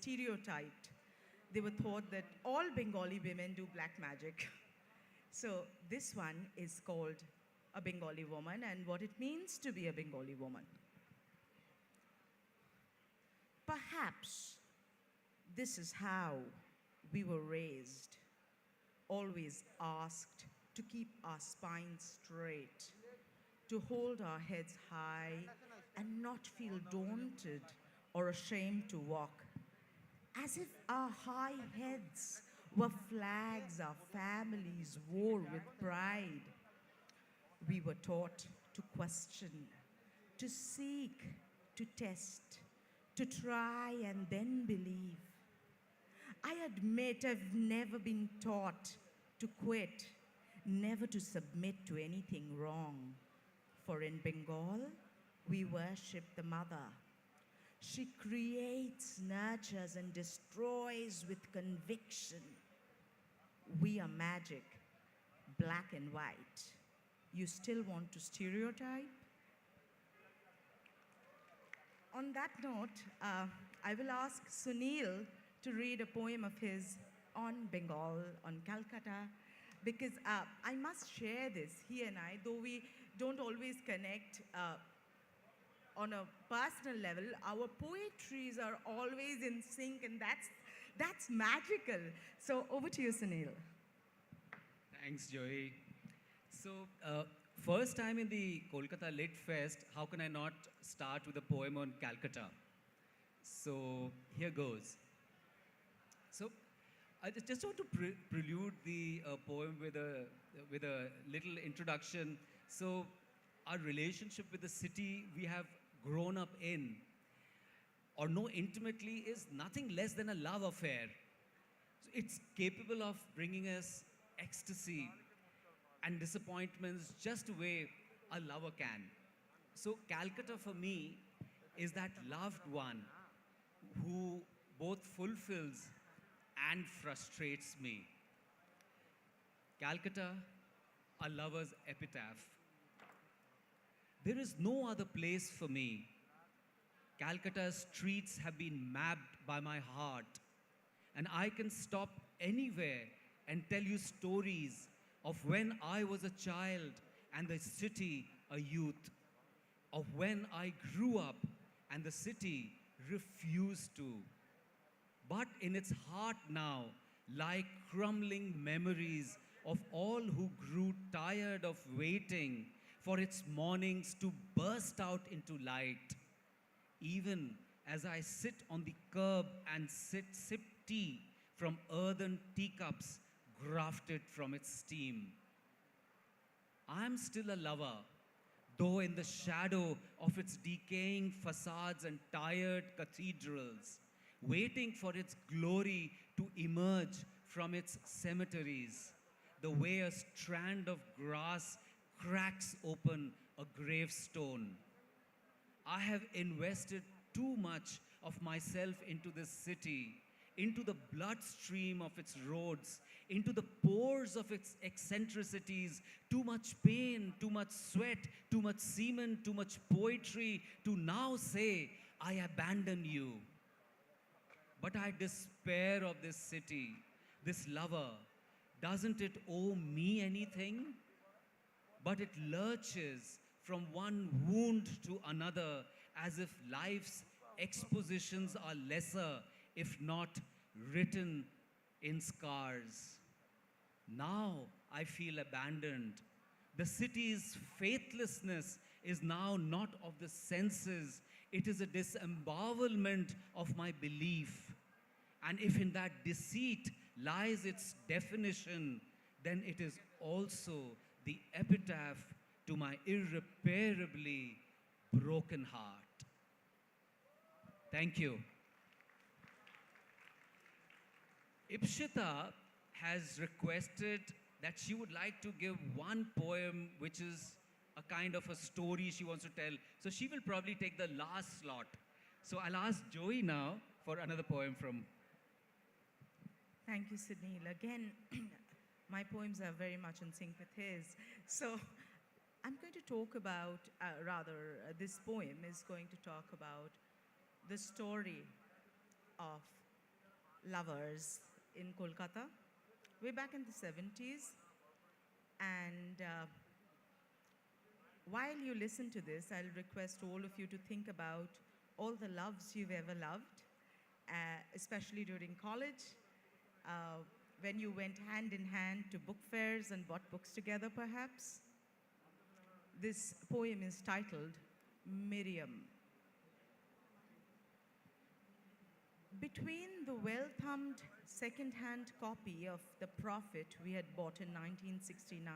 stereotyped. They were thought that all Bengali women do black magic. So this one is called A Bengali Woman and what it means to be a Bengali woman. Perhaps this is how we were raised, always asked to keep our spines straight, to hold our heads high and not feel daunted or ashamed to walk, as if our high heads were flags our families wore with pride. We were taught to question, to seek, to test, to try and then believe. I admit I've never been taught to quit, never to submit to anything wrong. For in Bengal, we worship the mother. She creates, nurtures, and destroys with conviction. We are magic, black and white. You still want to stereotype? On that note, I will ask Sunil to read a poem of his on Bengal, on Calcutta, because I must share this, he and I, though we don't always connect on a personal level, our poetries are always in sync, and that's magical. So over to you, Sunil. Thanks, Joy. So, first time in the Kolkata Lit Fest, how can I not start with a poem on Calcutta? So, here goes. So, I just want to prelude the poem with a little introduction. So, our relationship with the city we have grown up in, or know intimately, is nothing less than a love affair. So it's capable of bringing us ecstasy and disappointments just the way a lover can. So Calcutta for me is that loved one who both fulfills and frustrates me. Calcutta, a lover's epitaph. There is no other place for me. Calcutta's streets have been mapped by my heart, and I can stop anywhere and tell you stories of when I was a child and the city a youth, of when I grew up and the city refused to. But in its heart now lie crumbling memories of all who grew tired of waiting for its mornings to burst out into light. Even as I sit on the curb and sip tea from earthen teacups grafted from its steam. I am still a lover, though in the shadow of its decaying facades and tired cathedrals, waiting for its glory to emerge from its cemeteries, the way a strand of grass cracks open a gravestone. I have invested too much of myself into this city, into the bloodstream of its roads, into the pores of its eccentricities, too much pain, too much sweat, too much semen, too much poetry, to now say, I abandon you. But I despair of this city, this lover. Doesn't it owe me anything? But it lurches from one wound to another as if life's expositions are lesser, if not written in scars. Now I feel abandoned. The city's faithlessness is now not of the senses, it is a disembowelment of my belief. And if in that deceit lies its definition, then it is also the epitaph to my irreparably broken heart. Thank you. Ipshita has requested that she would like to give one poem which is a kind of a story she wants to tell. So she will probably take the last slot. So I'll ask Joey now for another poem from. Thank you, Sunil. Again, my poems are very much in sync with his. So I'm going to talk about, this poem is going to talk about the story of lovers in Kolkata, way back in the 70s. And while you listen to this, I'll request all of you to think about all the loves you've ever loved, especially during college, uh, when you went hand in hand to book fairs and bought books together, perhaps. This poem is titled Miriam. Between the well-thumbed second-hand copy of The Prophet we had bought in 1969,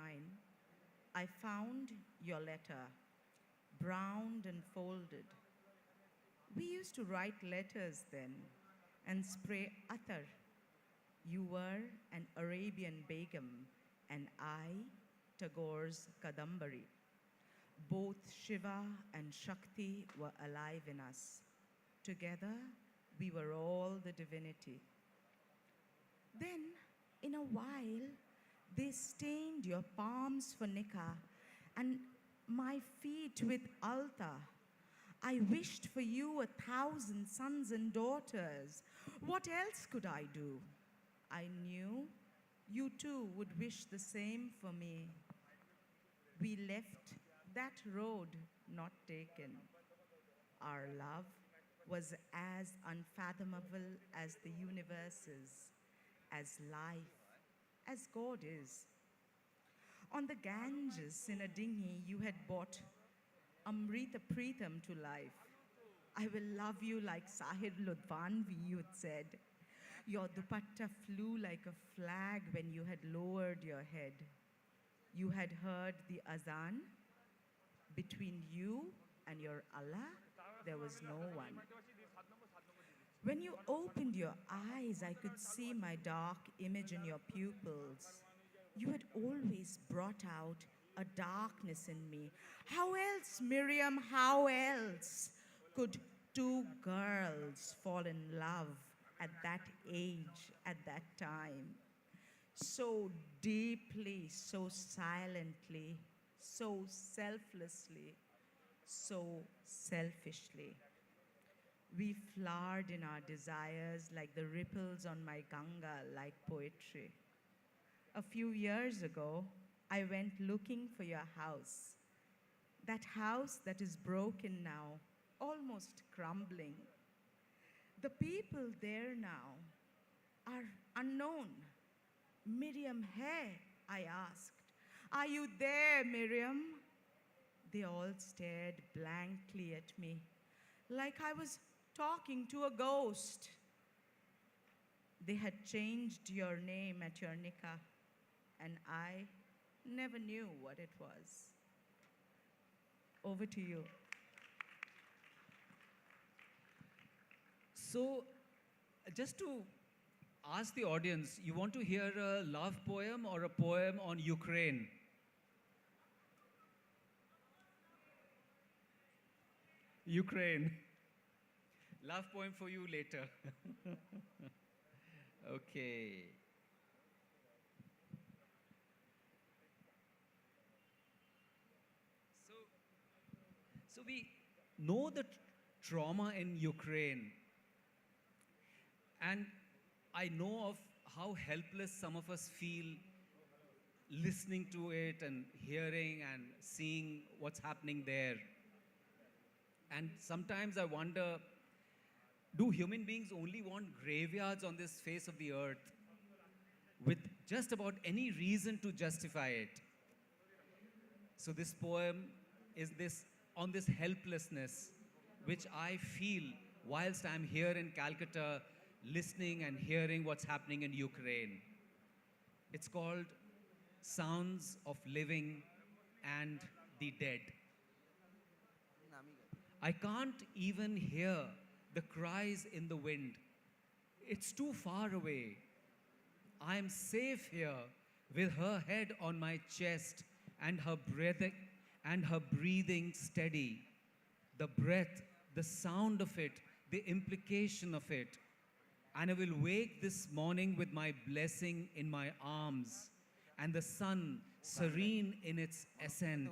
I found your letter, browned and folded. We used to write letters then and spray attar. You were an Arabian Begum and I, Tagore's Kadambari. Both Shiva and Shakti were alive in us. Together, we were all the divinity. Then, in a while, they stained your palms for nikah and my feet with altar. I wished for you 1,000 sons and daughters. What else could I do? I knew you too would wish the same for me. We left that road not taken. Our love was as unfathomable as the universe is, as life, as God is. On the Ganges in a dinghy, you had bought Amrita Preetham to life. I will love you like Sahib Ludvanvi, you had said. Your dupatta flew like a flag when you had lowered your head. You had heard the azan. Between you and your Allah, there was no one. When you opened your eyes, I could see my dark image in your pupils. You had always brought out a darkness in me. How else, Miriam, how else could two girls fall in love at that age, at that time? So deeply, so silently, so selflessly, so selfishly. We flowered in our desires like the ripples on my Ganga, like poetry. A few years ago, I went looking for your house. That house that is broken now, almost crumbling. The people there now are unknown. Miriam, hey, I asked. Are you there, Miriam? They all stared blankly at me, like I was talking to a ghost. They had changed your name at your nikah, and I never knew what it was. Over to you. So, just to ask the audience, you want to hear a love poem or a poem on Ukraine? Ukraine. Love poem for you later. Okay. So, so we know the trauma in Ukraine, and I know of how helpless some of us feel listening to it and hearing and seeing what's happening there. And sometimes I wonder, do human beings only want graveyards on this face of the earth with just about any reason to justify it? So this poem is this on this helplessness which I feel whilst I'm here in Calcutta listening and hearing what's happening in Ukraine. It's called Sounds of Living and the Dead. I can't even hear the cries in the wind. It's too far away. I am safe here with her head on my chest and her breathing steady. The breath, the sound of it, the implication of it. And I will wake this morning with my blessing in my arms and the sun serene in its ascent.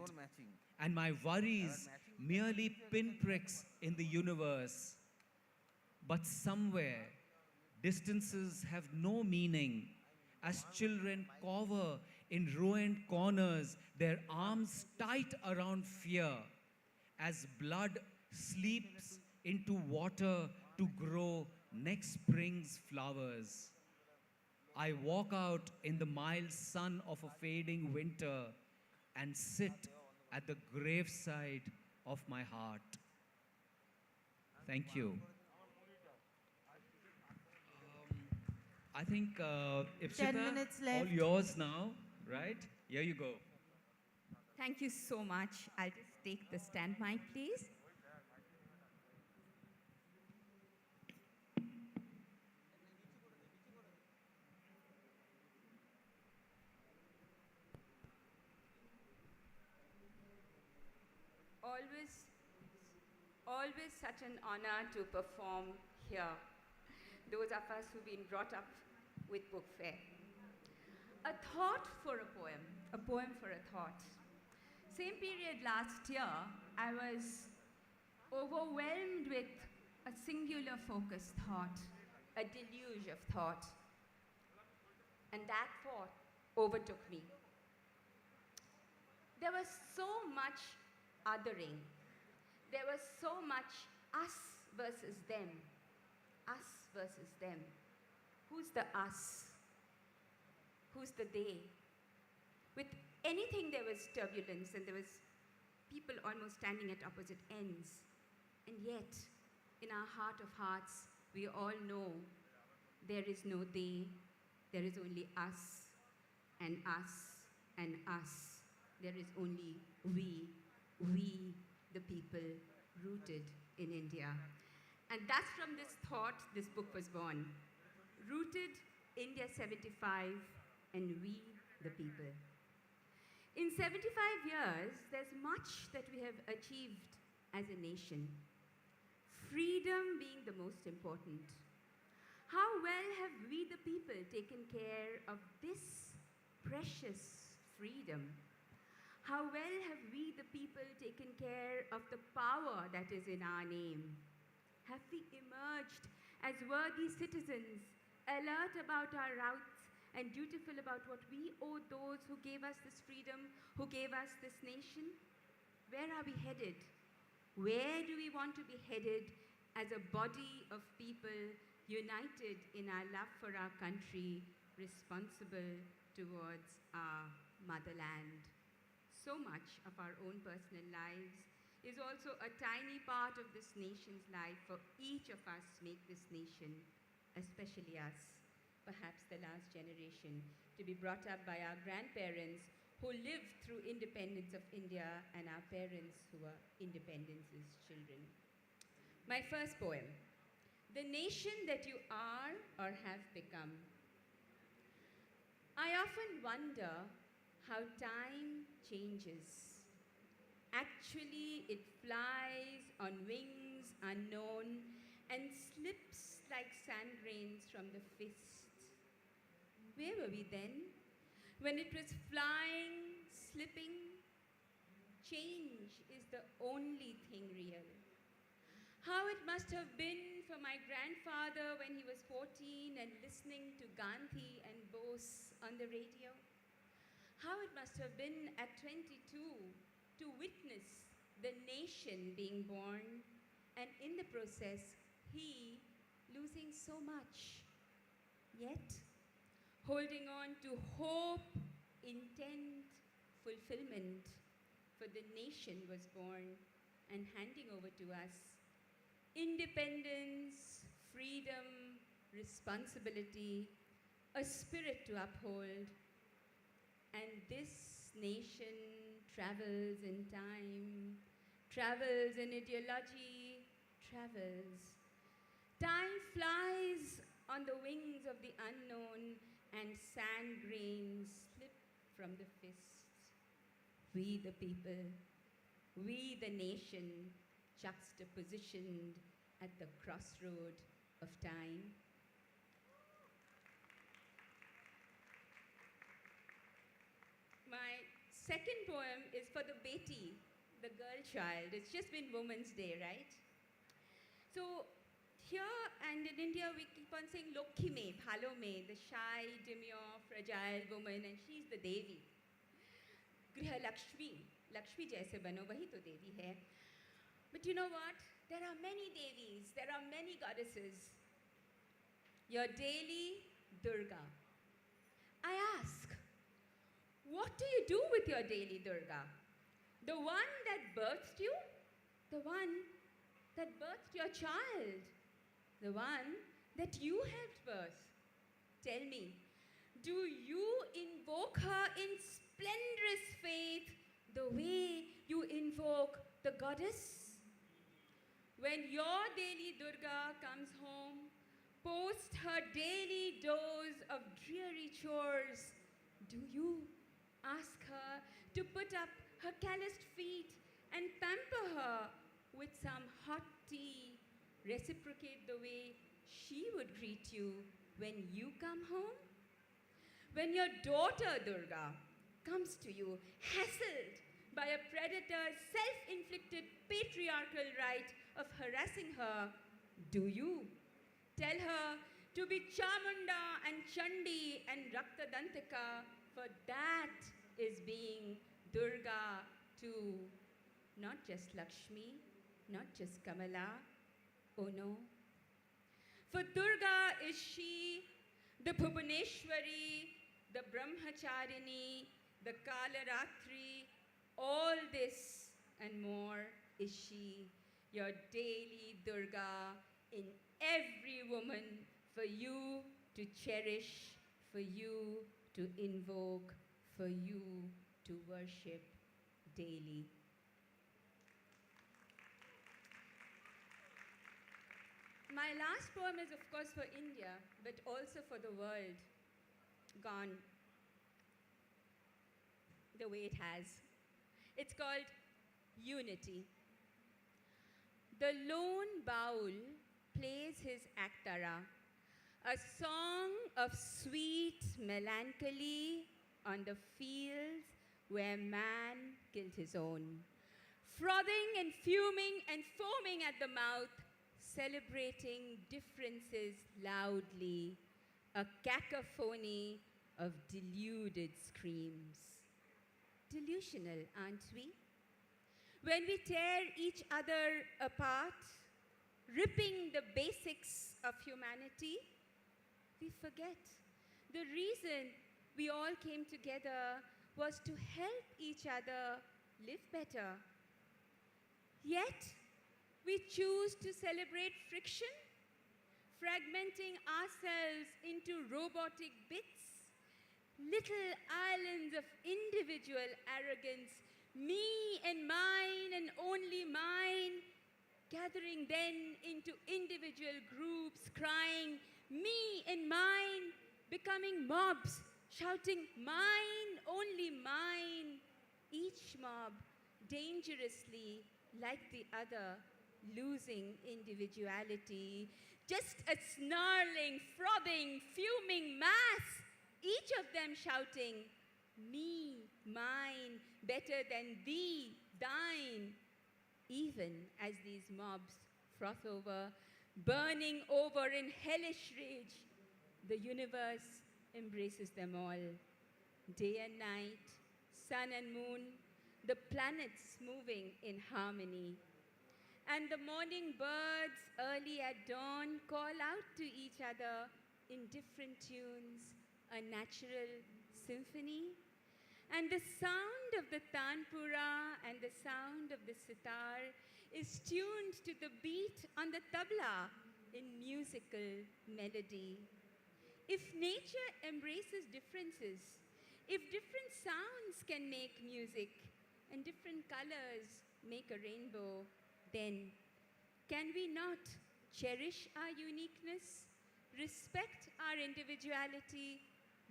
And my worries merely pinpricks in the universe. But somewhere Distances have no meaning as children cower in ruined corners, their arms tight around fear, as blood sleeps into water to grow next spring's flowers. I walk out in the mild sun of a fading winter and sit at the graveside of my heart. Thank you. I think 10 Ipshita, minutes all left. yours now, right? Here you go. Thank you so much. I'll just take the stand mic, please. Always, always such an honor to perform here. Those of us who've been brought up with book fair. A thought for a poem for a thought. Same period last year, I was overwhelmed with a singular focused thought, a deluge of thought. And that thought overtook me. There was so much othering. There was so much us versus them. Us versus them. Who's the us? Who's the they? With anything there was turbulence and there was people almost standing at opposite ends. And yet, in our heart of hearts, we all know there is no they, there is only us and us and us. There is only we the people rooted in India. And that's from this thought this book was born. Rooted India 75 and we the people. In 75 years, there's much that we have achieved as a nation. Freedom being the most important. How well have we the people taken care of this precious freedom? How well have we the people taken care of the power that is in our name? Have we emerged as worthy citizens, alert about our rights and dutiful about what we owe those who gave us this freedom, who gave us this nation? Where are we headed? Where do we want to be headed as a body of people united in our love for our country, responsible towards our motherland? So much of our own personal lives is also a tiny part of this nation's life. For each of us make this nation, especially us, perhaps the last generation, to be brought up by our grandparents who lived through independence of India and our parents who were independence's children. My first poem, The Nation That You Are or Have Become. I often wonder how time changes. Actually, it flies on wings unknown and slips like sand grains from the fist. Where were we then? When it was flying, slipping? Change is the only thing real. How it must have been for my grandfather when he was 14 and listening to Gandhi and Bose on the radio. How it must have been at 22 to witness the nation being born and in the process, he losing so much. Yet, holding on to hope, intent, fulfillment, for the nation was born and handing over to us independence, freedom, responsibility, a spirit to uphold. And this nation travels in time, travels in ideology, travels. Time flies on the wings of the unknown and sand grains slip from the fists. We the people, we the nation, juxtapositioned at the crossroad of time. My second poem is for the Beti, the girl child. It's just been Women's Day, right? So here and in India, we keep on saying Lokhi me, Bhalo me, the shy, demure, fragile woman, and she's the Devi. Griha Lakshmi, Lakshmi jaise bano, wahi to Devi hai. But you know what? There are many Devis, there are many goddesses. Your daily Durga. I ask, what do you do with your daily Durga? The one that birthed you? The one that birthed your child? The one that you helped birth? Tell me, do you invoke her in splendorous faith the way you invoke the goddess? When your daily Durga comes home, post her daily dose of dreary chores, do you ask her to put up her calloused feet and pamper her with some hot tea, reciprocate the way she would greet you when you come home? When your daughter Durga comes to you, hassled by a predator's self-inflicted patriarchal right of harassing her, do you tell her to be Chamunda and Chandi and Raktadantika, for that is being Durga to not just Lakshmi, not just Kamala, oh no. For Durga is she, the Bhubaneshwari, the Brahmacharini, the Kalaratri, all this and more is she, your daily Durga in every woman, for you to cherish, for you to invoke, for you to worship daily. My last poem is, of course, for India, but also for the world gone the way it has. It's called Unity. The lone baul plays his aktara, a song of sweet melancholy on the fields where man killed his own. Frothing and fuming and foaming at the mouth, celebrating differences loudly, a cacophony of deluded screams. Delusional, aren't we? When we tear each other apart, ripping the basics of humanity, we forget the reason we all came together was to help each other live better. Yet, we choose to celebrate friction, fragmenting ourselves into robotic bits, little islands of individual arrogance, me and mine and only mine, gathering then into individual groups, crying, me and mine, becoming mobs, shouting, mine, only mine, each mob dangerously like the other, losing individuality, just a snarling, frothing, fuming mass, each of them shouting, me, mine, better than thee, thine. Even as these mobs froth over, burning over in hellish rage, the universe embraces them all. Day and night, sun and moon, the planets moving in harmony. And the morning birds early at dawn call out to each other in different tunes, a natural symphony. And the sound of the tanpura and the sound of the sitar is tuned to the beat on the tabla in musical melody. If nature embraces differences, if different sounds can make music and different colors make a rainbow, then can we not cherish our uniqueness, respect our individuality,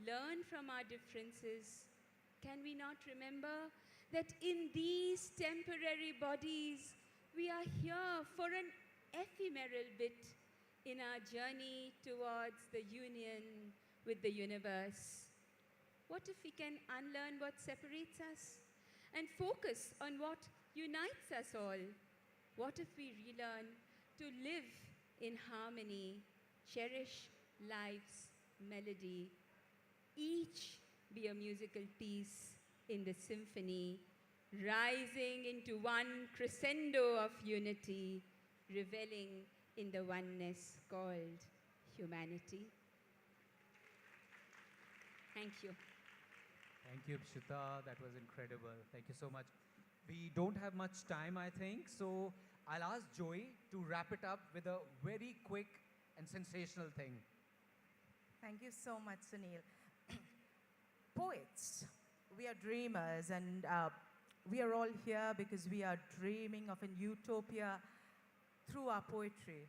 learn from our differences? Can we not remember that in these temporary bodies, we are here for an ephemeral bit in our journey towards the union with the universe? What if we can unlearn what separates us and focus on what unites us all? What if we relearn to live in harmony, cherish life's melody, each be a musical piece in the symphony, rising into one crescendo of unity, reveling in the oneness called humanity. Thank you. Thank you, Pshita. That was incredible. Thank you so much. We don't have much time, I think, so I'll ask Joey to wrap it up with a very quick and sensational thing. Thank you so much, Sunil. Poets, we are dreamers, and we are all here because we are dreaming of an utopia through our poetry.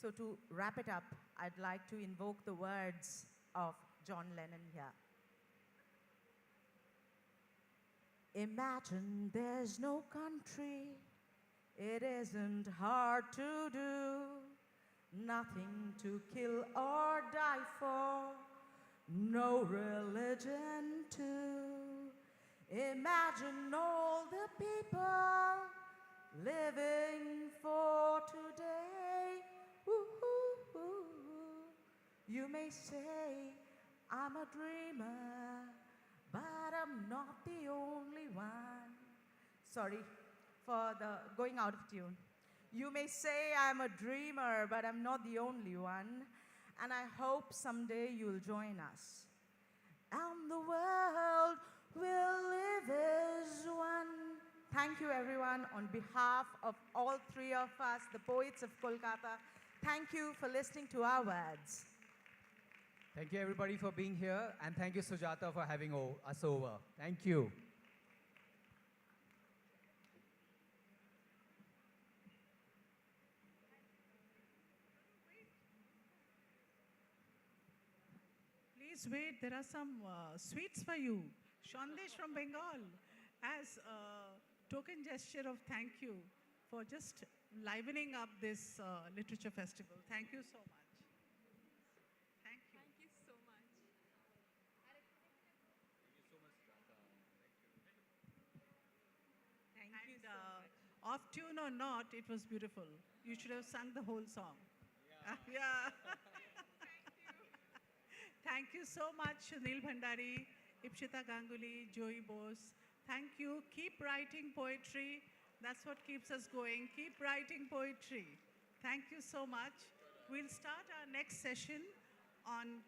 So to wrap it up, I'd like to invoke the words of John Lennon here. Imagine there's no country, it isn't hard to do, nothing to kill or die for, no religion too. Imagine all the people living for today. Ooh. You may say I'm a dreamer, but I'm not the only one. Sorry for the going out of tune. You may say I'm a dreamer, but I'm not the only one. And I hope someday you'll join us. And the world will live as one. Thank you, everyone. On behalf of all three of us, the poets of Kolkata, thank you for listening to our words. Thank you, everybody, for being here, and thank you, Sujata, for having us over. Thank you. Please wait, there are some sweets for you. Shandesh from Bengal, as a token gesture of thank you for just livening up this literature festival. Thank you so much. Thank you. Thank you so much. And off tune or not, it was beautiful. You should have sung the whole song. Yeah. Thank you so much, Sunil Bhandari, Ipshita Ganguly, Joey Bose. Thank you. Keep writing poetry. That's what keeps us going. Keep writing poetry. Thank you so much. We'll start our next session on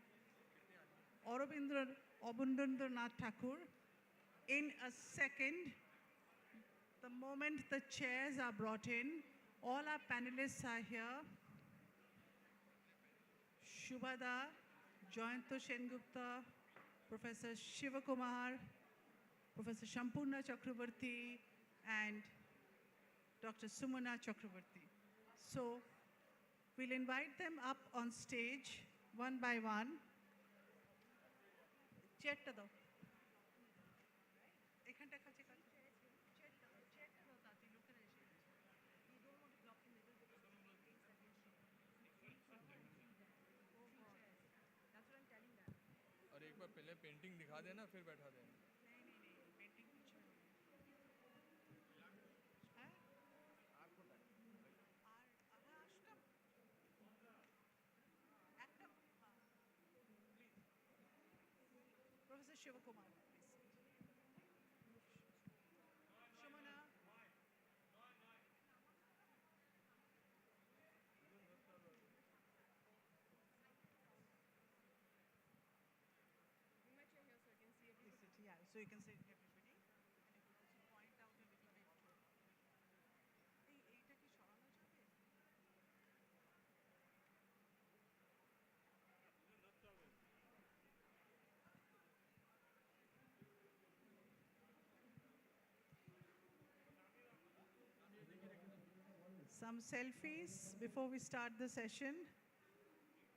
Abhindranath Thakur in a second. The moment the chairs are brought in, all our panelists are here. Shubhada, Jayanto Sengupta, Professor Shivakumar, Professor Shampurna Chakravarti, and Dr. Sumana Chakravarti. So we'll invite them up on stage one by one. Chairta দাও। এখানটা কাছে কাছে। Chairta দাও তাতে লোকেরা এসে গেছে। You don't want to block the middle because it will be things against you. Oh God. That's what I'm telling them. और एक बार पहले पेंटिंग दिखा देना फिर बैठा देना नहीं, पेंटिंग पीछे हो गई। हैं? हाँ, আসলাম। একটা, हाँ, please. Professor Shivakumar, please. Shumana. Please sit, yeah, so you can see everybody. And you can also point out a little bit. এইটা কি সরানো যাবে? Some selfies before we start the session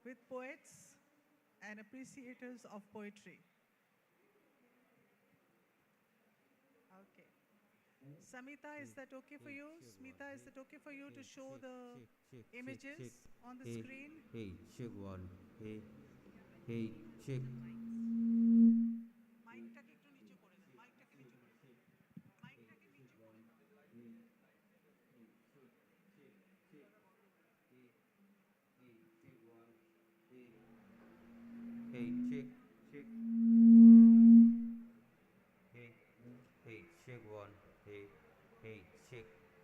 with poets and appreciators of poetry. Okay. Samita, is that okay for you? Smita, is that okay for you to show the images on the screen? Hey, check one. Hey, check. মাইকটাকে একটু নিচু করে দেন, মাইকটাকে নিচু করে দেন, মাইকটাকে নিচু করে দেন।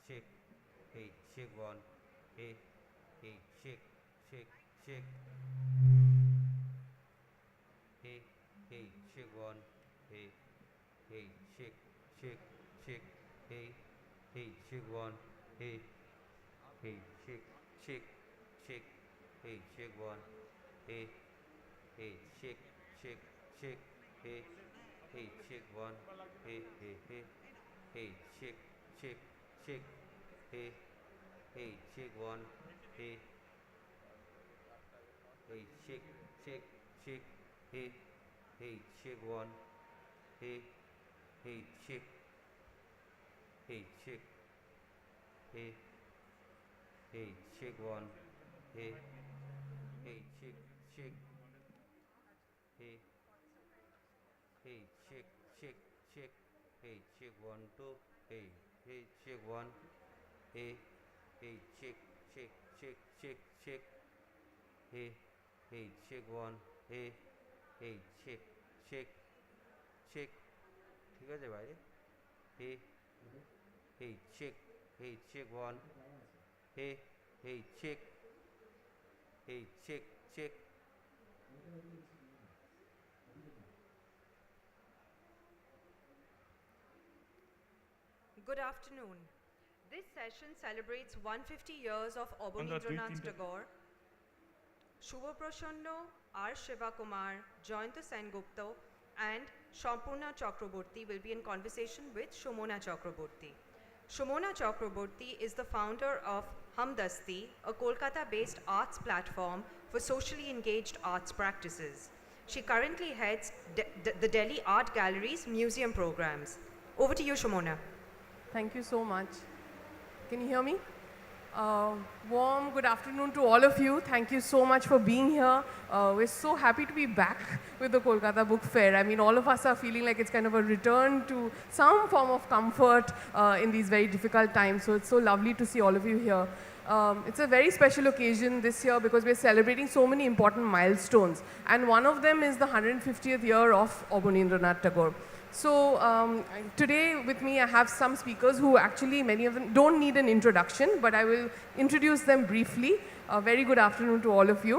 shake, hey, shake one, hey, hey, shake, shake, shake. Hey, hey, shake one, hey, hey, shake, shake, shake, hey, hey, shake one, hey, hey, shake, shake, shake, hey, shake one, hey, hey, shake, shake, shake, hey, hey, shake one, hey, hey, hey, hey, shake, shake, shake, hey, hey, shake one, hey, hey, shake, shake, shake, hey, hey, shake one, hey, hey, shake, hey, shake, hey, hey, shake one, hey, hey, shake, shake, hey, hey, shake, shake, shake, hey, shake one, two, hey, hey, shake one, hey, hey, shake, shake, shake, shake, shake, hey, hey, shake one, hey, hey, shake, shake, shake, ঠিক আছে ভাই হে hey, shake, hey, shake one, hey, hey, shake, hey, shake, shake. Good afternoon. This session celebrates 150 years of Abanindranath Tagore. Shubha Prashanno, R. Shivakumar, Jayanta Sengupta, and Shampurna Chakraborty will be in conversation with Shomona Chakraborty. Shomona Chakraborty is the founder of Hamdasti, a Kolkata-based arts platform for socially engaged arts practices. She currently heads the Delhi Art Gallery's museum programs. Over to you, Shomona. Thank you so much. Can you hear me? Warm good afternoon to all of you. Thank you so much for being here. We're so happy to be back with the Kolkata Book Fair. I mean, all of us are feeling like it's kind of a return to some form of comfort in these very difficult times. So it's so lovely to see all of you here. It's a very special occasion this year because we're celebrating so many important milestones. And one of them is the 150th year of Abanindranath Tagore. So today with me I have some speakers who actually, many of them don't need an introduction, but I will introduce them briefly. Very good afternoon to all of you.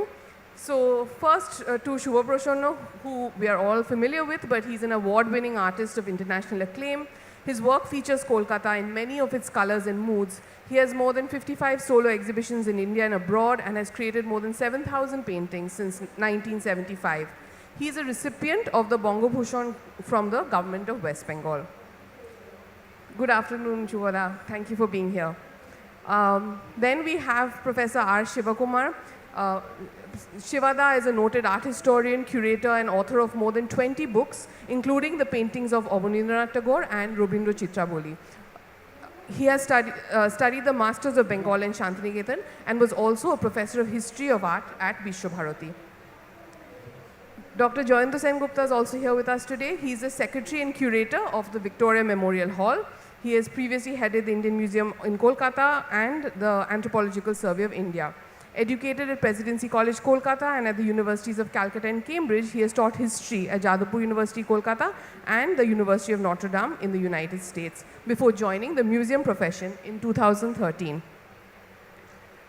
So first to Shubha Prashanno, who we are all familiar with, but he's an award-winning artist of international acclaim. His work features Kolkata in many of its colors and moods. He has more than 55 solo exhibitions in India and abroad and has created more than 7,000 paintings since 1975. He is a recipient of the Bongo Bhushan from the government of West Bengal. Good afternoon, Shubhada. Thank you for being here. Then we have Professor R. Shivakumar. Shivada is a noted art historian, curator, and author of more than 20 books, including the paintings of Abanindranath Tagore and Rabindra Chitraboli. He has studied the Masters of Bengal and Shantiniketan and was also a professor of history of art at Vishwabharati. Dr. Jayanta Sengupta is also here with us today. He is the secretary and curator of the Victoria Memorial Hall. He has previously headed the Indian Museum in Kolkata and the Anthropological Survey of India. Educated at Presidency College, Kolkata and at the Universities of Calcutta and Cambridge, he has taught history at Jadavpur University, Kolkata and the University of Notre Dame in the United States before joining the museum profession in 2013.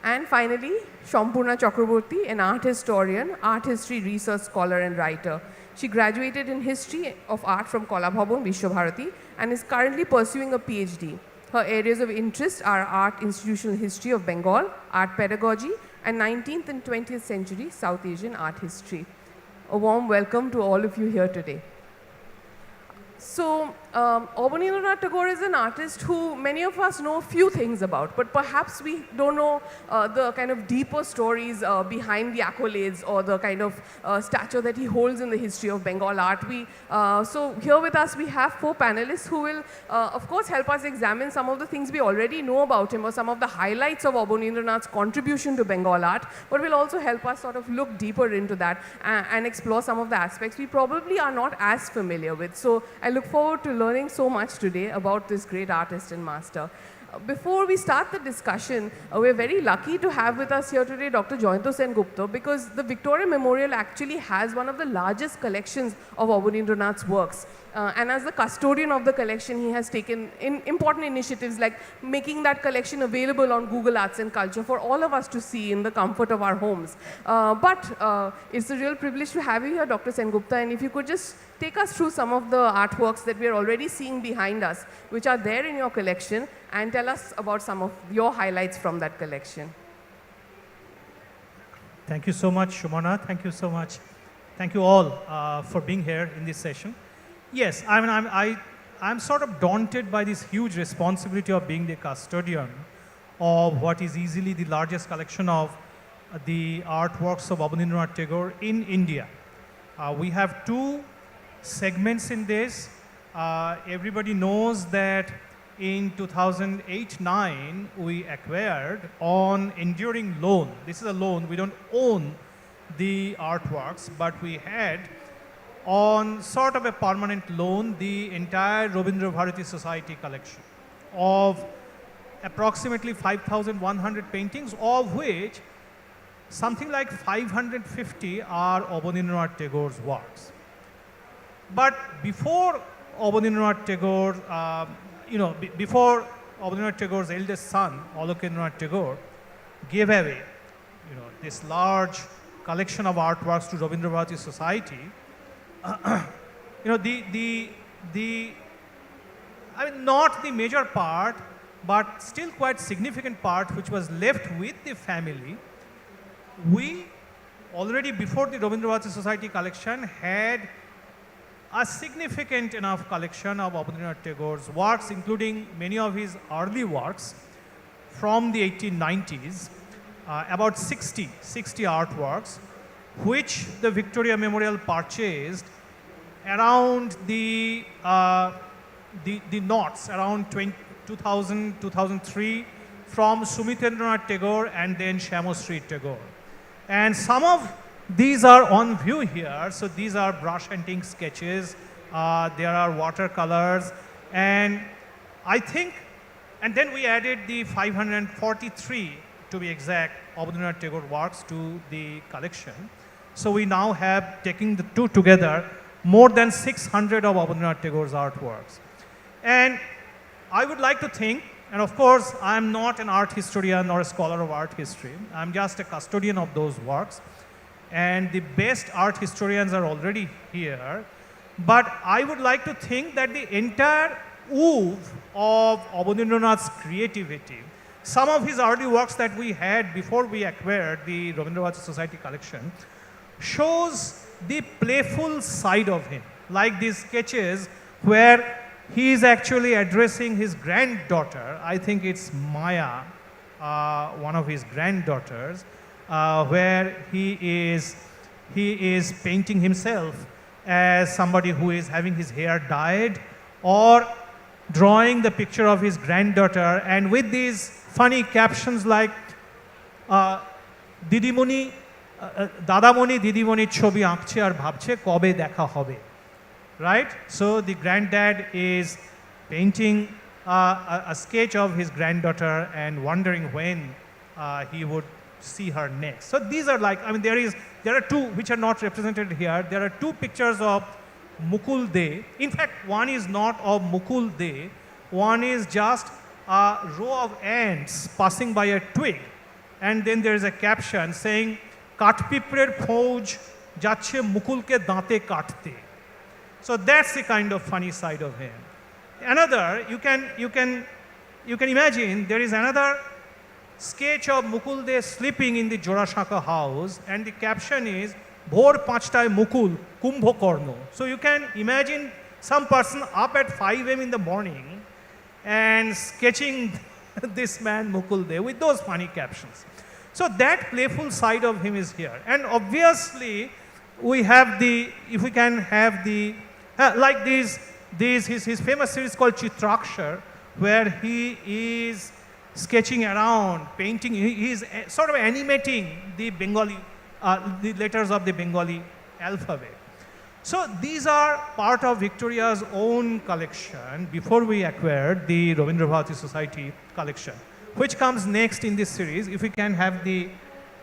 And finally, Shampurna Chakraborty, an art historian, art history research scholar and writer. She graduated in history of art from Kolabhavan, Vishwabharati, and is currently pursuing a PhD. Her areas of interest are art institutional history of Bengal, art pedagogy, and 19th and 20th century South Asian art history. A warm welcome to all of you here today. So, Abanindranath Tagore is an artist who many of us know a few things about, but perhaps we don't know the kind of deeper stories behind the accolades or the kind of stature that he holds in the history of Bengal art. So here with us we have 4 panelists who will, of course, help us examine some of the things we already know about him or some of the highlights of Abanindranath's contribution to Bengal art, but will also help us sort of look deeper into that and explore some of the aspects we probably are not as familiar with. So I look forward to learning so much today about this great artist and master. Before we start the discussion, we're very lucky to have with us here today Dr. Joyanto Sen Gupta, because the Victoria Memorial actually has one of the largest collections of Abanindranath's works. And as the custodian of the collection, he has taken important initiatives like making that collection available on Google Arts and Culture for all of us to see in the comfort of our homes. But it's a real privilege to have you here, Dr. Sen Gupta, and if you could just take us through some of the artworks that we are already seeing behind us, which are there in your collection, and tell us about some of your highlights from that collection. Thank you so much, Shumana. Thank you so much. Thank you all for being here in this session. Yes, I'm sort of daunted by this huge responsibility of being the custodian of what is easily the largest collection of the artworks of Abanindranath Tagore in India. We have two segments in this. Everybody knows that in 2008-9, we acquired on enduring loan. This is a loan. We don't own the artworks, but we had on sort of a permanent loan the entire Rabindra Bharati Society collection of approximately 5,100 paintings, of which something like 550 are Abanindranath Tagore's works. But before Abanindranath Tagore, before Abanindranath Tagore's eldest son, Alokendranath Tagore, gave away, this large collection of artworks to Rabindra Bharati Society, not the major part, but still quite significant part, which was left with the family. We already before the Rabindra Bharati Society collection had a significant enough collection of Abanindranath Tagore's works, including many of his early works from the 1890s, about 60 artworks, which the Victoria Memorial purchased around the knots, around 2000, 2003, from Sumitrendranath Tagore and then Shyamashri Tagore. And some of these are on view here. So these are brush and ink sketches, there are watercolors, and I think, and then we added the 543, to be exact, Abanindranath Tagore works to the collection. So we now have, taking the two together, more than 600 of Abanindranath Tagore's artworks. And I would like to think, and of course I am not an art historian or a scholar of art history, I am just a custodian of those works, and the best art historians are already here, but I would like to think that the entire oeuvre of Abanindranath's creativity, some of his early works that we had before we acquired the Rabindra Bharati Society collection, shows the playful side of him, like these sketches where he is actually addressing his granddaughter. I think it's Maya, one of his granddaughters, where he is painting himself as somebody who is having his hair dyed, or drawing the picture of his granddaughter, and with these funny captions like Didimoni, Dadamoni Didimoni ছবি আঁকছে আর ভাবছে কবে দেখা হবে, right? So the granddad is painting a sketch of his granddaughter and wondering when he would see her next. So these are like, there are two which are not represented here. There are two pictures of Mukul De. In fact, one is not of Mukul De. One is just a row of ants passing by a twig. And then there is a caption saying, Katpiprer Phoj Jache Mukulke Dante Katte. So that's the kind of funny side of him. Another, you can imagine, there is another sketch of Mukul De sleeping in the Jorashaka house, and the caption is Bhor Panchtaye Mukul Kumbhokarno. So you can imagine some person up at 5 a.m. in the morning and sketching this man Mukul De with those funny captions. So that playful side of him is here. And obviously we have the, if we can have the, like his famous series called Chitrakshar, where he is sketching around, painting, he is sort of animating the Bengali, the letters of the Bengali alphabet. So these are part of Victoria's own collection before we acquired the Rabindra Bharati Society collection, which comes next in this series. If we can have the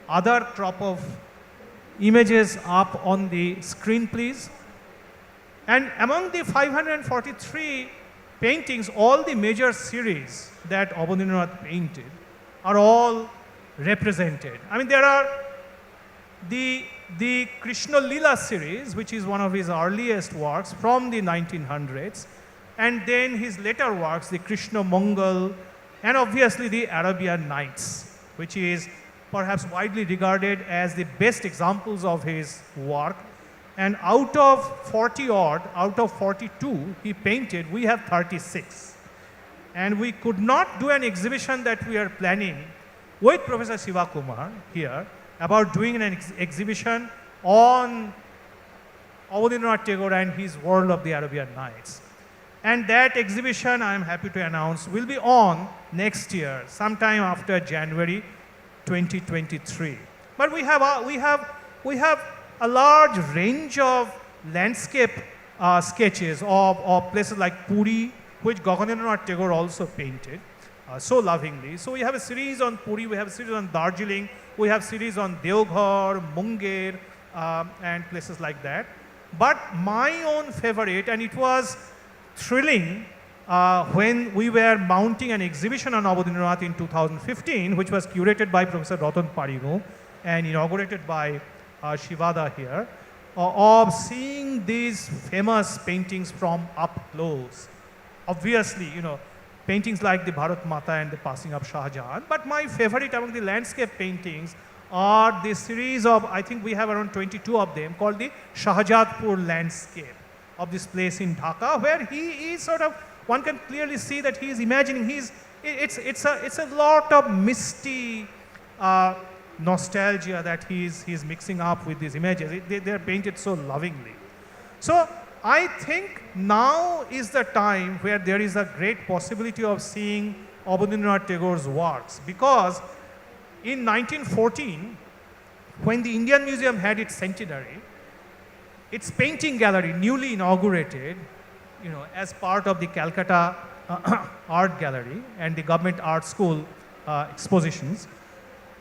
other crop of images up on the screen, please. And among the 543 paintings, all the major series that Abanindranath painted are all represented. I mean, there are the Krishna Lila series, which is one of his earliest works from the 1900s, and then his later works, the Krishna Mangal, and obviously the Arabian Nights, which is perhaps widely regarded as the best examples of his work. And out of 40 odd, out of 42 he painted, we have 36. And we could not do an exhibition that we are planning with Professor Shiva Kumar here about doing an exhibition on Abanindranath Tagore and his world of the Arabian Nights. And that exhibition, I am happy to announce, will be on next year, sometime after January 2023. But we have a large range of landscape sketches of places like Puri, which Gaganendranath Tagore also painted so lovingly. So we have a series on Puri, we have a series on Darjeeling, we have series on Deoghar, Munger, and places like that. But my own favorite, and it was thrilling when we were mounting an exhibition on Abanindranath in 2015, which was curated by Professor Ratan Parigo and inaugurated by Shivada here, of seeing these famous paintings from up close. Obviously, you know, paintings like the Bharat Mata and the passing of Shah Jahan, but my favorite among the landscape paintings are the series of, I think we have around 22 of them, called the Shahjadpur landscape of this place in Dhaka, where he is sort of, one can clearly see that he is imagining, it's a lot of misty nostalgia that he's mixing up with these images. They're painted so lovingly. So I think now is the time where there is a great possibility of seeing Abanindranath Tagore's works, because in 1914, when the Indian Museum had its centenary, its painting gallery, newly inaugurated, you know, as part of the Calcutta Art Gallery and the Government Art School expositions,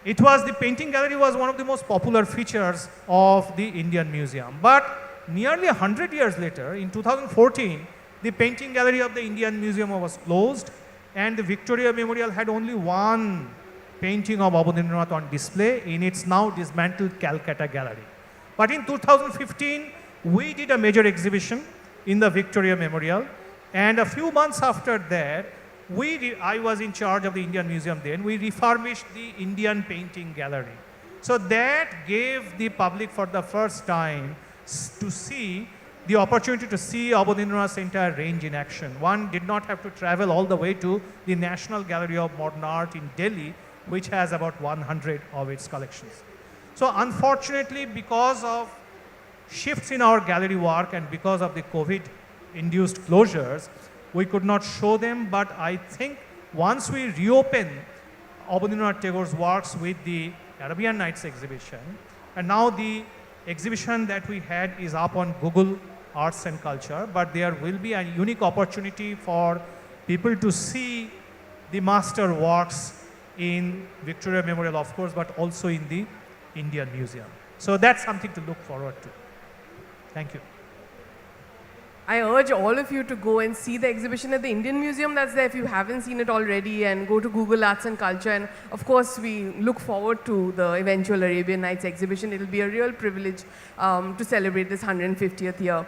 the painting gallery was one of the most popular features of the Indian Museum. But nearly 100 years later, in 2014, the painting gallery of the Indian Museum was closed, and the Victoria Memorial had only one painting of Abanindranath on display in its now dismantled Calcutta Gallery. But in 2015, we did a major exhibition in the Victoria Memorial, and a few months after that, I was in charge of the Indian Museum then, we refurbished the Indian Painting Gallery. So that gave the public for the first time to see the opportunity to see Abanindranath's entire range in action. One did not have to travel all the way to the National Gallery of Modern Art in Delhi, which has about 100 of its collections. So unfortunately, because of shifts in our gallery work and because of the COVID-induced closures, we could not show them, but I think once we reopen Abanindranath Tagore's works with the Arabian Nights exhibition, and now the exhibition that we had is up on Google Arts and Culture, but there will be a unique opportunity for people to see the master works in Victoria Memorial, of course, but also in the Indian Museum. So that's something to look forward to. Thank you. I urge all of you to go and see the exhibition at the Indian Museum that's there if you haven't seen it already, and go to Google Arts and Culture. And of course, we look forward to the eventual Arabian Nights exhibition. It'll be a real privilege to celebrate this 150th year.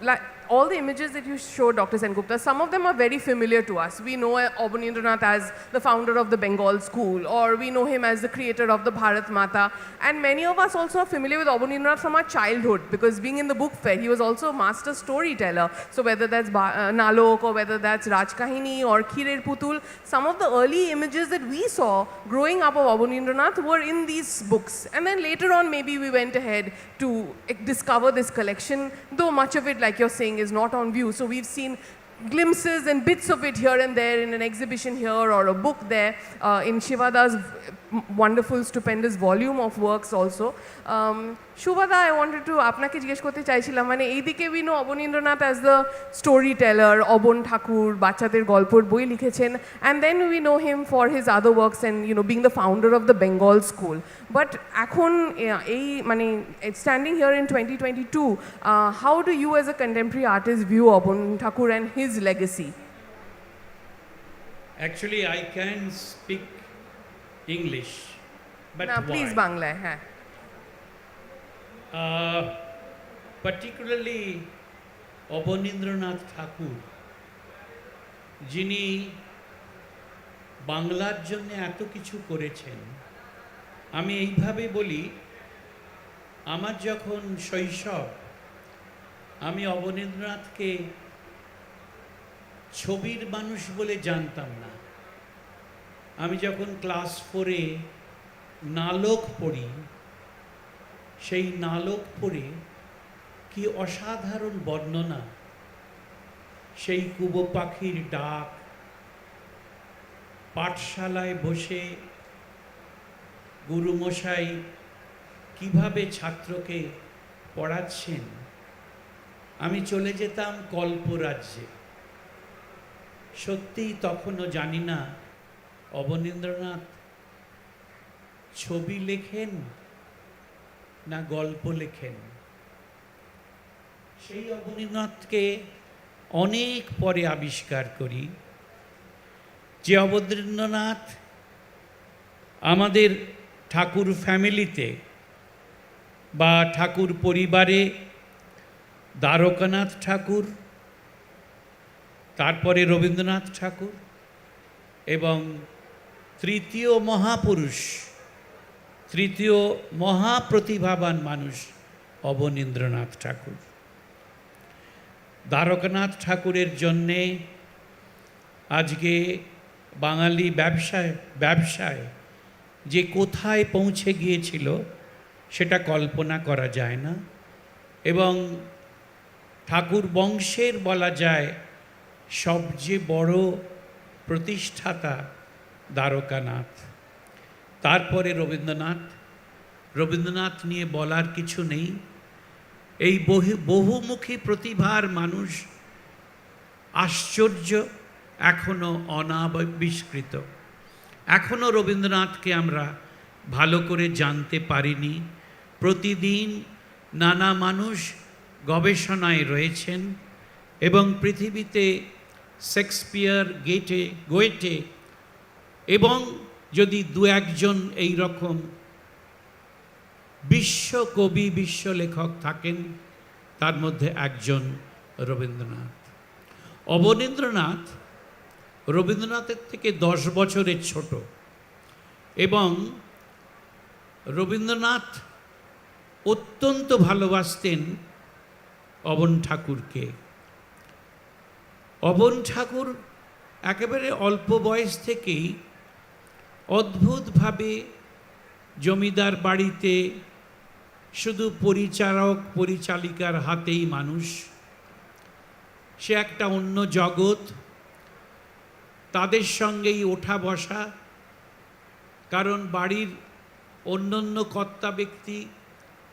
Like all the images that you showed, Dr. Sengupta, some of them are very familiar to us. We know Abanindranath as the founder of the Bengal school, or we know him as the creator of the Bharat Mata. And many of us also are familiar with Abanindranath from our childhood, because being in the book fair, he was also a master storyteller. So whether that's Nalok, or whether that's Rajkahini or Khirer Putul, some of the early images that we saw growing up of Abanindranath were in these books. And then later on, maybe we went ahead to discover this collection, though much of it, like you're saying, is not on view. So we've seen glimpses and bits of it here and there in an exhibition here or a book there. In Shivada's wonderful, stupendous volume of works also. Shubhada, I wanted to আপনাকে জিজ্ঞেস করতে চাইছিলাম মানে এইদিকে we know Abanindranath as the storyteller, অবন ঠাকুর বাচ্চাদের গল্পের বই লিখেছেন, and then we know him for his other works and being the founder of the Bengal School. But এখন এই মানে standing here in 2022, how do you as a contemporary artist view Aban Thakur and his legacy? Actually, I can speak English, but না why? Please বাংলায় হ্যাঁ Particularly Abanindranath ঠাকুর, যিনি বাংলার জন্য এত কিছু করেছেন। আমি এইভাবে বলি, আমার যখন শৈশব, আমি অবনীন্দ্রনাথকে ছবির মানুষ বলে জানতাম না। আমি যখন ক্লাস 4-এ নালক পড়ি, সেই নালক পড়ে কি অসাধারণ বর্ণনা, সেই কুবো পাখির ডাক, পাঠশালায় বসে গুরুমশাই কিভাবে ছাত্রকে পড়াচ্ছেন। আমি চলে যেতাম কল্পরাজ্যে। সত্যিই তখনও জানি না অবনীন্দ্রনাথ ছবি লেখেন না গল্প লেখেন। সেই অবনীন্দ্রনাথকে অনেক পরে আবিষ্কার করি যে অবনীন্দ্রনাথ আমাদের ঠাকুর ফ্যামিলিতে বা ঠাকুর পরিবারে দ্বারকানাথ ঠাকুর, তারপরে রবীন্দ্রনাথ ঠাকুর এবং তৃতীয় মহাপুরুষ, তৃতীয় মহাপ্রতিভাবান মানুষ অবনীন্দ্রনাথ ঠাকুর। দ্বারকানাথ ঠাকুরের জন্যে আজকে বাঙালি ব্যবসায় যে কোথায় পৌঁছে গিয়েছিল সেটা কল্পনা করা যায় না। এবং ঠাকুর বংশের বলা যায় সবচেয়ে বড় প্রতিষ্ঠাতা দ্বারকানাথ, তারপরে রবীন্দ্রনাথ নিয়ে বলার কিছু নেই। এই বহুমুখী প্রতিভার মানুষ আশ্চর্য, এখনো অনাবিষ্কৃত। এখনো রবীন্দ্রনাথকে আমরা ভালো করে জানতে পারিনি। প্রতিদিন নানা মানুষ গবেষণায় রয়েছেন এবং পৃথিবীতে শেক্সপিয়ার, গোয়েটে এবং যদি দু একজন এই রকম বিশ্বকবি, বিশ্ব লেখক থাকেন, তার মধ্যে একজন রবীন্দ্রনাথ। রবীন্দ্রনাথের থেকে 10 বছরের ছোট এবং রবীন্দ্রনাথ অত্যন্ত ভালোবাসতেন অবন ঠাকুরকে। অবন ঠাকুর একেবারে অল্প বয়স থেকেই অদ্ভুতভাবে জমিদার বাড়িতে শুধু পরিচারক পরিচালিকার হাতেই মানুষ। সে একটা অন্য জগৎ, তাদের সঙ্গেই ওঠা বসা, কারণ বাড়ির অন্যান্য কর্তা ব্যক্তি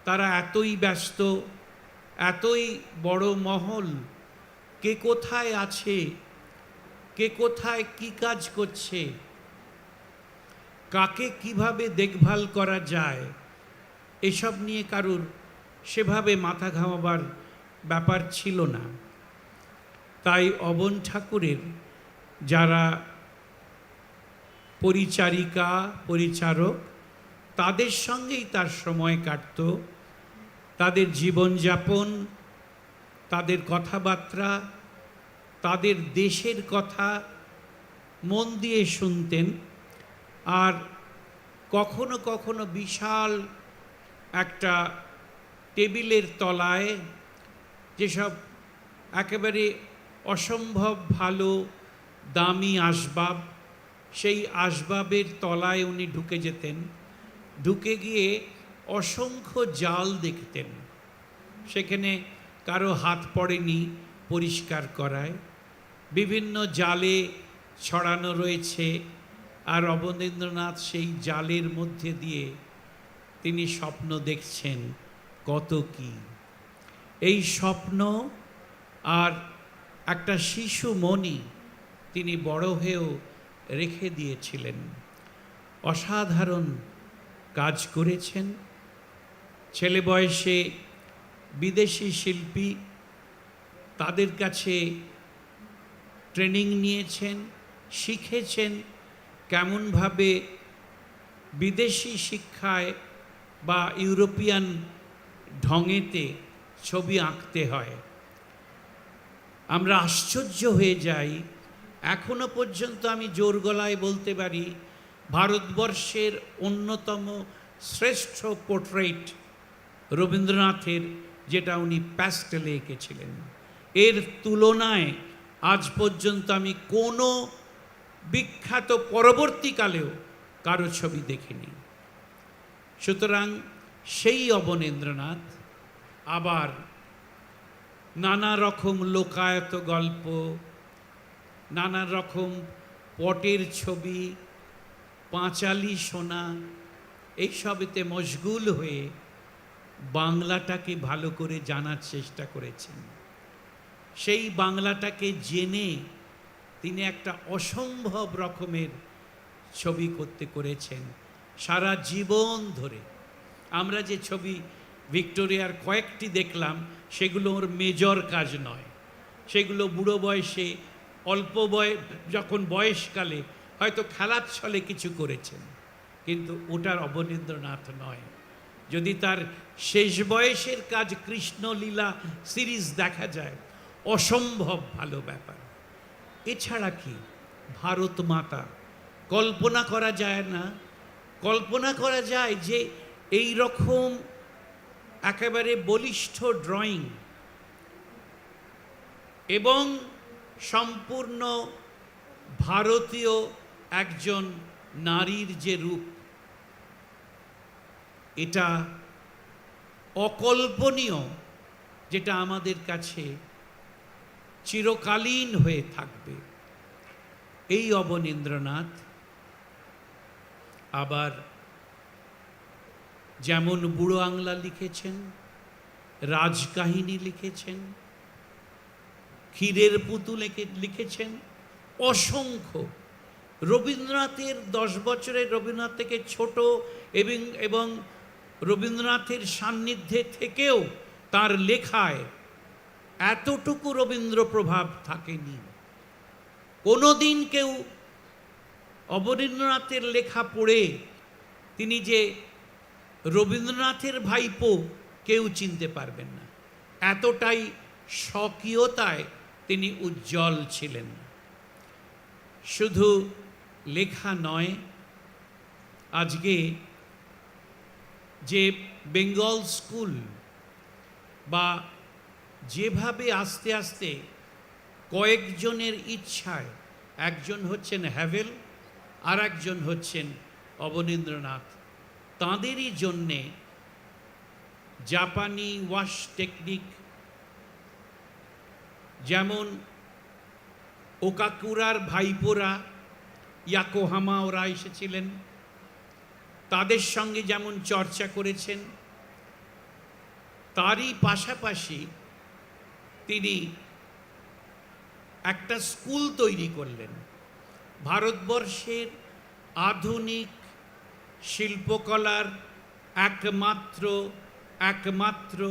তারা এতই ব্যস্ত, এতই বড় মহল, কে কোথায় আছে, কে কোথায় কি কাজ করছে, কাকে কিভাবে দেখভাল করা যায়, এসব নিয়ে কারুর সেভাবে মাথা ঘামাবার ব্যাপার ছিল না। তাই অবন ঠাকুরের যারা পরিচারিকা, পরিচারক, তাদের সঙ্গেই তার সময় কাটত। তাদের জীবনযাপন, তাদের কথাবার্তা, তাদের দেশের কথা মন দিয়ে শুনতেন। আর কখনো কখনো বিশাল একটা টেবিলের তলায় যেসব একেবারে অসম্ভব ভালো দামি আসবাব, সেই আসবাবের তলায় উনি ঢুকে যেতেন। ঢুকে গিয়ে অসংখ্য জাল দেখতেন, সেখানে কারো হাত পড়েনি পরিষ্কার করায়। বিভিন্ন জালে ছড়ানো রয়েছে আর অবনীন্দ্রনাথ সেই জালের মধ্যে দিয়ে তিনি স্বপ্ন দেখছেন কত কি। এই স্বপ্ন আর একটা শিশু মনি তিনি বড় হয়েও রেখে দিয়েছিলেন। অসাধারণ কাজ করেছেন। ছেলে বয়সে বিদেশি শিল্পী তাদের কাছে ট্রেনিং নিয়েছেন, শিখেছেন কেমনভাবে বিদেশি শিক্ষায় বা ইউরোপিয়ান ঢঙেতে ছবি আঁকতে হয়। আমরা আশ্চর্য হয়ে যাই, এখনো পর্যন্ত আমি জোর গলায় বলতে পারি ভারতবর্ষের অন্যতম শ্রেষ্ঠ পোর্ট্রেট রবীন্দ্রনাথের, যেটা উনি প্যাস্টেলে এঁকেছিলেন। এর তুলনায় আজ পর্যন্ত আমি কোনো বিখ্যাত পরবর্তীকালেও কারো ছবি দেখিনি। সুতরাং সেই অবনীন্দ্রনাথ আবার নানা রকম লোকায়ত গল্প, নানা রকম পটের ছবি, পাঁচালি শোনা, এইসবেতে মশগুল হয়ে বাংলাটাকে ভালো করে জানার চেষ্টা করেছেন। সেই বাংলাটাকে জেনে তিনি একটা অসম্ভব রকমের ছবি করেছেন সারা জীবন ধরে। আমরা যে ছবি ভিক্টোরিয়ার কয়েকটি দেখলাম সেগুলো ওর মেজর কাজ নয়, সেগুলো বুড়ো বয়সে অল্প যখন বয়সকালে হয়তো খেলার ছলে কিছু করেছেন, কিন্তু ওটার অবনীন্দ্রনাথ নয়। যদি তার শেষ বয়সের কাজ কৃষ্ণলীলা সিরিজ দেখা যায়, অসম্ভব ভালো ব্যাপার। এছাড়া কি ভারত মাতা, কল্পনা করা যায় না, কল্পনা করা যায় যে এই রকম একেবারে বলিষ্ঠ ড্রয়িং এবং সম্পূর্ণ ভারতীয় একজন নারীর যে রূপ, এটা অকল্পনীয়, যেটা আমাদের কাছে চিরকালীন হয়ে থাকবে। এই অবনীন্দ্রনাথ আবার যেমন বুড়ো আংলা লিখেছেন, রাজকাহিনী লিখেছেন, ক্ষীরের পুতুল লিখেছেন, অসংখ্য। রবীন্দ্রনাথের 10 বছরের রবীন্দ্রনাথ থেকে ছোট এবং রবীন্দ্রনাথের সান্নিধ্যে থেকেও তার লেখায় এতটুকু রবীন্দ্র প্রভাব থাকেনি। কোনোদিন কেউ অবনীন্দ্রনাথের লেখা পড়ে তিনি যে রবীন্দ্রনাথের ভাইপো কেউ চিনতে পারবেন না, এতটাই স্বকীয়তায় তিনি উজ্জ্বল ছিলেন। শুধু লেখা নয়, আজকে যে বেঙ্গল স্কুল বা যেভাবে আস্তে আস্তে কয়েকজনের ইচ্ছায়, একজন হচ্ছেন হ্যাভেল আর একজন হচ্ছেন অবনীন্দ্রনাথ, তাঁদেরই জন্যে জাপানি ওয়াশ টেকনিক, যেমন ওকাকুরার ভাইপোরা ইয়াকোহামা ওরা এসেছিলেন, তাদের সঙ্গে যেমন চর্চা করেছেন, তারই পাশাপাশি তিনি একটা স্কুল তৈরি করলেন। ভারতবর্ষের আধুনিক শিল্পকলার একমাত্র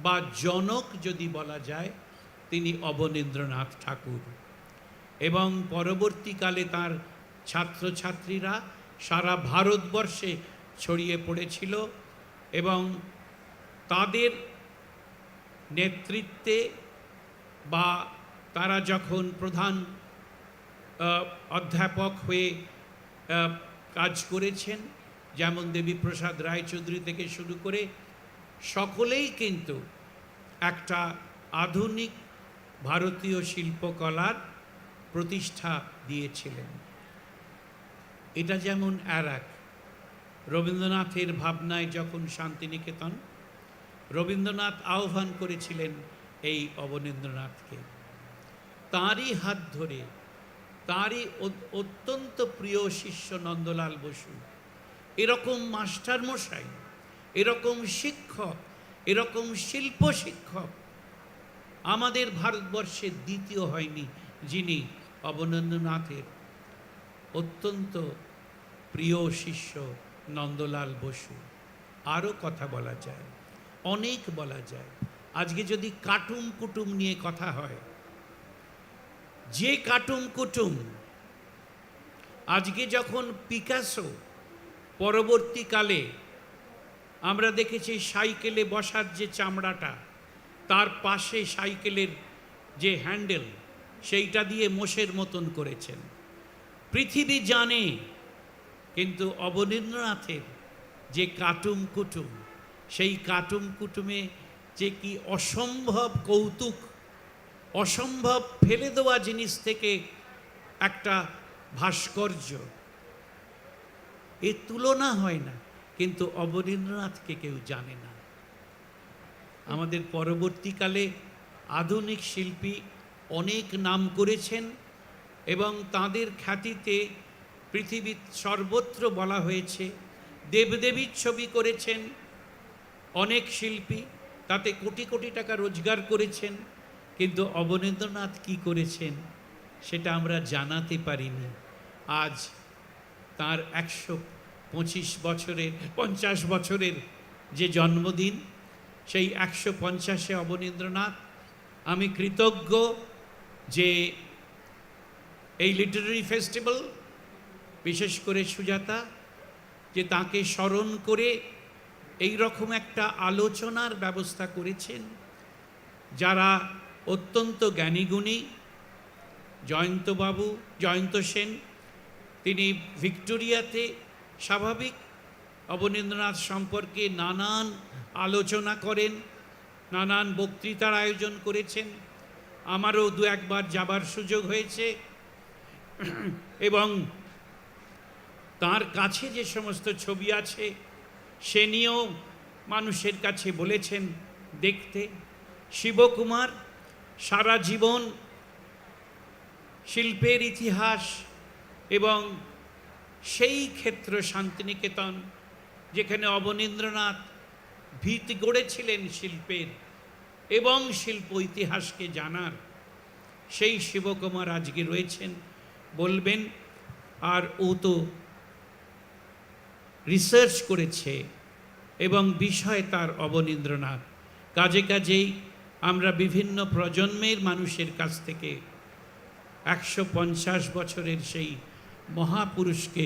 বা জনক যদি বলা যায়, তিনি অবনীন্দ্রনাথ ঠাকুর। এবং পরবর্তীকালে তার ছাত্রছাত্রীরা সারা ভারতবর্ষে ছড়িয়ে পড়েছিল এবং তাদের নেতৃত্বে বা তারা যখন প্রধান অধ্যাপক হয়ে কাজ করেছেন, যেমন দেবীপ্রসাদ রায়চৌধুরী থেকে শুরু করে সকলেই কিন্তু একটা আধুনিক ভারতীয় শিল্পকলার প্রতিষ্ঠা দিয়েছিলেন। এটা যেমন এক রবীন্দ্রনাথের ভাবনায় যখন শান্তিনিকেতন, রবীন্দ্রনাথ আহ্বান করেছিলেন এই অবনীন্দ্রনাথকে, তাঁরই হাত ধরে তারই অত্যন্ত প্রিয় শিষ্য নন্দলাল বসু। এরকম মাস্টার মশাই, এরকম শিক্ষক, এরকম শিল্প শিক্ষক আমাদের ভারতবর্ষে দ্বিতীয় হয়নি, যিনি অবনীন্দ্রনাথের অত্যন্ত প্রিয় শিষ্য নন্দলাল বসু। আরও কথা বলা যায়, অনেক বলা যায়। আজকে যদি কাটুম কুটুম নিয়ে কথা হয়, যে কাটুম কুটুম আজকে যখন পিকাসো পরবর্তীকালে আমরা দেখেছি সাইকেলে বসার যে চামড়াটা, তার পাশে সাইকেলের যে হ্যান্ডেল, সেইটা দিয়ে মোষের মতন করেছেন। পৃথিবী জানে, কিন্তু অবনীন্দ্রনাথের যে কাটুম কুটুম, সেই কাটুম কুটুমে যে কি অসম্ভব কৌতুক, অসম্ভব ফেলে দেওয়া জিনিস থেকে একটা ভাস্কর্য, এর তুলনা হয় না। কিন্তু অবনীন্দ্রনাথকে কেউ জানে না। আমাদের পরবর্তীকালে আধুনিক শিল্পী অনেক নাম করেছেন এবং তাদের খ্যাতিতে পৃথিবীর সর্বত্র বলা হয়েছে। দেবদেবীর ছবি করেছেন অনেক শিল্পী, তাতে কোটি কোটি টাকা রোজগার করেছেন, কিন্তু অবনীন্দ্রনাথ কি করেছেন সেটা আমরা জানাতে পারিনি। আজ তার 150 বছরের যে জন্মদিন, সেই 150-এ অবনীন্দ্রনাথ, আমি কৃতজ্ঞ যে এই লিটারারি ফেস্টিভ্যাল, বিশেষ করে সুজাতা, যে তাকে স্মরণ করে এই রকম একটা আলোচনার ব্যবস্থা করেছেন। যারা অত্যন্ত জ্ঞানীগুণী, জয়ন্ত সেন, তিনি ভিক্টোরিয়াতে স্বাভাবিক অবনীন্দ্রনাথ সম্পর্কে নানান আলোচনা করেন, নানান বক্তৃতার আয়োজন করেছেন। আমারও দু একবার যাবার সুযোগ হয়েছে এবং তার কাছে যে সমস্ত ছবি আছে সে নিয়েও মানুষের কাছে বলেছেন দেখতে। শিবকুমার সারা জীবন শিল্পের ইতিহাস এবং সেই ক্ষেত্র শান্তিনিকেতন, যেখানে অবনীন্দ্রনাথ ভিত গড়েছিলেন শিল্পের এবং শিল্প ইতিহাসকে জানার, সেই শিবকুমার আজকে রয়েছেন, বলবেন। আর ও তো রিসার্চ করেছে এবং বিষয় তার অবনীন্দ্রনাথ। কাজেই আমরা বিভিন্ন প্রজন্মের মানুষের কাছ থেকে 150 বছরের সেই মহাপুরুষকে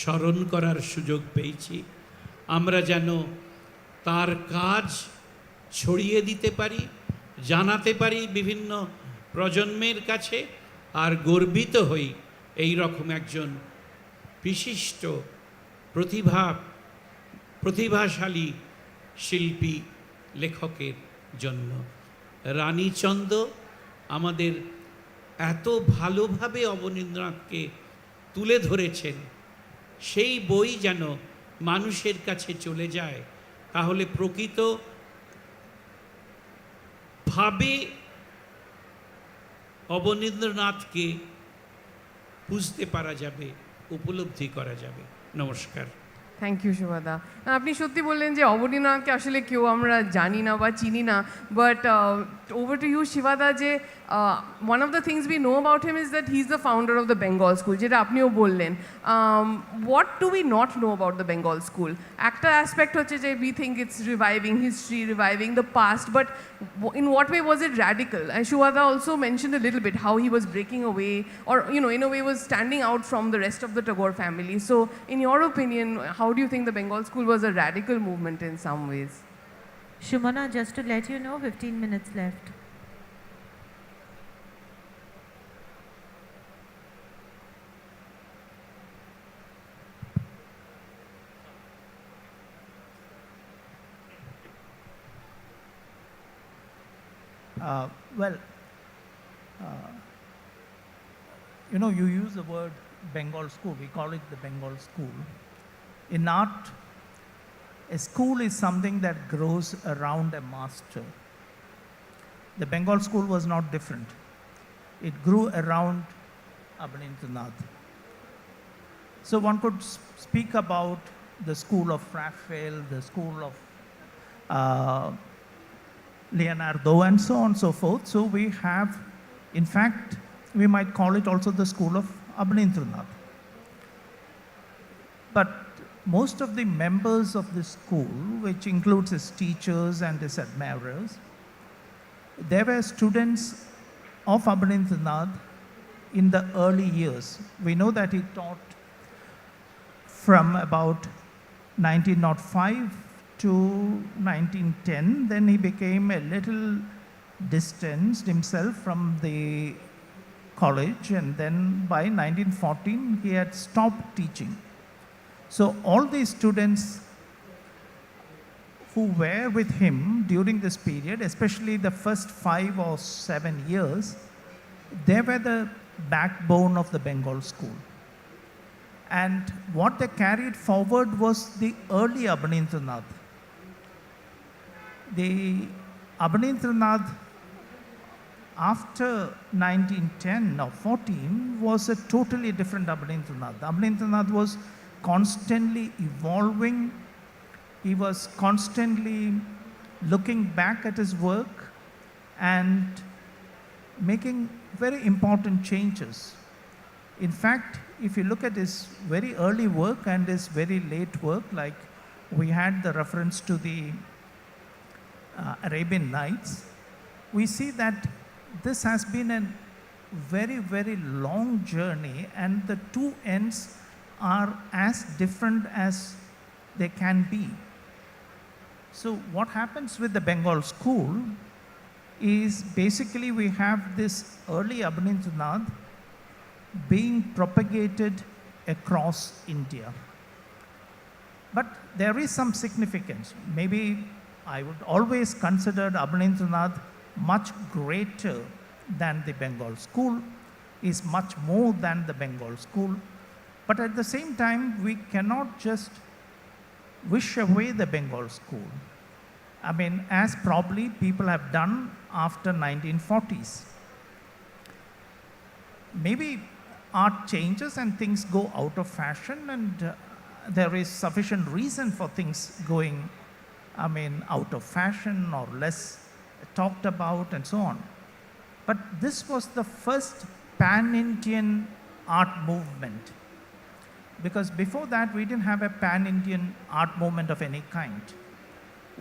স্মরণ করার সুযোগ পেয়েছি। আমরা যেন তার কাজ ছড়িয়ে দিতে পারি, জানাতে পারি বিভিন্ন প্রজন্মের কাছে, আর গর্বিত হই এই রকম একজন বিশিষ্ট প্রতিভাশালী শিল্পী লেখকের জন্য। রানীচন্দ আমাদের এত ভালোভাবে অবনীন্দ্রনাথকে তুলে ধরেছেন, সেই বই যেন মানুষের কাছে চলে যায়, তাহলে প্রকৃত ভাবে অবনীন্দ্রনাথকে বুঝতে পারা যাবে, উপলব্ধি করা যাবে। নমস্কার। থ্যাংক ইউ শুভদা। আপনি সত্যি বললেন যে অবনীন্দ্রনাথকে আসলে কেউ আমরা জানি না বা চিনি না, বাট ওভার টু ইউ শিবাদা, যে one of the things we know about him is that he is the founder of the Bengal school, যেটা আপনিও বললেন। What do we not know about the Bengal school? একটা অ্যাসপেক্ট হচ্ছে যে we think it's reviving history, reviving the past, but in what way was it radical? And Shubhada also mentioned a little bit how he was breaking away, or in a way was standing out from the rest of the Tagore family. So in your opinion, how do you think the Bengal school was a radical movement in some ways? Shumana, just to let you know, 15 minutes left. Well, you use the word Bengal school. We call it the Bengal school. In art, a school is something that grows around a master. The Bengal school was not different. It grew around Abanindranath. So one could speak about the school of Raphael, the school of Leonardo, and so on and so forth. So we have, in fact, we might call it also the school of Abanindranath. But most of the members of this school, which includes his teachers and his admirers, they were students of Abanindranath in the early years. We know that he taught from about 1905 to 1910. Then he became a little distanced himself from the college, and then by 1914 he had stopped teaching. So all these students who were with him during this period, especially the first 5 or 7 years, they were the backbone of the Bengal school. And what they carried forward was the early Abanindranath. The Abanindranath after 1910 or 14 was a totally different Abanindranath. Abanindranath was constantly evolving. He was constantly looking back at his work and making very important changes. In fact, if you look at his very early work and his very late work, like we had the reference to the Arabian Nights, we see that this has been a very, very long journey, and the two ends are as different as they can be. So what happens with the Bengal school is basically we have this early Abanindranath being propagated across India. But there is some significance. Maybe I would always consider Abanindranath much greater than the Bengal school, is much more than the Bengal school. But at the same time, we cannot just wish away the Bengal school. I mean, as probably people have done after 1940s. Maybe art changes and things go out of fashion, and there is sufficient reason for things going, out of fashion or less talked about and so on. But this was the first pan-Indian art movement, because before that we didn't have a pan-Indian art movement of any kind.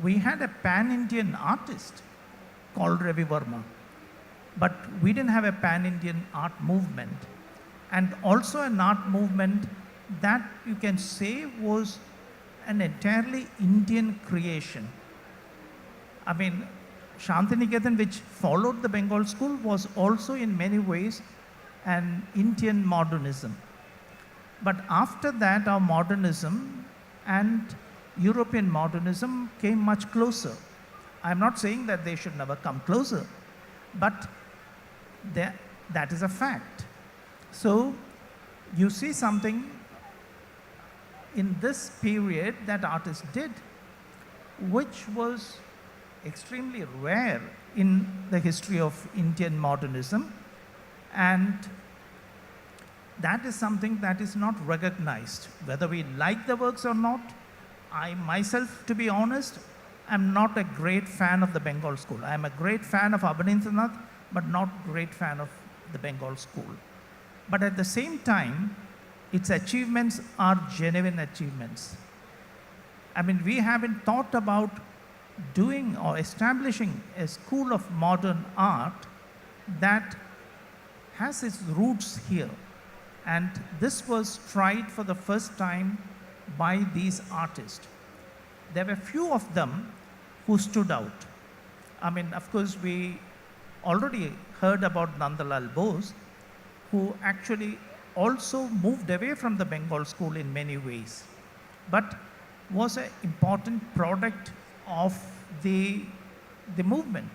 We had a pan-Indian artist called Ravi Verma, but we didn't have a pan-Indian art movement, and also an art movement that you can say was an entirely Indian creation. Shantiniketan, which followed the Bengal school, was also in many ways an Indian modernism. But after that, our modernism and European modernism came much closer. I'm not saying that they should never come closer, but that is a fact. So you see something in this period that artists did, which was extremely rare in the history of Indian modernism, and that is something that is not recognized. Whether we like the works or not, I myself, to be honest, am not a great fan of the Bengal school. I am a great fan of Abanindranath, but not great fan of the Bengal school. But at the same time, its achievements are genuine achievements. We haven't thought about doing or establishing a school of modern art that has its roots here. And this was tried for the first time by these artists. There were few of them who stood out. Of course, we already heard about Nandalal Bose, who actually also moved away from the Bengal school in many ways, but was an important product of the movement.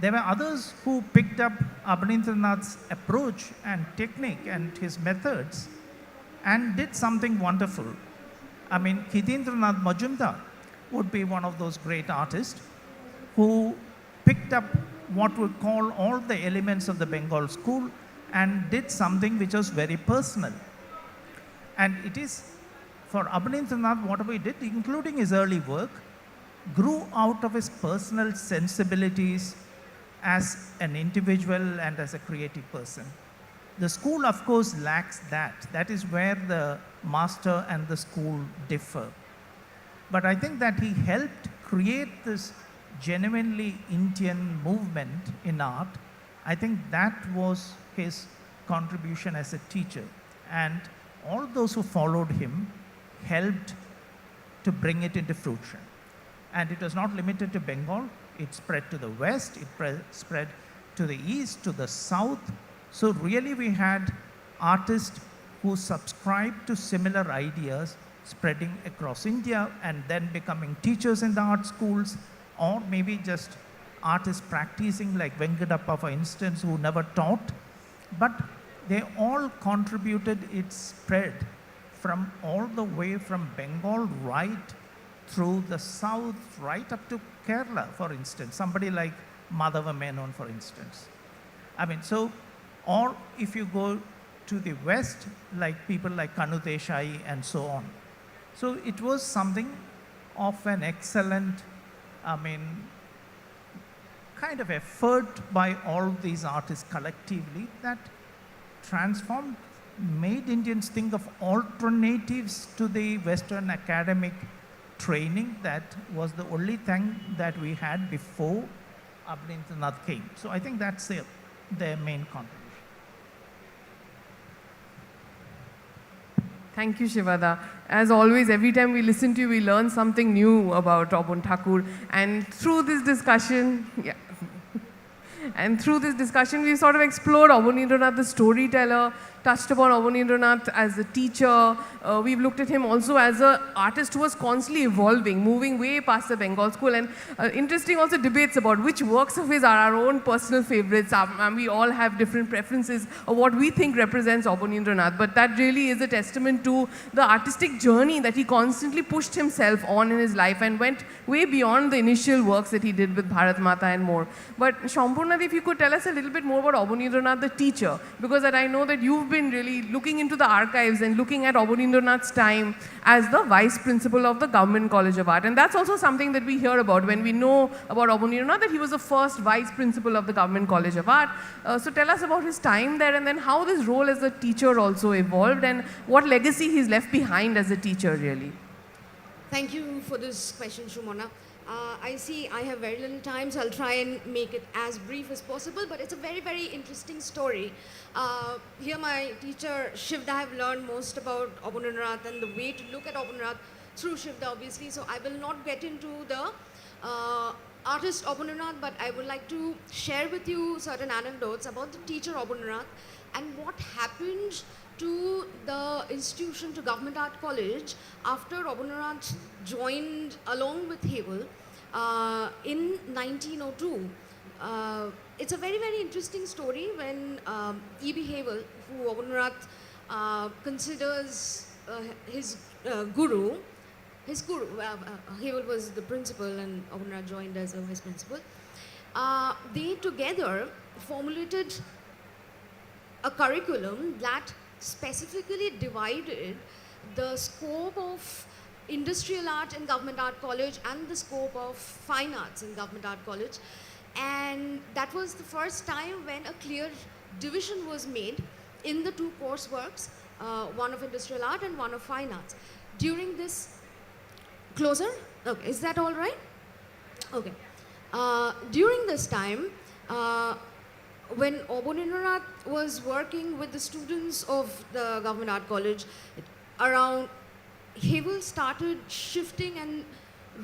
There were others who picked up Abanindranath's approach and technique and his methods and did something wonderful. Hidendranath Majumdar would be one of those great artists who picked up what we call all the elements of the Bengal school and did something which was very personal. And it is for Abanindranath, whatever he did, including his early work, grew out of his personal sensibilities as an individual and as a creative person. The school, of course, lacks that. That is where the master and the school differ. But I think that he helped create this genuinely Indian movement in art. I think that was his contribution as a teacher. And all those who followed him helped to bring it into fruition. And it was not limited to Bengal. It spread to the west, it spread to the east, to the south. So really we had artists who subscribed to similar ideas spreading across India and then becoming teachers in the art schools, or maybe just artists practicing like Venkatappa, for instance, who never taught. But they all contributed its spread from all the way from Bengal right through the south, right up to Kerala, for instance. Somebody like Madhava Menon, for instance. I mean, so, or if you go to the west, like people like Kanu Desai and so on. So it was something of an excellent, I mean, kind of effort by all these artists collectively that transformed, made Indians think of alternatives to the Western academic training that was the only thing that we had before Abanindranath came. So I think that's their main contribution. Thank you, Shivada. As always, every time we listen to you, we learn something new about Obon Thakur. And through this discussion, and through this discussion, we sort of explored Abanindranath, the storyteller, touched upon Abanindranath as a teacher. We've looked at him also as an artist who was constantly evolving, moving way past the Bengal school. And interesting also debates about which works of his are our own personal favorites. And we all have different preferences of what we think represents Abanindranath. But that really is a testament to the artistic journey that he constantly pushed himself on in his life and went way beyond the initial works that he did with Bharat Mata and more. But Shampurnath, if you could tell us a little bit more about Abanindranath, the teacher, because that I know that you've been really looking into the archives and looking at Abanindranath's time as the vice principal of the Government College of Art. And that's also something that we hear about when we know about Abanindranath, that he was the first vice principal of the Government College of Art. So tell us about his time there and then how this role as a teacher also evolved and what legacy he's left behind as a teacher really. Thank you for this question, Shumona. I see I have very little time, so I'll try and make it as brief as possible, but it's a very, very interesting story. Here my teacher, Shivda, have learned most about Abanindranath and the way to look at Abanindranath through Shivda, obviously, so I will not get into the artist Abanindranath, but I would like to share with you certain anecdotes about the teacher Abanindranath and what happened to the institution, to Government Art College, after Abanindranath joined along with Heval in 1902. It's a very, very interesting story when E.B. Heval, who Abanindranath considers his guru, Heval was the principal and Abanindranath joined as a vice principal. They together formulated a curriculum that specifically divided the scope of industrial art in Government Art College and the scope of fine arts in Government Art College. And that was the first time when a clear division was made in the two courseworks, one of industrial art and one of fine arts. During this, closer? Okay, is that all right? Okay. During this time, when Abanindranath was working with the students of the Government Art College, Heval started shifting and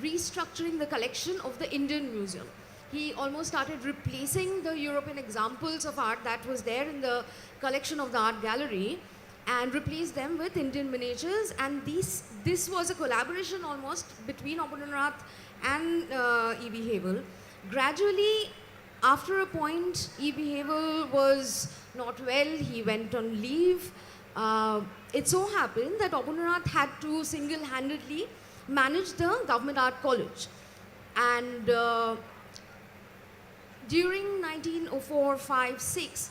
restructuring the collection of the Indian Museum. He almost started replacing the European examples of art that was there in the collection of the art gallery and replaced them with Indian miniatures, and this was a collaboration almost between Abanindranath and E.B. Heval. Gradually, after a point, E.B. Heval was not well, he went on leave. It so happened that Abanindranath had to single-handedly manage the Government Art College. And during 1904, 5, 6,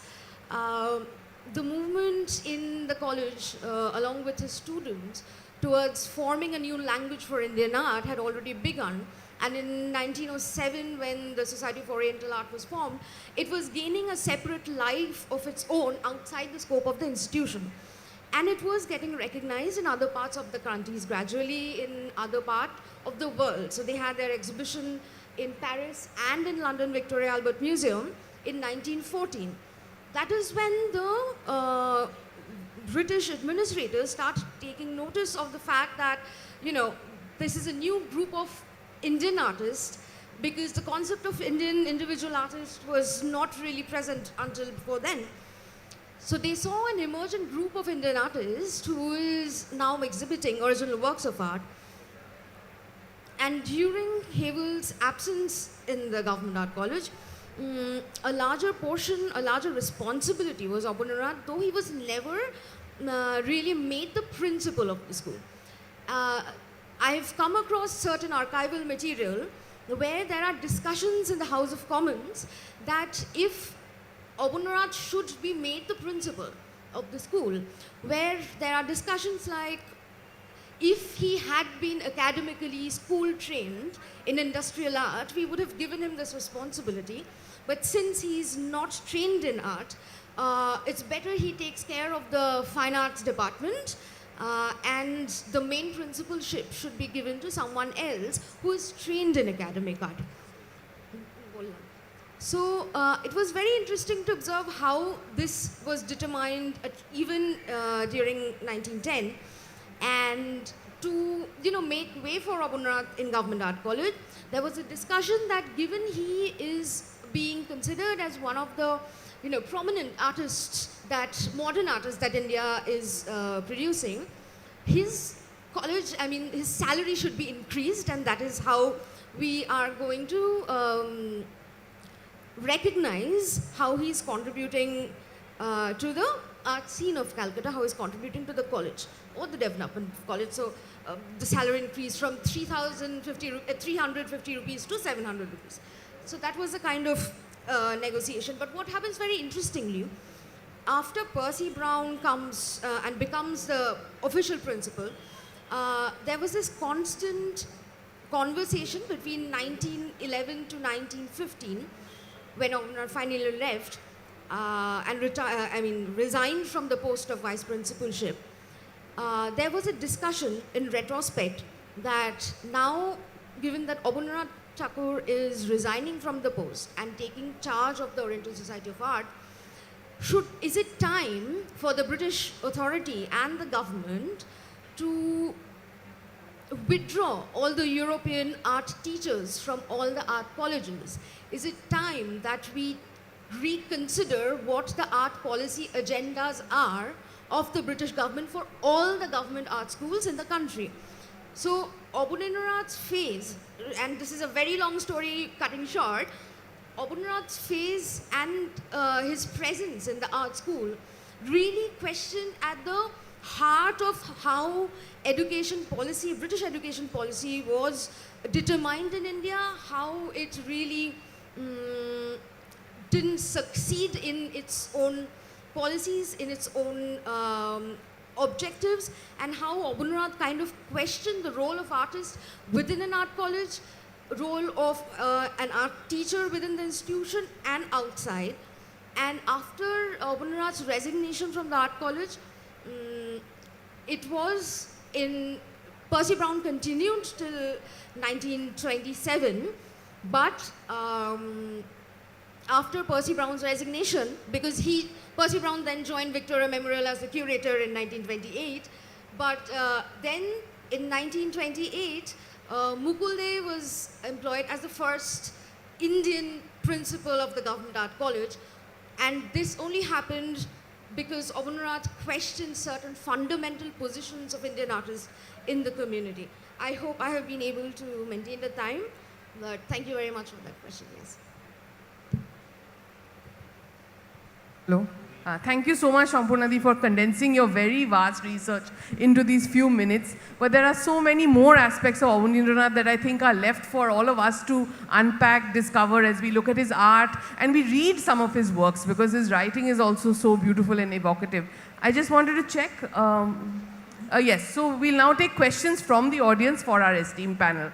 the movement in the college, along with his students, towards forming a new language for Indian art had already begun. And in 1907, when the Society for Oriental Art was formed, it was gaining a separate life of its own outside the scope of the institution. And it was getting recognized in other parts of the countries, gradually in other part of the world. So they had their exhibition in Paris and in London Victoria Albert Museum in 1914. That is when the British administrators started taking notice of the fact that, you know, this is a new group of Indian artists, because the concept of Indian individual artist was not really present until before then. So they saw an emergent group of Indian artists who is now exhibiting original works of art. And during Havel's absence in the Government Art College, a larger portion, a larger responsibility was upon Abhinandan, though he was never really made the principal of the school. I've come across certain archival material where there are discussions in the House of Commons that if Abhinandan should be made the principal of the school, where there are discussions like, if he had been academically school trained in industrial art, we would have given him this responsibility. But since he's not trained in art, it's better he takes care of the fine arts department, and the main principalship should be given to someone else who is trained in academic art. So it was very interesting to observe how this was determined even during 1910. And to, you know, make way for Abhinandan in Government Art College, there was a discussion that given he is being considered as one of the, you know, prominent artists, that modern artists that India is producing, his college, I mean, his salary should be increased, and that is how we are going to recognize how he's contributing to the art scene of Calcutta, how he's contributing to the college or the development of college. So the salary increased from 350 rupees to 700 rupees. So that was a kind of negotiation. But what happens very interestingly, after Percy Brown comes and becomes the official principal, there was this constant conversation between 1911 to 1915, when Abhinandan finally left and resigned from the post of vice principalship. There was a discussion in retrospect that now, given that Abhinandan Thakur is resigning from the post and taking charge of the Oriental Society of Art, is it time for the British authority and the government to withdraw all the European art teachers from all the art colleges? Is it time that we reconsider what the art policy agendas are of the British government for all the government art schools in the country? So Abhinandan's phase, and this is a very long story cutting short, Abhinandan's phase and his presence in the art school really questioned at the heart of how education policy, British education policy was determined in India, how it really didn't succeed in its own policies, in its own objectives, and how Abhinandan kind of questioned the role of artists within an art college, role of an art teacher within the institution and outside. And after Abhinandan's resignation from the art college, it was in, Percy Brown continued till 1927, but after Percy Brown's resignation, because Percy Brown then joined Victoria Memorial as the curator in 1928, but then in 1928, Mukul Dey was employed as the first Indian principal of the Government Art College, and this only happened because Abhinandan questioned certain fundamental positions of Indian artists in the community. I hope I have been able to maintain the time, but thank you very much for that question, yes. Hello, Thank you so much, Shampurnadi, for condensing your very vast research into these few minutes. But there are so many more aspects of Abanindranath that I think are left for all of us to unpack, discover as we look at his art and we read some of his works, because his writing is also so beautiful and evocative. I just wanted to check. Yes, so we'll now take questions from the audience for our esteemed panel.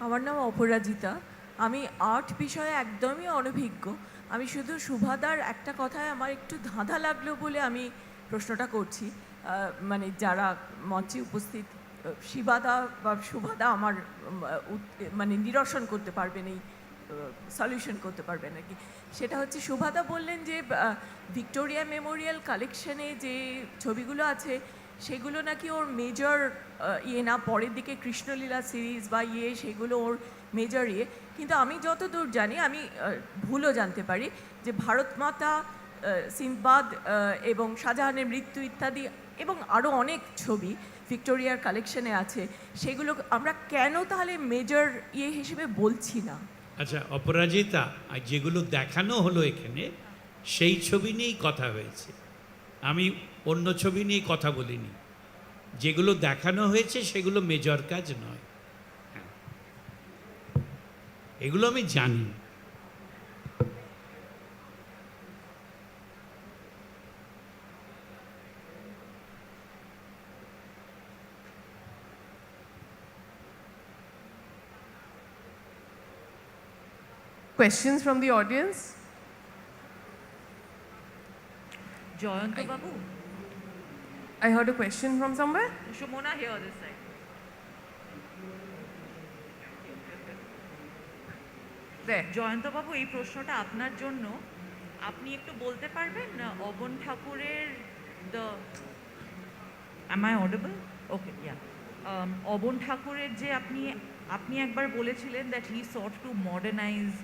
আমার নাম অপরাজিতা। আমি art বিষয়ে একদমই অনভিজ্ঞ। আমি শুধু শুভাদার একটা কথায় আমার একটু ধাঁধা লাগলো বলে আমি প্রশ্নটা করছি। মানে যারা মঞ্চে উপস্থিত, শিবাদা বা শুভাদা আমার মানে নিরসন করতে পারবেন, এই সলিউশন করতে পারবেন আর কি। সেটা হচ্ছে, শুভাদা বললেন যে ভিক্টোরিয়া মেমোরিয়াল কালেকশনে যে ছবিগুলো আছে সেগুলো নাকি ওর মেজর না, পরের দিকে কৃষ্ণলীলা সিরিজ বা সেগুলো ওর মেজর কিন্তু আমি যতদূর জানি, আমি ভুলও জানতে পারি যে ভারত মাতা, সিন্দবাদ এবং শাহজাহানের মৃত্যু ইত্যাদি এবং আরও অনেক ছবি ভিক্টোরিয়ার কালেকশনে আছে। সেগুলো আমরা কেন তাহলে মেজর হিসেবে বলছি না? আচ্ছা অপরাজিতা, যেগুলো দেখানো হলো এখানে সেই ছবি নিয়েই কথা হয়েছে, আমি অন্য ছবি নিয়ে কথা বলিনি। যেগুলো দেখানো হয়েছে সেগুলো মেজর কাজ নয়, এগুলো আমি জানি। Questions from the audience? Jayanta Babu. I heard a question from somewhere. Shumona here this side. There. Jayanta বাবু, এই প্রশ্নটা আপনার জন্য। আপনি একটু বলতে পারবেন অবন ঠাকুরের am I audible? Okay, yeah. অবন ঠাকুরের যে আপনি একবার বলেছিলেন that he sought to modernize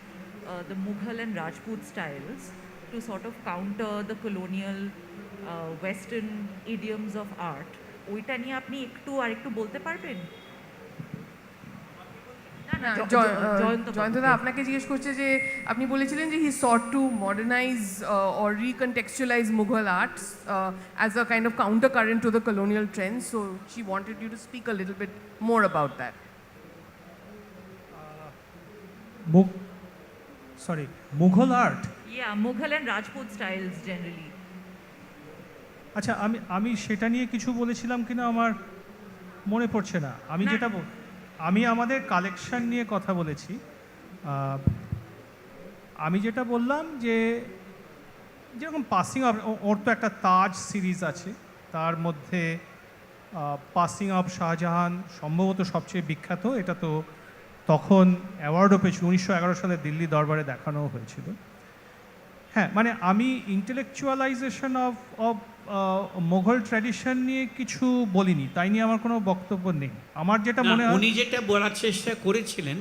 the Mughal and Rajput styles to sort of counter the colonial Western idioms of art. ওইটা নিয়ে আপনি আরেকটু বলতে পারবেন? জয়ন্তদা আপনাকে জিজ্ঞেস করছে যে আপনি বলেছিলেন যে he sought to modernize or recontextualize Mughal arts as a kind of counter current to the colonial trends, so she wanted you to speak a little bit more about that. Mughal art? Yeah, Mughal and Rajput styles generally. আচ্ছা, আমি সেটা নিয়ে কিছু বলেছিলাম কিনা আমার মনে পড়ছে না। আমি আমাদের কালেকশন নিয়ে কথা বলেছি। আমি যেটা বললাম যে যেরকম পাসিং অফ, ওর তো একটা তাজ সিরিজ আছে, তার মধ্যে পাসিং অফ শাহজাহান সম্ভবত সবচেয়ে বিখ্যাত। এটা তো তখন অ্যাওয়ার্ডও পেয়েছিল, 1911 সালে দিল্লি দরবারে দেখানো হয়েছিল। হ্যাঁ, মানে আমি ইন্টেলেকচুয়ালাইজেশন অফ মোগল ট্র্যাডিশন নিয়ে কিছু বলিনি, তাই নিয়ে আমার কোনো বক্তব্য নেই। আমার যেটা মনে হয়, উনি যেটা বলার চেষ্টা করেছিলেন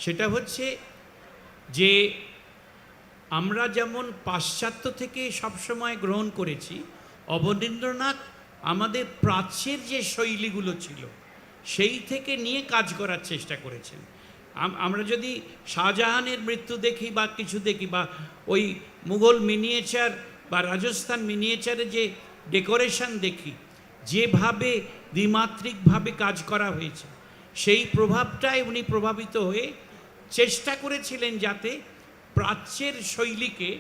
সেটা হচ্ছে যে আমরা যেমন পাশ্চাত্য থেকে সবসময় গ্রহণ করেছি, অবনীন্দ্রনাথ আমাদের প্রাচ্যের যে শৈলীগুলো ছিল সেই থেকে নিয়ে কাজ করার চেষ্টা করেছেন। আমরা যদি শাহজাহানের মৃত্যু দেখি বা কিছু দেখি, বা ওই মুঘল মিনিয়েচার বা রাজস্থান মিনিয়েচারে যে ডেকোরেশন দেখি, যেভাবে দ্বিমাত্রিকভাবে কাজ করা হয়েছে, সেই প্রভাবটাই উনি প্রভাবিত হয়ে চেষ্টা করেছিলেন যাতে প্রাচ্যের শৈলীকে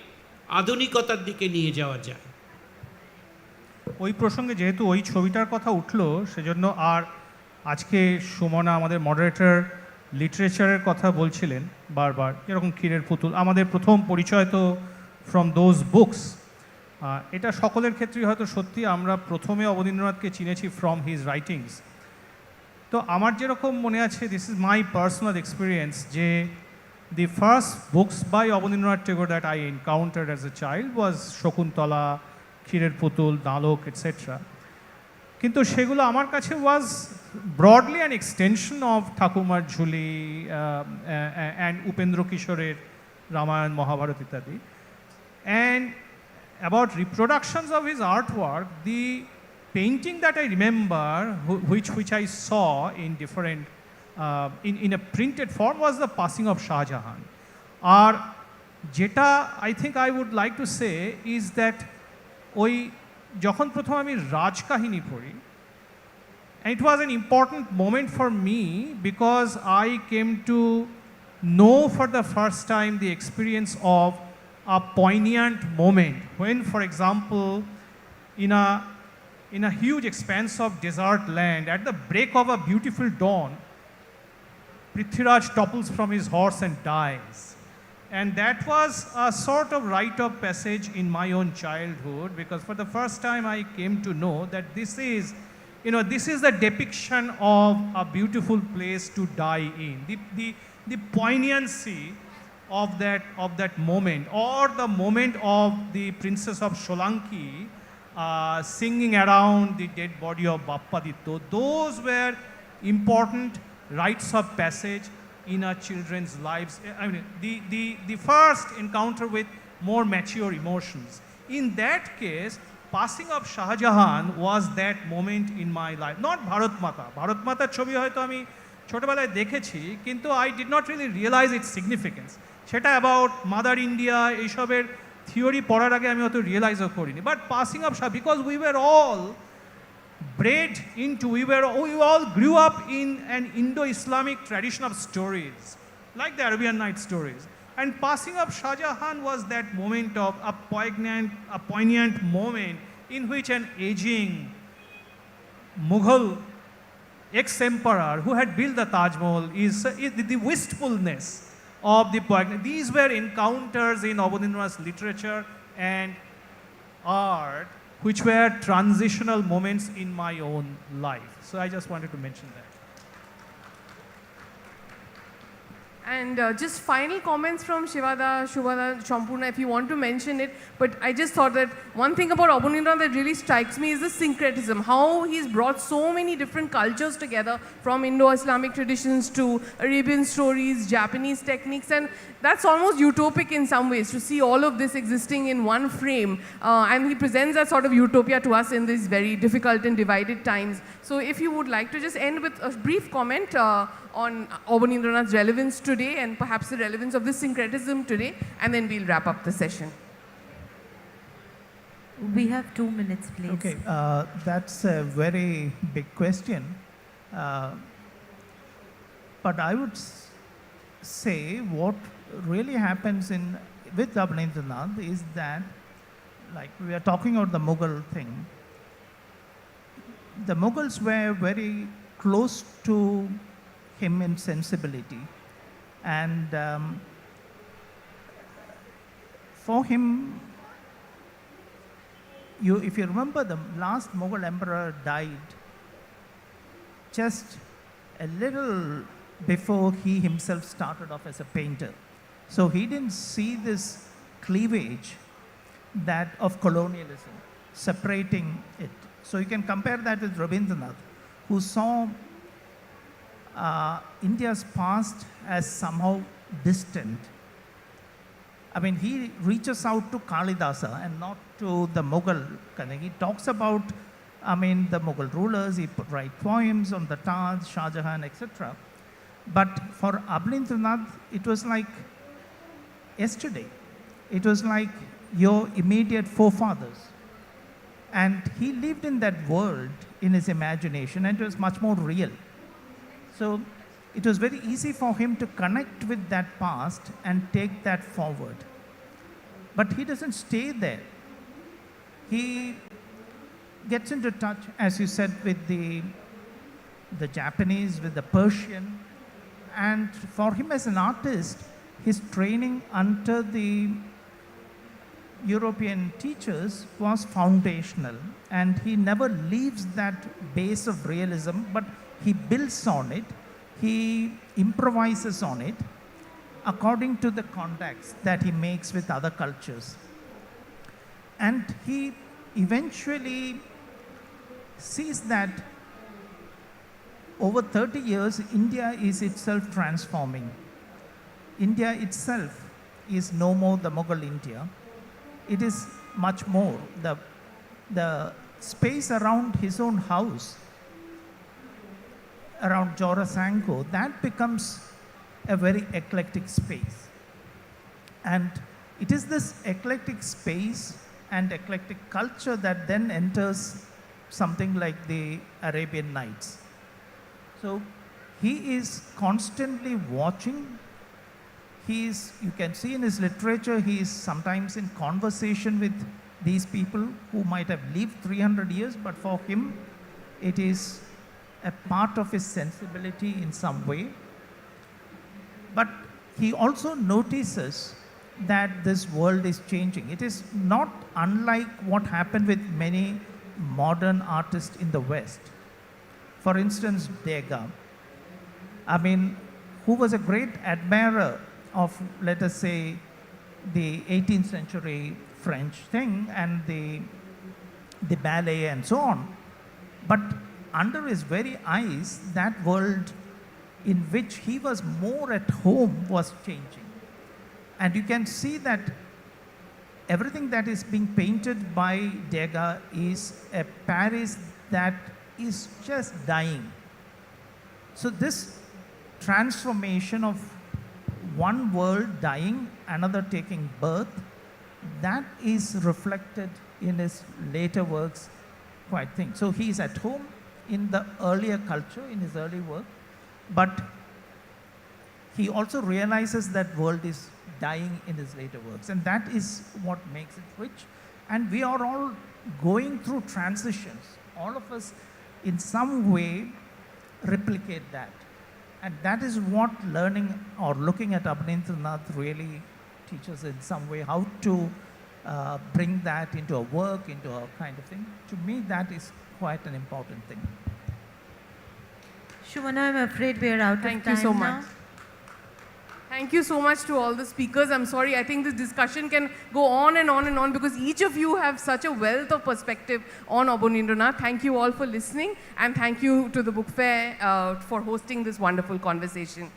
আধুনিকতার দিকে নিয়ে যাওয়া যায়। ওই প্রসঙ্গে যেহেতু ওই ছবিটার কথা উঠলো, সেজন্য আর আজকে সুমনা আমাদের মডারেটর লিটারেচারের কথা বলছিলেন বারবার, যেরকম ক্ষীরের পুতুল, আমাদের প্রথম পরিচয় তো ফ্রম দোজ বুকস। এটা সকলের ক্ষেত্রেই হয়তো সত্যি, আমরা প্রথমে অবনীন্দ্রনাথকে চিনেছি ফ্রম হিজ রাইটিংস। তো আমার যেরকম মনে আছে, this is my personal experience, যে the first books by Abanindranath Tagore that I encountered as a child was Shakuntala, Khirer Putul, Dalok, etc. কিন্তু সেগুলো আমার কাছে was broadly an extension of Thakumar Jhuli and Upendra Kishorer Ramayan, Mahabharat ityadi. And about reproductions of his artwork, the painting that I remember, which I saw in different, in a printed form, was the passing of Shah Jahan. Or jeta I think I would like to say is that ওই যখন প্রথম আমি রাজকাহিনী পড়ি, and it was an important moment for me because I came to know for the first time the experience of a poignant moment when, for example, in a huge expanse of desert land, at the break of a beautiful dawn, Prithviraj topples from his horse and dies. And that was a sort of rite of passage in my own childhood, because for the first time I came to know that this is, this is the depiction of a beautiful place to die in. The poignancy of that moment, or the moment of the Princess of Solanki singing around the dead body of Bappaditto, those were important rites of passage in our children's lives. I mean, the first encounter with more mature emotions. In that case, passing of Shah Jahan was that moment in my life. Not Bharat Mata. Bharat Mata ছবি হয়তো আমি ছোটবেলায় দেখেছি, কিন্তু I did not really realize its significance. সেটা about Mother India এইসবের theory পড়ার আগে আমি অত রিয়েলাইজও করিনি। But passing of Shah, because we were all bred into, we all grew up in an Indo-Islamic tradition of stories, like the Arabian Nights stories. And passing of Shah Jahan was that moment of a poignant moment in which an aging Mughal ex-emperor who had built the Taj Mahal is the wistfulness of the poignant. These were encounters in Auditorium's literature and art which were transitional moments in my own life. So I just wanted to mention that. And just final comments from Shivada, Shubhada, Shampurna, if you want to mention it. But I just thought that one thing about Abhinandan that really strikes me is the syncretism, how he's brought so many different cultures together, from Indo-Islamic traditions to Arabian stories, Japanese techniques, and that's almost utopic in some ways to see all of this existing in one frame. And he presents that sort of utopia to us in these very difficult and divided times. So if you would like to just end with a brief comment on Abhinandan's relevance today and perhaps the relevance of this syncretism today, and then we'll wrap up the session. We have 2 minutes, please. Okay, that's a very big question. But I would say what really happens with Abhinandan is that, like we are talking about the Mughal thing, the Mughals were very close to him in sensibility, and for him, if you remember, the last Mughal emperor died just a little before he himself started off as a painter. So he didn't see this cleavage of colonialism separating it. So you can compare that with Rabindranath, who saw India's past as somehow distant. I mean, he reaches out to Kalidasa and not to the Mughal. He talks about, the Mughal rulers, he writes poems on the Taj, Shah Jahan, etc. But for Abhinandan, it was like yesterday. It was like your immediate forefathers. And he lived in that world in his imagination, and it was much more real. So it was very easy for him to connect with that past and take that forward. But he doesn't stay there. He gets into touch, as you said, with the Japanese, with the Persian. And for him as an artist, his training under the European teachers was foundational. And he never leaves that base of realism, but he builds on it. He improvises on it according to the contacts that he makes with other cultures. And he eventually sees that over 30 years, India is itself transforming. India itself is no more the Mughal India. It is much more. The space around his own house, around Jorasanko, that becomes a very eclectic space. And it is this eclectic space and eclectic culture that then enters something like the Arabian Nights. So he is constantly watching. You can see in his literature, he is sometimes in conversation with these people who might have lived 300 years, but for him, it is a part of his sensibility in some way. But he also notices that this world is changing. It is not unlike what happened with many modern artists in the West. For instance, Degas, who was a great admirer of, let us say, the 18th century French thing and the ballet and so on. But under his very eyes, that world in which he was more at home was changing. And you can see that everything that is being painted by Degas is a Paris that is just dying. So this transformation of one world dying, another taking birth, that is reflected in his later works quite thing. So he is at home in the earlier culture, in his early work, but he also realizes that world is dying in his later works, and that is what makes it rich. And we are all going through transitions. All of us in some way replicate that. And that is what learning or looking at Abanindranath really teaches in some way, how to bring that into a work, into a kind of thing. To me, that is quite an important thing. Shumana, I'm afraid we are out of time now. Thank you so much. Thank you so much to all the speakers. I'm sorry, I think this discussion can go on and on and on because each of you have such a wealth of perspective on Abanindranath. Thank you all for listening, and thank you to the book fair for hosting this wonderful conversation.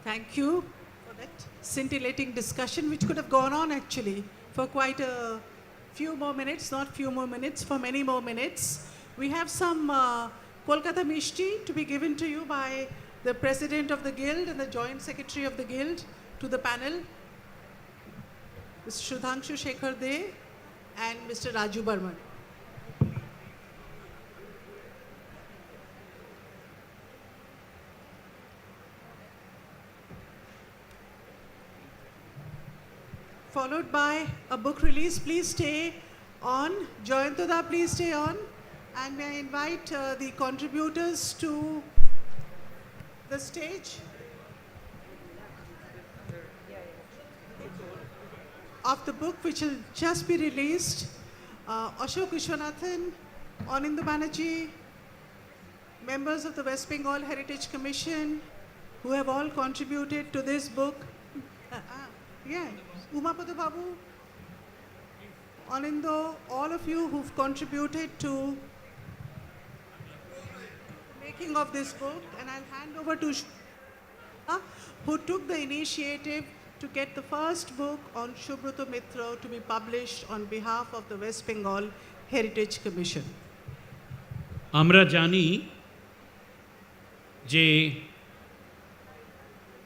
Thank you for that scintillating discussion, which could have gone on actually for quite a few more minutes, not few more minutes, for many more minutes. We have some Kolkata Mishti to be given to you by the President of the Guild and the Joint Secretary of the Guild to the panel, Mr. Sudhanshu Shekhar De and Mr. Raju Barman. Followed by a book release. Please stay on. Jayantoda, please stay on. And may I invite the contributors to the stage of the book, which will just be released. Ashok Vishwanathan, Anindya Banerjee, members of the West Bengal Heritage Commission, who have all contributed to this book. Umapada Babu, Anindya, all of you who've contributed to making of this book, and I'll hand over to who took the initiative to get the first book on Subroto Mitra to be published on behalf of the West Bengal Heritage Commission. আমরা জানি যে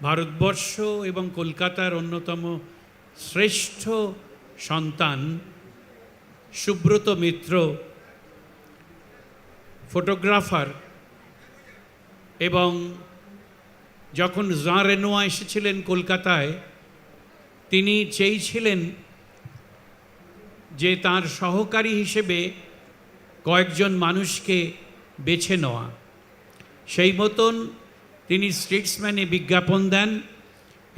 ভারতবর্ষ এবং কলকাতার অন্যতম শ্রেষ্ঠ সন্তান সুব্রত মিত্র photographer, এবং যখন জাঁ রেনোয়া এসেছিলেন কলকাতায়, তিনি চেয়েছিলেন যে তার সহকারী হিসেবে কয়েকজন মানুষকে বেছে নেওয়া। সেই মতন তিনি স্ট্রিটসম্যানে বিজ্ঞাপন দেন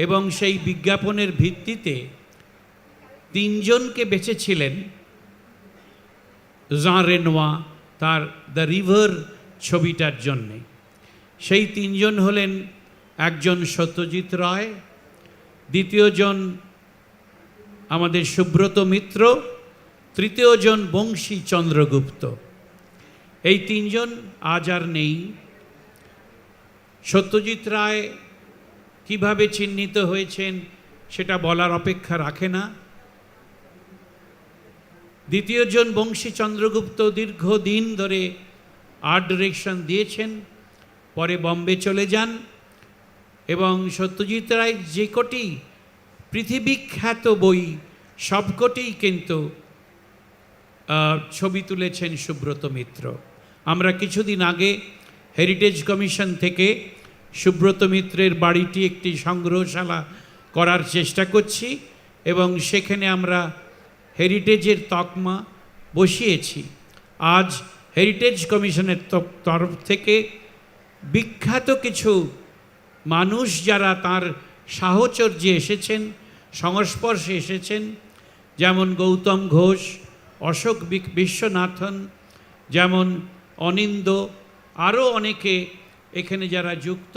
এবং সেই বিজ্ঞাপনের ভিত্তিতে তিনজনকে বেছেছিলেন জাঁ রেনোয়া তার দ্য রিভার ছবিটার জন্যে। সেই তিনজন হলেন একজন সত্যজিৎ রায়, দ্বিতীয়জন আমাদের সুব্রত মিত্র, তৃতীয়জন বংশী চন্দ্রগুপ্ত। এই তিনজন আজ আর নেই। সত্যজিৎ রায় কিভাবে চিহ্নিত হয়েছেন সেটা বলার অপেক্ষা রাখে না। দ্বিতীয়জন বংশী চন্দ্রগুপ্ত দীর্ঘদিন ধরে আর্ট ডিরেকশন দিয়েছেন, পরে বম্বে চলে যান এবং সত্যজিৎ রায় যে কটি পৃথিবীখ্যাত বই সবকটিই কিন্তু ছবি তুলেছেন সুব্রত মিত্র। আমরা কিছুদিন আগে হেরিটেজ কমিশন থেকে সুব্রত মিত্রের বাড়িটি একটি সংগ্রহশালা করার চেষ্টা করছি এবং সেখানে আমরা হেরিটেজের তকমা বসিয়েছি। আজ হেরিটেজ কমিশনের তরফ থেকে বিখ্যাত কিছু মানুষ যারা তার সাহচর্যে এসেছেন, সংস্পর্শে এসেছেন, যেমন গৌতম ঘোষ, অশোক বিশ্বনাথন, যেমন অনিন্দ, আরও অনেকে এখানে যারা যুক্ত,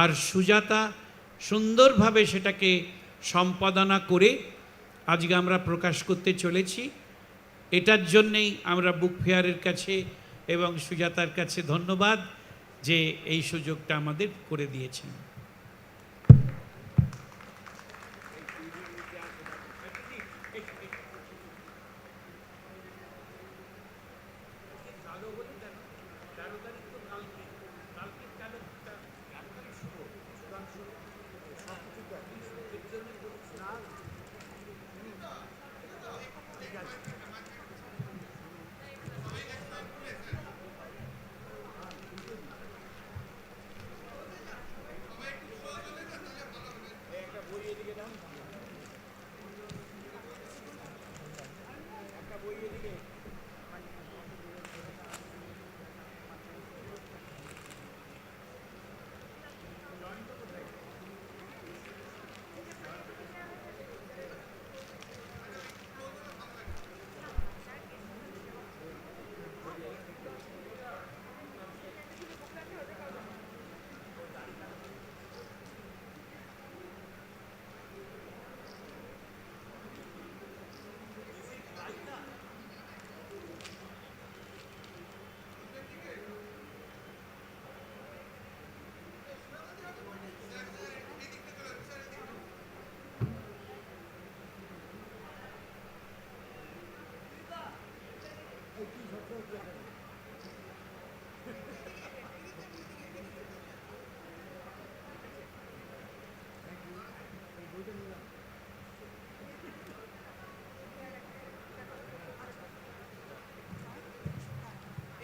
আর সুজাতা সুন্দরভাবে সেটাকে সম্পাদনা করে আজকে আমরা প্রকাশ করতে চলেছি। এটার জন্যেই আমরা বুক ফেয়ারের কাছে এবং সুজাতার কাছে ধন্যবাদ যে এই সুযোগটা আমাদের করে দিয়েছেন।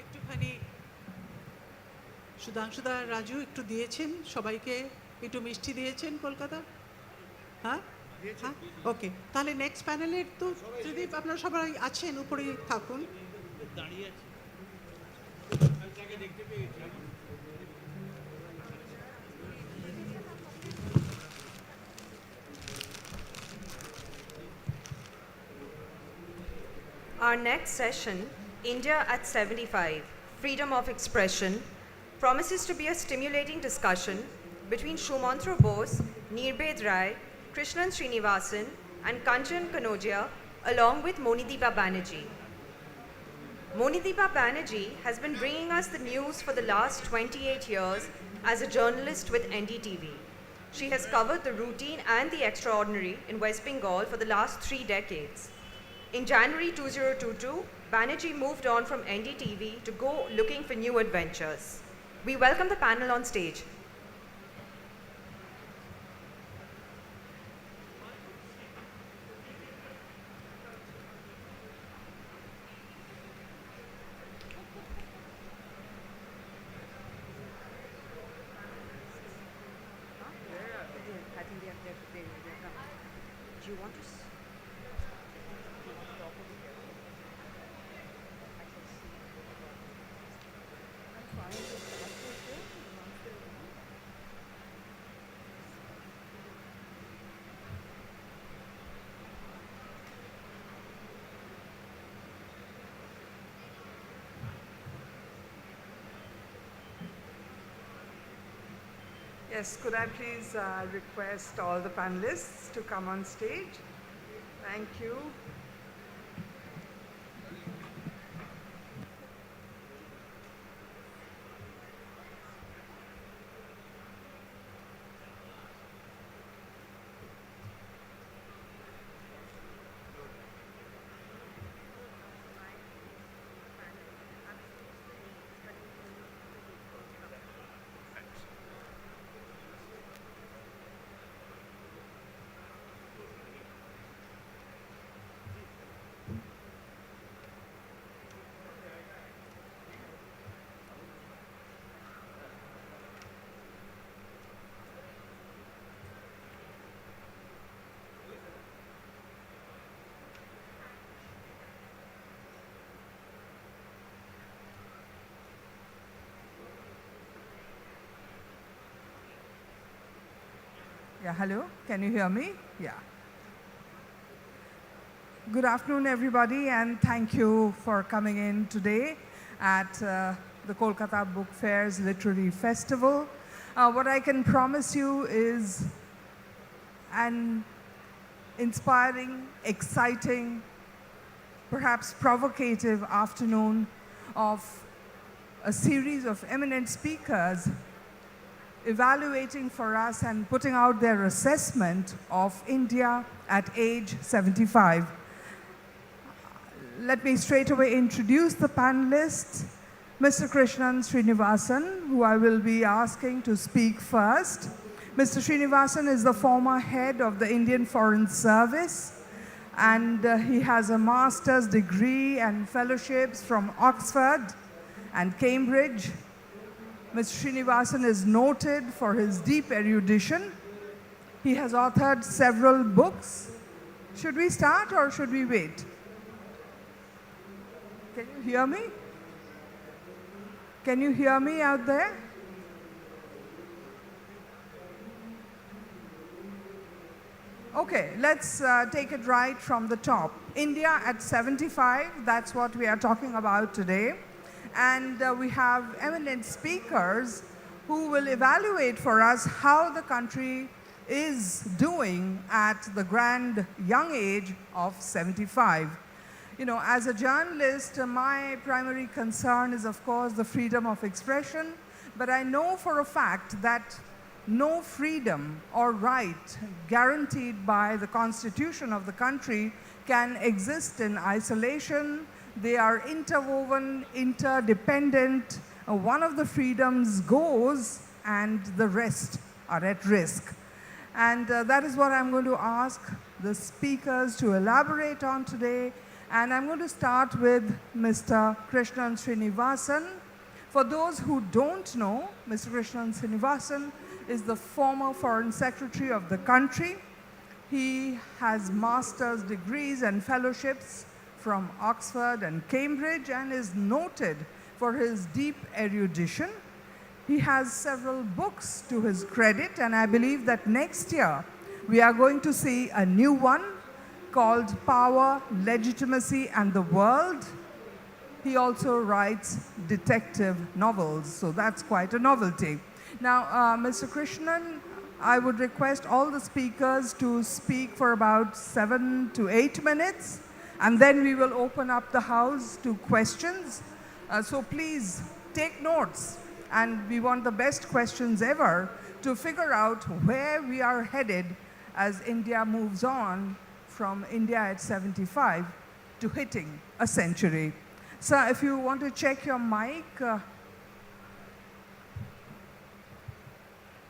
একটুখানি সুধাংশুদা রাজু একটু দিয়েছেন, সবাইকে একটু মিষ্টি দিয়েছেন কলকাতা। হ্যাঁ হ্যাঁ, ওকে। তাহলে নেক্সট প্যানেলের তো যদি আপনারা সবাই আছেন উপরেই থাকুন। দাঁড়িয়ে আছে। Our next session, India at 75, Freedom of Expression, promises to be a stimulating discussion between Shumantra Bose, Nirbed Rai, Krishnan Srinivasan, and Kanchan Kanodia, along with Monideepa Banerjee. Monideepa Banerjee has been bringing us the news for the last 28 years as a journalist with NDTV. She has covered the routine and the extraordinary in West Bengal for the last 3 decades. In January 2022, Banerjee moved on from NDTV to go looking for new adventures. We welcome the panel on stage. Do you want to? Yes, could I please request all the panelists to come on stage? Thank you. Yeah, hello. Can you hear me? Yeah. Good afternoon, everybody, and thank you for coming in today at the Kolkata Book Fair's Literary Festival. What I can promise you is an inspiring, exciting, perhaps provocative afternoon of a series of eminent speakers evaluating for us and putting out their assessment of India at age 75. Let me straight away introduce the panelists. Mr. Krishnan Srinivasan, who I will be asking to speak first. Mr. Srinivasan is the former head of the Indian Foreign Service, and he has a master's degree and fellowships from Oxford and Cambridge. Mr. Srinivasan is noted for his deep erudition. He has authored several books. Should we start or should we wait? Can you hear me? Can you hear me out there? Okay, let's take it right from the top. India at 75, that's what we are talking about today. And we have eminent speakers who will evaluate for us how the country is doing at the grand young age of 75. You know, as a journalist, my primary concern is, of course, the freedom of expression. But I know for a fact that no freedom or right guaranteed by the constitution of the country can exist in isolation. They are interwoven, interdependent. One of the freedoms goes and the rest are at risk. And that is what I'm going to ask the speakers to elaborate on today. And I'm going to start with Mr. Krishnan Srinivasan. For those who don't know, Mr. Krishnan Srinivasan is the former Foreign Secretary of the country. He has master's degrees and fellowships from Oxford and Cambridge and is noted for his deep erudition. He has several books to his credit, and I believe that next year we are going to see a new one called Power, Legitimacy and the World. He also writes detective novels, so that's quite a novelty. Now, Mr. Krishnan, I would request all the speakers to speak for about 7 to 8 minutes, and then we will open up the house to questions. So please take notes, and we want the best questions ever to figure out where we are headed as India moves on from India at 75 to hitting a century. Sir, if you want to check your mic.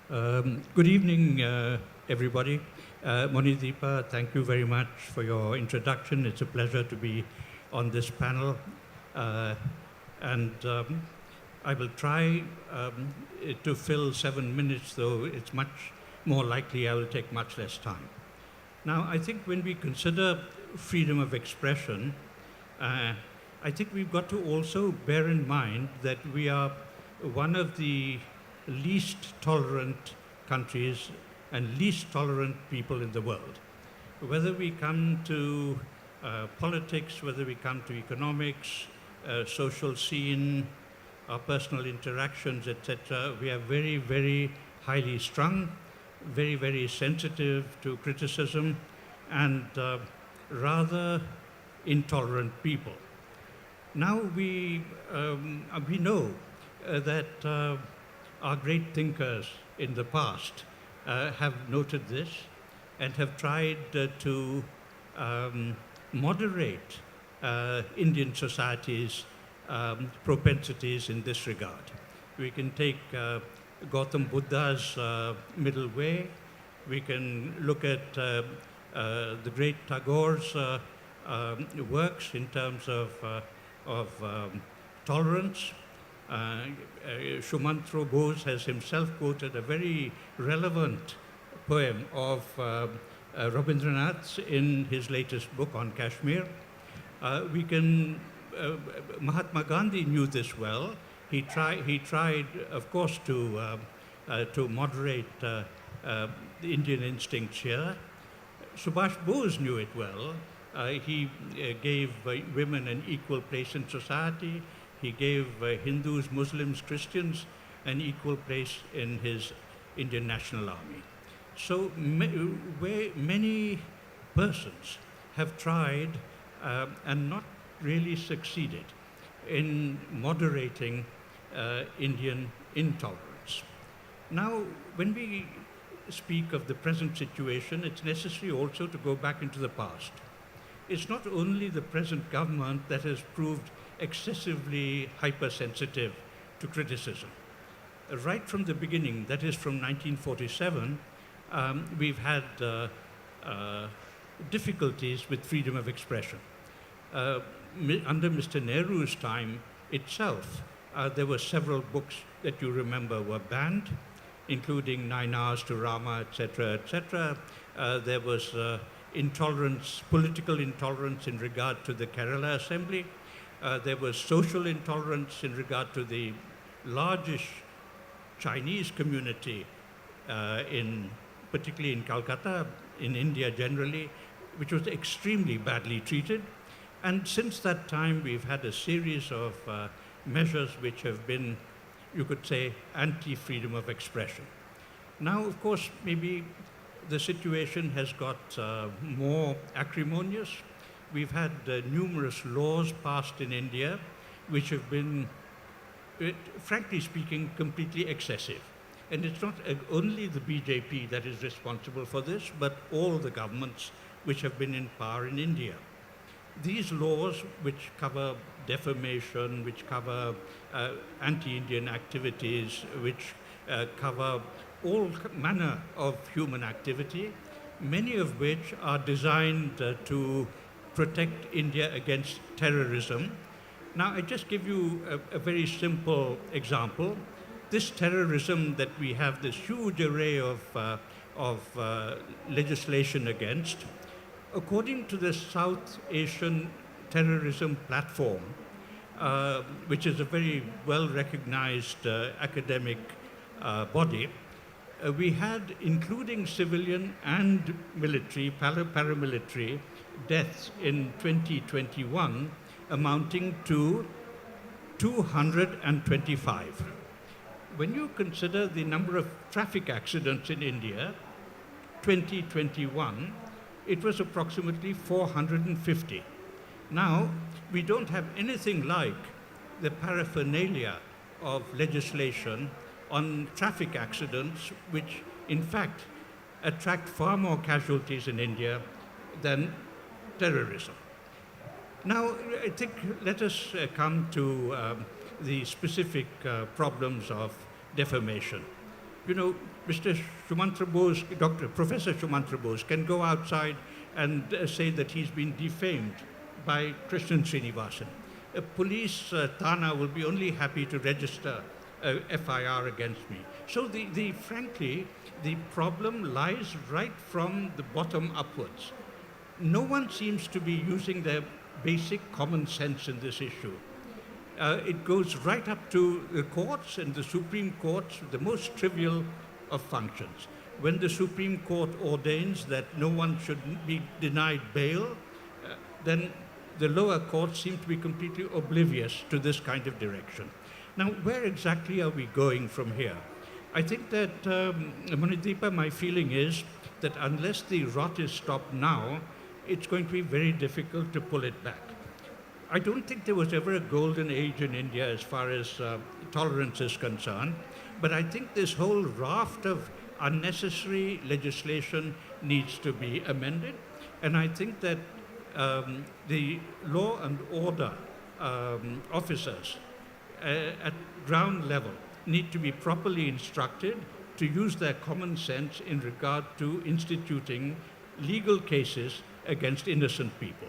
Good evening, everybody. Nivedita, thank you very much for your introduction. It's a pleasure to be on this panel. And I will try to fill 7 minutes, though it's much more likely I will take much less time. Now, I think when we consider freedom of expression, I think we've got to also bear in mind that we are one of the least tolerant countries and least tolerant people in the world. Whether we come to politics, whether we come to economics, social scene, our personal interactions, etc., we are very, very highly strung, very, very sensitive to criticism, and rather intolerant people. Now we know that our great thinkers in the past have noted this and have tried to moderate Indian society's propensities in this regard. We can take Gautam Buddha's middle way. We can look at the great Tagore's works in terms of tolerance. Shumantro Bose has himself quoted a very relevant poem of Rabindranath's in his latest book on Kashmir. Mahatma Gandhi knew this well. He tried, of course, to moderate the Indian instincts here. Subhash Bose knew it well. He gave women an equal place in society. He gave Hindus, Muslims, Christians an equal place in his Indian National Army. So where many persons have tried and not really succeeded in moderating Indian intolerance. Now, when we speak of the present situation, it's necessary also to go back into the past. It's not only the present government that has proved excessively hypersensitive to criticism. Right from the beginning, that is from 1947, we've had difficulties with freedom of expression. Under Mr. Nehru's time itself, there were several books that you remember were banned, including 9 Hours to Rama, etc., etc. There was intolerance, political intolerance in regard to the Kerala Assembly. There was social intolerance in regard to the largest Chinese community, particularly in Calcutta, in India generally, which was extremely badly treated. And since that time, we've had a series of measures which have been, you could say, anti-freedom of expression. Now, of course, maybe the situation has got more acrimonious. We've had numerous laws passed in India which have been, frankly speaking, completely excessive. And it's not only the BJP that is responsible for this, but all the governments which have been in power in India. These laws, which cover defamation, which cover anti-Indian activities, which cover all manner of human activity, many of which are designed to protect India against terrorism. Now, I just give you a very simple example. This terrorism that we have this huge array of legislation against, according to the South Asian Terrorism Platform, which is a very well-recognized academic body, we had, including civilian and military, paramilitary deaths in 2021 amounting to 225. When you consider the number of traffic accidents in India, 2021, it was approximately 450. Now, we don't have anything like the paraphernalia of legislation on traffic accidents, which in fact attract far more casualties in India than terrorism. Now, I think let us come to the specific problems of defamation. You know, Mr. Shumantra Bose, Professor Shumantra Bose can go outside and say that he's been defamed by Krishnan Srinivasan. A police Thana will be only happy to register a FIR against me. So frankly, the problem lies right from the bottom upwards. No one seems to be using their basic common sense in this issue. It goes right up to the courts and the Supreme Court's the most trivial of functions. When the Supreme Court ordains that no one should be denied bail, then the lower courts seem to be completely oblivious to this kind of direction. Now, where exactly are we going from here? I think that, Manideepa, my feeling is that unless the rot is stopped now, it's going to be very difficult to pull it back. I don't think there was ever a golden age in India as far as tolerance is concerned, but I think this whole raft of unnecessary legislation needs to be amended, and I think that the law and order officers at ground level need to be properly instructed to use their common sense in regard to instituting legal cases against innocent people.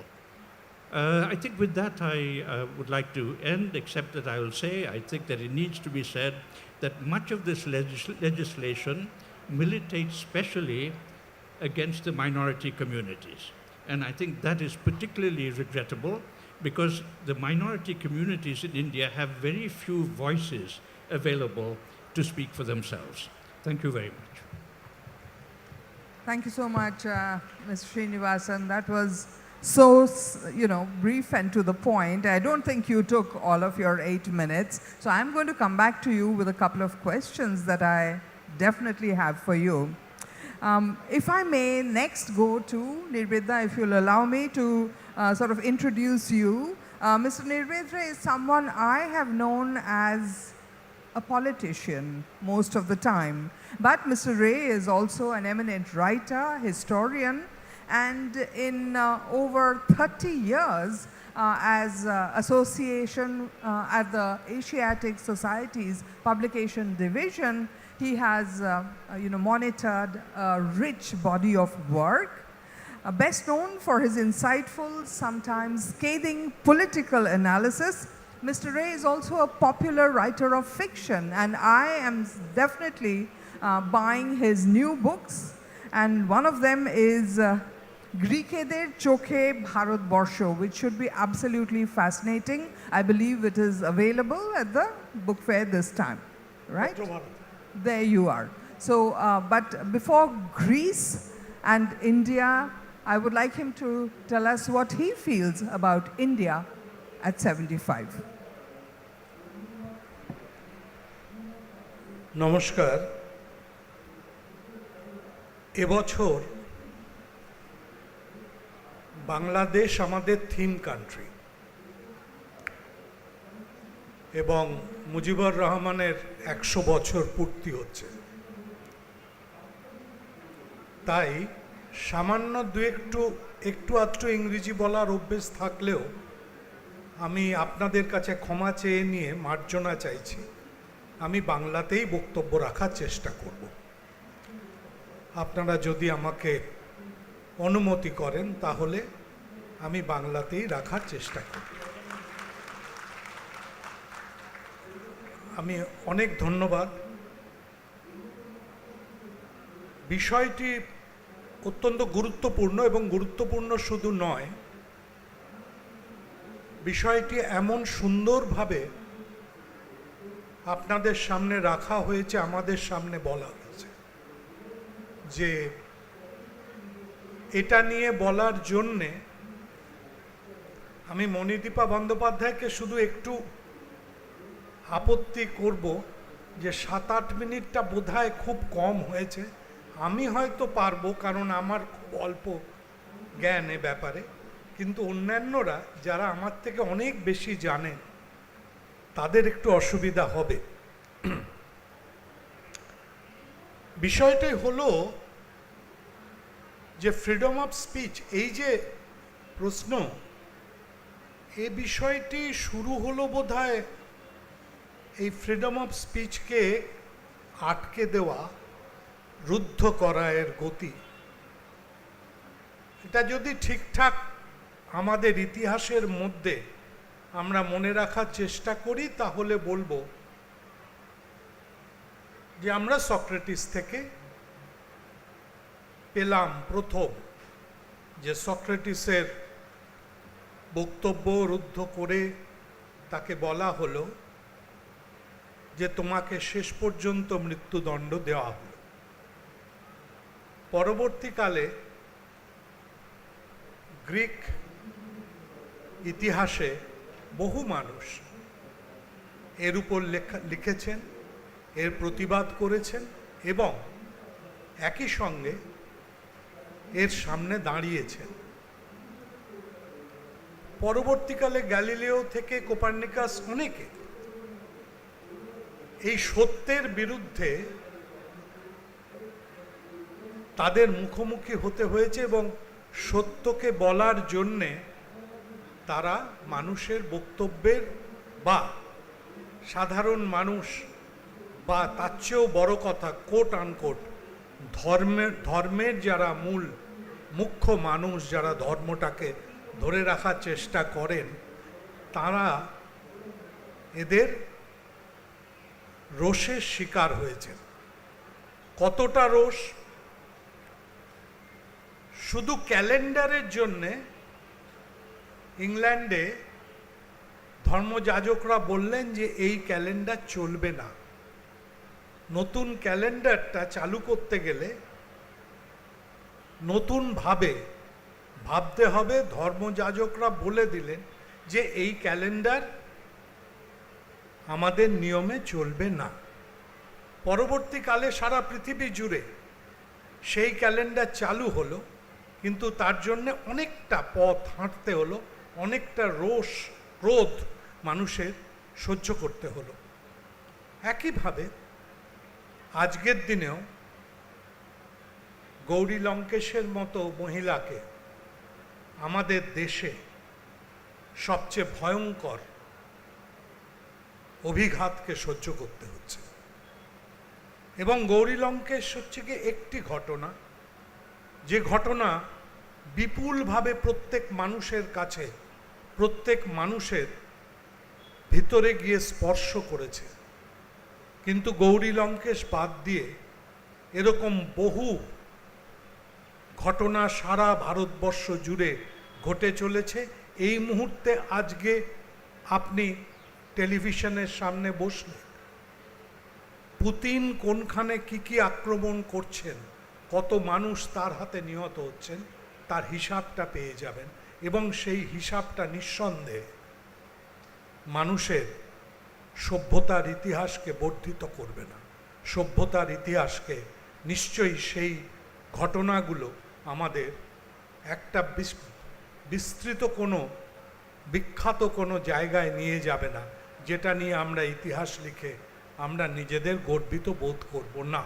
I think with that I would like to end, except that I will say I think that it needs to be said that much of this legislation militates specially against the minority communities. And I think that is particularly regrettable because the minority communities in India have very few voices available to speak for themselves. Thank you very much. Thank you so much, Mr. Srinivasan. That was so, brief and to the point. I don't think you took all of your 8 minutes. So I'm going to come back to you with a couple of questions that I definitely have for you. If I may next go to Nivedita, if you'll allow me to sort of introduce you. Mr. Nivedita is someone I have known as a politician most of the time. But Mr. Ray is also an eminent writer, historian, and in over 30 years as association at the Asiatic Society's publication division, he has monitored a rich body of work. Best known for his insightful, sometimes scathing political analysis, Mr. Ray is also a popular writer of fiction, and I am definitely buying his new books, and one of them is Greekeder Chokhe Bharatbarsho, which should be absolutely fascinating. I believe it is available at the book fair this time, right? There you are. So, but before Greece and India, I would like him to tell us what he feels about India at 75. নমস্কার। এবছর বাংলাদেশ আমাদের theme country এবং মুজিবুর রহমানের 100 বছর পূর্তি হচ্ছে। তাই সামান্য একটু আধটু ইংরেজি বলার অভ্যেস থাকলেও আমি আপনাদের কাছে ক্ষমা চেয়ে নিয়ে মার্জনা চাইছি। আমি বাংলাতেই বক্তব্য রাখার চেষ্টা করব। আপনারা যদি আমাকে অনুমতি করেন তাহলে আমি বাংলাতেই রাখার চেষ্টা করব। আমি অনেক ধন্যবাদ। বিষয়টি অত্যন্ত গুরুত্বপূর্ণ এবং গুরুত্বপূর্ণ শুধু নয়, বিষয়টি এমন সুন্দরভাবে আপনাদের সামনে রাখা হয়েছে, আমাদের সামনে বলা হয়েছে যে এটা নিয়ে বলার জন্যে আমি মণিদীপা বন্দ্যোপাধ্যায়কে শুধু একটু আপত্তি করব যে 7-8 মিনিটটা বোধহয় খুব কম হয়েছে। আমি হয়তো পারবো, কারণ আমার খুব অল্প জ্ঞান এ ব্যাপারে, কিন্তু অন্যান্যরা যারা আমার থেকে অনেক বেশি জানেন তাদের একটু অসুবিধা হবে। বিষয়টাই হলো যে ফ্রিডম অফ স্পিচ, এই যে প্রশ্ন, এই বিষয়টি শুরু হলো বোধহয় এই ফ্রিডম অফ স্পিচকে আটকে দেওয়া, রুদ্ধ করা এর গতি। এটা যদি ঠিকঠাক আমাদের ইতিহাসের মধ্যে আমরা মনে রাখার চেষ্টা করি তাহলে বলবো যে আমরা সক্রেটিস থেকে পেলাম প্রথম যে সক্রেটিসের বক্তব্য রুদ্ধ করে তাকে বলা হলো যে তোমাকে শেষ পর্যন্ত মৃত্যুদণ্ড দেওয়া হলো। পরবর্তীকালে গ্রিক ইতিহাসে বহু মানুষ এর উপর লিখেছেন, এর প্রতিবাদ করেছেন এবং একই সঙ্গে এর সামনে দাঁড়িয়েছেন। পরবর্তীকালে গ্যালিলিও থেকে কোপার্নিকাস অনেকে এই সত্যের বিরুদ্ধে তাদের মুখোমুখি হতে হয়েছে এবং সত্যকে বলার জন্যে তারা মানুষের বক্তব্যের বা সাধারণ মানুষ বা তার চেয়েও বড় কথা কোট আনকোট ধর্মের যারা মুখ্য মানুষ, যারা ধর্মটাকে ধরে রাখার চেষ্টা করেন, তারা এদের রোষের শিকার হয়েছেন। কতটা রোষ? শুধু ক্যালেন্ডারের জন্যে ইংল্যান্ডে ধর্মযাজকরা বললেন যে এই ক্যালেন্ডার চলবে না। নতুন ক্যালেন্ডারটা চালু করতে গেলে নতুনভাবে ভাবতে হবে। ধর্মযাজকরা বলে দিলেন যে এই ক্যালেন্ডার আমাদের নিয়মে চলবে না। পরবর্তীকালে সারা পৃথিবী জুড়ে সেই ক্যালেন্ডার চালু হলো, কিন্তু তার জন্য অনেকটা পথ হাঁটতে হলো, অনেকটা ক্রোধ মানুষের সহ্য করতে হলো। একইভাবে আজকের দিনেও গৌরী লঙ্কেশের মতো মহিলাকে আমাদের দেশে সবচেয়ে ভয়ঙ্কর অভিঘাতকে সহ্য করতে হচ্ছে। এবং গৌরী লঙ্কেশ হচ্ছে কি একটি ঘটনা, যে ঘটনা বিপুলভাবে প্রত্যেক মানুষের কাছে, প্রত্যেক মানুষের ভিতরে গিয়ে স্পর্শ করেছে। কিন্তু গৌরী লঙ্কেশ বাদ দিয়ে এরকম বহু ঘটনা সারা ভারতবর্ষ জুড়ে ঘটে চলেছে। এই মুহূর্তে আজকে আপনি টেলিভিশনের সামনে বসলে পুতিন কোনখানে কি আক্রমণ করছেন, কত মানুষ তার হাতে নিহত হচ্ছেন, তার হিসাবটা পেয়ে যাবেন। এবং সেই হিসাবটা নিঃসন্দেহে মানুষের সভ্যতার ইতিহাসকে বর্ধিত করবে না। সভ্যতার ইতিহাসকে নিশ্চয়ই সেই ঘটনাগুলো আমাদের একটা বিস্তৃত কোনো বিখ্যাত কোনো জায়গায় নিয়ে যাবে না, যেটা নিয়ে আমরা ইতিহাস লিখে আমরা নিজেদের গর্বিত বোধ করব না।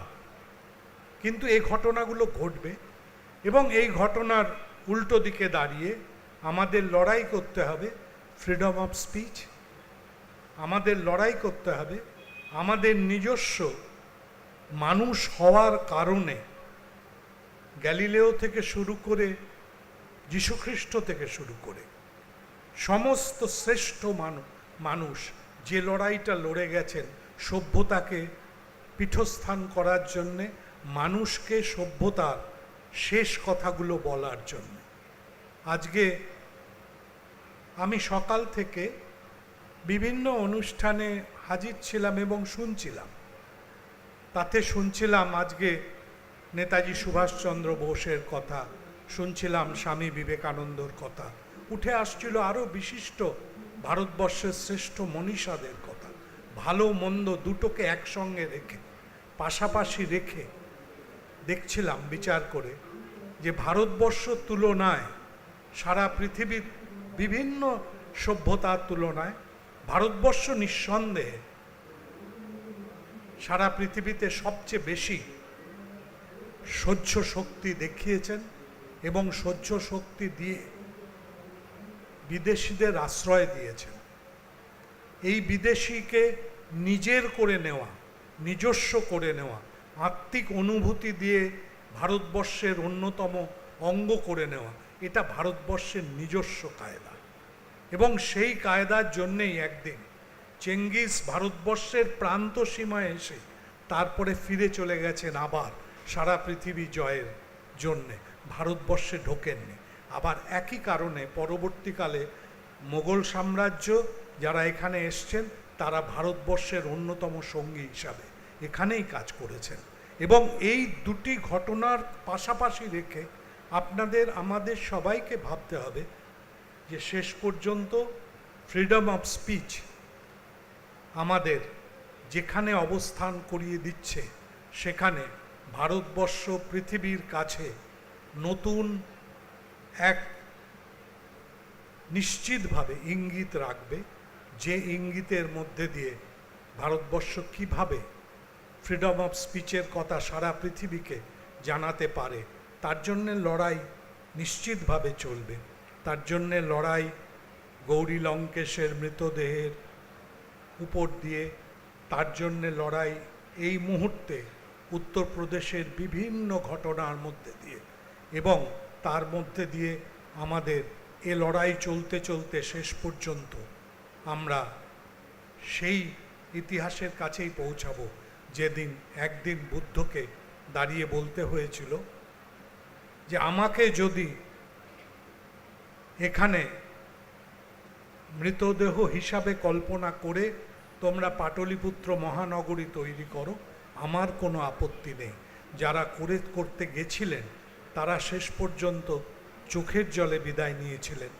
কিন্তু এই ঘটনাগুলো ঘটবে, এবং এই ঘটনার উল্টো দিকে দাঁড়িয়ে আমাদের লড়াই করতে হবে ফ্রিডম অফ স্পিচ। আমাদের লড়াই করতে হবে আমাদের নিজস্ব মানুষ হওয়ার কারণে, গ্যালিলেও থেকে শুরু করে যীশুখ্রিস্ট থেকে শুরু করে সমস্ত শ্রেষ্ঠ মানুষ যে লড়াইটা লড়ে গেছেন সভ্যতাকে পীঠস্থান করার জন্যে, মানুষকে সভ্যতার শেষ কথাগুলো বলার জন্য। আজকে আমি সকাল থেকে বিভিন্ন অনুষ্ঠানে হাজির ছিলাম এবং শুনছিলাম। তাতে শুনছিলাম আজকে নেতাজি সুভাষচন্দ্র বোসের কথা, শুনছিলাম স্বামী বিবেকানন্দর কথা, উঠে আসছিল আরও বিশিষ্ট ভারতবর্ষের শ্রেষ্ঠ মনীষাদের কথা। ভালো মন্দ দুটোকে একসঙ্গে রেখে, পাশাপাশি রেখে দেখছিলাম বিচার করে যে ভারতবর্ষ তুলনায় সারা পৃথিবীর বিভিন্ন সভ্যতার তুলনায় ভারতবর্ষ নিঃসন্দেহে সারা পৃথিবীতে সবচেয়ে বেশি সহ্য শক্তি দেখিয়েছেন, এবং সহ্য শক্তি দিয়ে বিদেশিদের আশ্রয় দিয়েছেন। এই বিদেশিকে নিজের করে নেওয়া, নিজস্ব করে নেওয়া, আত্মিক অনুভূতি দিয়ে ভারতবর্ষের অন্যতম অঙ্গ করে নেওয়া, এটা ভারতবর্ষের নিজস্ব কায়দা। এবং সেই কায়দার জন্যেই একদিন চেঙ্গিস ভারতবর্ষের প্রান্ত সীমায় এসে তারপরে ফিরে চলে গেছেন আবার সারা পৃথিবী জয়ের জন্যে, ভারতবর্ষে ঢোকেননি। আবার একই কারণে পরবর্তীকালে মোগল সাম্রাজ্য যারা এখানে এসছেন তারা ভারতবর্ষের অন্যতম সঙ্গী হিসাবে এখানেই কাজ করেছেন। এবং এই দুটি ঘটনার পাশাপাশি রেখে আপনাদের আমাদের সবাইকে ভাবতে হবে যে শেষ পর্যন্ত ফ্রিডম অফ স্পিচ আমাদের যেখানে অবস্থান করিয়ে দিচ্ছে, সেখানে ভারতবর্ষ পৃথিবীর কাছে নতুন এক নিশ্চিতভাবে ইঙ্গিত রাখবে, যে ইঙ্গিতের মধ্যে দিয়ে ভারতবর্ষ কিভাবে ফ্রিডম অফ স্পিচের কথা সারা পৃথিবীকে জানাতে পারে। তার জন্যে লড়াই নিশ্চিতভাবে চলবে। তার জন্যে লড়াই গৌরী লঙ্কেশের মৃতদেহের উপর দিয়ে, তার জন্যে লড়াই এই মুহূর্তে উত্তরপ্রদেশের বিভিন্ন ঘটনার মধ্যে দিয়ে, এবং তার মধ্যে দিয়ে আমাদের এ লড়াই চলতে চলতে শেষ পর্যন্ত আমরা সেই ইতিহাসের কাছেই পৌঁছাবো যেদিন একদিন বুদ্ধকে দাঁড়িয়ে বলতে হয়েছিল যে আমাকে যদি এখানে মৃতদেহ হিসাবে কল্পনা করে তোমরা পাটলিপুত্র মহানগরী তৈরি করো, আমার কোনো আপত্তি নেই। যারা করতে গেছিলেন তারা শেষ পর্যন্ত চোখের জলে বিদায় নিয়েছিলেন।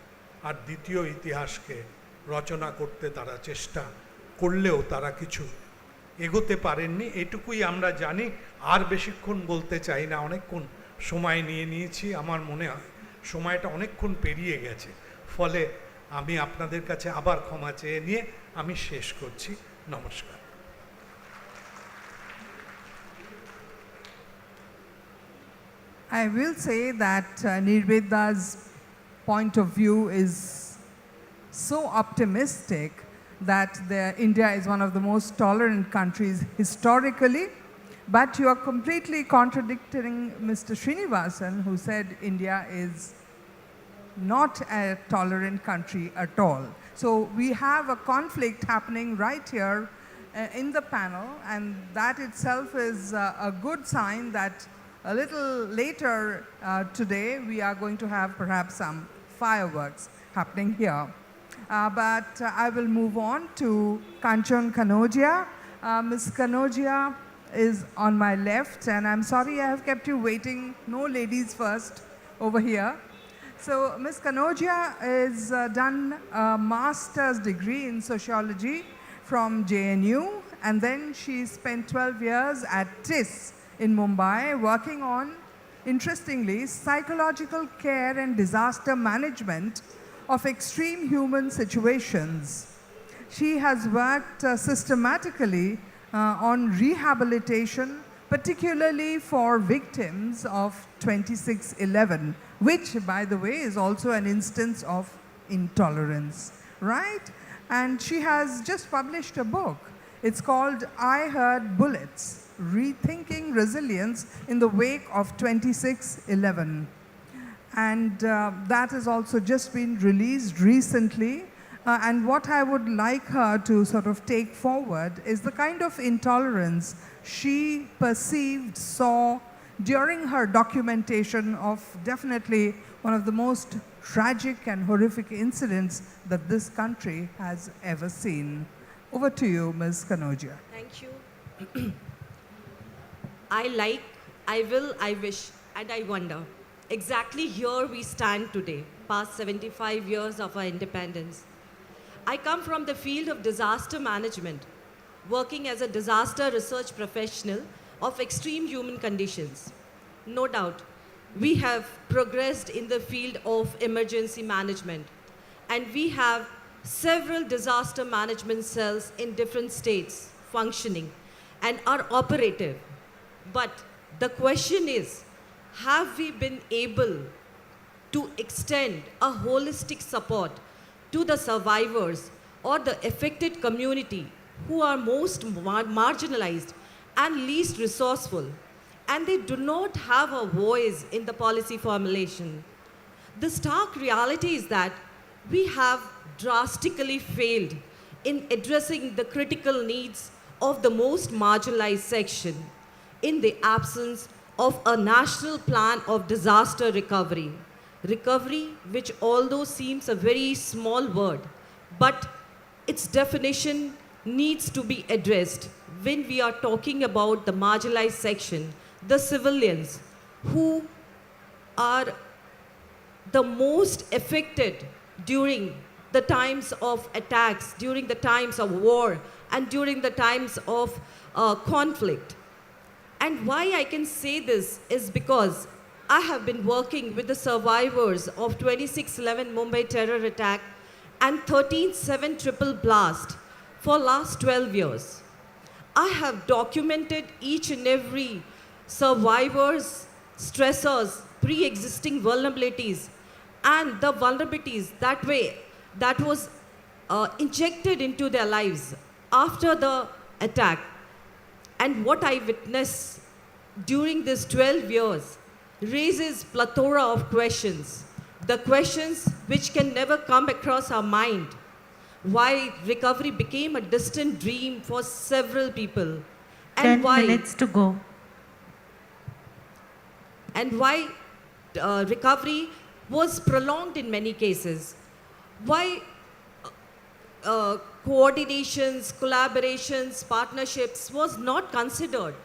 আর দ্বিতীয় ইতিহাসকে রচনা করতে তারা চেষ্টা করলেও তারা কিছু এগোতে পারেননি, এটুকুই আমরা জানি। আর বেশিক্ষণ বলতে চাই না, অনেকক্ষণ সময় নিয়ে নিয়েছি, আমার মনে হয় সময়টা অনেকক্ষণ পেরিয়ে গেছে। ফলে আমি আপনাদের কাছে আবার ক্ষমা চেয়ে নিয়ে আমি শেষ করছি। নমস্কার। I will say that Nivedita's point of view is so optimistic that India is one of the most tolerant countries historically, but you are completely contradicting Mr. Srinivasan, who said India is not a tolerant country at all. So we have a conflict happening right here in the panel, and that itself is a good sign that a little later today we are going to have perhaps some fireworks happening here. But I will move on to Kanchan Kanodia. Ms. Kanodia is on my left, and I'm sorry I have kept you waiting. No ladies first over here. So Ms. Kanodia has done a master's degree in sociology from JNU, and then she spent 12 years at TIS in Mumbai working on, interestingly, psychological care and disaster management of extreme human situations. She has worked systematically on rehabilitation, particularly for victims of 2611, which, by the way, is also an instance of intolerance, right? And she has just published a book. It's called I Heard Bullets, Rethinking Resilience in the Wake of 2611. And that has also just been released recently. And what I would like her to sort of take forward is the kind of intolerance she perceived, saw during her documentation of definitely one of the most tragic and horrific incidents that this country has ever seen. Over to you, Ms. Kanodia. Thank you. I like, I will, I wish, and I wonder. Exactly here we stand today, past 75 years of our independence. I come from the field of disaster management, working as a disaster research professional of extreme human conditions. No doubt, we have progressed in the field of emergency management, and we have several disaster management cells in different states functioning and are operative. But the question is, have we been able to extend a holistic support to the survivors or the affected community who are most marginalized and least resourceful, and they do not have a voice in the policy formulation? The stark reality is that we have drastically failed in addressing the critical needs of the most marginalized section in the absence of a national plan of disaster recovery. Recovery, which although seems a very small word, but its definition needs to be addressed when we are talking about the marginalized section, the civilians who are the most affected during the times of attacks, during the times of war, and during the times of conflict. And why I can say this is because I have been working with the survivors of 2611 Mumbai terror attack and 13/7 triple blast for last 12 years. I have documented each and every survivor's stressors, pre-existing vulnerabilities, and the vulnerabilities that was injected into their lives after the attack. And what I witnessed during this 12 years raises plethora of questions. The questions which can never come across our mind. Why recovery became a distant dream for several people. And 10 why, minutes to go. And why recovery was prolonged in many cases. Why coordinations, collaborations, partnerships was not considered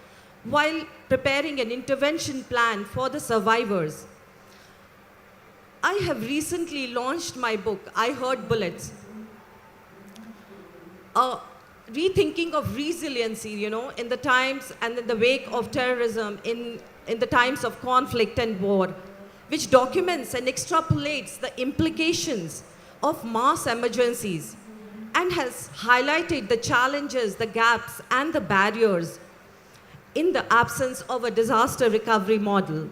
while preparing an intervention plan for the survivors. I have recently launched my book, I Heard Bullets, a rethinking of resiliency, in the times and in the wake of terrorism, in the times of conflict and war, which documents and extrapolates the implications of mass emergencies and has highlighted the challenges, the gaps, and the barriers in the absence of a disaster recovery model.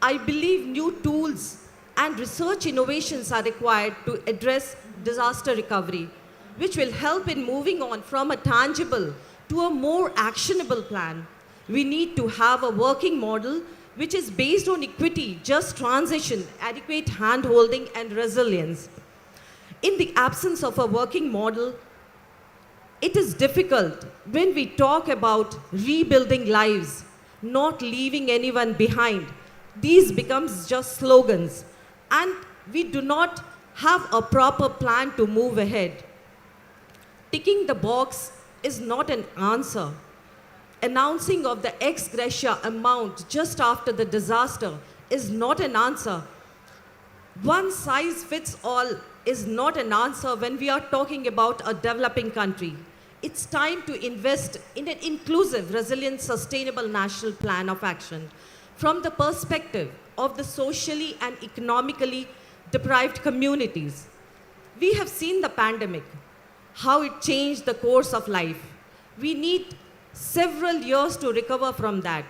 I believe new tools and research innovations are required to address disaster recovery, which will help in moving on from a tangible to a more actionable plan. We need to have a working model which is based on equity, just transition, adequate hand-holding, and resilience. In the absence of a working model, it is difficult when we talk about rebuilding lives, not leaving anyone behind. These becomes just slogans, and we do not have a proper plan to move ahead. Ticking the box is not an answer. Announcing of the ex gratia amount just after the disaster is not an answer. One size fits all is not an answer when we are talking about a developing country. It's time to invest in an inclusive, resilient, sustainable national plan of action from the perspective of the socially and economically deprived communities. We have seen the pandemic, how it changed the course of life. We need several years to recover from that.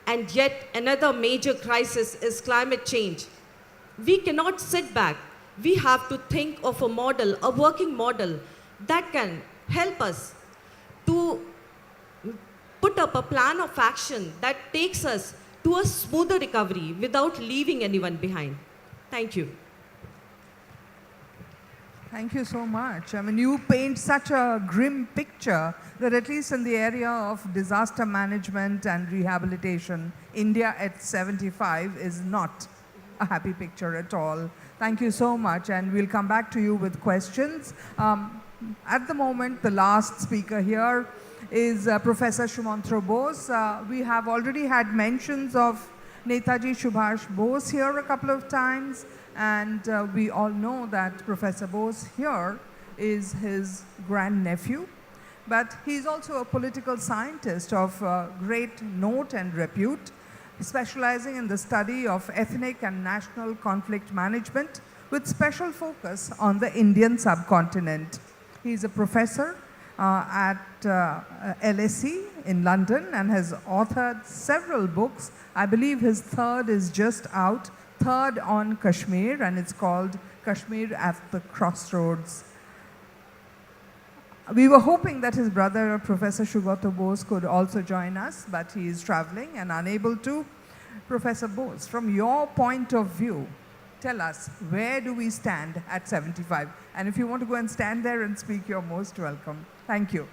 And yet another major crisis is climate change. We cannot sit back. We have to think of a model, a working model that can help us to put up a plan of action that takes us to a smoother recovery without leaving anyone behind. Thank you. Thank you so much. I mean, you paint such a grim picture that at least in the area of disaster management and rehabilitation, India at 75 is not a happy picture at all. Thank you so much, and we'll come back to you with questions. At the moment, the last speaker here is Professor Shumantra Bose. We have already had mentions of Netaji Subhash Bose here a couple of times. And we all know that Professor Bose here is his grandnephew, but he's also a political scientist of great note and repute, specializing in the study of ethnic and national conflict management with special focus on the Indian subcontinent. He's a professor at LSE in London and has authored several books. I believe his third is just out, third on Kashmir, and it's called Kashmir at the Crossroads. We were hoping that his brother, Professor Subrata Bose, could also join us, but he is traveling and unable to. Professor Bose, from your point of view, tell us, where do we stand at 75? And if you want to go and stand there and speak, you're most welcome. Thank you.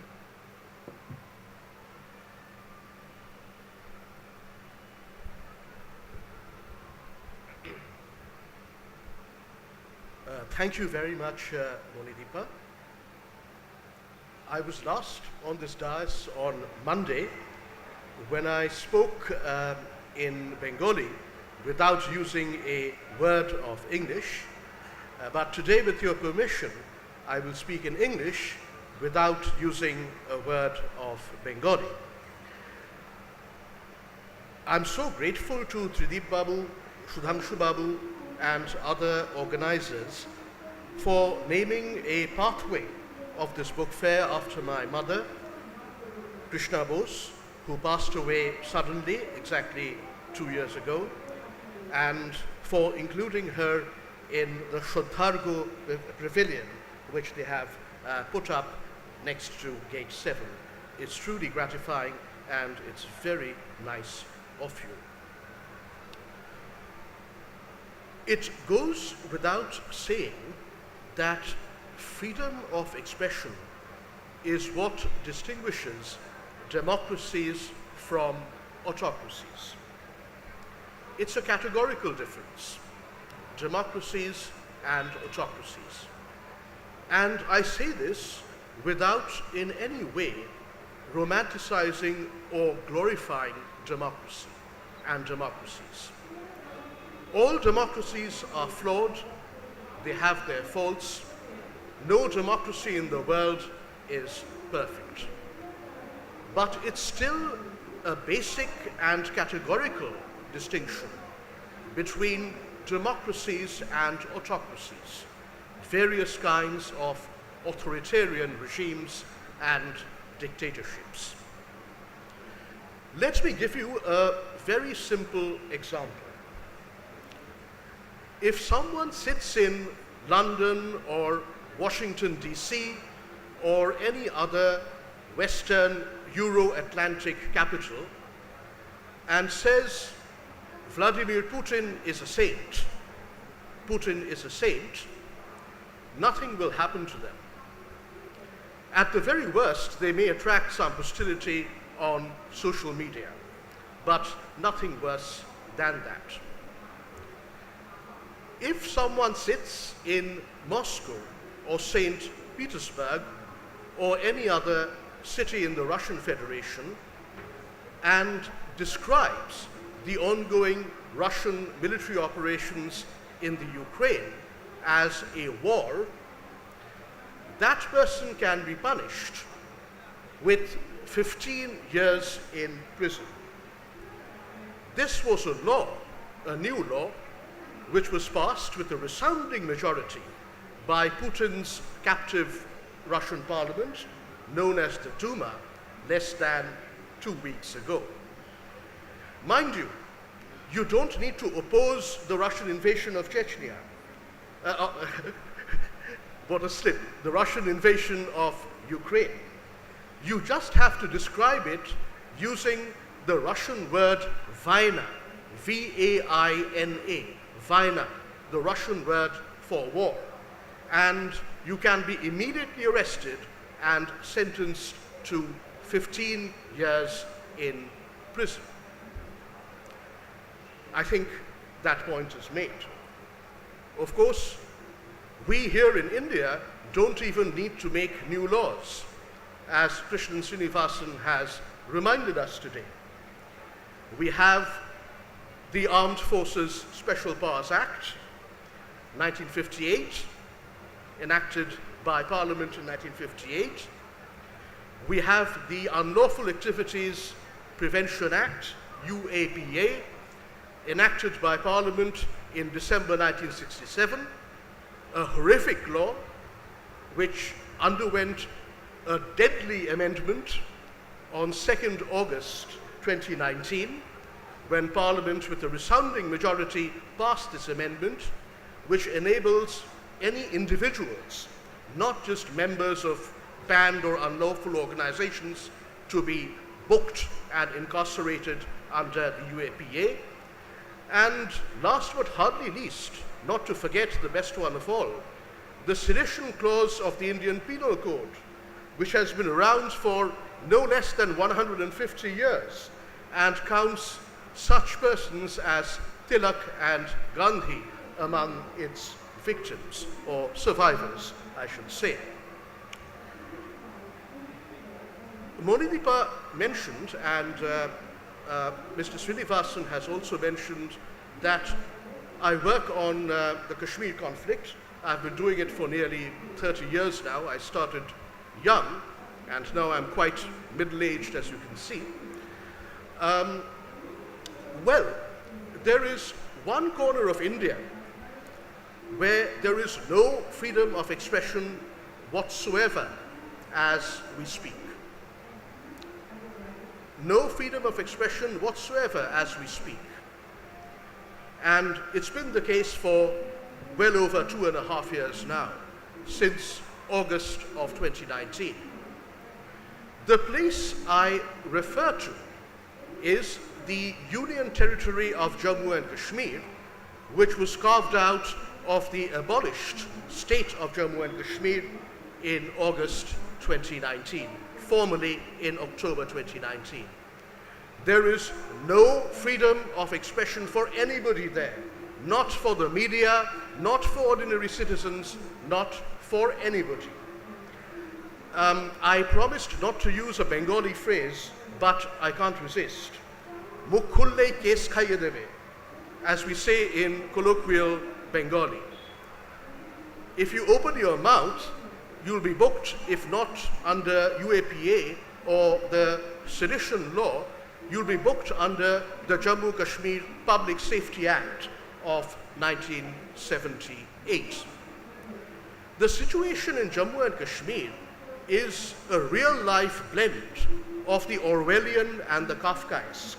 Thank you very much, Monideepa. I was last on this dais on Monday when I spoke in Bengali without using a word of English. But today, with your permission, I will speak in English without using a word of Bengali. I'm so grateful to Trideep Babu, Sudhanshu Babu, and other organizers for naming a pathway of this book fair after my mother, Krishna Bose, who passed away suddenly exactly 2 years ago, and for including her in the Shodhargo Pavilion, which they have put up next to Gate 7. It's truly gratifying, and it's very nice of you. It goes without saying that freedom of expression is what distinguishes democracies from autocracies. It's a categorical difference, democracies and autocracies. And I say this without in any way romanticizing or glorifying democracy and democracies. All democracies are flawed, they have their faults. No democracy in the world is perfect. But it's still a basic and categorical distinction between democracies and autocracies, various kinds of authoritarian regimes and dictatorships. Let me give you a very simple example. If someone sits in London or Washington, D.C., or any other Western Euro-Atlantic capital and says, Vladimir Putin is a saint, Putin is a saint, nothing will happen to them. At the very worst, they may attract some hostility on social media, but nothing worse than that. If someone sits in Moscow or St. Petersburg or any other city in the Russian Federation and describes the ongoing Russian military operations in the Ukraine as a war, that person can be punished with 15 years in prison. This was a law, a new law, which was passed with a resounding majority by Putin's captive Russian parliament, known as the Duma, less than 2 weeks ago. Mind you, you don't need to oppose the Russian invasion of Chechnya. What a slip, the Russian invasion of Ukraine. You just have to describe it using the Russian word vaina, V-A-I-N-A, vaina, the Russian word for war. And you can be immediately arrested and sentenced to 15 years in prison. I think that point is made. Of course, we here in India don't even need to make new laws, as Krishnan Srinivasan has reminded us today. We have the Armed Forces Special Powers Act, 1958, enacted by Parliament in 1958. We have the Unlawful Activities Prevention Act, UAPA, enacted by Parliament in December 1967, a horrific law which underwent a deadly amendment on 2nd August 2019, when Parliament, with a resounding majority, passed this amendment, which enables any individuals, not just members of banned or unlawful organizations, to be booked and incarcerated under the UAPA. And last but hardly least, not to forget the best one of all, the sedition clause of the Indian Penal Code, which has been around for no less than 150 years and counts such persons as Tilak and Gandhi among its victims, or survivors, I should say. Monideepa mentioned, and Mr. Srinivasan has also mentioned, that I work on the Kashmir conflict. I've been doing it for nearly 30 years now. I started young, and now I'm quite middle-aged, as you can see. Well, there is one corner of India where there is no freedom of expression whatsoever as we speak. No freedom of expression whatsoever as we speak. And it's been the case for well over 2.5 years now, since August of 2019. The place I refer to is the Union Territory of Jammu and Kashmir, which was carved out of the abolished state of Jammu and Kashmir in August 2019, formally in October 2019. There is no freedom of expression for anybody there, not for the media, not for ordinary citizens, not for anybody. I promised not to use a Bengali phrase, but I can't resist. Mukh khullei kes khaiye debe, as we say in colloquial Bengali. If you open your mouth, you'll be booked, if not under UAPA or the sedition law, you'll be booked under the Jammu Kashmir Public Safety Act of 1978. The situation in Jammu and Kashmir is a real-life blend of the Orwellian and the Kafkaesque,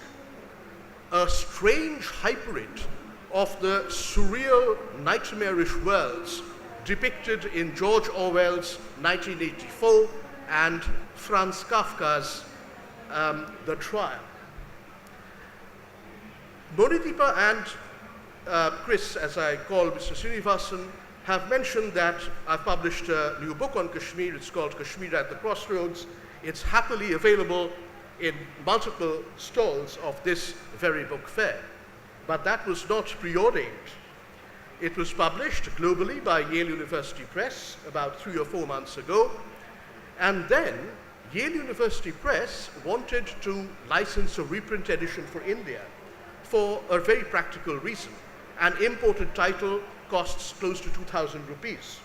a strange hybrid of the surreal, nightmarish worlds depicted in George Orwell's 1984 and Franz Kafka's The Trial. Noridipa and Chris, as I call Mr. Srinivasan, have mentioned that I've published a new book on Kashmir. It's called Kashmir at the Crossroads. It's happily available in multiple stalls of this very book fair. But that was not preordained. It was published globally by Yale University Press about 3 or 4 months ago. And then Yale University Press wanted to license a reprint edition for India for a very practical reason. An imported title costs close to 2,000 rupees,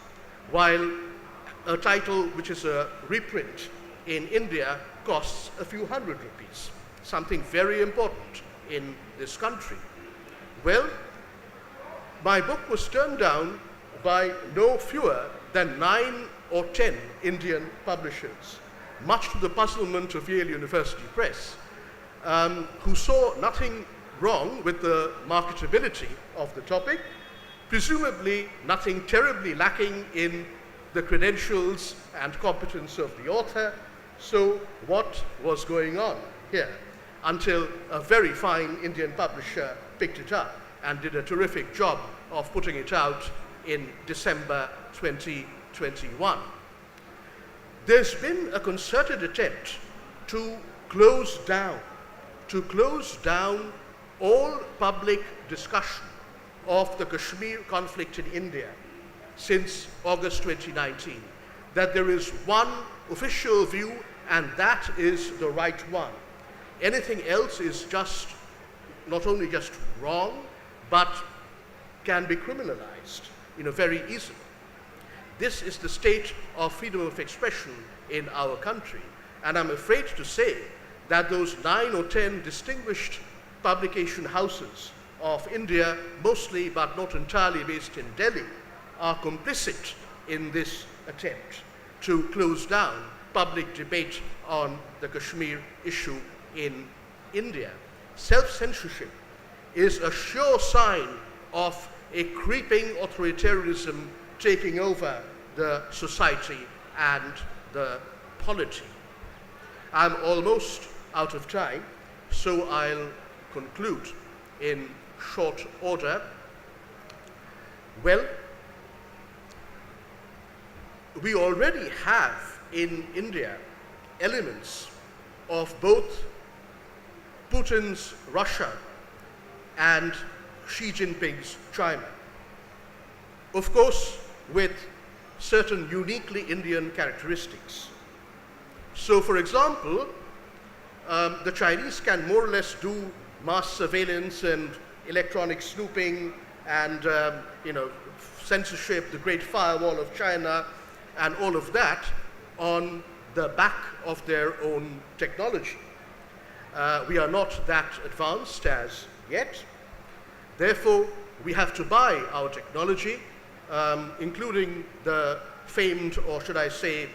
while a title which is a reprint in India costs a few hundred rupees, something very important in this country. Well, my book was turned down by no fewer than 9 or 10 Indian publishers, much to the puzzlement of Yale University Press, who saw nothing wrong with the marketability of the topic, presumably nothing terribly lacking in the credentials and competence of the author. So what was going on here? Until a very fine Indian publisher picked it up and did a terrific job of putting it out in December 2021. There's been a concerted attempt to close down all public discussion of the Kashmir conflict in India since August 2019. That there is one official view, and that is the right one. Anything else is just, not only just wrong, but can be criminalized, very easily. This is the state of freedom of expression in our country. And I'm afraid to say that those 9 or 10 distinguished publication houses of India, mostly but not entirely based in Delhi, are complicit in this attempt to close down public debate on the Kashmir issue in India. Self-censorship is a sure sign of a creeping authoritarianism taking over the society and the polity. I'm almost out of time, so I'll conclude in short order. Well, we already have in India elements of both Putin's Russia and Xi Jinping's China. Of course, with certain uniquely Indian characteristics. So, for example, the Chinese can more or less do mass surveillance and electronic snooping and censorship, the Great Firewall of China, and all of that on the back of their own technology. We are not that advanced as yet. Therefore, we have to buy our technology, including the famed, or should I say,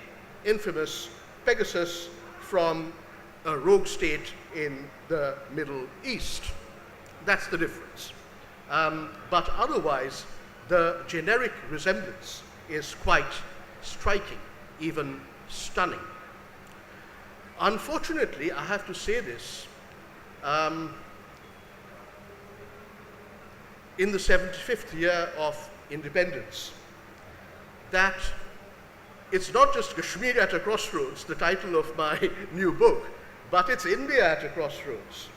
infamous Pegasus from a rogue state in the Middle East. That's the difference. But otherwise, the generic resemblance is quite striking, even stunning. Unfortunately, I have to say this, in the 75th year of independence, that it's not just Kashmir at a crossroads, the title of my new book, but it's India at a crossroads.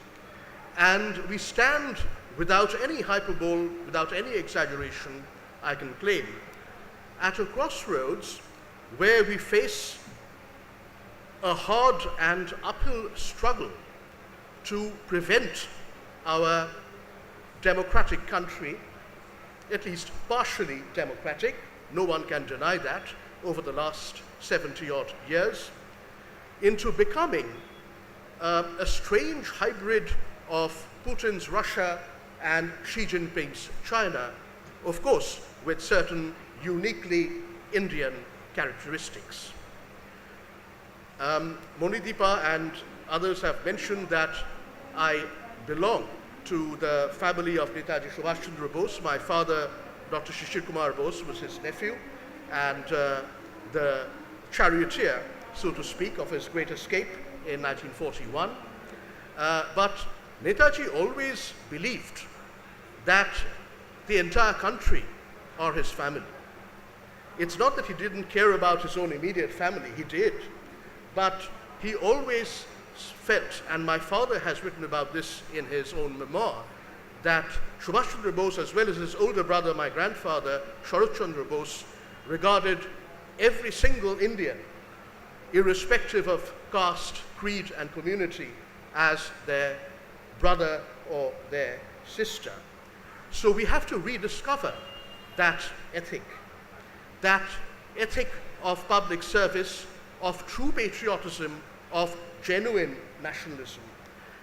And we stand, without any hyperbole, without any exaggeration, I can claim, at a crossroads where we face a hard and uphill struggle to prevent our democratic country, at least partially democratic, no one can deny that, over the last 70-odd years, into becoming a strange hybrid of Putin's Russia and Xi Jinping's China, of course, with certain uniquely Indian characteristics. Monideepa and others have mentioned that I belong to the family of Netaji Subhash Chandra Bose. My father, Dr. Shishir Kumar Bose, was his nephew and the charioteer, so to speak, of his great escape in 1941. But Netaji always believed that the entire country are his family. It's not that he didn't care about his own immediate family, he did, but he always felt, and my father has written about this in his own memoir, that Subhash Chandra Bose, as well as his older brother, my grandfather, Sharat Chandra Bose, regarded every single Indian, irrespective of caste, creed, and community, as their brother or their sister. So we have to rediscover that ethic of public service, of true patriotism, of genuine nationalism,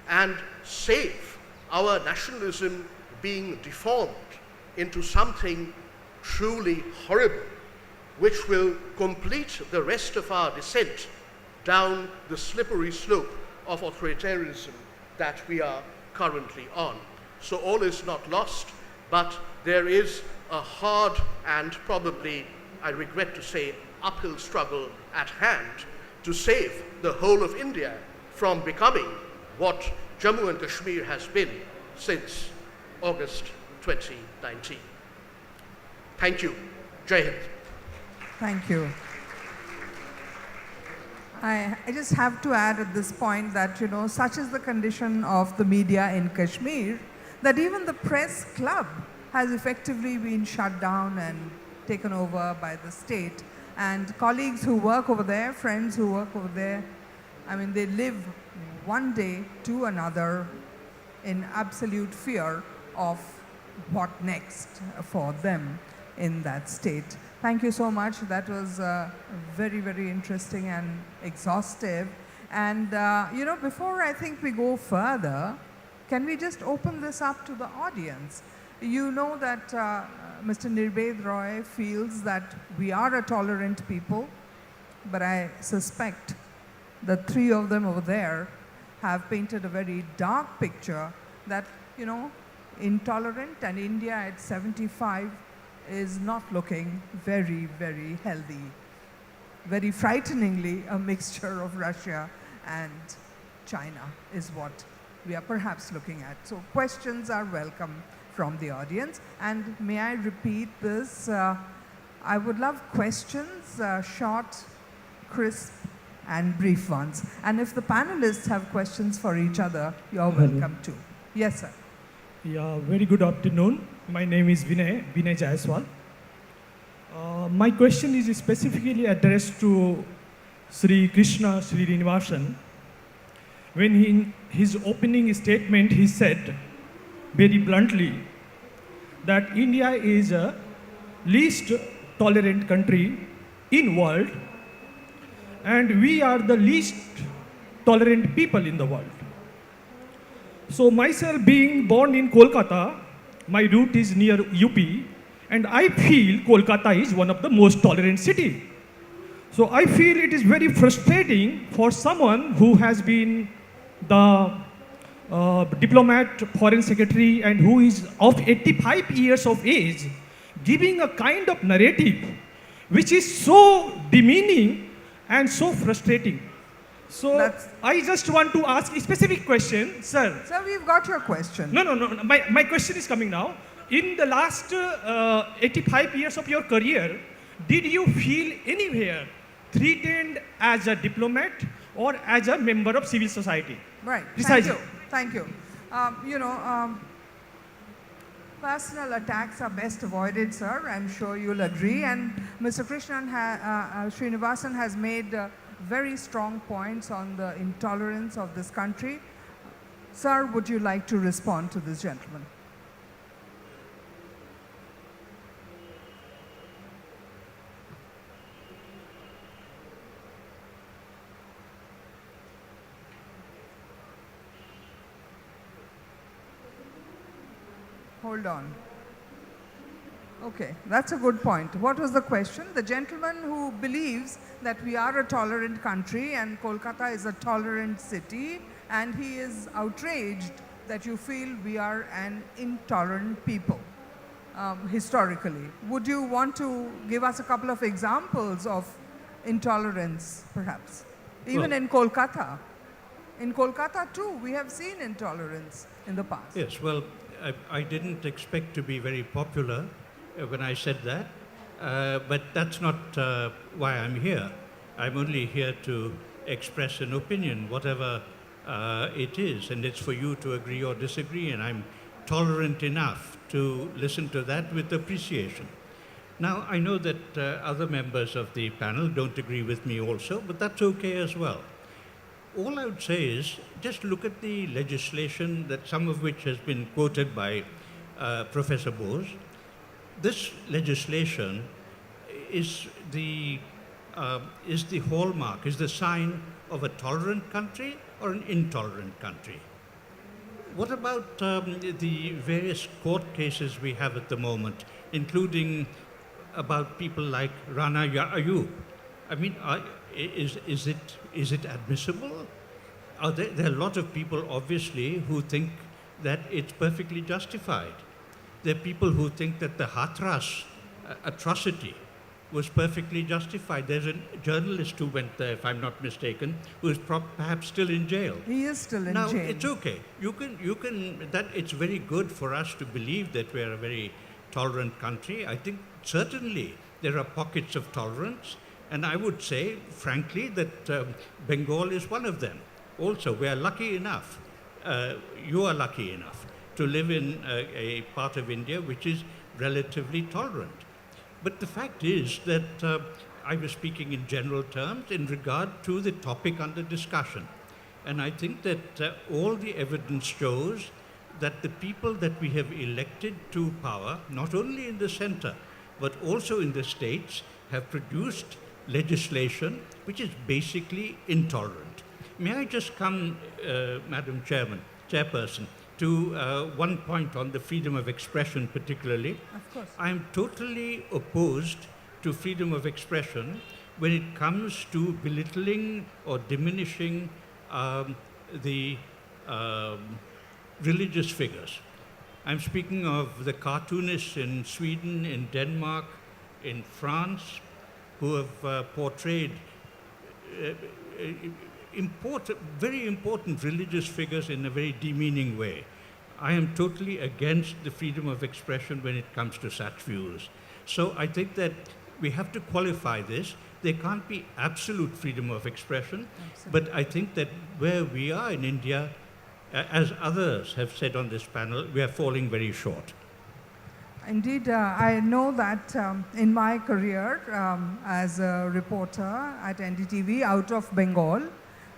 and save our nationalism being deformed into something truly horrible, which will complete the rest of our descent down the slippery slope of authoritarianism that we are currently on. So all is not lost, but there is a hard and probably, I regret to say, uphill struggle at hand to save the whole of India from becoming what Jammu and Kashmir has been since August 2019. Thank you. Jai Hind. Thank you. I just have to add at this point that, such is the condition of the media in Kashmir, that even the press club has effectively been shut down and taken over by the state. And colleagues who work over there, friends who work over there, they live one day to another in absolute fear of what next for them in that state. Thank you so much. That was very, very interesting and exhaustive. And, before I think we go further, can we just open this up to the audience? You know that Mr. Nirbed Roy feels that we are a tolerant people, but I suspect the three of them over there have painted a very dark picture that, intolerant, and India at 75 is not looking very, very healthy. Very frighteningly, a mixture of Russia and China is what we are perhaps looking at. So questions are welcome from the audience. And may I repeat this? I would love questions, short, crisp, and brief ones. And if the panelists have questions for each other, you're welcome too. Yes, sir. Yeah, very good afternoon. My name is Vinay Jaiswal. My question is specifically addressed to Sri Krishna Srinivasan. When in his opening statement, he said very bluntly that India is a least tolerant country in world, and we are the least tolerant people in the world. So myself being born in Kolkata, my root is near UP, and I feel Kolkata is one of the most tolerant city. So I feel it is very frustrating for someone who has been the diplomat, foreign secretary, and who is of 85 years of age, giving a kind of narrative which is so demeaning and so frustrating. So I just want to ask a specific question, sir. Sir, we've got your question. No. My question is coming now. In the last 85 years of your career, did you feel anywhere threatened as a diplomat or as a member of civil society? Right. Precisely. Thank you. Personal attacks are best avoided, sir. I'm sure you'll agree. And Mr. Krishnan Srinivasan has made very strong points on the intolerance of this country. Sir, would you like to respond to this gentleman? Hold on. Okay, that's a good point. What was the question? The gentleman who believes that we are a tolerant country and Kolkata is a tolerant city, and he is outraged that you feel we are an intolerant people, historically. Would you want to give us a couple of examples of intolerance, perhaps? Even in Kolkata. In Kolkata too, we have seen intolerance in the past. Yes, well, I didn't expect to be very popular when I said that, but that's not why I'm here. I'm only here to express an opinion, whatever it is, and it's for you to agree or disagree, and I'm tolerant enough to listen to that with appreciation. Now, I know that other members of the panel don't agree with me also, but that's okay as well. All I would say is just look at the legislation, that some of which has been quoted by Professor Bose. This legislation is the hallmark, is the sign of a tolerant country or an intolerant country. What about the various court cases we have at the moment, including about people like Rana Ayub? I mean, is it admissible? There are a lot of people, obviously, who think that it's perfectly justified. There are people who think that the Hathras atrocity was perfectly justified. There's a journalist who went there, if I'm not mistaken, who is perhaps still in jail. He is still in now, jail. It's okay. You can. That it's very good for us to believe that we're a very tolerant country. I think certainly there are pockets of tolerance, and I would say, frankly, that Bengal is one of them. Also, we are lucky enough. You are lucky enough to live in a part of India which is relatively tolerant. But the fact is that I was speaking in general terms in regard to the topic under discussion. And I think that all the evidence shows that the people that we have elected to power, not only in the center, but also in the states, have produced legislation which is basically intolerant. May I just come, Madam Chairperson, to one point on the freedom of expression particularly. Of course. I'm totally opposed to freedom of expression when it comes to belittling or diminishing the religious figures. I'm speaking of the cartoonists in Sweden, in Denmark, in France, who have portrayed very important religious figures in a very demeaning way. I am totally against the freedom of expression when it comes to such views. So I think that we have to qualify this. There can't be absolute freedom of expression, but I think that where we are in India, as others have said on this panel, we are falling very short. Indeed, I know that in my career as a reporter at NDTV out of Bengal,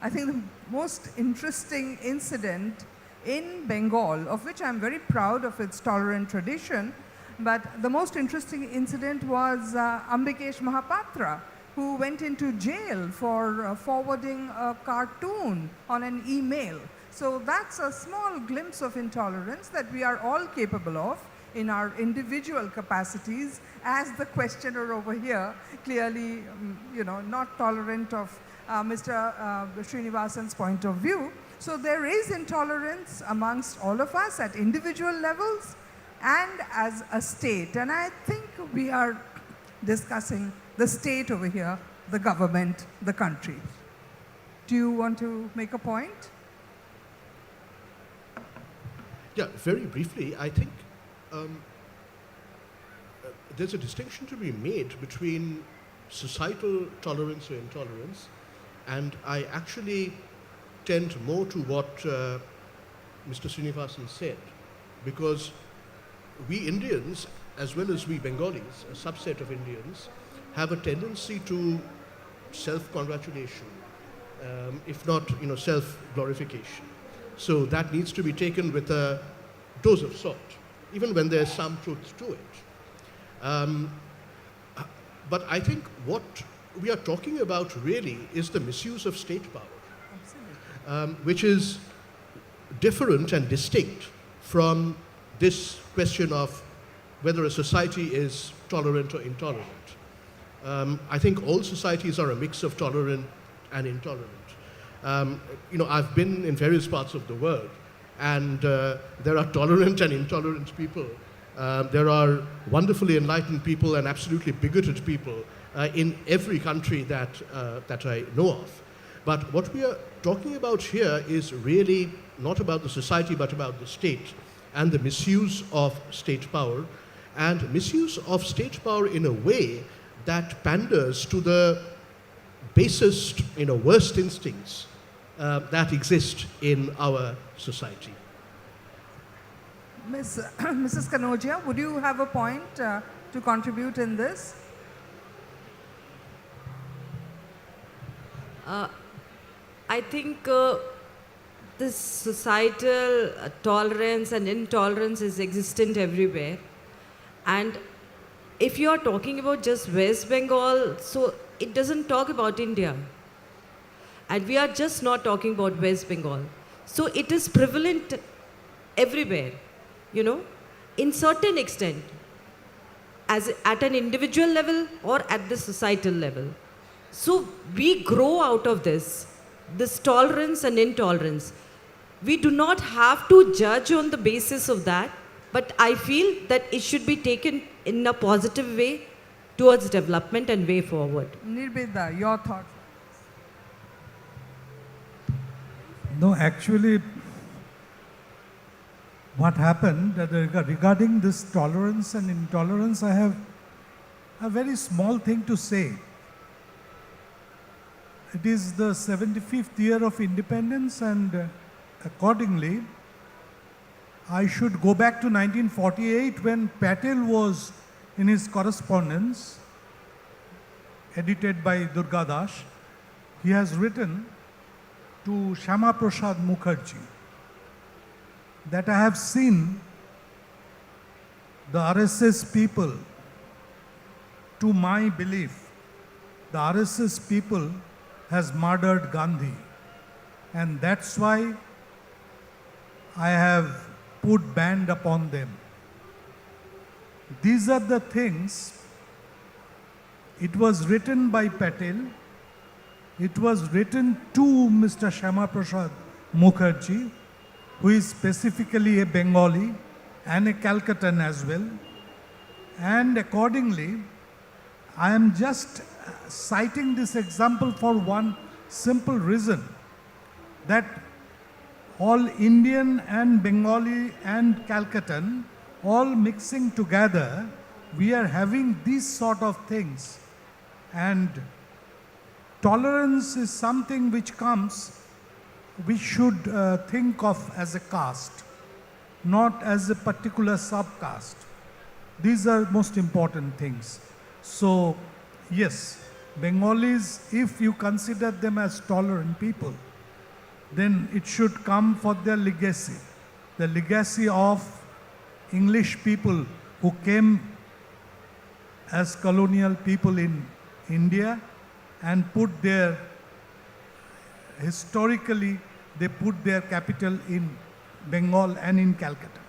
I think the most interesting incident in Bengal, of which I'm very proud of its tolerant tradition, but the most interesting incident was Ambikesh Mahapatra, who went into jail for forwarding a cartoon on an email. So that's a small glimpse of intolerance that we are all capable of in our individual capacities, as the questioner over here clearly, not tolerant of Mr. Srinivasan's point of view. So there is intolerance amongst all of us at individual levels and as a state. And I think we are discussing the state over here, the government, the country. Do you want to make a point? Yeah, very briefly, I think there's a distinction to be made between societal tolerance or intolerance, and I actually tend more to what Mr. Srinivasan said, because we Indians, as well as we Bengalis, a subset of Indians, have a tendency to self-congratulation, if not, self-glorification. So that needs to be taken with a dose of salt, even when there's some truth to it. But I think what we are talking about really is the misuse of state power, which is different and distinct from this question of whether a society is tolerant or intolerant. I think all societies are a mix of tolerant and intolerant. I've been in various parts of the world, and there are tolerant and intolerant people. There are wonderfully enlightened people and absolutely bigoted people in every country that I know of. But what we are talking about here is really not about the society, but about the state and the misuse of state power, and misuse of state power in a way that panders to the basest, worst instincts that exist in our society. Mrs. Kanodia, would you have a point to contribute in this? I think this societal tolerance and intolerance is existent everywhere. And if you are talking about just West Bengal, so it doesn't talk about India. And we are just not talking about West Bengal. So it is prevalent everywhere, in certain extent, as at an individual level or at the societal level. So we grow out of this tolerance and intolerance. We do not have to judge on the basis of that, but I feel that it should be taken in a positive way towards development and way forward. Nivedita, your thoughts? No, actually, what happened regarding this tolerance and intolerance, I have a very small thing to say. It is the 75th year of independence, and accordingly, I should go back to 1948 when Patel was in his correspondence, edited by Durga Das. He has written to Shama Prasad Mukherjee that I have seen the RSS people, to my belief, the RSS people has murdered Gandhi, and that's why I have put band upon them. These are the things. It was written by Patel. It was written to Mr. Shama Prasad Mukherjee, who is specifically a Bengali and a Calcuttan as well. And accordingly, I am just citing this example for one simple reason, that all Indian and Bengali and Calcuttan, all mixing together, we are having these sort of things. And tolerance is something which comes, we should think of as a caste, not as a particular subcaste. These are most important things. So, yes, Bengalis, if you consider them as tolerant people, then it should come for their legacy. The legacy of English people who came as colonial people in India and put their, historically, they put their capital in Bengal and in Calcutta.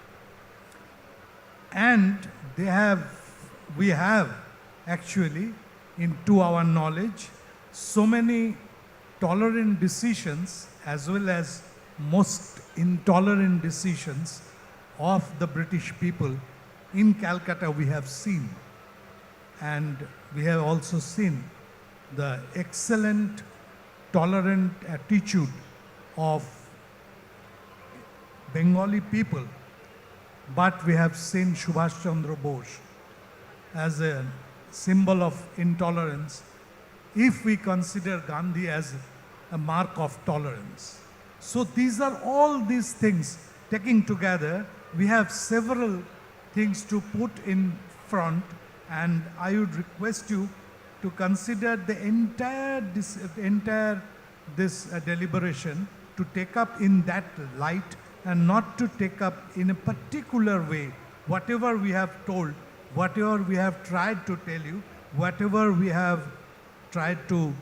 And we have actually, to our knowledge, so many tolerant decisions as well as most intolerant decisions of the British people in Calcutta we have seen. And we have also seen the excellent tolerant attitude of Bengali people. But we have seen Subhash Chandra Bose as a symbol of intolerance, if we consider Gandhi as a mark of tolerance. So these are all these things taken together. We have several things to put in front, and I would request you to consider the entire deliberation, to take up in that light and not to take up in a particular way whatever we have told, whatever we have tried to tell you, whatever we have tried to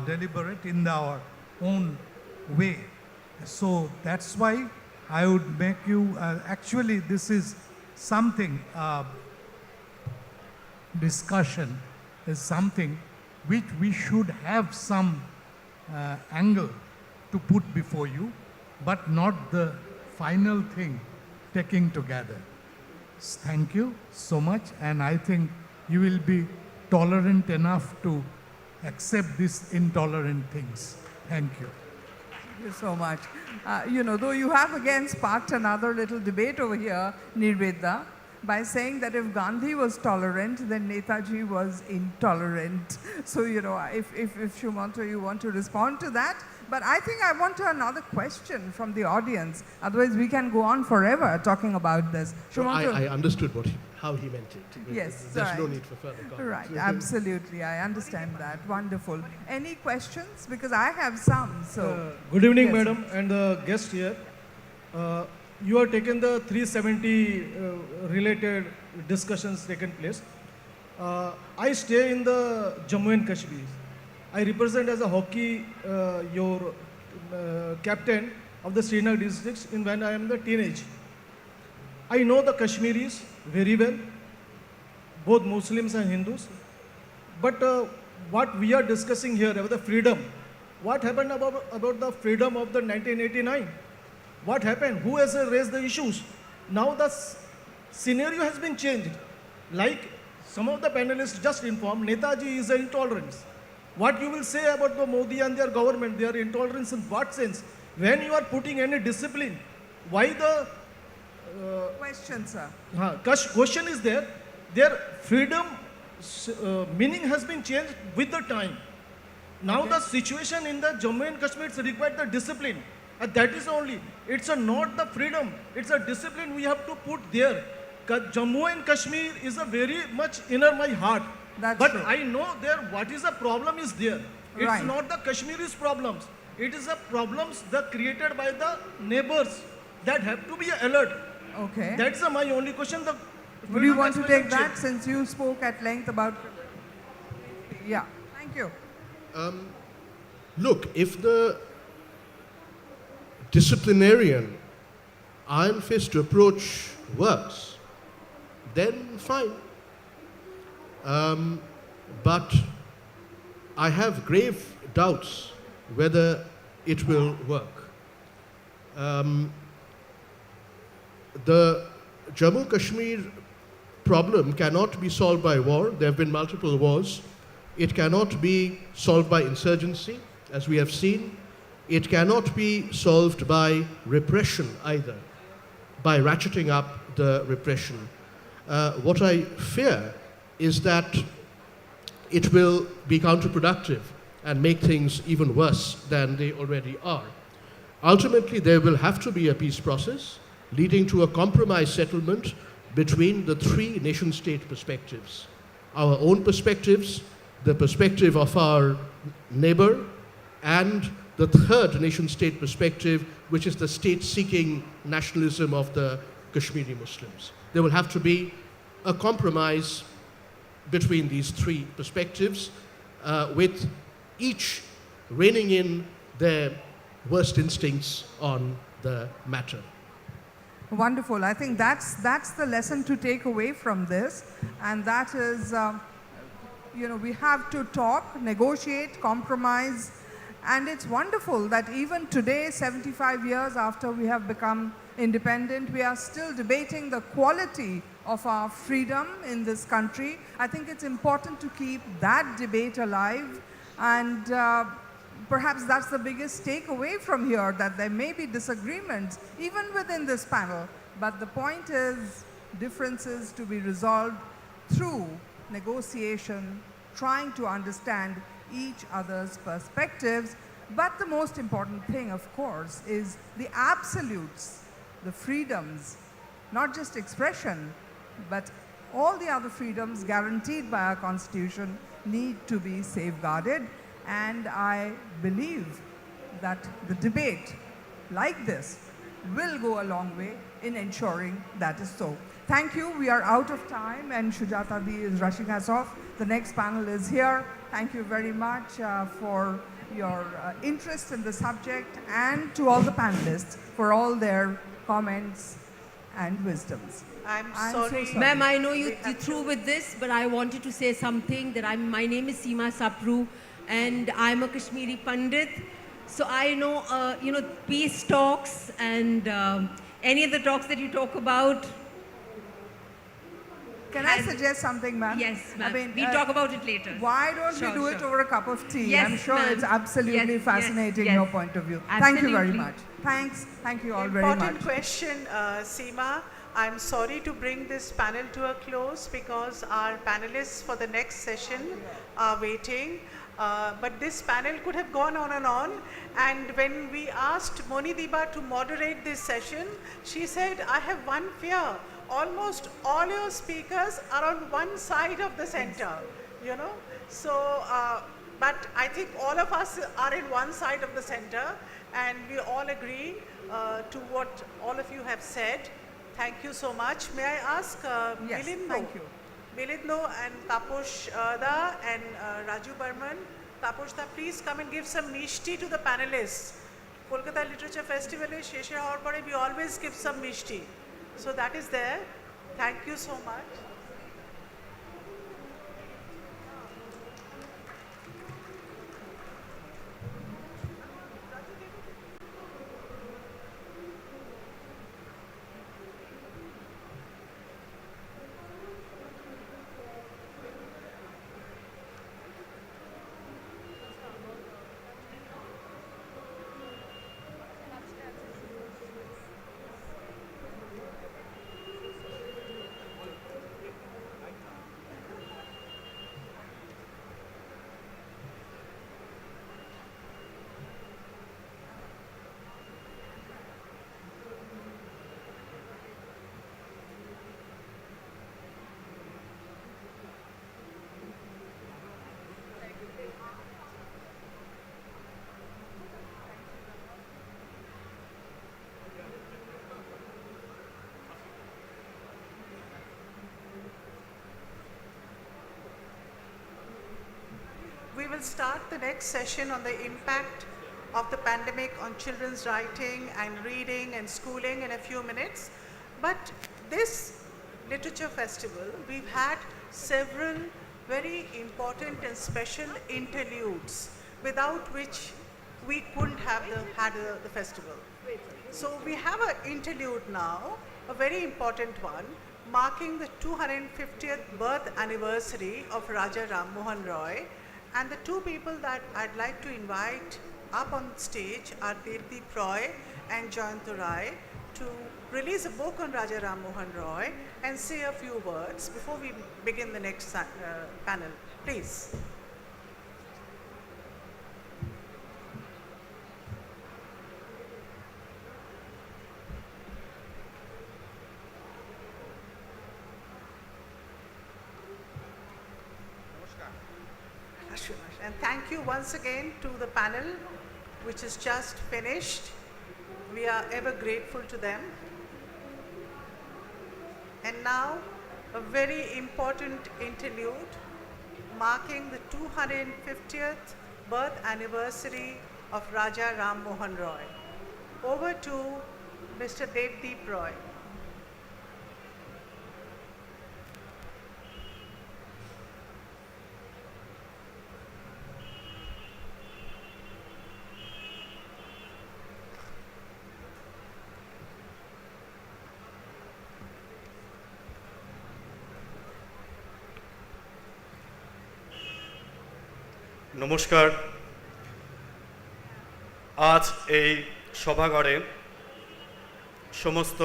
deliberate in our own way. So that's why I would make you, actually this is something, discussion is something which we should have some angle to put before you, but not the final thing taking together. Thank you so much, and I think you will be tolerant enough to accept these intolerant things. Thank you. Thank you so much. Though you have again sparked another little debate over here, Nivedita, by saying that if Gandhi was tolerant, then Netaji was intolerant. So, if Shumanto, you want to respond to that. But I think I want another question from the audience. Otherwise, we can go on forever talking about this. Shumanto, I understood how he meant it. Yes, There's right. no need for further comment. Right, absolutely. I understand that. Wonderful. Any questions? Because I have some. So, good evening, yes. madam, and the guest here. You have taken the 370 related discussions taken place. I stay in the Jammu and Kashmir. I represent as a hockey your captain of the Srinagar district when I am the teenage. I know the Kashmiris very well, both Muslims and Hindus. But what we are discussing here about the freedom, what happened about the freedom of the 1989? What happened? Who has raised the issues? Now the scenario has been changed. Like some of the panelists just informed, Netaji is an intolerance. What you will say about the Modi and their government, their intolerance in what sense? When you are putting any discipline, why the question, sir? Question is there. Their freedom meaning has been changed with the time. Now the situation in the Jammu and Kashmir requires the discipline. That is only. It's not the freedom. It's a discipline we have to put there. Jammu and Kashmir is a very much inner my heart. That's but true. I know there what is the problem is there. It's Right. not the Kashmiris problems. It is the problems that created by the neighbors that have to be alert. Okay. That's my only question. The Would you freedom want to has take been that changed. since you spoke at length about... Yeah, thank you. Look, if the disciplinarian iron fist approach works, then fine. But I have grave doubts whether it will work. The Jammu Kashmir problem cannot be solved by war. There have been multiple wars. It cannot be solved by insurgency, as we have seen. It cannot be solved by repression either, by ratcheting up the repression. What I fear is that it will be counterproductive and make things even worse than they already are. Ultimately, there will have to be a peace process leading to a compromise settlement between the three nation-state perspectives. Our own perspectives, the perspective of our neighbor, and the third nation-state perspective, which is the state-seeking nationalism of the Kashmiri Muslims. There will have to be a compromise between these three perspectives, with each reining in their worst instincts on the matter. Wonderful. I think that's the lesson to take away from this, and that is, we have to talk, negotiate, compromise, and it's wonderful that even today, 75 years after we have become independent, we are still debating the quality of our freedom in this country. I think it's important to keep that debate alive, and perhaps that's the biggest takeaway from here, that there may be disagreements even within this panel, but the point is differences to be resolved through negotiation, trying to understand each other's perspectives. But the most important thing, of course, is the absolutes, the freedoms, not just expression, but all the other freedoms guaranteed by our Constitution need to be safeguarded, and I believe that the debate like this will go a long way in ensuring that is so. Thank you. We are out of time, and Shujata Di is rushing us off. The next panel is here. Thank you very much for your interest in the subject, and to all the panelists for all their comments and wisdoms. I'm so sorry. sorry. Ma'am, I know you're through with this, but I wanted to say something that my name is Seema Sapru, and I'm a Kashmiri Pandit. So I know, peace talks and any of the talks that you talk about. Can I suggest something, ma'am? Yes, ma'am. I mean, We'll talk about it later. Why don't Sure, we do it sure. over a cup of tea? Yes, I'm sure ma'am. it's absolutely Yes, fascinating, yes, your yes. point of view. Thank you very Absolutely. much. Thanks. Thank you all very Important much. question, Seema. I'm sorry to bring this panel to a close because our panelists for the next session are waiting. But this panel could have gone on. And when we asked Moni Diba to moderate this session, she said, I have one fear. Almost all your speakers are on one side of the center, So, but I think all of us are in one side of the center, and we all agree to what all of you have said. Thank you so much. May I ask Yes, Milindo? thank you. Milindo and Taposh Da and Raju Burman. Taposh Da, please come and give some mishti to the panelists. Kolkata Literature Festival is Sheshe Hawar Pore, we always give some mishti. So that is there. Thank you so much. We will start the next session on the impact of the pandemic on children's writing and reading and schooling in a few minutes. But this literature festival, we've had several very important and special interludes without which we couldn't have had the festival. So we have an interlude now, a very important one, marking the 250th birth anniversary of Raja Ram Mohan Roy. And the two people that I'd like to invite up on stage are Devdeep Roy and Jayanto Rai to release a book on Raja Ram Mohan Roy and say a few words before we begin the next panel. Please. And thank you once again to the panel, which is just finished. We are ever grateful to them. And now, a very important interlude marking the 250th birth anniversary of Raja Ram Mohan Roy. Over to Mr. Devdeep Roy. নমস্কার। আজ এই সভাঘরে সমস্ত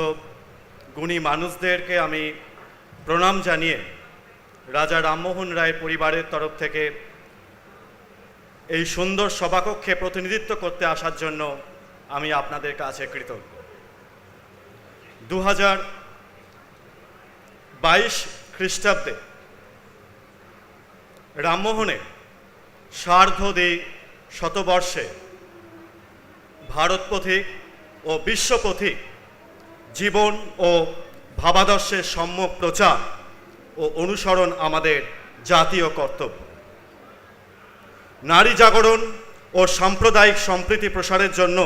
গুণী মানুষদেরকে আমি প্রণাম জানিয়ে রাজা রামমোহন রায় পরিবারের তরফ থেকে এই সুন্দর সভাকক্ষে প্রতিনিধিত্ব করতে আসার জন্য আমি আপনাদের কাছে কৃতজ্ঞ। 2022 খ্রিস্টাব্দে রামমোহনে সার্ধদ্বি শতবর্ষে ভারত পথিক ও বিশ্ব পথিক জীবন ও ভাবাদর্শের সম্যক প্রচার ও অনুসরণ আমাদের জাতীয় কর্তব্য। নারী জাগরণ ও সাম্প্রদায়িক সম্প্রীতি প্রসারের জন্য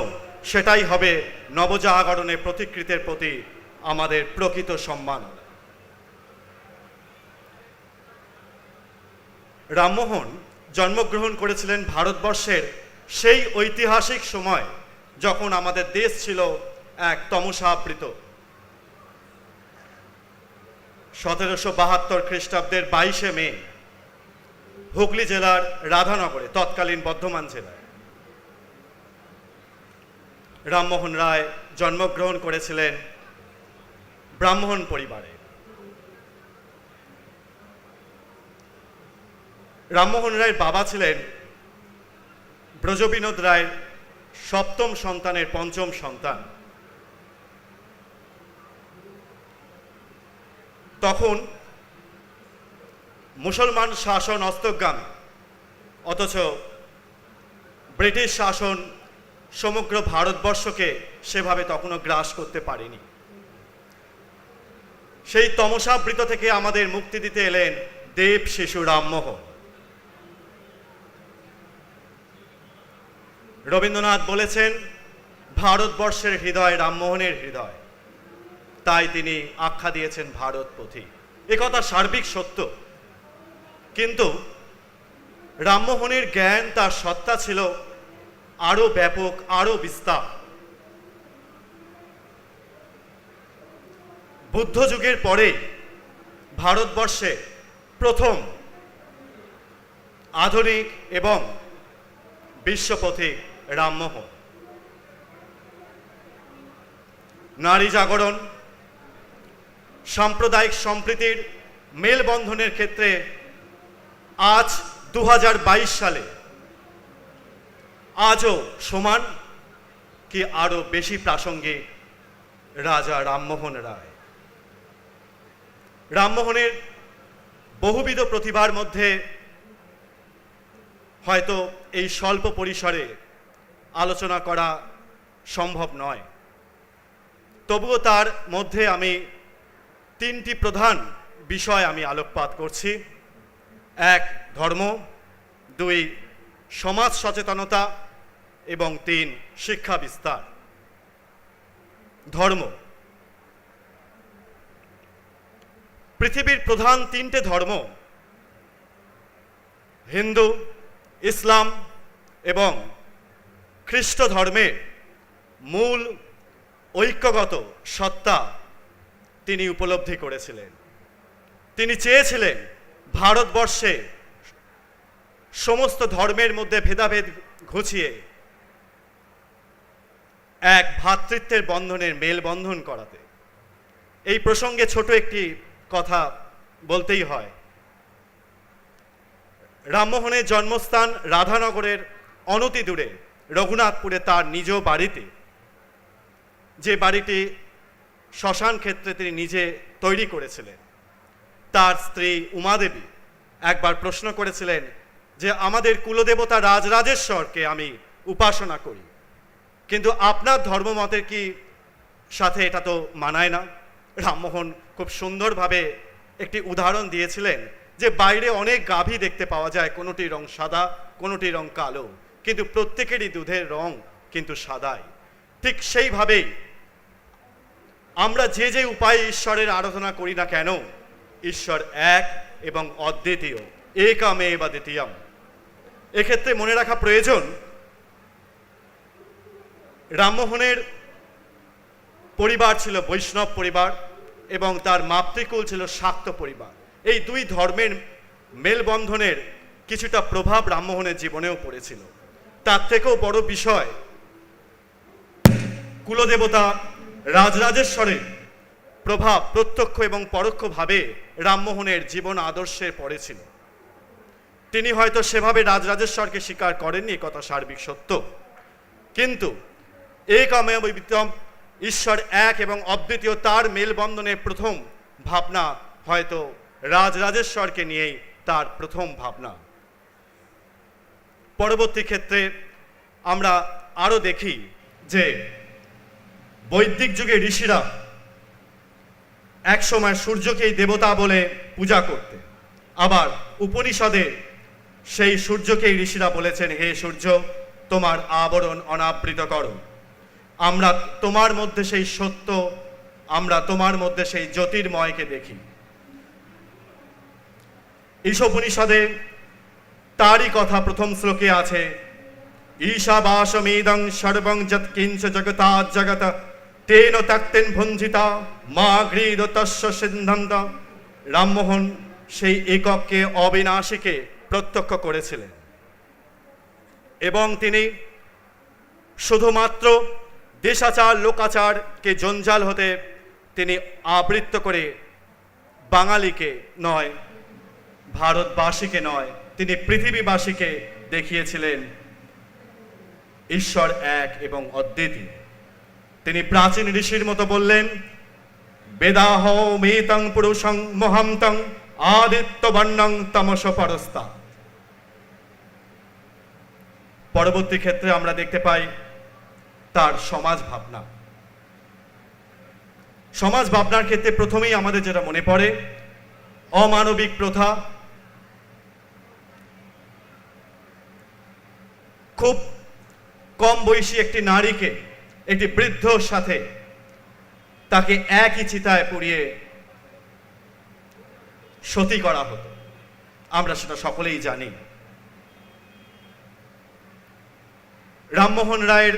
সেটাই হবে নবজাগরণের প্রতিকৃতির প্রতি আমাদের প্রকৃত সম্মান। রামমোহন জন্মগ্রহণ করেছিলেন ভারতবর্ষের সেই ঐতিহাসিক সময় যখন আমাদের দেশ ছিল এক তমসাবৃত। 1772 খ্রিস্টাব্দের 22শে মে হুগলি জেলার রাধানগরে, তৎকালীন বর্ধমান জেলায়, রামমোহন রায় জন্মগ্রহণ করেছিলেন ব্রাহ্মণ পরিবারে। রামমোহন রায়ের বাবা ছিলেন ব্রজবিনোদ রায়ের সপ্তম সন্তানের পঞ্চম সন্তান। তখন মুসলমান শাসন হস্তগামী, অথচ ব্রিটিশ শাসন সমগ্র ভারতবর্ষকে সেভাবে তখনও গ্রাস করতে পারেনি। সেই তমসাবৃত থেকে আমাদের মুক্তি দিতে এলেন দেব শিশু রামমোহন। রবীন্দ্রনাথ বলেছেন, ভারতবর্ষের হৃদয় রামমোহনের হৃদয়, তাই তিনি আখ্যা দিয়েছেন ভারত পথিক। একথা সার্বিক সত্য, কিন্তু রামমোহনের জ্ঞান, তার সত্তা ছিল আরো ব্যাপক, আরো বিস্তার। বুদ্ধ যুগের পরে ভারতবর্ষে প্রথম আধুনিক এবং বিশ্বপথিক রামমোহন। নারী জাগরণ, সাম্প্রদায়িক সম্প্রীতির মেলবন্ধনের ক্ষেত্রে আজ 2022 সালে আজও সমান কি আরো বেশি প্রাসঙ্গিক রাজা রামমোহন রায়। রামমোহনের বহুবিধ প্রতিভার মধ্যে হয়তো এই স্বল্প পরিসরে আলোচনা করা সম্ভব নয়, তবুও তার মধ্যে আমি 3টি প্রধান বিষয় আমি আলোকপাত করছি। 1, ধর্ম; 2, সমাজ সচেতনতা; এবং 3, শিক্ষা বিস্তার। ধর্ম। পৃথিবীর প্রধান 3টে ধর্ম, হিন্দু, ইসলাম এবং খ্রিস্ট ধর্মের মূল ঐক্যগত সত্তা তিনি উপলব্ধি করেছিলেন। তিনি চেয়েছিলেন ভারতবর্ষে সমস্ত ধর্মের মধ্যে ভেদাভেদ ঘুচিয়ে এক ভ্রাতৃত্বের বন্ধনের মেলবন্ধন করাতে। এই প্রসঙ্গে ছোট একটি কথা বলতেই হয়। রামমোহনের জন্মস্থান রাধানগরের অনতি দূরে রঘুনাথপুরে তার নিজ বাড়িতে, যে বাড়িটি শ্মশান ক্ষেত্রে তিনি নিজে তৈরি করেছিলেন। তার স্ত্রী উমাদেবী একবার প্রশ্ন করেছিলেন যে, আমাদের কুলদেবতা রাজরাজেশ্বরকে আমি উপাসনা করি, কিন্তু আপনার ধর্মমতের কি সাথে এটা তো মানায় না। রামমোহন খুব সুন্দরভাবে একটি উদাহরণ দিয়েছিলেন যে বাইরে অনেক গাভী দেখতে পাওয়া যায়, কোনোটি রং সাদা, কোনোটি রং কালো, কিন্তু প্রত্যেকেরই দুধের রং কিন্তু সাদাই। ঠিক সেইভাবেই আমরা যে যে উপায়ে ঈশ্বরের আরাধনা করি না কেন, ঈশ্বর এক এবং অদ্বিতীয়, একামেব দ্বিতীয়ম। এক্ষেত্রে মনে রাখা প্রয়োজন, রামমোহনের পরিবার ছিল বৈষ্ণব পরিবার এবং তার মাতৃকুল ছিল শাক্ত পরিবার। এই দুই ধর্মের মেলবন্ধনের কিছুটা প্রভাব রামমোহনের জীবনেও পড়েছিল। তার থেকেও বড় বিষয়, কুলদেবতা রাজরাজেশ্বরের প্রভাব প্রত্যক্ষ এবং পরোক্ষভাবে রামমোহনের জীবন আদর্শে পড়েছিল। তিনি হয়তো সেভাবে রাজরাজেশ্বরকে স্বীকার করেননি, কথা সার্বিক সত্য, কিন্তু একামেব দ্বিতীয়ম, ঈশ্বর এক এবং অদ্বিতীয়, তার মেলবন্ধনের প্রথম ভাবনা হয়তো রাজরাজেশ্বরকে নিয়েই তার প্রথম ভাবনা। পরবর্তী ক্ষেত্রে আমরা আরও দেখি যে বৈদিক যুগে ঋষিরা একসময় সূর্যকেই দেবতা বলে পূজা করতে, আবার উপনিষদে সেই সূর্যকেই ঋষিরা বলেছেন, হে সূর্য তোমার আবরণ অনাবৃত করো, আমরা তোমার মধ্যে সেই সত্য, আমরা তোমার মধ্যে সেই জ্যোতির্ময়কে দেখি। ঈশোপনিষদে তারই কথা প্রথম শ্লোকে আছে, ঈশাবাসমীদং সর্বং যৎকিঞ্চ জগতাৎ জগত তেন ত্যক্তেন ভঞ্জিতা মা গৃহীত তস্য সিদ্ধান্ত। রামমোহন সেই এককে অবিনাশীকে প্রত্যক্ষ করেছিলেন এবং তিনি শুধুমাত্র দেশাচার লোকাচারকে জঞ্জাল হতে তিনি আবৃত্ত করে বাঙালিকে নয়, ভারতবাসীকে নয়, তিনি পৃথিবীবাসীকে দেখিয়েছিলেন ঈশ্বর এক এবং অদ্বিতীয়। তিনি প্রাচীন ঋষির মতো বললেন, বেদাহ মেতং পুরুষং মহান্তং আদিত্য বর্ণং তমস পরস্তা। পরবর্তী ক্ষেত্রে আমরা দেখতে পাই তার সমাজ ভাবনা। সমাজ ভাবনার ক্ষেত্রে প্রথমেই আমাদের যেটা মনে পড়ে, অমানবিক প্রথা, খুব কম বয়সী একটি নারীকে একটি বৃদ্ধর সাথে তাকে একই চিতায় পুড়িয়ে সতী করা হতো, আমরা সেটা সকলেই জানি। রামমোহন রায়ের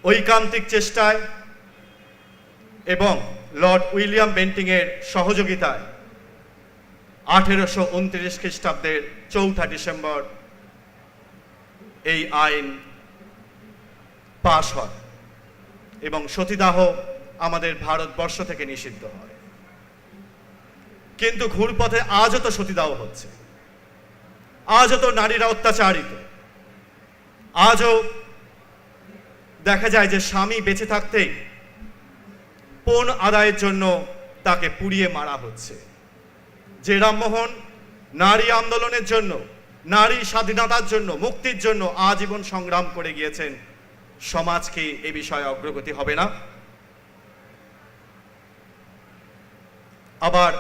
ঐকান্তিক চেষ্টায় এবং লর্ড উইলিয়াম বেন্টিংয়ের সহযোগিতায় 1829 খ্রিস্টাব্দের 4 ডিসেম্বর এই আইন পাশ হয় এবং সতীদাহ আমাদের ভারতবর্ষ থেকে নিষিদ্ধ হয়। কিন্তু ঘুরপথে আজও তো সতীদাহ হচ্ছে, আজও তো নারীরা অত্যাচারিত, আজও দেখা যায় যে স্বামী বেঁচে থাকতেই পণ আদায়ের জন্য তাকে পুড়িয়ে মারা হচ্ছে। যে রামমোহন নারী আন্দোলনের জন্য, নারী স্বাধীনতার জন্য, মুক্তির জন্য আজীবন সংগ্রাম করে গিয়েছেন, সমাজ কি এ বিষয়ে অগ্রগতি হবে না? আবার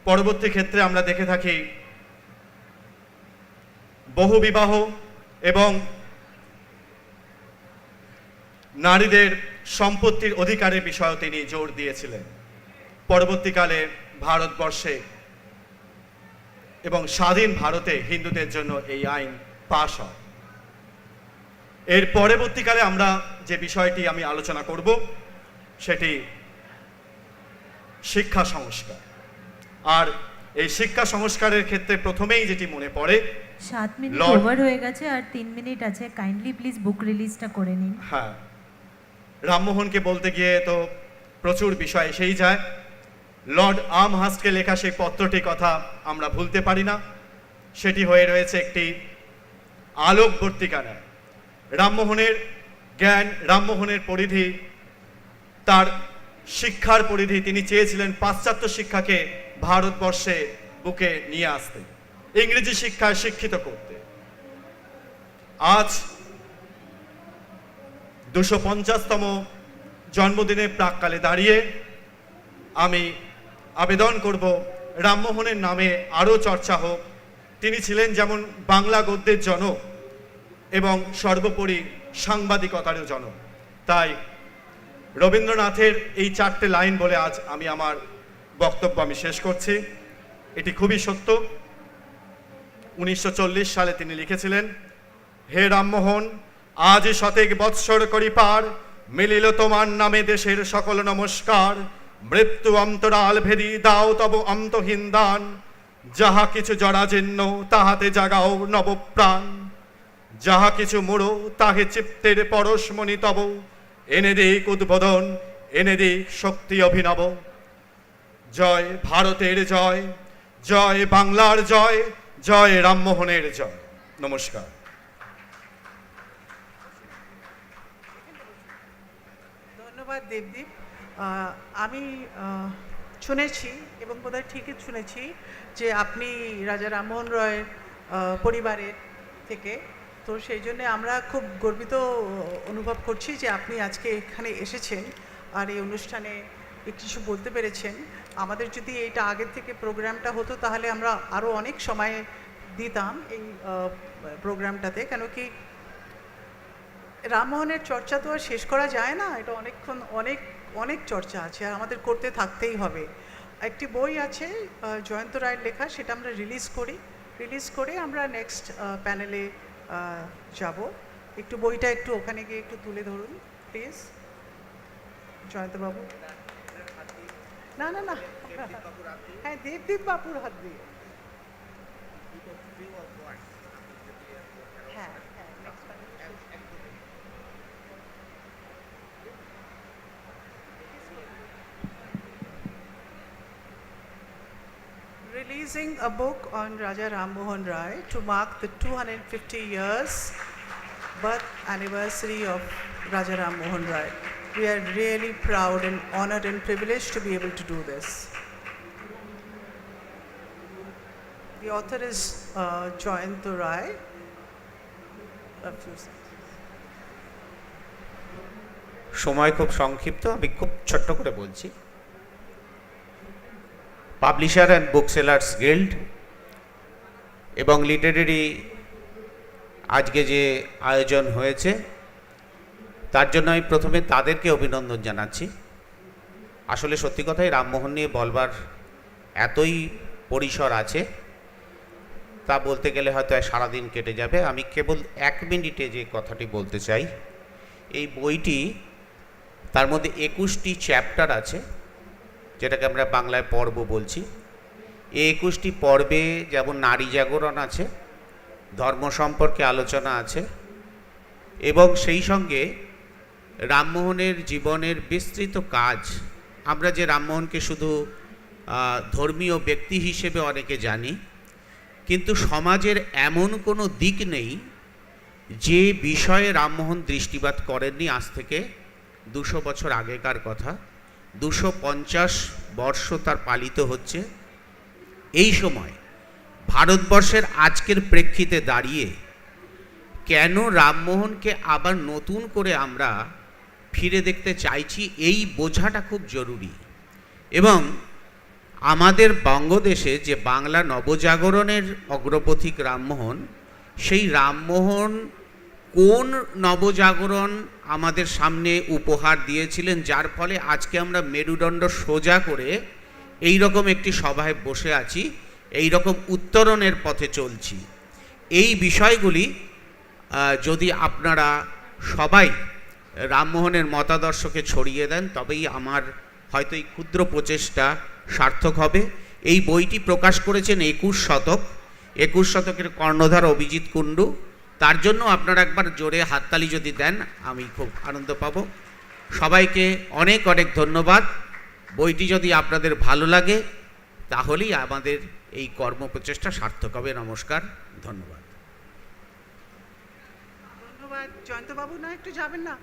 পরবর্তী ক্ষেত্রে আমরা দেখে থাকি বহুবিবাহ এবং নারীদের সম্পত্তির অধিকারের বিষয়েও তিনি জোর দিয়েছিলেন। পরবর্তীকালে ভারতবর্ষে এবং স্বাধীন ভারতে হিন্দুদের জন্য এই আইন পাশ হয়। এর পরবর্তীকালে আমরা যে বিষয়টি আমি আলোচনা করব সেটি শিক্ষা সংস্কার। আর এই শিক্ষা সংস্কারের ক্ষেত্রে প্রথমেই যেটি মনে পড়ে, 7 মিনিট ওভার হয়ে গেছে আর 3 মিনিট আছে, কাইন্ডলি প্লিজ বুক রিলিজটা করে নিন। হ্যাঁ, রামমোহনকে বলতে গিয়ে তো প্রচুর বিষয় এসেই যায়। লর্ড আমহার্স্টকে লেখা সেই পত্রটির কথা আমরা ভুলতে পারি না, সেটি হয়ে রয়েছে একটি আলোকবর্তিকা নেয়। রামমোহনের জ্ঞান, রামমোহনের পরিধি, তার শিক্ষার পরিধি, তিনি চেয়েছিলেন পাশ্চাত্য শিক্ষাকে ভারতবর্ষে বুকে নিয়ে আসতে, ইংরেজি শিক্ষায় শিক্ষিত করতে। আজ 250তম জন্মদিনের প্রাককালে দাঁড়িয়ে আমি আবেদন করব রামমোহনের নামে আরও চর্চা হোক। তিনি ছিলেন যেমন বাংলা গদ্যের জনক এবং সর্বোপরি সাংবাদিকতারও জনক। তাই রবীন্দ্রনাথের এই 4টে লাইন বলে আজ আমি আমার বক্তব্য শেষ করছি। এটি খুবই সত্য। 1940 সালে তিনি লিখেছিলেন, হে রামমোহন, আজ শতেক বৎসর করি পার, মিলিল তোমার নামে দেশের সকল নমস্কার। মৃত্যু অন্তরাল ভেদি দাও তব অন্তহীন দান, যাহা কিছু জরাজীর্ণ তাহাতে জাগাও নবপ্রাণ। যাহা কিছু মুড়ো তাহে চিত্তের পরশমণি তব, এনে দিক উদ্বোধন, এনে দিক শক্তি অভিনব। জয় ভারতের জয়, জয় বাংলার জয়, জয় রামমোহনের জয়। নমস্কার। ধন্যবাদ দেবদীপ। আমি শুনেছি এবং বোধহয় ঠিকই শুনেছি যে আপনি রাজা রামমোহন রয় পরিবারের থেকে, তো সেই জন্যে আমরা খুব গর্বিত অনুভব করছি যে আপনি আজকে এখানে এসেছেন আর এই অনুষ্ঠানে কিছু বলতে পেরেছেন। আমাদের যদি এইটা আগের থেকে প্রোগ্রামটা হতো তাহলে আমরা আরও অনেক সময় দিতাম এই প্রোগ্রামটাতে, কেন কি রামমোহনের চর্চা তো আর শেষ করা যায় না, এটা অনেকক্ষণ অনেক চর্চা আছে আর আমাদের করতে থাকতেই হবে। একটি বই আছে জয়ন্ত রায়ের লেখা, সেটা আমরা রিলিজ করে আমরা নেক্সট প্যানেলে যাব। একটু বইটা একটু ওখানে গিয়ে একটু তুলে ধরুন প্লিজ জয়ন্তবাবু। না না না, হ্যাঁ দেবদীপ বাবুর হাত দিয়ে। হ্যাঁ হ্যাঁ, next releasing a book on Raja Rammohan Rai to mark the 250 years birth anniversary of Raja Rammohan Rai. We are really proud and honored and privileged to be able to do this. The author is Joyanto Rai. A few sentences. সময় খুব সংক্ষিপ্ত, আমি খুব ছোট্ট করে বলছি। Publisher and book sellers guild এবং literary আজকে যে আয়োজন হয়েছে তার জন্য আমি প্রথমে তাদেরকে অভিনন্দন জানাচ্ছি। আসলে সত্যি কথাই রামমোহন নিয়ে বলবার এতই পরিসর আছে, তা বলতে গেলে হয়তো সারাদিন কেটে যাবে। আমি কেবল 1 মিনিটে যে কথাটি বলতে চাই, এই বইটি তার মধ্যে 21টি চ্যাপ্টার আছে, যেটাকে আমরা বাংলায় পর্ব বলছি। এই 21টি পর্বে যেমন নারী জাগরণ আছে, ধর্ম সম্পর্কে আলোচনা আছে এবং সেই সঙ্গে রামমোহনের জীবনের বিস্তৃত কাজ। আমরা যে রামমোহনকে শুধু ধর্মীয় ব্যক্তি হিসেবে অনেকে জানি, কিন্তু সমাজের এমন কোনো দিক নেই যে বিষয়ে রামমোহন দৃষ্টিপাত করেননি। আজ থেকে 200 বছর আগেকার কথা, 250 বর্ষ তার পালিত হচ্ছে। এই সময় ভারতবর্ষের আজকের প্রেক্ষিতে দাঁড়িয়ে কেন রামমোহনকে আবার নতুন করে আমরা ফিরে দেখতে চাইছি, এই বোঝাটা খুব জরুরি। এবং আমাদের বঙ্গদেশে যে বাংলা নবজাগরণের অগ্রপথিক রামমোহন, সেই রামমোহন কোন নবজাগরণ আমাদের সামনে উপহার দিয়েছিলেন, যার ফলে আজকে আমরা মেরুদণ্ড সোজা করে এই রকম একটি সভায় বসে আছি, এই রকম উত্তরণের পথে চলছি। এই বিষয়গুলি যদি আপনারা সবাই রামমোহনের মতাদর্শকে ছড়িয়ে দেন, তবেই আমার হয়তো এই ক্ষুদ্র প্রচেষ্টা সার্থক হবে। এই বইটি প্রকাশ করেছেন 21 শতকের কর্ণধার অভিজিৎ কুণ্ডু। তার জন্য আপনারা একবার জোরে হাততালি যদি দেন আমি খুব আনন্দ পাব। সবাইকে অনেক অনেক ধন্যবাদ। বইটি যদি আপনাদের ভালো লাগে তাহলেই আমাদের এই কর্মপ্রচেষ্টা সার্থক হবে। নমস্কার, ধন্যবাদ। ধন্যবাদ জয়ন্তবাবু। না একটু যাবেন না?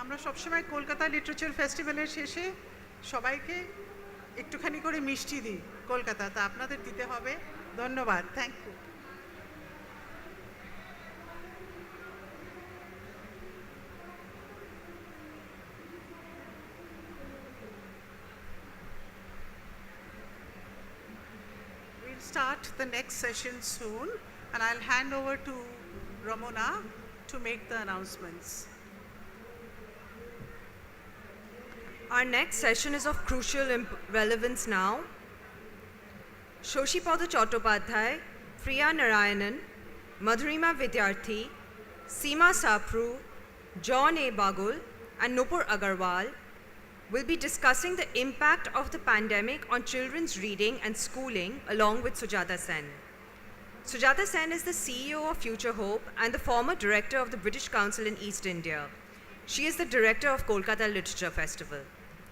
আমরা সবসময় কলকাতা লিটারেচার ফেস্টিভ্যালের শেষে সবাইকে একটুখানি করে মিষ্টি দিই কলকাতা, তা আপনাদের দিতে হবে। ধন্যবাদ, thank you. Start the next session soon, and I'll hand over to Ramona to make the announcements. Our next session is of crucial relevance now. Shoshipada Chattopadhyay, Priya Narayanan, Madhurima Vidyarthi, Seema Sapru, John A. Bagul, and Nupur Agarwal will be discussing the impact of the pandemic on children's reading and schooling along with Sujata Sen. Sujata Sen is the CEO of Future Hope and the former director of the British Council in East India. She is the director of Kolkata Literature Festival.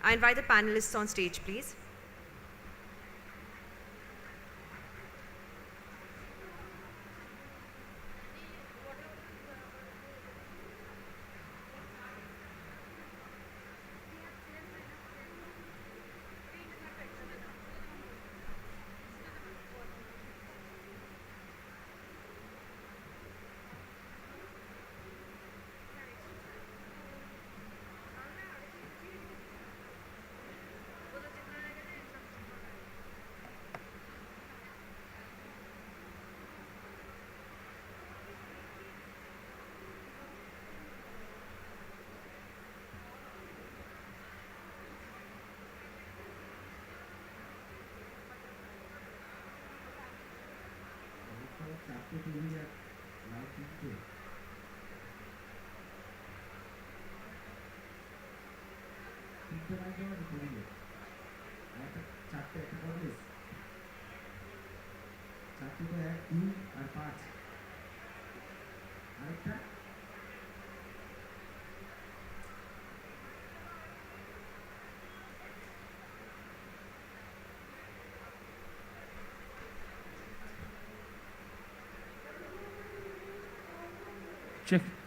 I invite the panelists on stage, please.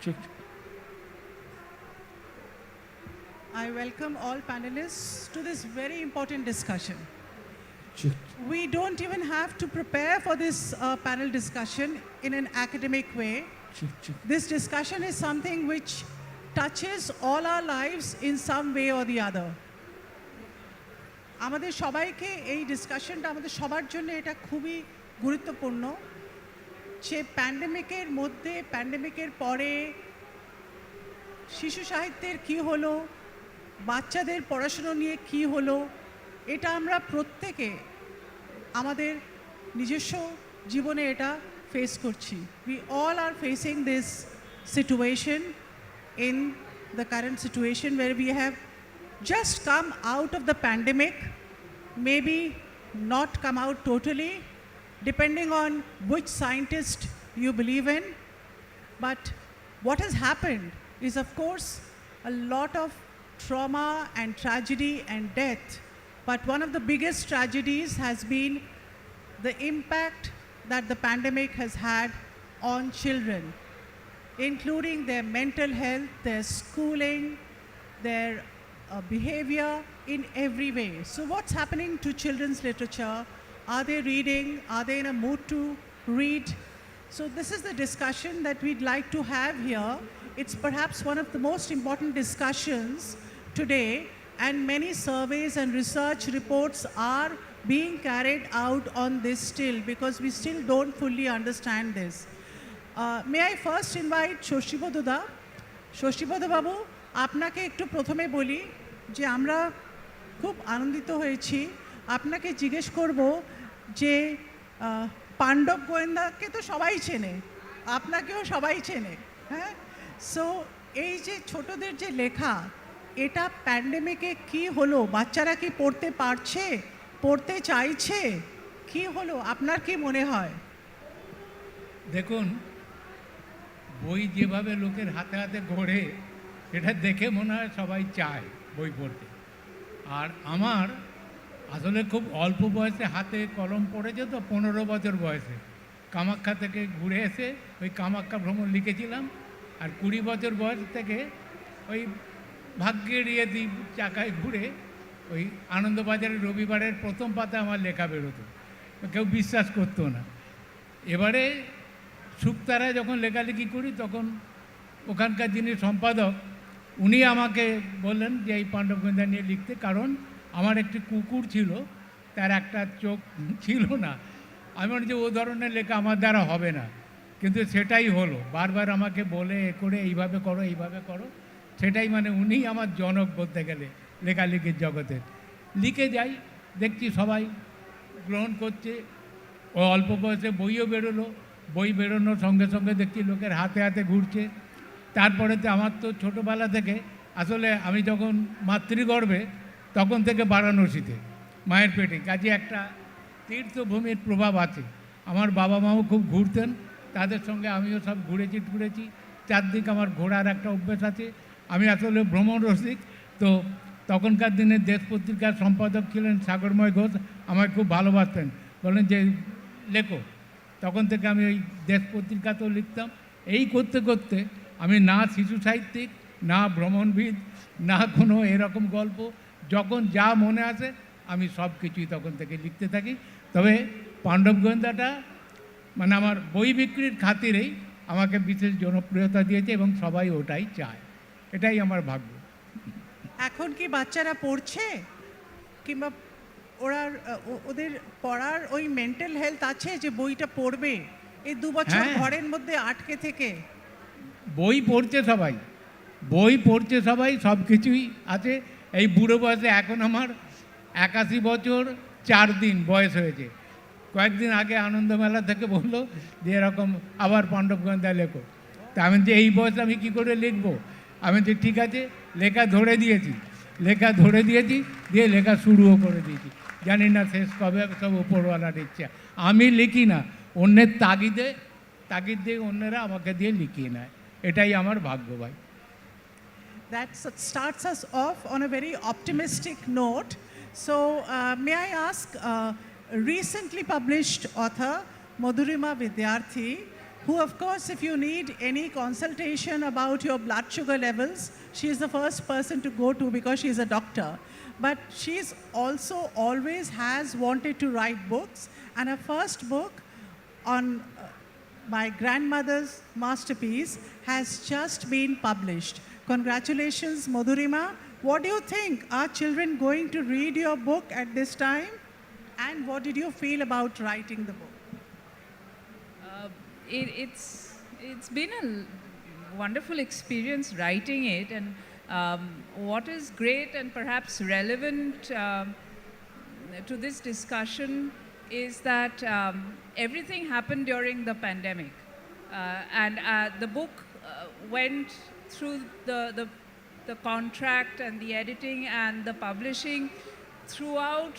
Check. I welcome all panelists to this very important discussion. Check. We don't even have to prepare for this panel discussion in an academic way. Check. This discussion is something which touches all our lives in some way or the other. আমাদের সবাইকে এই ডিসকাশনটা আমাদের সবার জন্য এটা খুবই গুরুত্বপূর্ণ যে প্যান্ডেমিকের মধ্যে প্যান্ডেমিকের পরে শিশু সাহিত্যের কী হলো, বাচ্চাদের পড়াশুনো নিয়ে কী হলো, এটা আমরা প্রত্যেকে আমাদের নিজস্ব জীবনে এটা ফেস করছি। We all are facing this situation in the current situation where we have just come out of the pandemic, maybe not come out totally, depending on which scientist you believe in. But what has happened is, of course, a lot of trauma and tragedy and death. But one of the biggest tragedies has been the impact that the pandemic has had on children, including their mental health, their schooling, their behavior in every way. So what's happening to children's literature? Are they reading? Are they in a mood to read? So this is the discussion that we'd like to have here. It's perhaps one of the most important discussions today, and many surveys and research reports are being carried out on this still, because we still don't fully understand this. May I first invite Shoshibodha. Shoshibodha Babu, আপনাকে একটু প্রথমে বলি যে আমরা খুব আনন্দিত হয়েছি। আপনাকে জিজ্ঞেস করব যে পাণ্ডব গোয়েন্দাকে তো সবাই চেনে, আপনাকেও সবাই চেনে, হ্যাঁ? সো এই যে ছোটদের যে লেখা, এটা প্যান্ডেমিকে কি হলো? বাচ্চারা কি পড়তে পারছে, পড়তে চাইছে, কি হলো আপনার কি মনে হয়? দেখুন, বই যেভাবে লোকের হাতে হাতে ঘোরে, এটা দেখে মনে হয় সবাই চায় বই পড়তে। আর আমার আসলে খুব অল্প বয়সে হাতে কলম পড়েছে, তো 15 বছর বয়সে কামাখ্যা থেকে ঘুরে এসে ওই কামাখ্যা ভ্রমণ লিখেছিলাম। আর 20 বছর বয়স থেকে ওই ভাগ্যের চাকায় ঘুরে ওই আনন্দবাজারের রবিবারের প্রথম পাতা আমার লেখা বেরোতো, কেউ বিশ্বাস করতো না। এবারে শুক্তারায় যখন লেখালেখি করি, তখন ওখানকার যিনি সম্পাদক, উনি আমাকে বললেন যে এই পাণ্ডব গোয়েন্দা নিয়ে লিখতে, কারণ আমার একটি কুকুর ছিল, তার একটা চোখ ছিল না। আমি মনে যে ও ধরনের লেখা আমার দ্বারা হবে না, কিন্তু সেটাই হলো। বারবার আমাকে বলে এ করে এইভাবে করো, এইভাবে করো, সেটাই মানে উনি আমার জনক বলতে গেলে লেখালেখির জগতে। লিখে যাই, দেখছি সবাই গ্রহণ করছে। ও অল্প বয়সে বইও বেরোলো, বই বেরোনোর সঙ্গে সঙ্গে দেখছি লোকের হাতে হাতে ঘুরছে। তারপরে তো আমার তো ছোটোবেলা থেকে, আসলে আমি যখন মাতৃগর্ভে তখন থেকে বারাণসীতে মায়ের পেটে, কাজে একটা তীর্থভূমির প্রভাব আছে। আমার বাবা মাও খুব ঘুরতেন, তাদের সঙ্গে আমিও সব ঘুরেছি। চারদিক আমার ঘোরার একটা অভ্যেস আছে। আমি আসলে ভ্রমণ রসিক। তো তখনকার দিনে দেশ পত্রিকার সম্পাদক ছিলেন সাগরময় ঘোষ, আমায় খুব ভালোবাসতেন, বলেন যে লেখো। তখন থেকে আমি ওই দেশ পত্রিকাতেও লিখতাম। এই করতে করতে আমি না শিশু সাহিত্যিক, না ভ্রমণবিদ, না কোনো এরকম গল্প, যখন যা মনে আসে আমি সব কিছুই তখন থেকে লিখতে থাকি। তবে পাণ্ডব গোয়েন্দাটা মানে আমার বই বিক্রির খাতিরেই আমাকে বিশেষ জনপ্রিয়তা দিয়েছে, এবং সবাই ওটাই চায়। এটাই আমার ভাগ্য। এখন কি বাচ্চারা পড়ছে, কিংবা ওদের পড়ার ওই মেন্টাল হেলথ আছে যে বইটা পড়বে? এই 2 বছর ঘরের মধ্যে আটকে থেকে বই পড়ছে সবাই, সব কিছুই আছে। এই বুড়ো বয়সে, এখন আমার 81 বছর 4 দিন বয়স হয়েছে। কয়েকদিন আগে আনন্দমেলা থেকে বললো যে এরকম আবার পাণ্ডব গোয়েন্দা লেখো। তা আমি যে এই বয়সে আমি কী করে লিখবো? আমি যে ঠিক আছে, লেখা ধরে দিয়েছি। লেখা ধরে দিয়েছি, দিয়ে লেখা শুরুও করে দিয়েছি। জানি না শেষ কবে, সব উপরওয়ালার ইচ্ছা। আমি লিখি না, অন্যের তাগিদ দিয়ে অন্যরা আমাকে দিয়ে লিখিয়ে নেয়। এটাই আমার ভাগ্য ভাই। That starts us off on a very optimistic note. So may I ask recently published author Madhurima Vidyarthi, who of course if you need any consultation about your blood sugar levels, she is the first person to go to because she is a doctor. But she's also always has wanted to write books, and her first book on my grandmother's masterpiece has just been published. Congratulations, Madhurima. What do you think? Are children going to read your book at this time? And what did you feel about writing the book? It's been a wonderful experience writing it, and what is great and perhaps relevant to this discussion is that everything happened during the pandemic, and the book went through the contract and the editing and the publishing throughout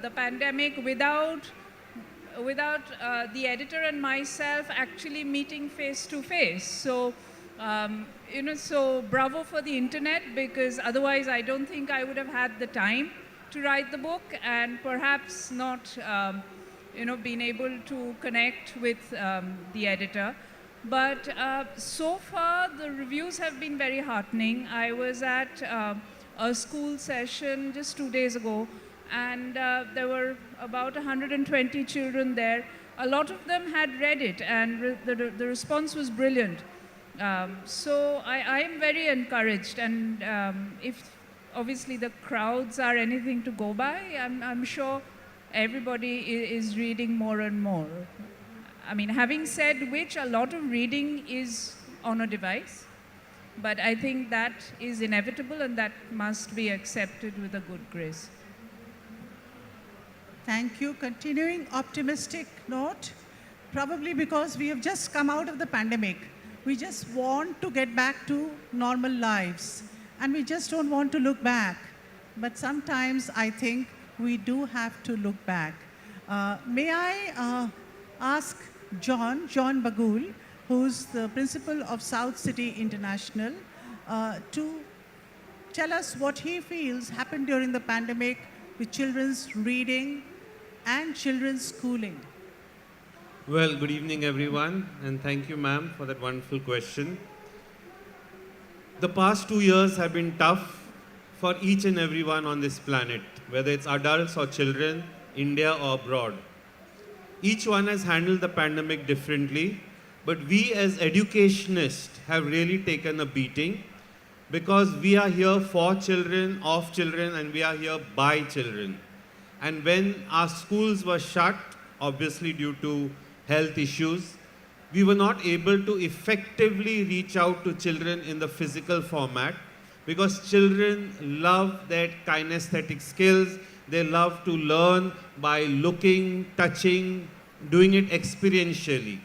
the pandemic without the editor and myself actually meeting face to face. So so bravo for the internet, because otherwise I don't think I would have had the time to write the book, and perhaps not been able to connect with the editor. But so far the reviews have been very heartening. I was at a school session just 2 days ago, and there were about 120 children there. A lot of them had read it, and the response was brilliant. So I am very encouraged, and if obviously the crowds are anything to go by, I'm sure everybody is reading more and more. I mean, having said which, a lot of reading is on a device, but I think that is inevitable, and that must be accepted with a good grace. Thank you. Continuing optimistic note, probably because we have just come out of the pandemic. We just want to get back to normal lives, and we just don't want to look back. But sometimes I think we do have to look back. May I ask John Bagul, who's the principal of South City International, to tell us what he feels happened during the pandemic with children's reading and children's schooling. Well, good evening, everyone, and thank you, ma'am, for that wonderful question. The past 2 years have been tough for each and everyone on this planet, whether it's adults or children, India or abroad. Each one has handled the pandemic differently, but we as educationists have really taken a beating, because we are here for children, of children, and we are here by children. And when our schools were shut, obviously due to health issues, we were not able to effectively reach out to children in the physical format, because children love their kinesthetic skills. They love to learn by looking, touching, doing it experientially.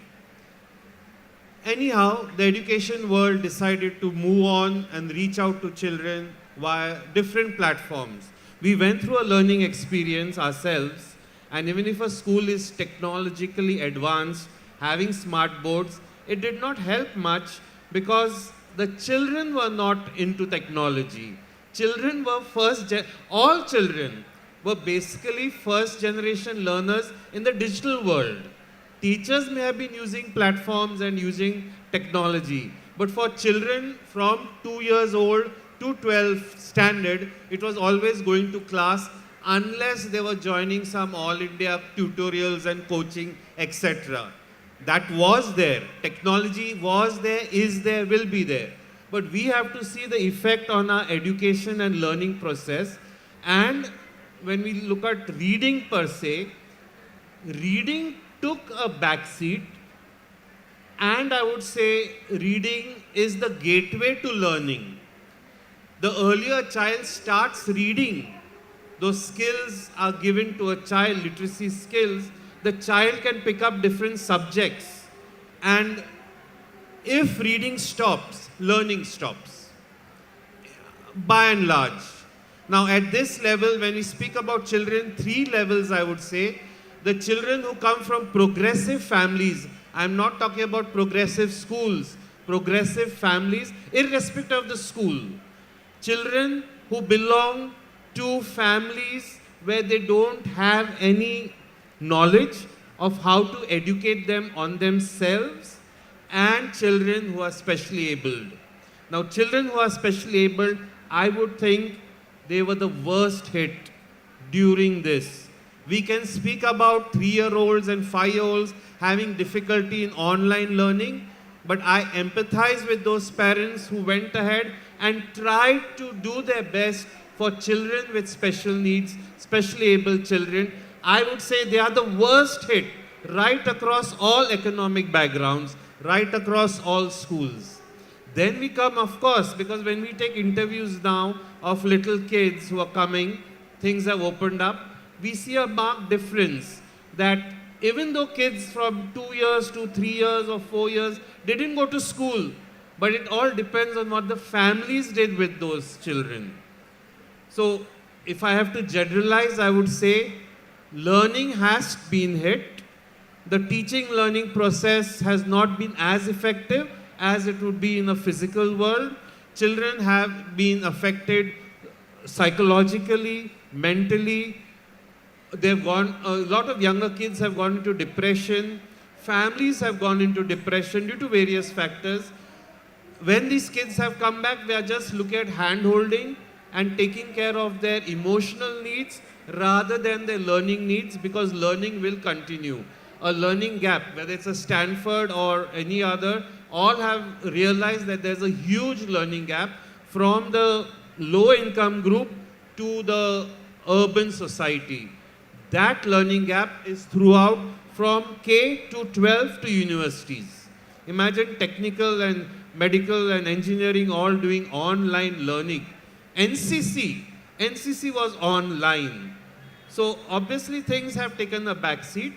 Anyhow, the education world decided to move on and reach out to children via different platforms. We went through a learning experience ourselves, and even if a school is technologically advanced, having smart boards, it did not help much, because the children were not into technology. Children were all children were basically first generation learners in the digital world. Teachers may have been using platforms and using technology, but for children from 2 years old to 12 standard, it was always going to class unless they were joining some All India tutorials and coaching, etc. That was there. Technology was there, is there, will be there. But we have to see the effect on our education and learning process. And when we look at reading per se, reading took a backseat, and I would say reading is the gateway to learning. The earlier a child starts reading, those skills are given to a child, literacy skills, the child can pick up different subjects. And if reading stops, learning stops. by and large. Now at this level, when we speak about children, 3 levels I would say. The children who come from progressive families, I'm not talking about progressive schools, progressive families, irrespective of the school. Children who belong to families where they don't have any knowledge of how to educate them on themselves, and children who are specially abled. Now children who are specially abled, I would think they were the worst hit during this. We can speak about 3-year-olds and 5-year-olds having difficulty in online learning, but I empathize with those parents who went ahead and tried to do their best for children with special needs, specially abled children. I would say they are the worst hit right across all economic backgrounds, right across all schools. Then we come, of course, because when we take interviews now of little kids who are coming, things have opened up, we see a marked difference that even though kids from 2 years to 3 years or 4 years, they didn't go to school, but it all depends on what the families did with those children. So if I have to generalize, I would say learning has been hit. The teaching learning process has not been as effective as it would be in a physical world. Children have been affected psychologically, mentally. They've gone, a lot of younger kids have gone into depression. Families have gone into depression due to various factors. When these kids have come back, they are just looking at hand-holding and taking care of their emotional needs rather than their learning needs, because learning will continue. A learning gap, whether it's a Stanford or any other, all have realized that there's a huge learning gap from the low-income group to the urban society. That learning gap is throughout from K to 12 to universities. Imagine technical and medical and engineering all doing online learning. NCC was online. So obviously things have taken a back seat,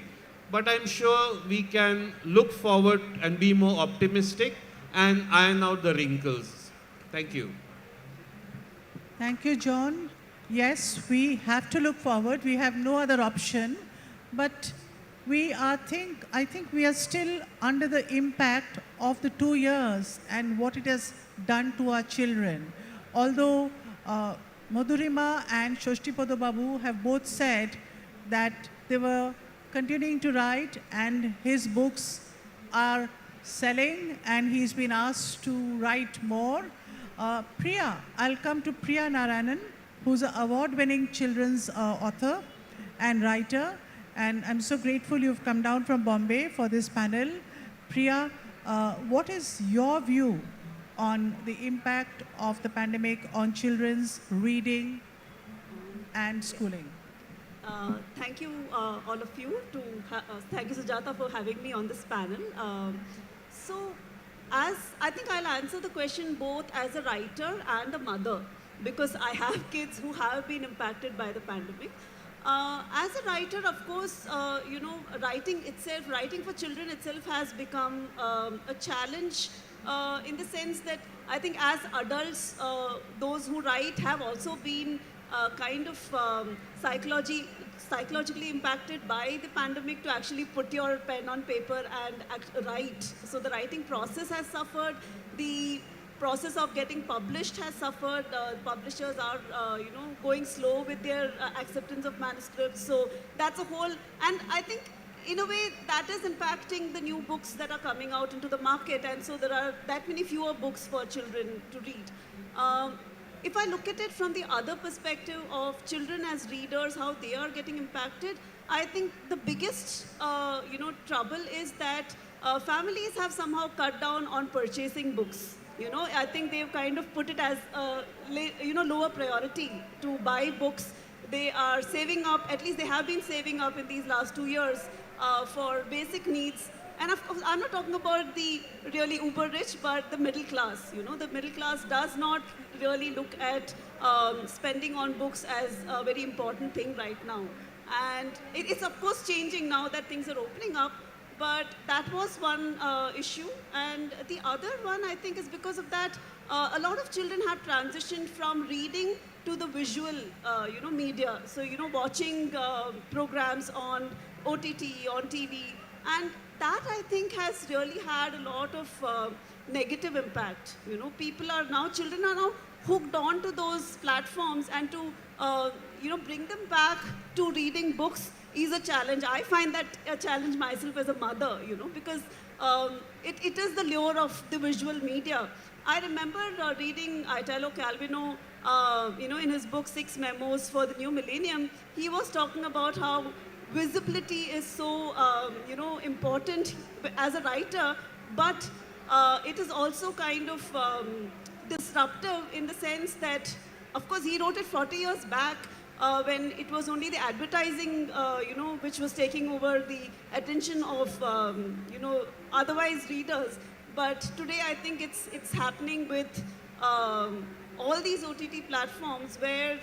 but I'm sure we can look forward and be more optimistic and iron out the wrinkles. Thank you. Thank you, John. Yes, we have to look forward. We have no other option. But I think we are still under the impact of the 2 years and what it has done to our children. Although Madhurima and Shoshtipada Babu have both said that they were continuing to write and his books are selling and he's been asked to write more. Priya, I'll come to Priya Narayanan, who's an award-winning children's author and writer. And I'm so grateful you've come down from Bombay for this panel. Priya, what is your view on the impact of the pandemic on children's reading and schooling? Thank you, all of you. Thank you, Sujata, for having me on this panel. I think I'll answer the question both as a writer and a mother, because I have kids who have been impacted by the pandemic. As a writer, of course, writing for children itself has become a challenge in the sense that I think as adults, those who write have also been kind of psychologically impacted by the pandemic to actually put your pen on paper and write. So the writing process has suffered. The process of getting published has suffered. Publishers are, going slow with their acceptance of manuscripts. So that's a whole, and I think in a way that is impacting the new books that are coming out into the market. And so there are that many fewer books for children to read. If I look at it from the other perspective of children as readers, how they are getting impacted, I think the biggest, trouble is that families have somehow cut down on purchasing books. I think they've kind of put it as lower priority to buy books. They are saving up, at least they have been saving up in these last 2 years for basic needs. And of course, I'm not talking about the really uber rich, but the middle class. The middle class does not really look at spending on books as a very important thing right now. And it's of course changing now that things are opening up. But that was one issue. And the other one, I think, is because of that, a lot of children have transitioned from reading to the visual, media. So, watching programs on OTT, on TV, and that I think has really had a lot of negative impact. Children are now hooked on to those platforms, and to, bring them back to reading books is a challenge. I find that a challenge myself as a mother, because it is the lure of the visual media. I remember reading Italo Calvino, in his book, 6 Memos for the New Millennium. He was talking about how visibility is so, important as a writer, but it is also kind of disruptive in the sense that, of course, he wrote it 40 years back when it was only the advertising, which was taking over the attention of, otherwise readers. But today, I think it's happening with all these OTT platforms where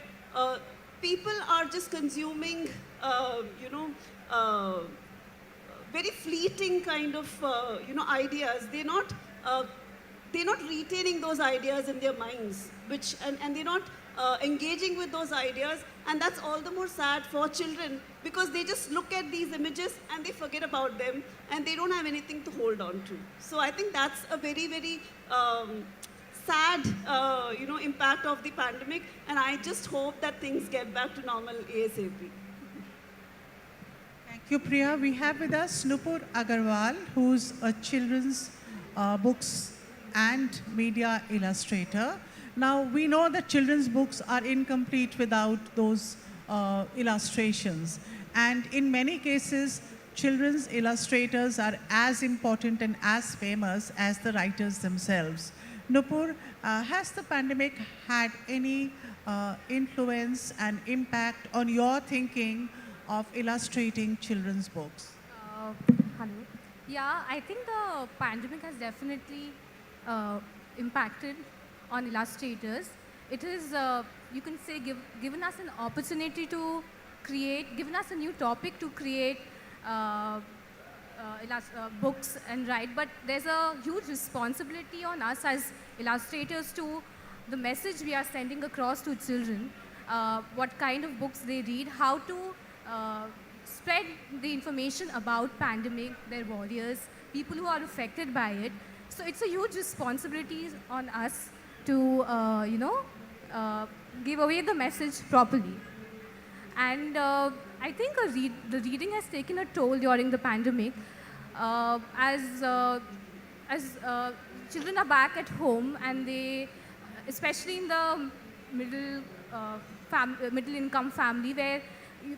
people are just consuming, very fleeting kind of, ideas. They're not retaining those ideas in their minds, and they're not engaging with those ideas, and that's all the more sad for children, because they just look at these images and they forget about them, and they don't have anything to hold on to. So I think that's a very, very sad, impact of the pandemic, and I just hope that things get back to normal ASAP. Thank you, Priya. We have with us Nupur Agarwal, who's a children's books and media illustrator. Now, we know that children's books are incomplete without those illustrations. And in many cases, children's illustrators are as important and as famous as the writers themselves. Nupur, has the pandemic had any influence and impact on your thinking of illustrating children's books? Hello. Yeah, I think the pandemic has definitely impacted on illustrators. It is, you can say, given us an opportunity to create, given us a new topic to create books and write, but there's a huge responsibility on us as illustrators to the message we are sending across to children, what kind of books they read, how to spread the information about pandemic, their warriors, people who are affected by it. So it's a huge responsibility on us to, give away the message properly. And I think the reading has taken a toll during the pandemic. As children are back at home, and they, especially in the middle income family, where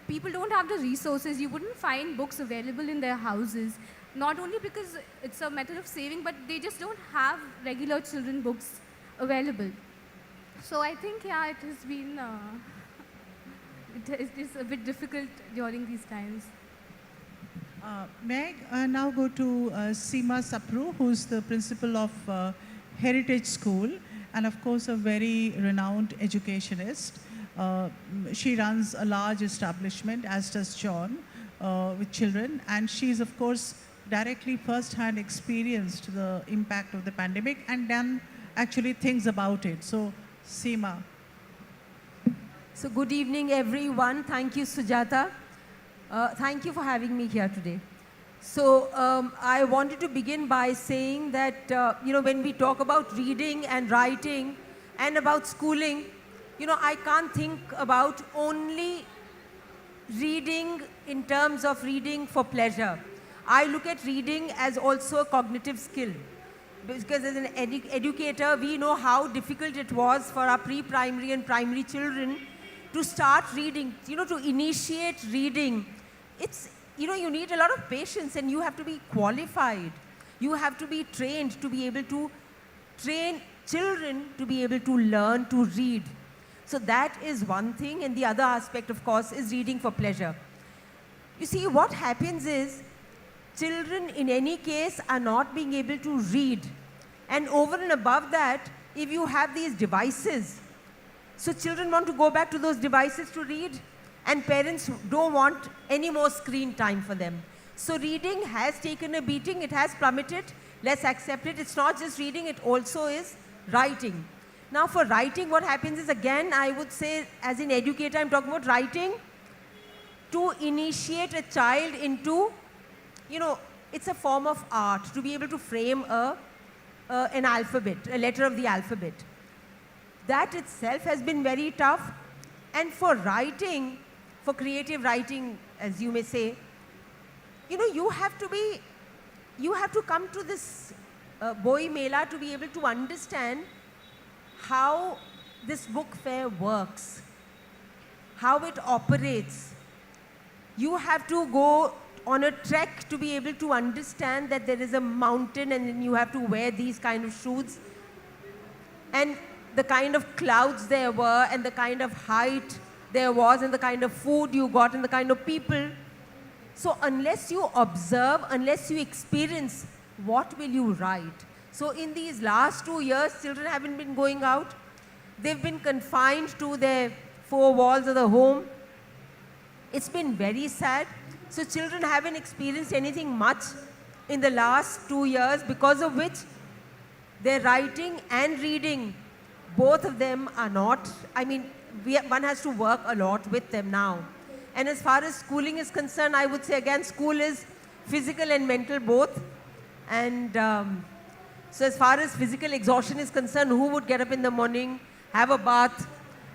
people don't have the resources, you wouldn't find books available in their houses. Not only because it's a method of saving, but they just don't have regular children books available. So I think, yeah, it has been, it is a bit difficult during these times. May I now go to Seema Sapru, who's the principal of Heritage School, and of course a very renowned educationist. She runs a large establishment, as does John, with children, and she's of course directly first-hand experienced the impact of the pandemic and done actually things about it. So, Seema. So good evening, everyone. Thank you, Sujata. Thank you for having me here today. So I wanted to begin by saying that, when we talk about reading and writing and about schooling, I can't think about only reading in terms of reading for pleasure. I look at reading as also a cognitive skill. Because as an educator, we know how difficult it was for our pre-primary and primary children to start reading, to initiate reading. It's, you need a lot of patience, and you have to be qualified. You have to be trained to be able to train children to be able to learn to read. So that is one thing, and the other aspect, of course, is reading for pleasure. You see, what happens is, children in any case are not being able to read. And over and above that, if you have these devices, so children want to go back to those devices to read, and parents don't want any more screen time for them. So reading has taken a beating, it has plummeted. Let's accept it. It's not just reading, it also is writing. Now for writing, what happens is, again, I would say, as an educator, I'm talking about writing to initiate a child into, it's a form of art, to be able to frame an alphabet, a letter of the alphabet. That itself has been very tough. And for writing, for creative writing, as you may say, you have to come to this Boi Mela to be able to understand how this book fair works, how it operates. You have to go on a trek to be able to understand that there is a mountain and then you have to wear these kind of shoes. And the kind of clouds there were and the kind of height there was and the kind of food you got and the kind of people. So unless you observe, unless you experience, what will you write? So in these last 2 years, children haven't been going out. They've been confined to their four walls of the home. It's been very sad. So children haven't experienced anything much in the last 2 years, because of which their writing and reading, both of them are not, one has to work a lot with them now. And as far as schooling is concerned, I would say again, school is physical and mental both. And so as far as physical exhaustion is concerned, who would get up in the morning, have a bath,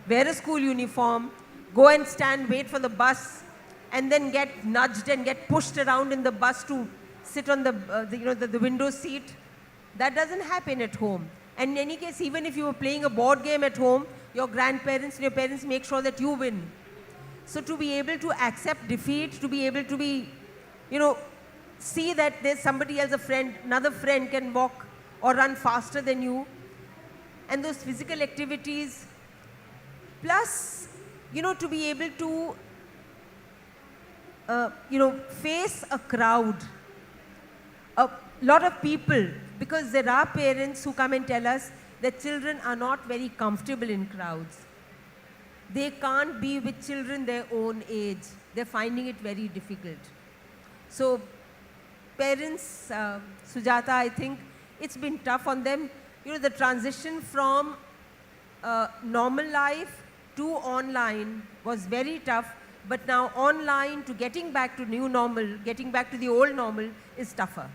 wear a school uniform, go and stand, wait for the bus, and then get nudged and get pushed around in the bus to sit on the window seat? That doesn't happen at home. And in any case, even if you were playing a board game at home, your grandparents and your parents make sure that you win. So to be able to accept defeat, to be able to be, see that there's somebody else, another friend can walk or run faster than you, and those physical activities, plus, to be able to, face a crowd, a lot of people, because there are parents who come and tell us that children are not very comfortable in crowds. They can't be with children their own age. They're finding it very difficult. So parents, Sujata, I think it's been tough on them. The transition from normal life to online was very tough, but now online to getting back to new normal, getting back to the old normal is tougher.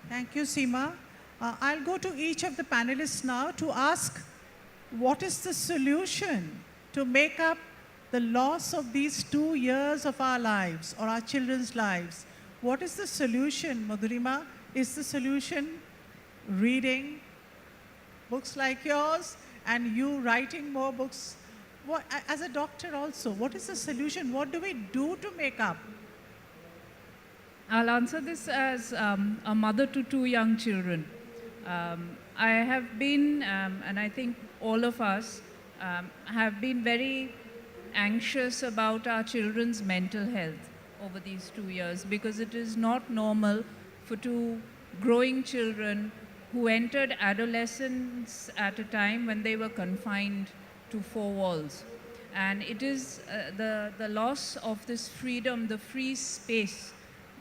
Thank you, Seema. I'll go to each of the panelists now to ask, what is the solution to make up the loss of these 2 years of our lives or our children's lives? What is the solution, Madhurima? Is the solution reading books like yours and you writing more books? As a doctor also, what is the solution? What do we do to make up? I'll answer this as a mother to 2 young children. I have been, and I think all of us have been very anxious about our children's mental health over these 2 years, because it is not normal for 2 growing children who entered adolescence at a time when they were confined to 4 walls. And it is the loss of this freedom, the free space,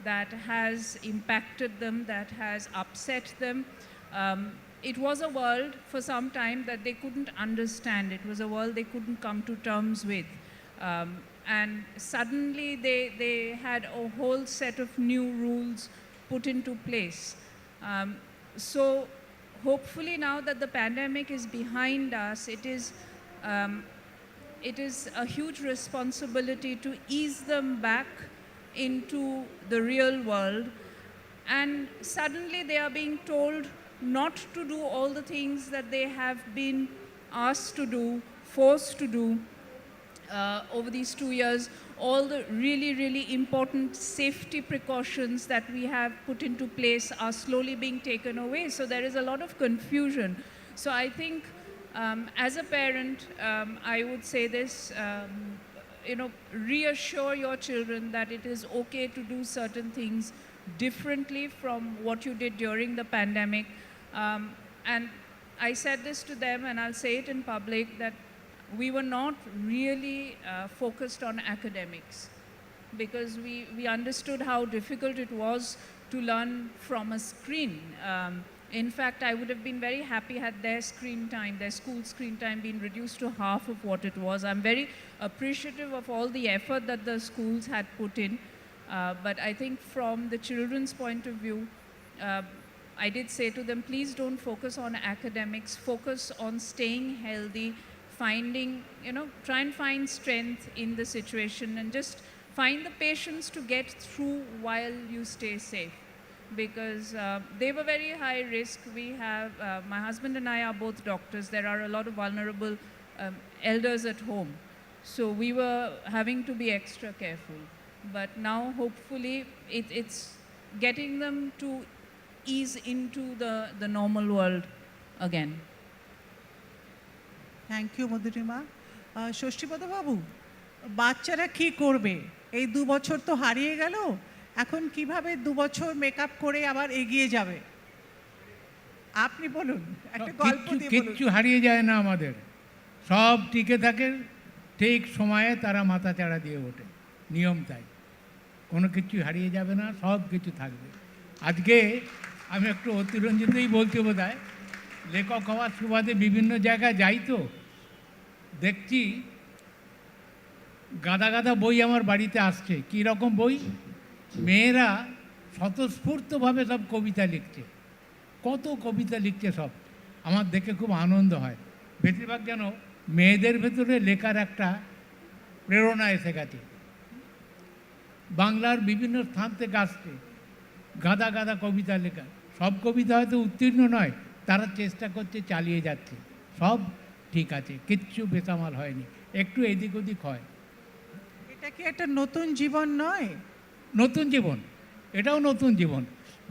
that has impacted them, that has upset them. It was a world for some time that they couldn't understand. It was a world they couldn't come to terms with. And suddenly they had a whole set of new rules put into place. So hopefully now that the pandemic is behind us, it is a huge responsibility to ease them back into the real world. And suddenly they are being told not to do all the things that they have been asked to do, forced to do over these 2 years. All the really, really important safety precautions that we have put into place are slowly being taken away. So there is a lot of confusion. So I think as a parent, I would say this, reassure your children that it is okay to do certain things differently from what you did during the pandemic. And I said this to them, and I'll say it in public, that we were not really focused on academics, because we understood how difficult it was to learn from a screen. In fact, I would have been very happy had their screen time, their school screen time been reduced to half of what it was. I'm very appreciative of all the effort that the schools had put in. But I think from the children's point of view, I did say to them, please don't focus on academics, focus on staying healthy, finding, try and find strength in the situation and just find the patience to get through while you stay safe. Because they were very high risk. We have, my husband and I are both doctors. There are a lot of vulnerable elders at home. So we were having to be extra careful. But now, hopefully, it's getting them to ease into the normal world again. Thank you Madhurima. Shashthipada বাবু, বাচ্চারা কি করবে? এই 2 বছর তো হারিয়ে গেল, এখন কিভাবে 2 বছর মেকআপ করে আবার এগিয়ে যাবে? আপনি বলুন, একটা গল্প দিয়ে বলুন। কিচ্ছু হারিয়ে যায় না আমাদের, সব টিকে থাকে, ঠিক সময়ে তারা মাথা চাড়া দিয়ে ওঠে, নিয়ম তাই। কোনো কিছু হারিয়ে যাবে না, সব কিছু থাকবে। আজকে আমি একটু অতিরঞ্জিতই বলতে বোধহয়, লেখক হওয়ার সুবাদে বিভিন্ন জায়গায় যাই তো দেখছি গাদা গাদা বই আমার বাড়িতে আসছে। কী রকম বই? মেয়েরা স্বতঃস্ফূর্তভাবে সব কবিতা লিখছে, কত কবিতা লিখছে সব, আমার দেখে খুব আনন্দ হয়। বেশিরভাগ যেন মেয়েদের ভেতরে লেখার একটা প্রেরণা এসে গেছে। বাংলার বিভিন্ন স্থান থেকে আসছে গাদা গাদা কবিতা লেখা। সব কবিতা হয়তো উত্তীর্ণ নয়, তারা চেষ্টা করছে, চালিয়ে যাচ্ছে, সব ঠিক আছে, কিচ্ছু বেসামাল হয়নি, একটু এদিক ওদিক হয়। এটা কি একটা নতুন জীবন নয়? নতুন জীবন, এটাও নতুন জীবন।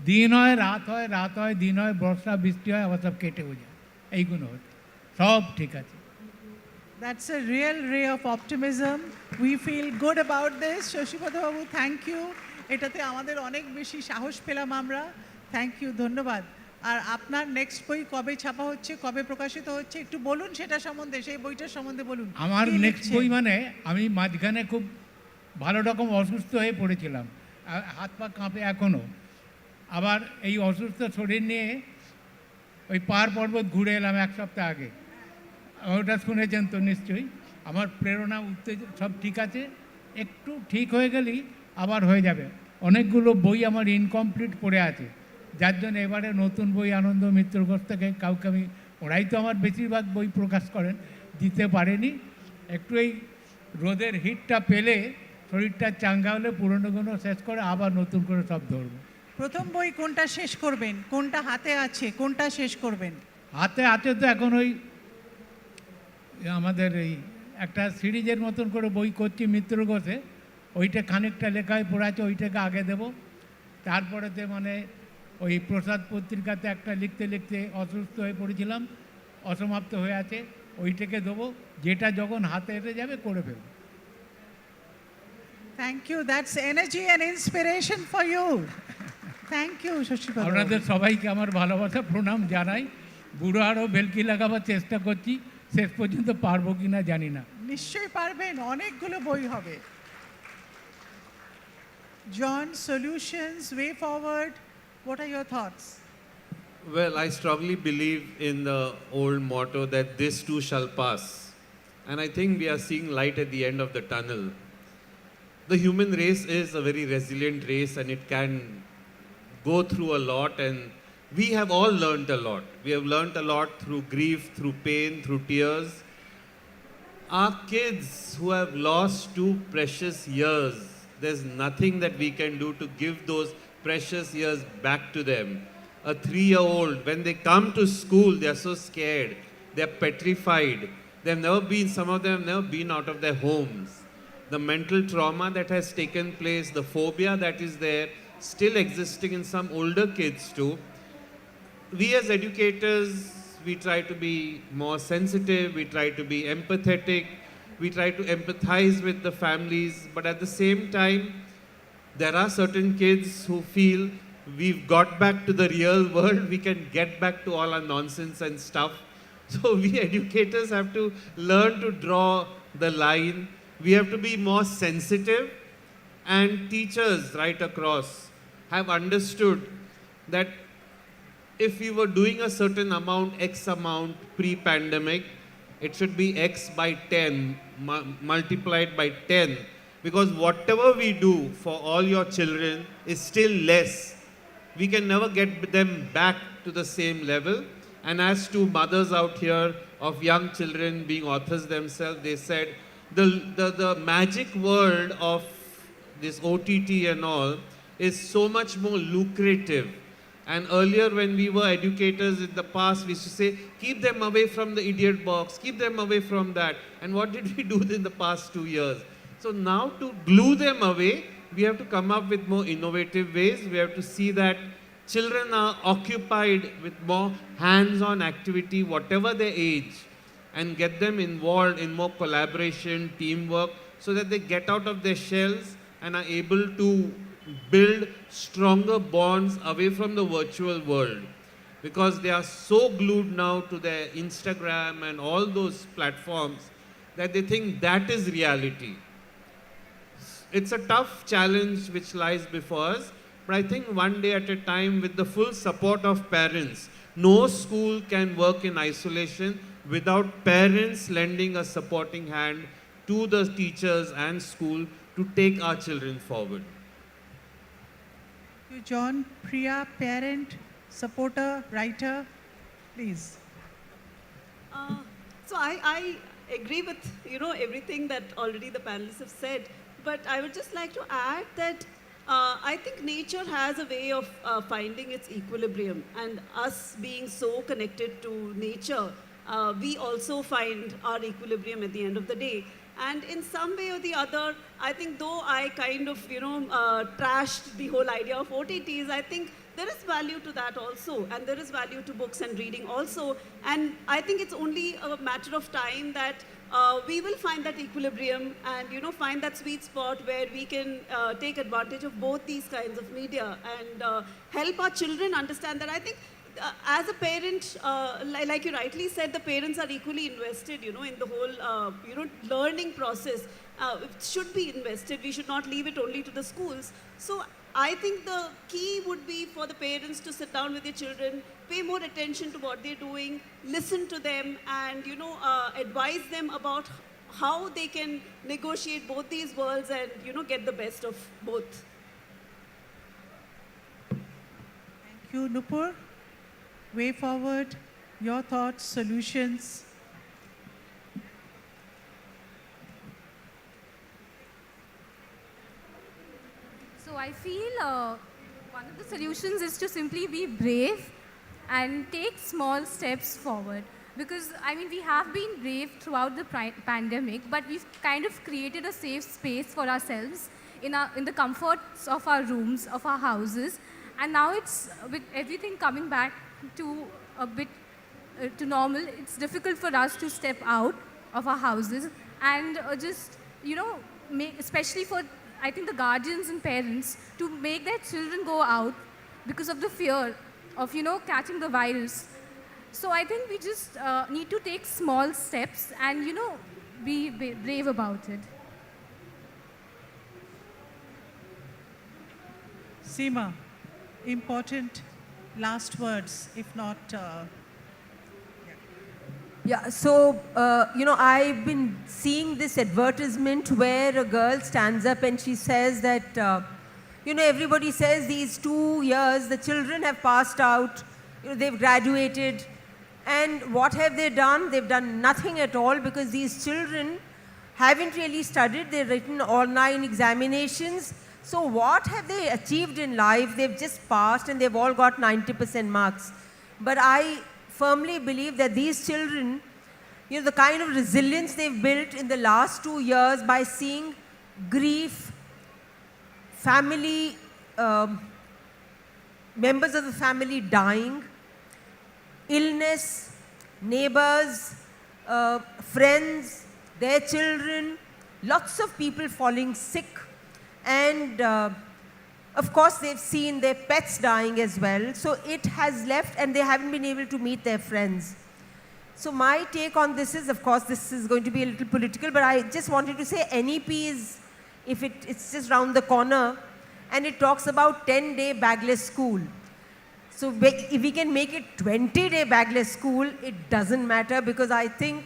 দিন হয় রাত হয়, রাত হয় দিন হয়, বর্ষা বৃষ্টি হয়, আবার সব কেটেও যায়, এইগুলো হচ্ছে, সব ঠিক আছে। That's a real ray of optimism. We feel good about this. Shoshipata Babu, thank you. এটাতে আমাদের অনেক বেশি সাহস পেলাম আমরা। থ্যাংক ইউ, ধন্যবাদ। আর আপনার নেক্সট বই কবে ছাপা হচ্ছে, কবে প্রকাশিত হচ্ছে, একটু বলুন সেটা সম্বন্ধে, সেই বইটার সম্বন্ধে বলুন। আমার নেক্সট বই মানে, আমি মাঝখানে খুব ভালো রকম অসুস্থ হয়ে পড়েছিলাম, হাত পা কাঁপে এখনও। আবার এই অসুস্থ শরীর নিয়ে ওই পাহাড় পর্বত ঘুরে এলাম 1 সপ্তাহ আগে। ওটা শুনেছেন তো নিশ্চয়ই। আমার প্রেরণা উত্তেজনা সব ঠিক আছে, একটু ঠিক হয়ে গেলেই আবার হয়ে যাবে। অনেকগুলো বই আমার ইনকমপ্লিট পড়ে আছে, যার জন্য এবারে নতুন বই আনন্দ মিত্র ঘোষ থেকে কাউকে আমি, ওরাই তো আমার বেশিরভাগ বই প্রকাশ করেন, দিতে পারেনি। একটু এই রোদের হিটটা পেলে, শরীরটা চাঙ্গা হলে পুরনোগুলো শেষ করে আবার নতুন করে সব ধরবো। প্রথম বই কোনটা শেষ করবেন? কোনটা হাতে আছে, কোনটা শেষ করবেন? হাতে আছে তো এখন ওই আমাদের এই একটা সিরিজের মতন করে বই করছি মিত্র ঘোষে, ওইটা খানিকটা লেখায় পড়ে আছে, ওইটাকে আগে দেব। তারপরেতে মানে ওই প্রসাদ পত্রিকাতে একটা লিখতে লিখতে অসুস্থ হয়ে পড়েছিলাম, অসমাপ্ত হয়ে আছে, ওইটাকে দেবো, যেটা যখন হাতে এসে যাবে করে ফেলবো। Thank you, that's energy and inspiration for you. Thank you Shashipada. আপনাদের সবাইকে আমার ভালোবাসা প্রণাম জানাই। বুড়ো আরও ভেলকি লাগাবার চেষ্টা করছি, শেষ পর্যন্ত পারবো কি না জানি না। নিশ্চয়ই পারবেন, অনেকগুলো বই হবে। জন, solutions, way forward, what are your thoughts? Well, I strongly believe in the old motto that this too shall pass. And I think we are seeing light at the end of the tunnel. The human race is a very resilient race, and it can go through a lot, and we have all learned a lot. We have learned a lot through grief, through pain, through tears. Our kids who have lost 2 precious years, there's nothing that we can do to give those precious years back to them. A 3-year-old, when they come to school, they're so scared, they're petrified. They've never been, some of them have never been out of their homes. The mental trauma that has taken place, the phobia that is there, still existing in some older kids too. We as educators, we try to be more sensitive, we try to be empathetic, we try to empathize with the families, but at the same time, there are certain kids who feel we've got back to the real world, we can get back to all our nonsense and stuff. So we educators have to learn to draw the line. We have to be more sensitive, and teachers right across have understood that if we were doing a certain amount, X amount pre-pandemic, it should be X by 10, multiplied by 10. Because whatever we do for all your children is still less. We can never get them back to the same level. And as to mothers out here of young children being authors themselves, they said the magic word of this OTT and all is so much more lucrative. And earlier when we were educators in the past, we used to say, keep them away from the idiot box, keep them away from that. And what did we do in the past 2 years? So now to glue them away, we have to come up with more innovative ways. We have to see that children are occupied with more hands-on activity, whatever their age, and get them involved in more collaboration, teamwork, so that they get out of their shells and are able to build stronger bonds away from the virtual world. Because they are so glued now to their Instagram and all those platforms that they think that is reality. It's a tough challenge which lies before us, but I think one day at a time, with the full support of parents. No school can work in isolation without parents lending a supporting hand to the teachers and school to take our children forward. Thank you, John. Priya, parent, supporter, writer, please. So I agree with everything that already the panelists have said, but I would just like to add that I think nature has a way of finding its equilibrium, and us being so connected to nature, we also find our equilibrium at the end of the day. And in some way or the other, I think though I kind of, trashed the whole idea of OTTs, I think there is value to that also, and there is value to books and reading also. And I think it's only a matter of time that we will find that equilibrium and, find that sweet spot where we can take advantage of both these kinds of media and help our children understand that. I think as a parent, like you rightly said, the parents are equally invested, in the whole, learning process. It should be invested. We should not leave it only to the schools. So I think the key would be for the parents to sit down with their children, pay more attention to what they're doing, listen to them, and, advise them about how they can negotiate both these worlds and, get the best of both. Thank you, Nupur. Way forward, your thoughts, solutions. So I feel one of the solutions is to simply be brave and take small steps forward. Because, we have been brave throughout the pandemic, but we've kind of created a safe space for ourselves in the comforts of our rooms, of our houses. And now it's, with everything coming back to a bit to normal, it's difficult for us to step out of our houses and just, especially for, I think, the guardians and parents, to make their children go out because of the fear of, catching the virus. So I think we just need to take small steps and, be brave about it. Seema, important last words, if not... Yeah, so, I've been seeing this advertisement where a girl stands up and she says that, everybody says these 2 years, the children have passed out, they've graduated, and what have they done? They've done nothing at all, because these children haven't really studied, they've written online examinations. So what have they achieved in life? They've just passed and they've all got 90% marks. But I firmly believe that these children, the kind of resilience they've built in the last 2 years by seeing grief, family, members of the family dying, illness, neighbors, friends, their children, lots of people falling sick. And of course, they've seen their pets dying as well. So it has left, and they haven't been able to meet their friends. So my take on this is, of course, this is going to be a little political, but I just wanted to say NEP is, it's just round the corner, and it talks about 10-day bagless school. So if we can make it 20-day bagless school, it doesn't matter, because I think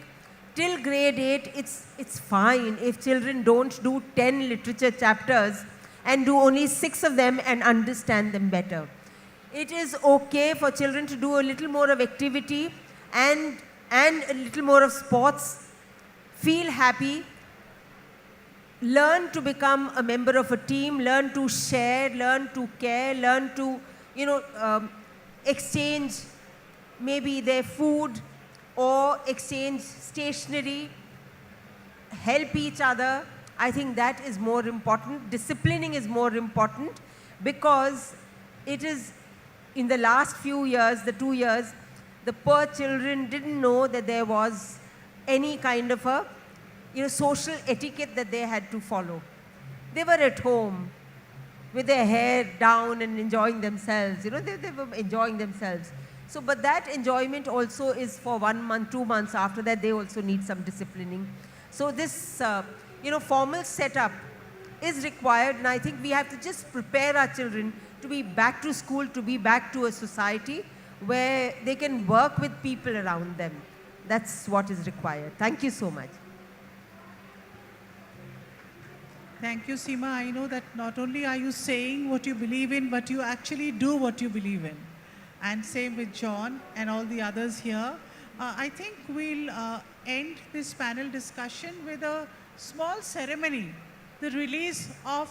till grade 8, it's fine if children don't do 10 literature chapters and do only 6 of them and understand them better. It is okay for children to do a little more of activity and a little more of sports, feel happy, learn to become a member of a team, learn to share, learn to care, learn to, exchange maybe their food or exchange stationery, help each other. I think that is more important. Disciplining is more important, because it is in the last few years, the 2 years, the poor children didn't know that there was any kind of a social etiquette that they had to follow. They were at home with their hair down and enjoying themselves. They were enjoying themselves. So, but that enjoyment also is for 1 month, 2 months. After that, they also need some disciplining. So this, formal setup is required, and I think we have to just prepare our children to be back to school, to be back to a society where they can work with people around them. That's what is required. Thank you so much. Thank you, Seema. I know that not only are you saying what you believe in, but you actually do what you believe in. And same with John and all the others here. I think we'll end this panel discussion with a small ceremony, the release of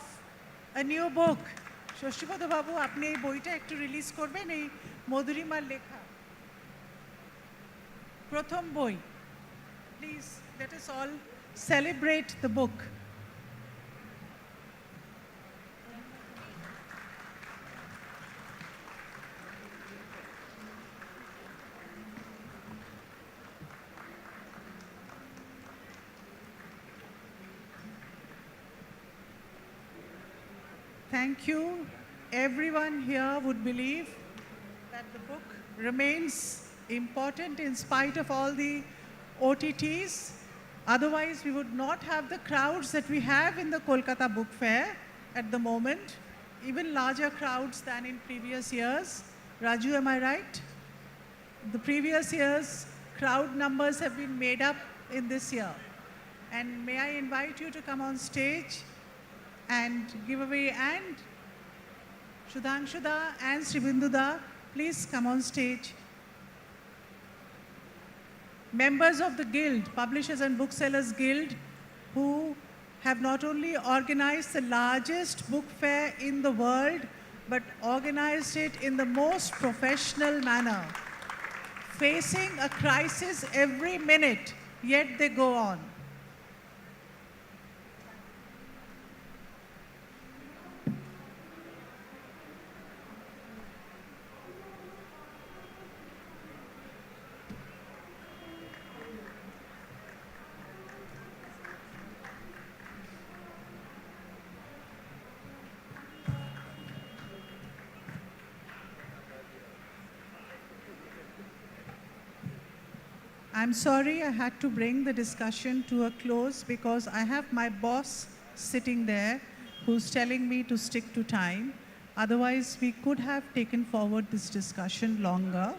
a new book. Shoshtipada Babu, আপনি এই বইটা একটু release করবেন, এই মধুরিমার লেখা প্রথম বই. Please let us all celebrate the book. Thank you. Everyone here would believe that the book remains important in spite of all the OTTs. Otherwise, we would not have the crowds that we have in the Kolkata Book Fair at the moment, even larger crowds than in previous years. Raju, am I right? The previous years' crowd numbers have been made up in this year. And may I invite you to come on stage and give away, and Shudhangshuda and Sribinduda, please come on stage. Members of the Guild, Publishers and Booksellers Guild, who have not only organized the largest book fair in the world, but organized it in the most professional manner, facing a crisis every minute, yet they go on. I'm sorry I had to bring the discussion to a close, because I have my boss sitting there who's telling me to stick to time. Otherwise, we could have taken forward this discussion longer.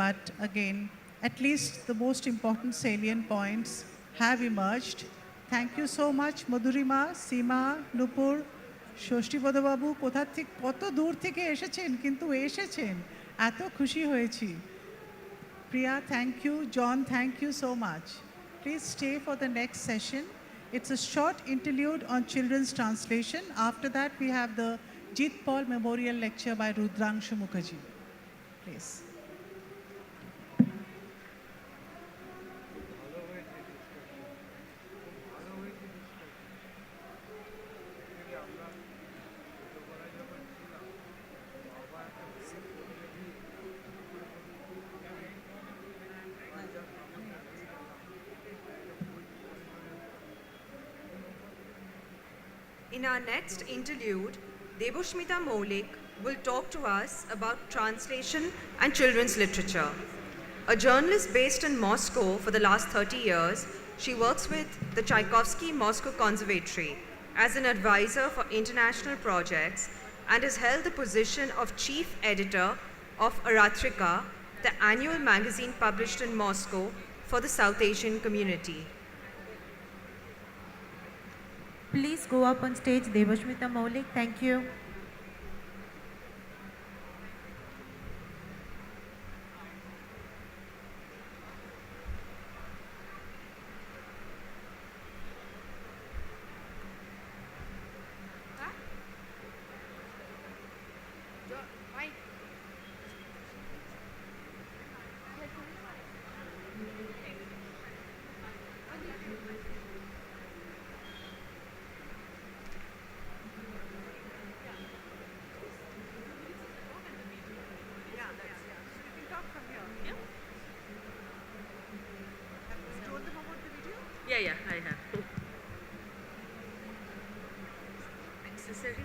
But again, at least the most important salient points have emerged. Thank you so much, Madhurima, Seema, Nupur, Shoshtipada Babu, কোথা থেকে কত দূর থেকে এসেছেন, কিন্তু এসেছেন, এত খুশি হয়েছি. Priya, thank you. John, thank you so much. Please stay for the next session. It's a short interlude on children's translation. After that, we have the Jeet Paul Memorial Lecture by Rudrangshu Mukherjee. Please. In our next interlude, Debusmita Maulik will talk to us about translation and children's literature. A journalist based in Moscow for the last 30 years, she works with the Tchaikovsky Moscow Conservatory as an advisor for international projects and has held the position of chief editor of Aratrika, the annual magazine published in Moscow for the South Asian community. Please go up on stage, Devashmita Maulik. Thank you. Yeah, I have. Accessories.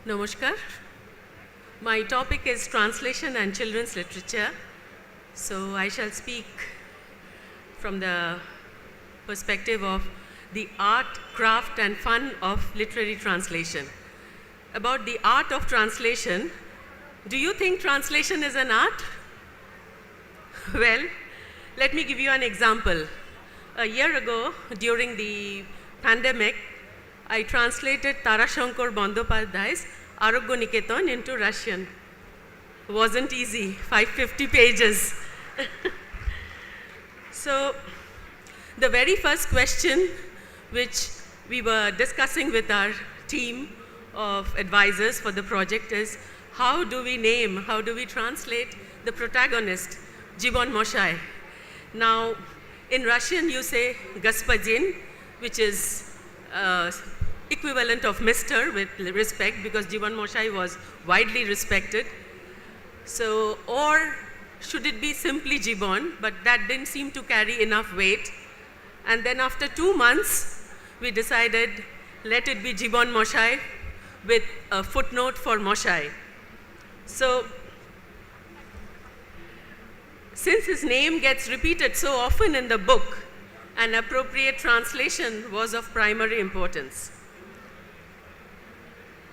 Namaskar. My topic is translation and children's literature. So I shall speak from the perspective of the art, craft and fun of literary translation. About the art of translation, do you think translation is an art? Well, let me give you an example. A year ago, during the pandemic, I translated Tarashankar Bandyopadhyay's Arogya Niketan into Russian. Wasn't easy, 550 pages. So, the very first question which we were discussing with our team of advisors for the project is, how do we translate the protagonist, Jibon Moshai? Now, in Russian you say Господин, which is equivalent of Mr. with respect, because Jibon Moshai was widely respected. So, or should it be simply Jibon, but that didn't seem to carry enough weight. And then after 2 months, we decided, let it be Jibon Moshai with a footnote for Moshai. So, since his name gets repeated so often in the book, an appropriate translation was of primary importance.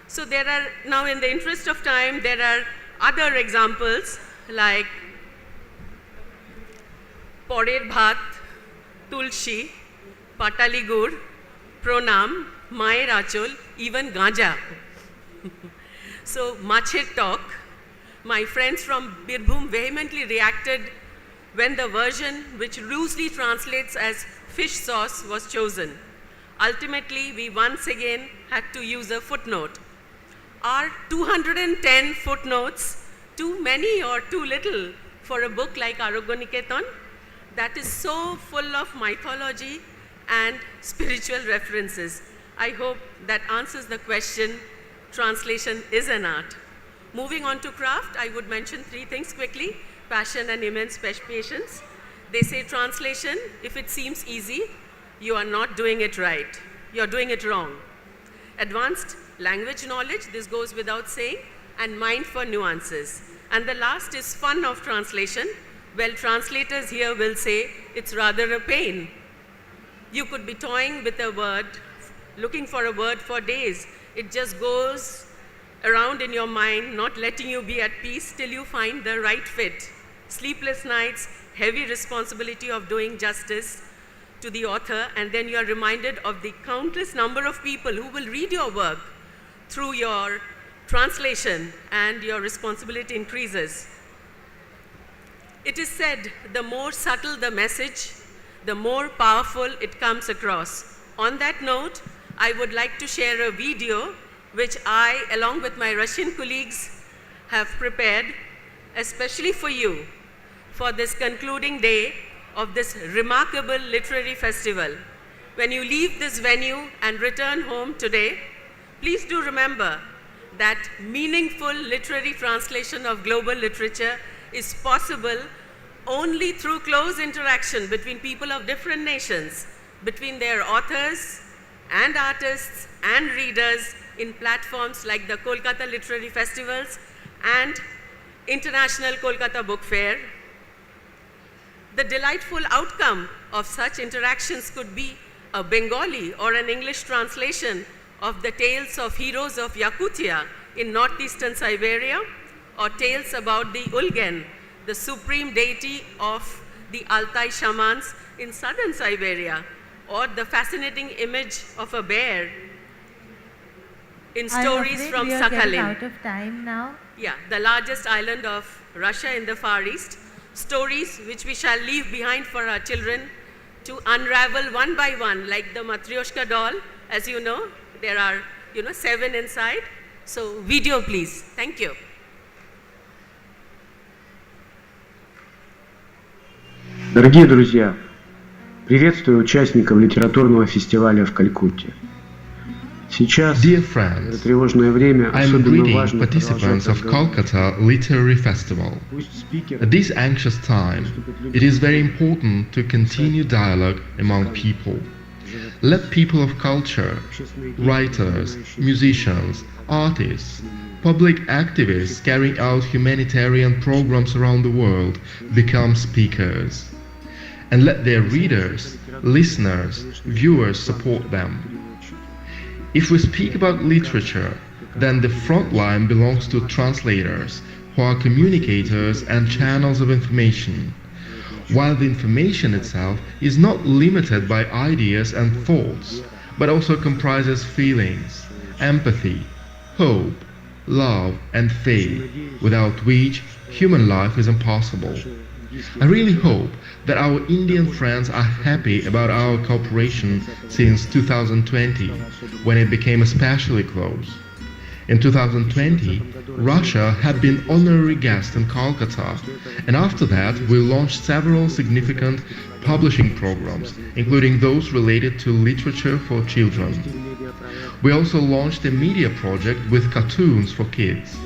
So there are, now in the interest of time, there are other examples like Porer Bhat, Tulsi, Patali Gur, Pronam, Mayer Achol, even Gaja. So Macher Talk, my friends from Birbhum vehemently reacted when the version which loosely translates as fish sauce was chosen. Ultimately, we once again had to use a footnote. Are 210 footnotes too many or too little for a book like Arogya Niketan that is so full of mythology and spiritual references? I hope that answers the question, translation is an art. Moving on to craft, I would mention 3 things quickly: passion and immense patience. They say translation, if it seems easy, you are not doing it right. You're doing it wrong. Advanced language knowledge, this goes without saying, and mind for nuances. And the last is fun of translation. Well, translators here will say it's rather a pain. You could be toying with a word, looking for a word for days. It just goes around in your mind, not letting you be at peace till you find the right fit. Sleepless nights, heavy responsibility of doing justice to the author, and then you are reminded of the countless number of people who will read your work through your translation, and your responsibility increases. It is said, the more subtle the message, the more powerful it comes across. On that note, I would like to share a video which I, along with my Russian colleagues, have prepared especially for you for this concluding day of this remarkable literary festival. When you leave this venue and return home today, please do remember that meaningful literary translation of global literature is possible only through close interaction between people of different nations, between their authors and artists and readers in platforms like the Kolkata Literary Festivals and International Kolkata Book Fair. The delightful outcome of such interactions could be a Bengali or an English translation of the tales of heroes of Yakutia in northeastern Siberia, or tales about the Ulgen, the supreme deity of the Altai shamans in southern Siberia, or the fascinating image of a bear in stories from we are getting Sakhalin. out of time now. Yeah, the largest island of Russia in the Far East. Stories which we shall leave behind for our children to unravel one by one, like the Matryoshka doll. As you know, there are 7 inside. So video please. Thank you. Дорогие друзья, приветствую участников литературного фестиваля в Калькутте. Сейчас, в это тревожное время, I'm особенно greeting важно participants of продолжать Kolkata Literary Festival. At this anxious time, it is very important to continue dialogue among people. Let people of culture, writers, musicians, artists, public activists carrying out humanitarian programs around the world become speakers. And let their readers, listeners, viewers support them. If we speak about literature, then the front line belongs to translators, who are communicators and channels of information, while the information itself is not limited by ideas and thoughts, but also comprises feelings, empathy, hope, love and faith, without which human life is impossible. I really hope that our Indian friends are happy about our cooperation since 2020, when it became especially close. In 2020, Russia had been honorary guest in Kolkata, and after that we launched several significant publishing programs, including those related to literature for children. We also launched a media project with cartoons for kids.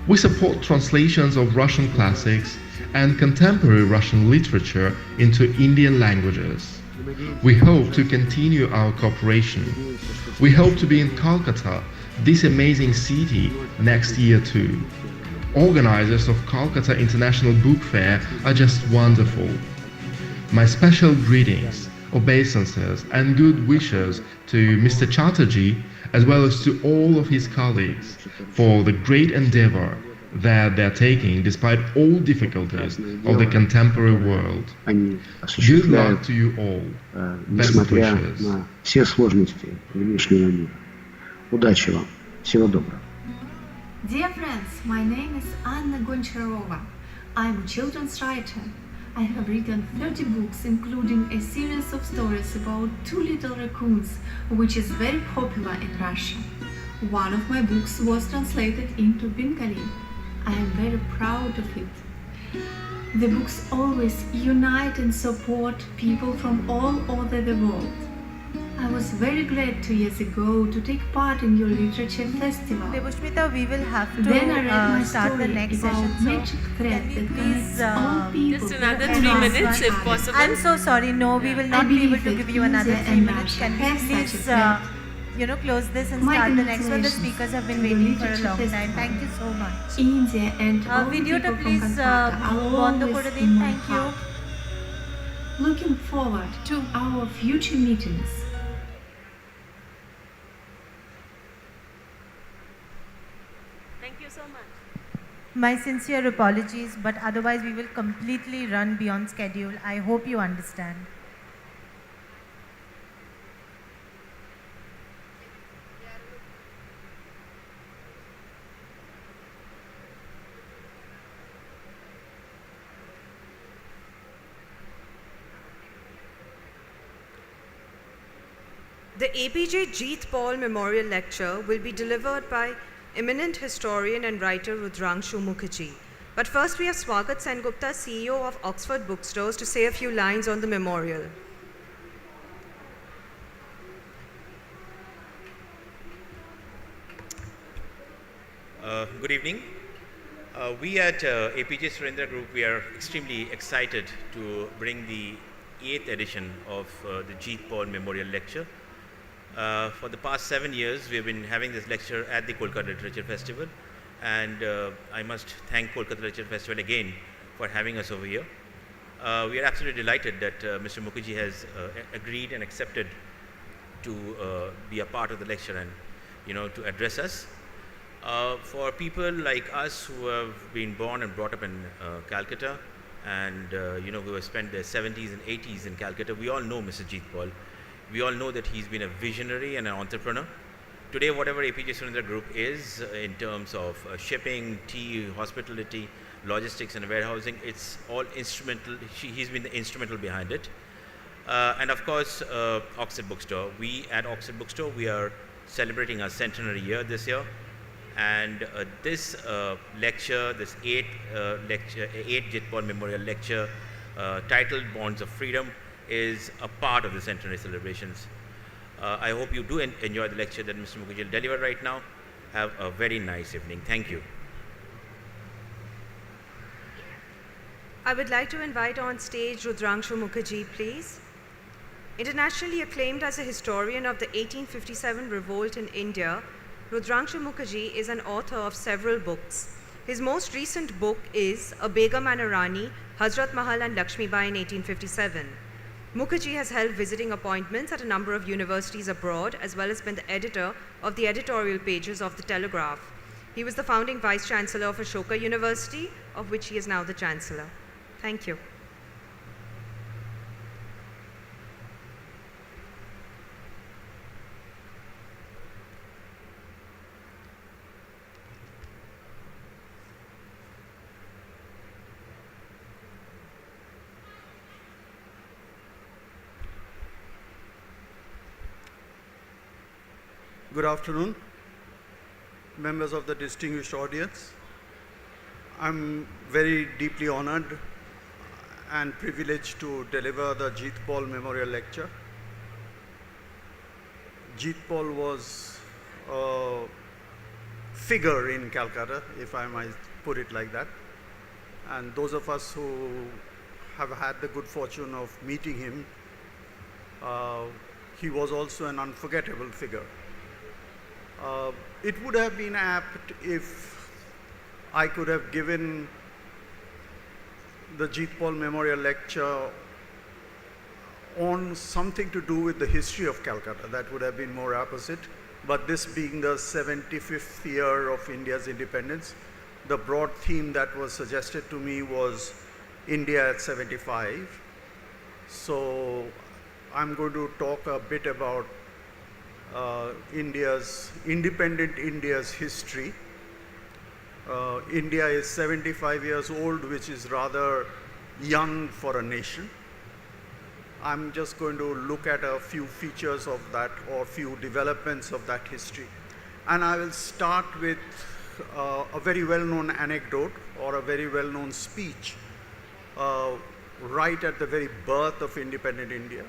We support translations of Russian classics and contemporary Russian literature into Indian languages. We hope to continue our cooperation. We hope to be in Kolkata, this amazing city, next year too. Organizers of Kolkata International Book Fair are just wonderful. My special greetings, obeisances and good wishes to Mr. Chatterjee, as well as to all of his colleagues, for the great endeavor that they're taking despite all difficulties of the contemporary world. Good luck to you all. Best несмотря wishes. на все сложности внешнего мира. Удачи вам. Всего доброго. Dear friends, my name is Anna Goncharova. I'm a children's writer. I have written 30 books, including a series of stories about 2 little raccoons, which is very popular in Russia. One of my books was translated into Bengali. I am very proud of it. The books always unite and support people from all over the world. I was very glad 2 years ago to take part in your literature festival. Devushmita, we will have to Then I read my start the story next about session. magic thread that connects all people. Just another with 3 one minutes if another. possible. I'm so sorry, no, we will not be able to give you another 3 minutes. Can we please, close this and My start the next one? The congratulations speakers have been to the waiting for a literature long time. festival. Thank you so much. India and all the Videota, people from please, Kolkata are বন্ধ always করে in দিন. my Thank you. heart. Looking forward to our future meetings. Thank you so much. My sincere apologies, but otherwise we will completely run beyond schedule. I hope you understand. The APJ Jeet Paul Memorial Lecture will be delivered by eminent historian and writer Rudrangshu Mukherjee. But first we have Swagat Sengupta, CEO of Oxford Bookstores, to say a few lines on the memorial. Good evening. We at APJ Surendra Group, we are extremely excited to bring the 8th edition of the Jeet Paul Memorial Lecture. For the past 7 years, we have been having this lecture at the Kolkata Literature Festival, and I must thank Kolkata Literature Festival again for having us over here. We are absolutely delighted that Mr. Mukherjee has agreed and accepted to be a part of the lecture and, to address us. For people like us who have been born and brought up in Calcutta and, who have spent their 70s and 80s in Calcutta, we all know Mr. Jeet Paul. We all know that he's been a visionary and an entrepreneur. Today, whatever APJ Surendra Group is in terms of shipping, tea, hospitality, logistics and warehousing, it's all instrumental. He's been the instrumental behind it. And of course, Oxford Bookstore. We at Oxford Bookstore, we are celebrating our centenary year this year. And this lecture, this 8 Jeet Paul Memorial Lecture titled Bonds of Freedom is a part of the centenary celebrations. I hope you do enjoy the lecture that Mr. Mukherjee will deliver right now. Have a very nice evening. Thank you. I would like to invite on stage Rudrangshu Mukherjee, please. Internationally acclaimed as a historian of the 1857 revolt in India, Rudrangshu Mukherjee is an author of several books. His most recent book is A Begum and a Rani, Hazrat Mahal and Lakshmibai in 1857. Mukherjee has held visiting appointments at a number of universities abroad, as well as been the editor of the editorial pages of The Telegraph. He was the founding vice-chancellor of Ashoka University, of which he is now the chancellor. Thank you. Good afternoon, members of the distinguished audience. I'm very deeply honored and privileged to deliver the Jeet Paul Memorial Lecture. Jeet Paul was a figure in Calcutta, if I might put it like that. And those of us who have had the good fortune of meeting him, he was also an unforgettable figure. It would have been apt if I could have given the Jeet Paul Memorial Lecture on something to do with the history of Calcutta. That would have been more apposite. But this being the 75th year of India's independence, the broad theme that was suggested to me was India at 75. So I'm going to talk a bit about independent India's history. India is 75 years old, which is rather young for a nation. I'm just going to look at a few features of that or few developments of that history. And I will start with a very well-known anecdote or a very well-known speech right at the very birth of independent India.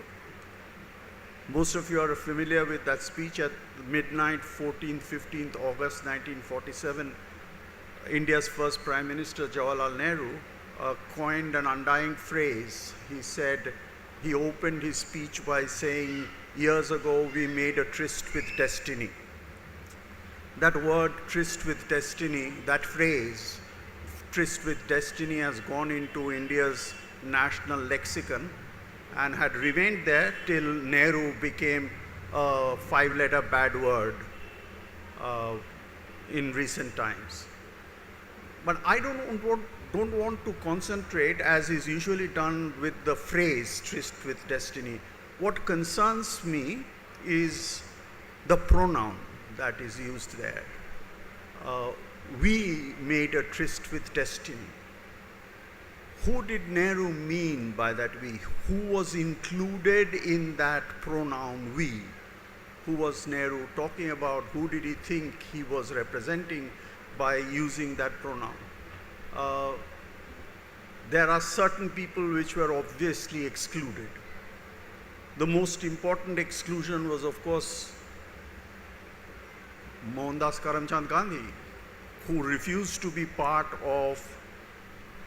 Most of you are familiar with that speech at midnight, 14th, 15th August 1947. India's first Prime Minister, Jawaharlal Nehru, coined an undying phrase. He said, he opened his speech by saying, years ago we made a tryst with destiny. That word, tryst with destiny, that phrase, tryst with destiny, has gone into India's national lexicon and had remained there till Nehru became a 5-letter bad word in recent times. But I don't want to concentrate, as is usually done, with the phrase tryst with destiny. What concerns me is the pronoun that is used there. We made a tryst with destiny. Who did Nehru mean by that we? Who was included in that pronoun we? Who was Nehru talking about? Who did he think he was representing by using that pronoun? There are certain people which were obviously excluded. The most important exclusion was, of course, Mohandas Karamchand Gandhi, who refused to be part of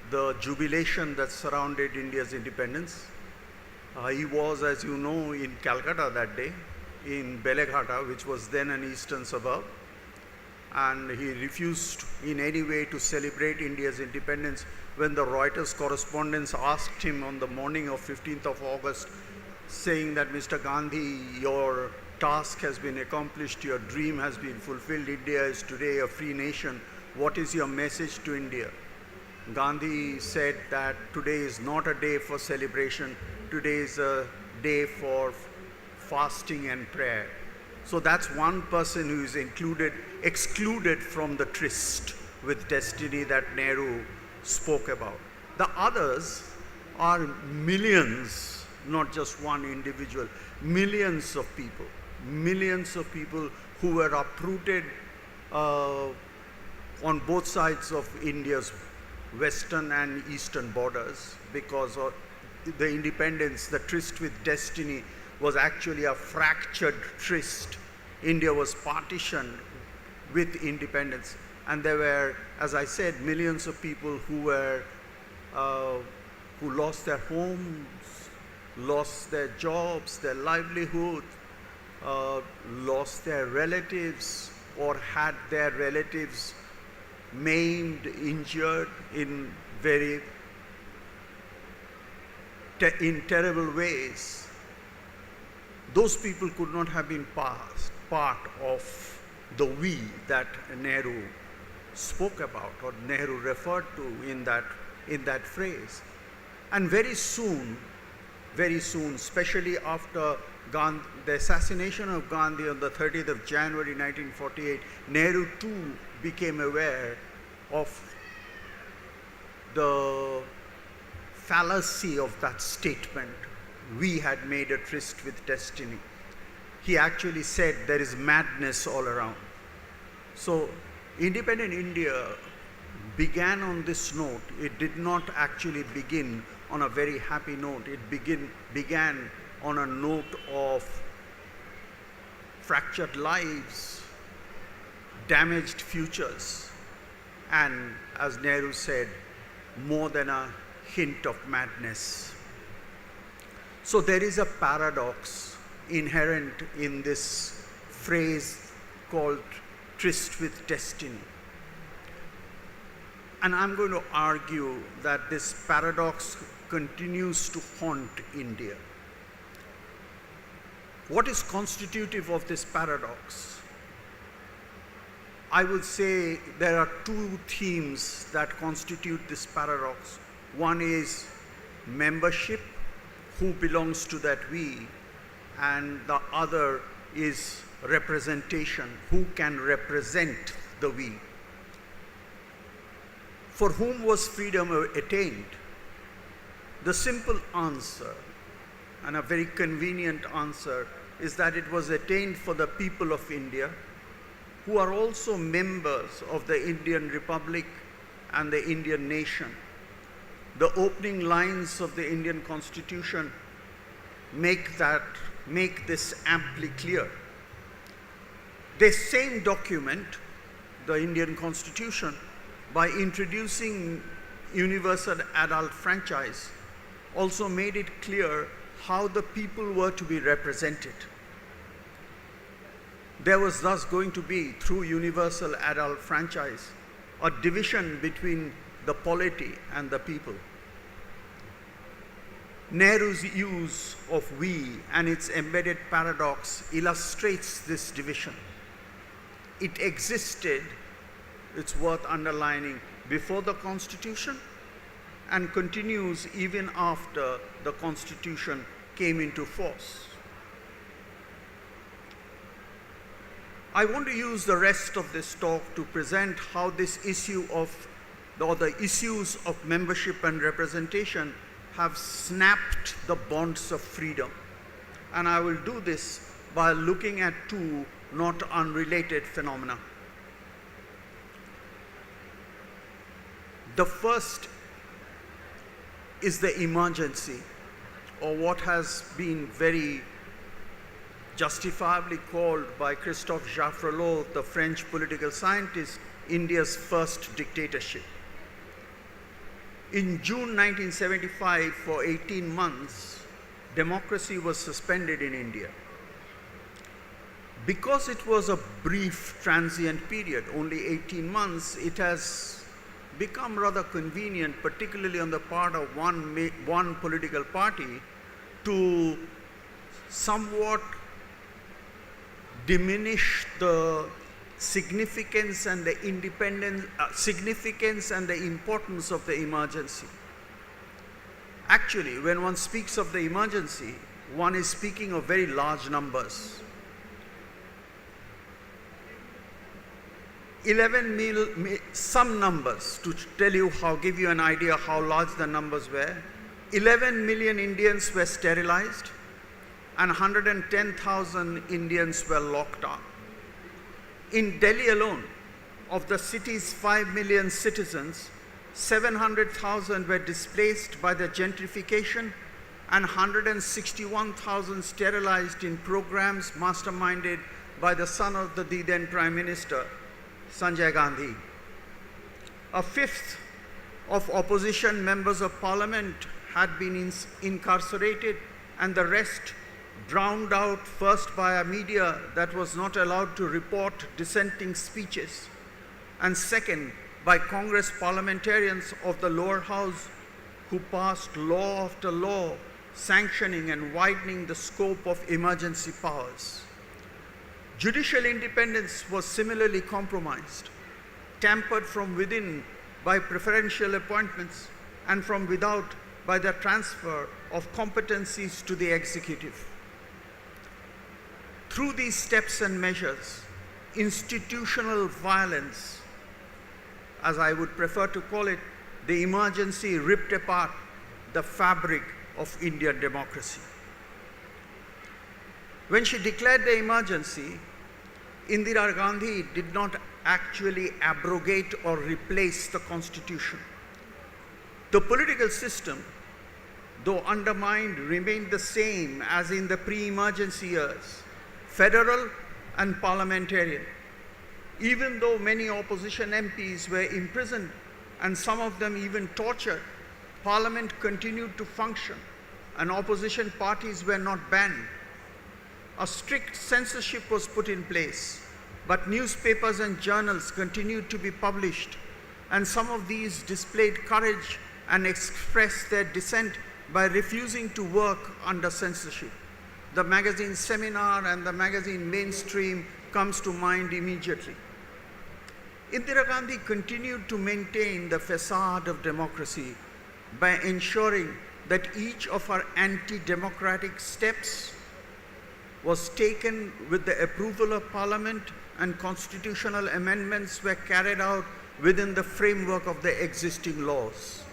the jubilation that surrounded India's independence. He was, as you know, in Calcutta that day, in Beleghata, which was then an eastern suburb, and he refused in any way to celebrate India's independence when the Reuters correspondents asked him on the morning of 15th of August, saying that, Mr. Gandhi, your task has been accomplished, your dream has been fulfilled, India is today a free nation, what is your message to India? Gandhi said that today is not a day for celebration, today is a day for fasting and prayer. So that's one person who is excluded from the tryst with destiny that Nehru spoke about. The others are millions, not just one individual, millions of people who were uprooted on both sides of India's western and eastern borders because of the independence. The tryst with destiny was actually a fractured tryst. India was partitioned with independence, and there were, as I said, millions of people who lost their homes, lost their jobs, their livelihood, lost their relatives, or had their relatives maimed, injured in terrible ways. Those people could not have been part of the we that Nehru spoke about or Nehru referred to in that phrase. And very soon, especially after the assassination of Gandhi on the 30th of January 1948, Nehru too became aware of the fallacy of that statement. We had made a tryst with destiny. He actually said there is madness all around. So independent India began on this note. It did not actually begin on a very happy note. It began on a note of fractured lives, damaged futures, and, as Nehru said, more than a hint of madness. So there is a paradox inherent in this phrase called tryst with destiny. And I'm going to argue that this paradox continues to haunt India. What is constitutive of this paradox? I would say there are two themes that constitute this paradox. One is membership, who belongs to that we, and the other is representation, who can represent the we. For whom was freedom attained? The simple answer, and a very convenient answer, is that it was attained for the people of India, who are also members of the Indian Republic and the Indian nation. The opening lines of the Indian Constitution make this amply clear. This same document, the Indian Constitution, by introducing universal adult franchise, also made it clear how the people were to be represented. There was thus going to be, through universal adult franchise, a division between the polity and the people. Nehru's use of we and its embedded paradox illustrates this division. It existed, it's worth underlining, before the Constitution and continues even after the Constitution came into force. I want to use the rest of this talk to present how this issue or the issues of membership and representation have snapped the bonds of freedom. And I will do this by looking at two not unrelated phenomena. The first is the emergency, or what has been very justifiably called by Christophe Jaffrelot, the French political scientist, India's first dictatorship. In June 1975, for 18 months, democracy was suspended in India. Because it was a brief transient period, only 18 months, it has become rather convenient, particularly on the part of one political party, to somewhat diminish the significance and the significance and the importance of the emergency. Actually, when one speaks of the emergency, one is speaking of very large numbers. 11 some numbers to tell you give you an idea how large the numbers were. 11 million Indians were sterilized and 110,000 Indians were locked up. In Delhi alone, of the city's 5 million citizens, 700,000 were displaced by the gentrification and 161,000 sterilized in programs masterminded by the son of the then Prime Minister, Sanjay Gandhi. A fifth of opposition members of parliament had been incarcerated, and the rest drowned out, first by a media that was not allowed to report dissenting speeches, and second by Congress parliamentarians of the lower house who passed law after law sanctioning and widening the scope of emergency powers. Judicial independence was similarly compromised, tampered from within by preferential appointments and from without by the transfer of competencies to the executive. Through these steps and measures, institutional violence, as I would prefer to call it, the emergency ripped apart the fabric of Indian democracy. When she declared the emergency, Indira Gandhi did not actually abrogate or replace the constitution. The political system, though undermined, remained the same as in the pre-emergency years, federal and parliamentarian. Even though many opposition MPs were imprisoned and some of them even tortured, Parliament continued to function and opposition parties were not banned. A strict censorship was put in place, but newspapers and journals continued to be published, and some of these displayed courage and expressed their dissent by refusing to work under censorship. The magazine Seminar and the magazine Mainstream comes to mind immediately. Indira Gandhi continued to maintain the facade of democracy by ensuring that each of her anti-democratic steps was taken with the approval of Parliament, and constitutional amendments were carried out within the framework of the existing laws.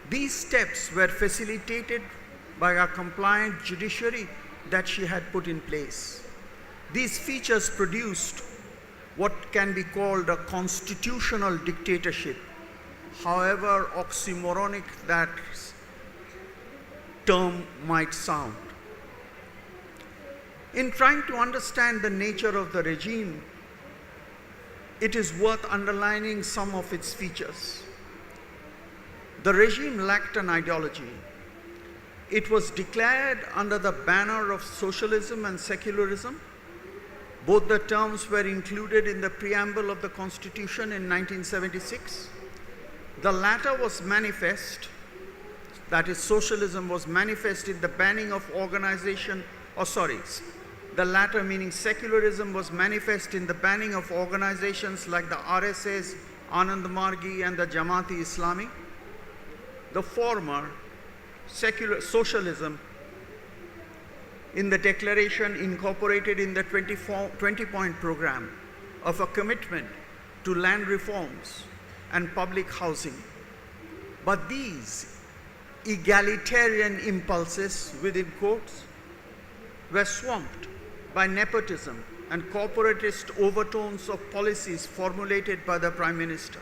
These steps were facilitated by a compliant judiciary that she had put in place. These features produced what can be called a constitutional dictatorship, however oxymoronic that term might sound. In trying to understand the nature of the regime, it is worth underlining some of its features. The regime lacked an ideology. It was declared under the banner of socialism and secularism. Both the terms were included in the preamble of the Constitution in 1976. The latter was manifest, that is, socialism was manifest in the banning of the latter, meaning secularism, was manifest in the banning of organizations like the RSS, Anand Margi, and the Jamaat-e Islami. The former, socialism, in the declaration incorporated in the 20-point program of a commitment to land reforms and public housing. But these egalitarian impulses, within quotes, were swamped by nepotism and corporatist overtones of policies formulated by the Prime Minister.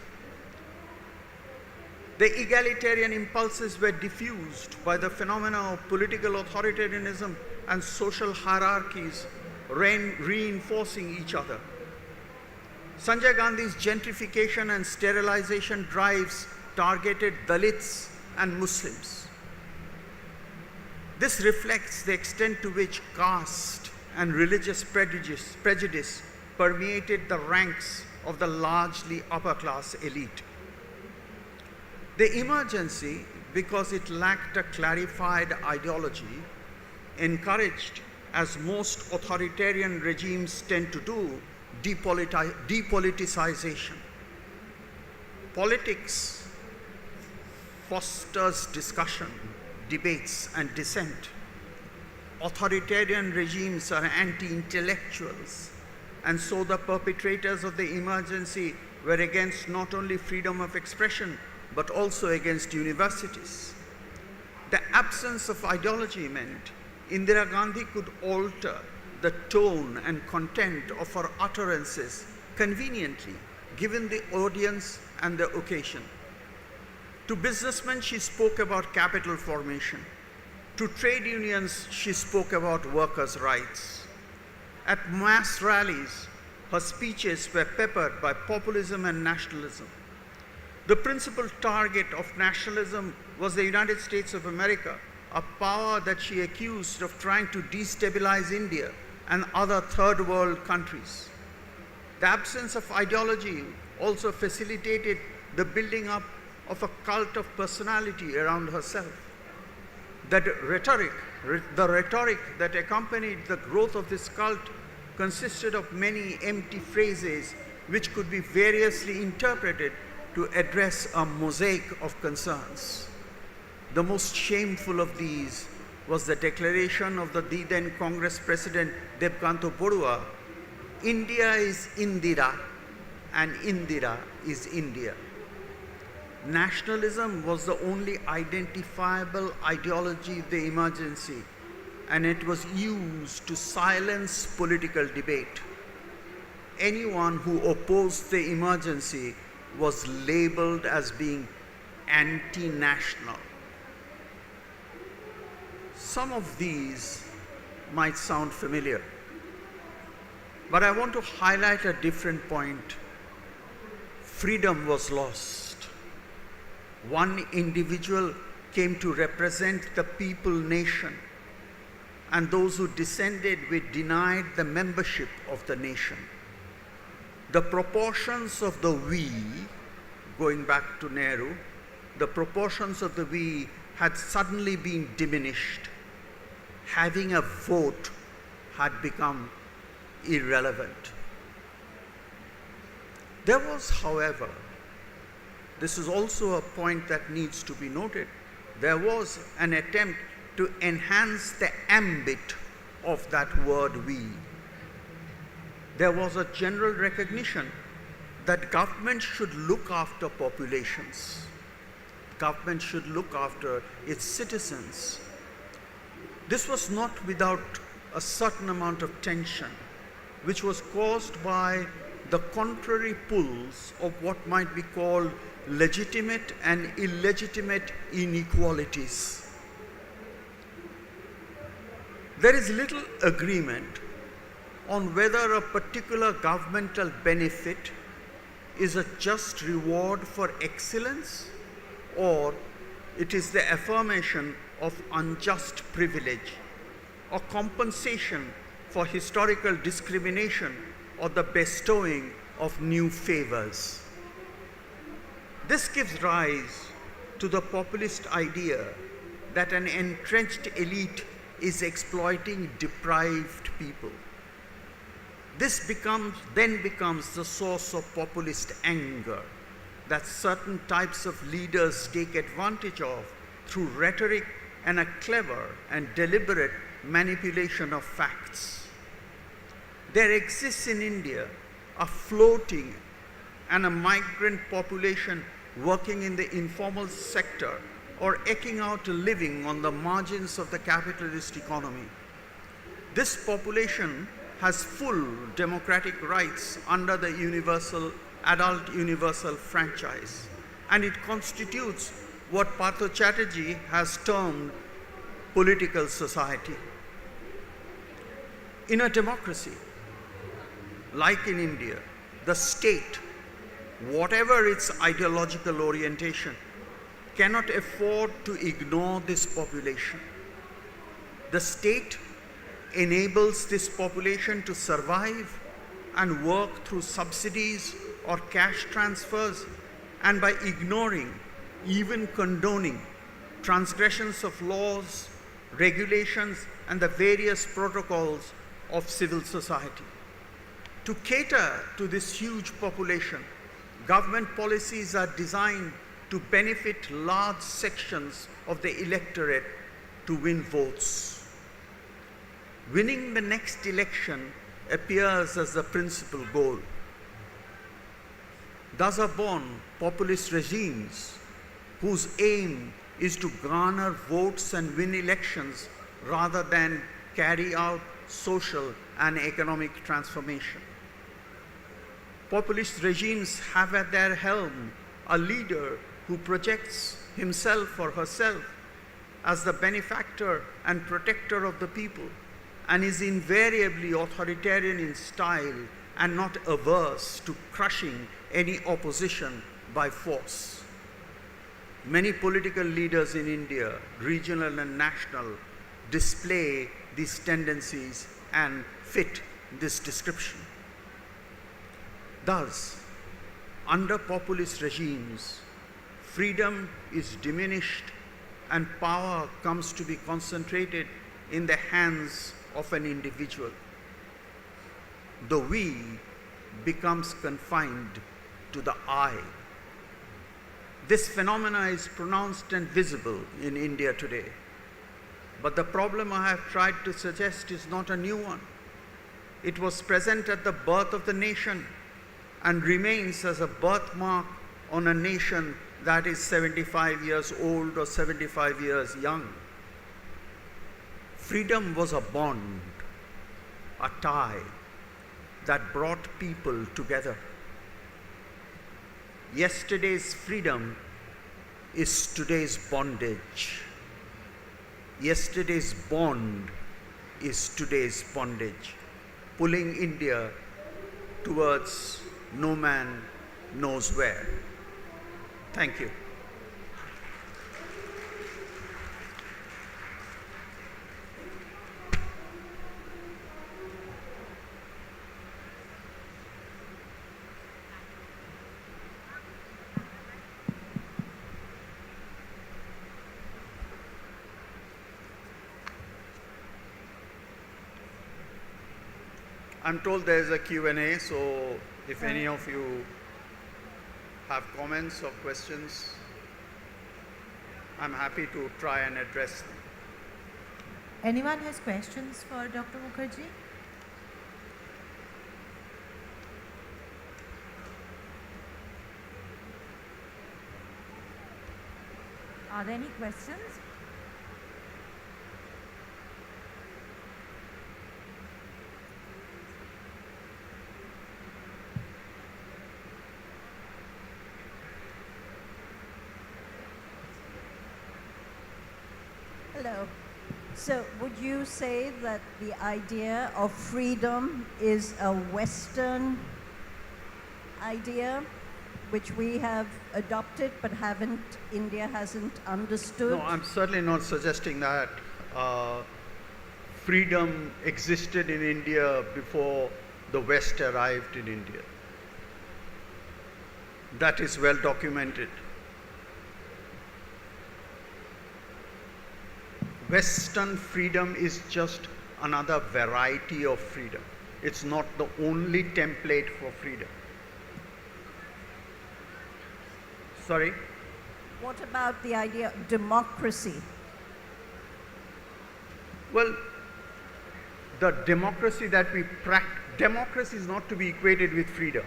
The egalitarian impulses were diffused by the phenomena of political authoritarianism and social hierarchies reinforcing each other. Sanjay Gandhi's gentrification and sterilization drives targeted Dalits and Muslims. This reflects the extent to which caste and religious prejudice permeated the ranks of the largely upper-class elite. The emergency, because it lacked a clarified ideology, encouraged, as most authoritarian regimes tend to do, depoliticization. Politics fosters discussion, debates, and dissent. Authoritarian regimes are anti-intellectuals, and so the perpetrators of the emergency were against not only freedom of expression, but also against universities. The absence of ideology meant Indira Gandhi could alter the tone and content of her utterances conveniently, given the audience and the occasion. To businessmen, she spoke about capital formation. To trade unions, she spoke about workers' rights. At mass rallies, her speeches were peppered by populism and nationalism. The principal target of nationalism was the United States of America, a power that she accused of trying to destabilize India and other third world countries. The absence of ideology also facilitated the building up of a cult of personality around herself. The rhetoric that accompanied the growth of this cult consisted of many empty phrases which could be variously interpreted to address a mosaic of concerns. The most shameful of these was the declaration of the then Congress President Devkanto Borua, "India is Indira and Indira is India." Nationalism was the only identifiable ideology of the emergency, and it was used to silence political debate. Anyone who opposed the emergency was labeled as being anti-national. Some of these might sound familiar, but I want to highlight a different point. Freedom was lost. One individual came to represent the people nation, and those who dissented were denied the membership of the nation. The proportions of the we, going back to Nehru, the proportions of the we had suddenly been diminished. Having a vote had become irrelevant. There was, however, this is also a point that needs to be noted, there was an attempt to enhance the ambit of that word we. There was a general recognition that government should look after populations. Government should look after its citizens. This was not without a certain amount of tension, which was caused by the contrary pulls of what might be called legitimate and illegitimate inequalities. There is little agreement on whether a particular governmental benefit is a just reward for excellence or it is the affirmation of unjust privilege or compensation for historical discrimination or the bestowing of new favors. This gives rise to the populist idea that an entrenched elite is exploiting deprived people. This then becomes the source of populist anger that certain types of leaders take advantage of through rhetoric and a clever and deliberate manipulation of facts. There exists in India a floating and a migrant population working in the informal sector or eking out a living on the margins of the capitalist economy. This population has full democratic rights under the adult universal franchise, and it constitutes what Partha Chatterjee has termed political society. In a democracy, like in India, the state, whatever its ideological orientation, cannot afford to ignore this population. The state enables this population to survive and work through subsidies or cash transfers, and by ignoring, even condoning, transgressions of laws, regulations, and the various protocols of civil society. To cater to this huge population, government policies are designed to benefit large sections of the electorate to win votes. Winning the next election appears as the principal goal. Thus are born populist regimes whose aim is to garner votes and win elections rather than carry out social and economic transformation. Populist regimes have at their helm a leader who projects himself or herself as the benefactor and protector of the people, and is invariably authoritarian in style and not averse to crushing any opposition by force. Many political leaders in India, regional and national, display these tendencies and fit this description. Thus, under populist regimes, freedom is diminished and power comes to be concentrated in the hands of an individual. The we becomes confined to the I. This phenomena is pronounced and visible in India today. But the problem I have tried to suggest is not a new one. It was present at the birth of the nation and remains as a birthmark on a nation that is 75 years old or 75 years young. Freedom was a bond, a tie that brought people together. Yesterday's freedom is today's bondage. Yesterday's bond is today's bondage, pulling India towards no man knows where. Thank you. I'm told there's a Q&A, so if any of you have comments or questions, I'm happy to try and address them. Anyone has questions for Dr. Mukherjee? Are there any questions? Hello. So would you say that the idea of freedom is a Western idea which we have adopted but India hasn't understood? No, I'm certainly not suggesting that. Freedom existed in India before the West arrived in India. That is well documented. Western freedom is just another variety of freedom. It's not the only template for freedom. Sorry? What about the idea of democracy? Well, the democracy that we practice, democracy is not to be equated with freedom.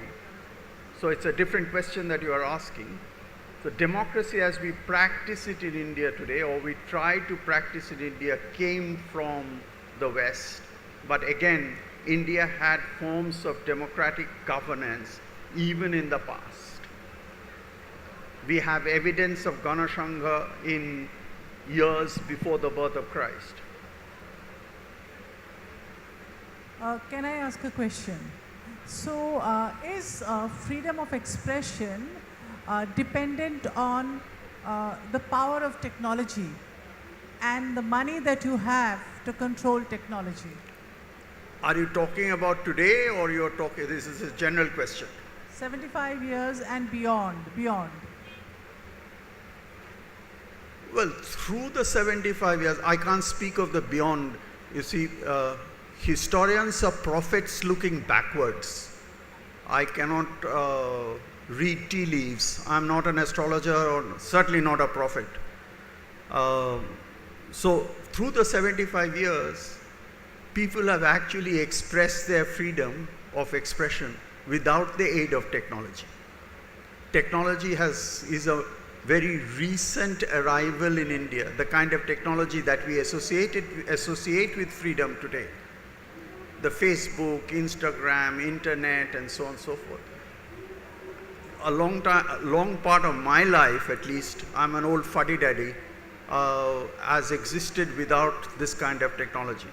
So it's a different question that you are asking. So democracy as we practice it in India today, or we try to practice in India, came from the West. But again, India had forms of democratic governance even in the past. We have evidence of Ganashangha in years before the birth of Christ. Can I ask a question? So is freedom of expression dependent on the power of technology and the money that you have to control technology? Are you talking about today, or you're talking, this is a general question? 75 years and beyond. Well, through the 75 years, I can't speak of the beyond. You see, historians are prophets looking backwards. I cannot read tea leaves. I'm not an astrologer, or certainly not a prophet. So through the 75 years, people have actually expressed their freedom of expression without the aid of technology. Technology is a very recent arrival in India, the kind of technology that we associate with freedom today. The Facebook, Instagram, internet, and so on and so forth. A long part of my life, at least, I'm an old fuddy-duddy, has existed without this kind of technology.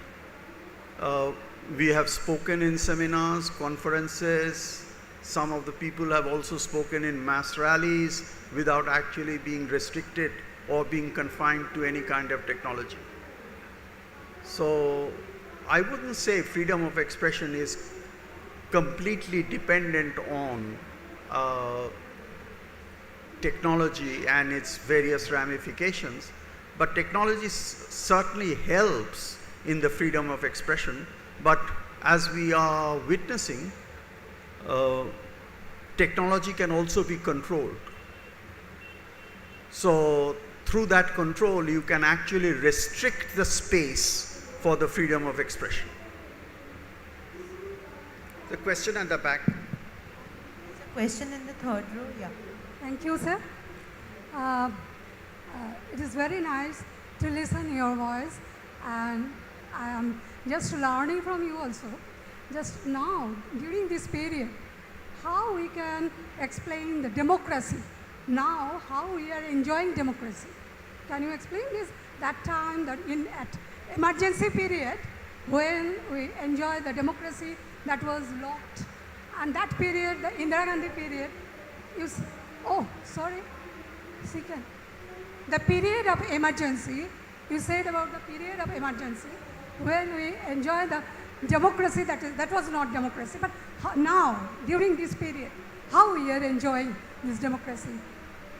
We have spoken in seminars, conferences. Some of the people have also spoken in mass rallies without actually being restricted or being confined to any kind of technology. So I wouldn't say freedom of expression is completely dependent on technology and its various ramifications, but technology certainly helps in the freedom of expression. But as we are witnessing, technology can also be controlled. So through that control, you can actually restrict the space for the freedom of expression. The question at the back. There's a question in the third row, yeah. Thank you, sir. It is very nice to listen your voice, and I am just learning from you also. Just now, during this period, how we can explain the democracy. Now, how we are enjoying democracy. Can you explain this? That time, that at emergency period, when we enjoy the democracy that was locked, and that period, the Indira Gandhi period, the period of emergency, you said about the period of emergency, when we enjoy the democracy, that was not democracy, but now, during this period, how we are enjoying this democracy.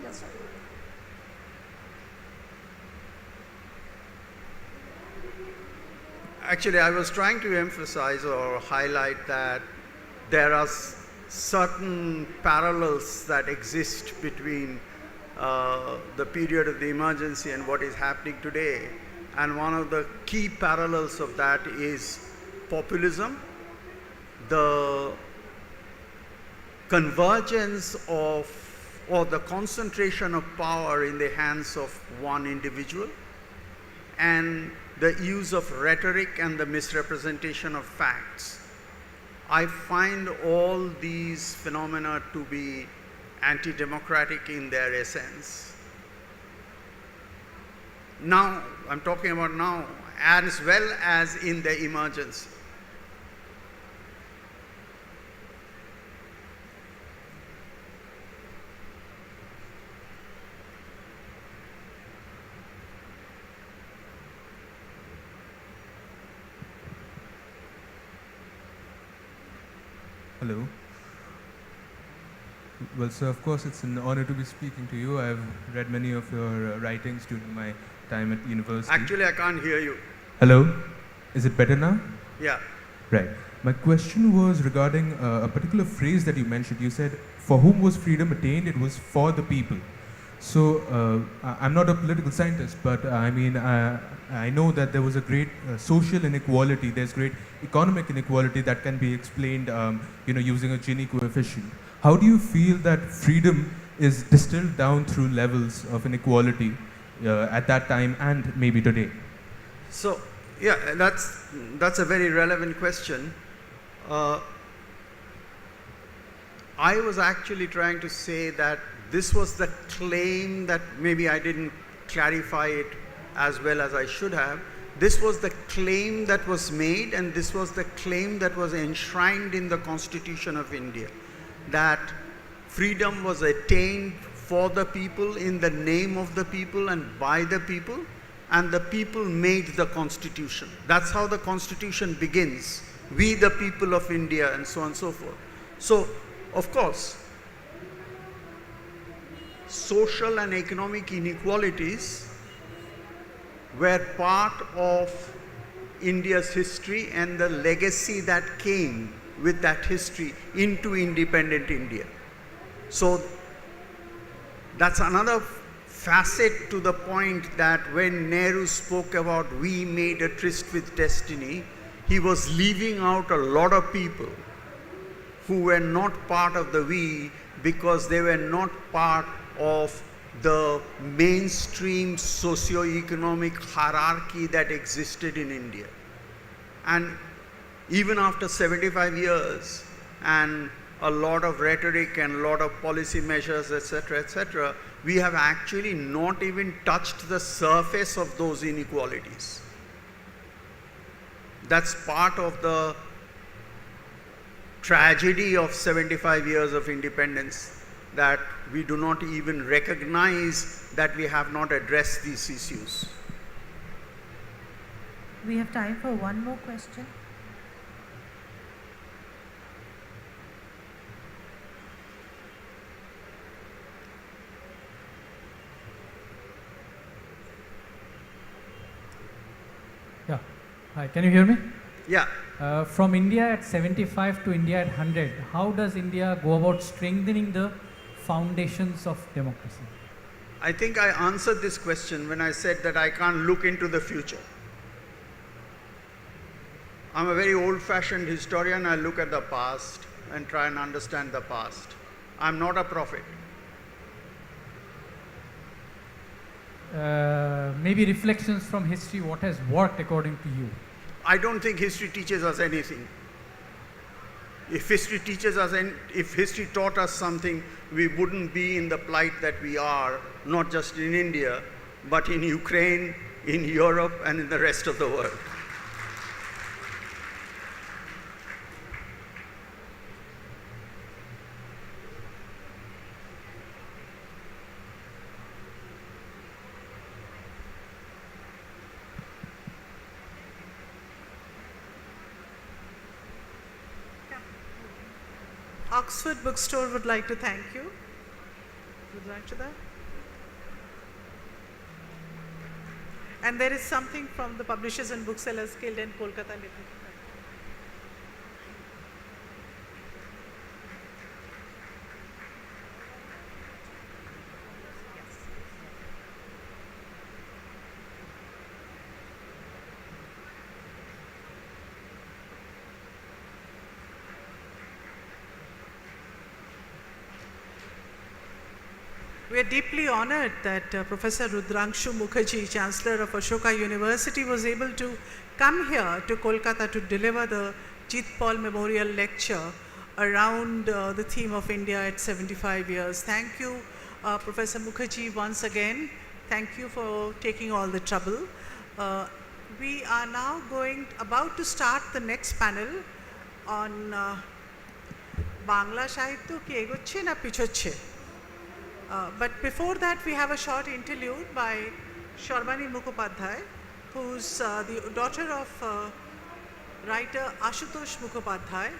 Yes, sir. Actually, I was trying to emphasize or highlight that there are certain parallels that exist between the period of the emergency and what is happening today. And one of the key parallels of that is populism, the convergence of, or the concentration of power in the hands of one individual, and the use of rhetoric and the misrepresentation of facts. I find all these phenomena to be anti-democratic in their essence. Now, I'm talking about now, as well as in the emergency. Hello. Well, sir, of course, it's an honor to be speaking to you. I've read many of your writings during my time at university. Actually, I can't hear you. Hello? Is it better now? Yeah. Right. My question was regarding a particular phrase that you mentioned. You said, for whom was freedom attained? It was for the people. So, I'm not a political scientist, but I mean, I know that there was a great social inequality. There's great economic inequality that can be explained, using a Gini coefficient. How do you feel that freedom is distilled down through levels of inequality at that time and maybe today? So, yeah, that's a very relevant question. I was actually trying to say that this was the claim that maybe I didn't clarify it as well as I should have. This was the claim that was made, and this was the claim that was enshrined in the Constitution of India, that freedom was attained for the people, in the name of the people and by the people, and the people made the Constitution. That's how the Constitution begins. We the people of India, and so on and so forth. So, of course, social and economic inequalities were part of India's history and the legacy that came with that history into independent India. So that's another facet to the point that when Nehru spoke about we made a tryst with destiny, he was leaving out a lot of people who were not part of the we, because they were not part of the mainstream socio-economic hierarchy that existed in India. And even after 75 years and a lot of rhetoric and a lot of policy measures, etc., we have actually not even touched the surface of those inequalities. That's part of the tragedy of 75 years of independence, that we do not even recognize that we have not addressed these issues. We have time for one more question. Yeah. Hi, can you hear me? Yeah. From India at 75 to India at 100, how does India go about strengthening the foundations of democracy? I think I answered this question when I said that I can't look into the future. I'm a very old-fashioned historian. I look at the past and try and understand the past. I'm not a prophet. Maybe reflections from history, what has worked according to you? I don't think history teaches us anything. If history teaches us, if history taught us something, we wouldn't be in the plight that we are, not just in India, but in Ukraine, in Europe, and in the rest of the world. Oxford Bookstore would like to thank you. Would you like to that? And there is something from the Publishers and Booksellers Guild in Kolkata. We are deeply honored that Professor Rudrangshu Mukherjee, Chancellor of Ashoka University, was able to come here to Kolkata to deliver the Jeet Paul Memorial Lecture around the theme of India at 75 years. Thank you, Professor Mukherjee, once again. Thank you for taking all the trouble. We are now about to start the next panel on Bangla Sahitya ki egochhe na pichochhe. But before that, we have a short interlude by Sharbani Mukhopadhyay, who's the daughter of writer Ashutosh Mukhopadhyay.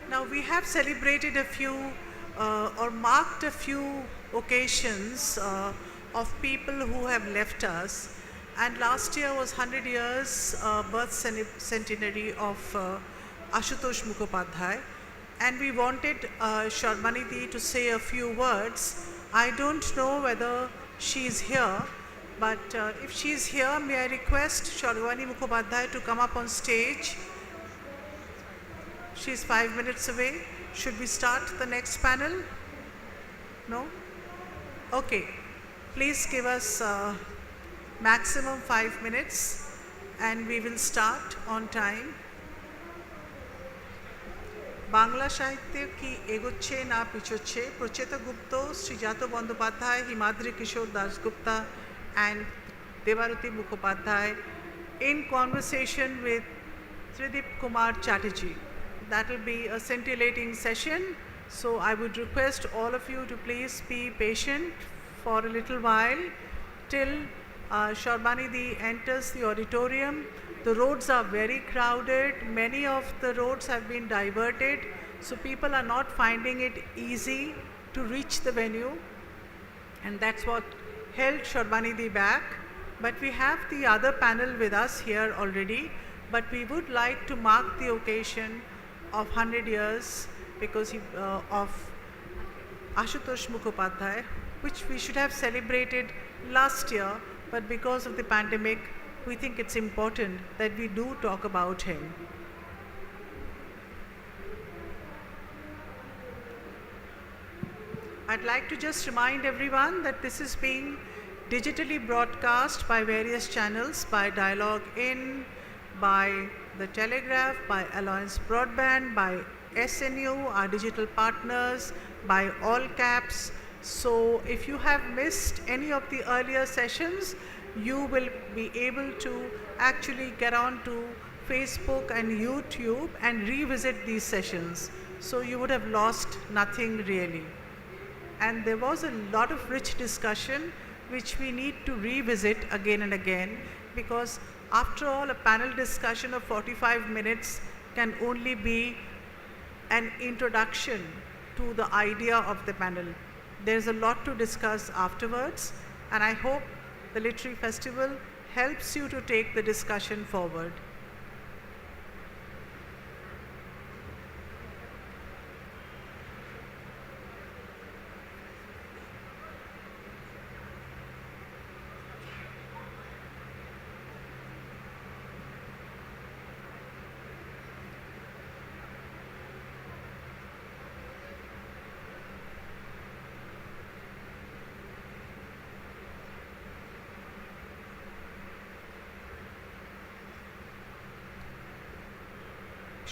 Now, we have celebrated a few or marked a few occasions of people who have left us. And last year was 100 years birth centenary of Ashutosh Mukhopadhyay. And we wanted Sharbani Di to say a few words. I don't know whether she is here, but if she is here, may I request Sharbani Mukhopadhyay to come up on stage. She is 5 minutes away. Should we start the next panel? No? Okay. Please give us maximum 5 minutes and we will start on time. Bangla সাহিত্যে কি এগোচ্ছে না পিছোচ্ছে, প্রচেতা গুপ্ত, শ্রীজাত বন্দ্যোপাধ্যায়, হিমাদ্রি কিশোর Dasgupta and Devaruti Mukhopadhyay in conversation with Tridip Kumar Chatterjee. That will be a scintillating session. So I would request all of you to please be patient for a little while till Shorbanidhi enters the auditorium. The roads are very crowded. Many of the roads have been diverted. So people are not finding it easy to reach the venue. And that's what held Shorbanidhi back. But we have the other panel with us here already. But we would like to mark the occasion of 100 years because of Ashutosh Mukhopadhyay, which we should have celebrated last year, but because of the pandemic, we think it's important that we do talk about him. I'd like to just remind everyone that this is being digitally broadcast by various channels, by Dialoguein, by The Telegraph, by Alliance Broadband, by SNU, our digital partners, by All Caps. So if you have missed any of the earlier sessions, you will be able to actually get on to Facebook and YouTube and revisit these sessions. So you would have lost nothing really. And there was a lot of rich discussion which we need to revisit again and again, because after all, a panel discussion of 45 minutes can only be an introduction to the idea of the panel. There's a lot to discuss afterwards, and I hope the Literary Festival helps you to take the discussion forward.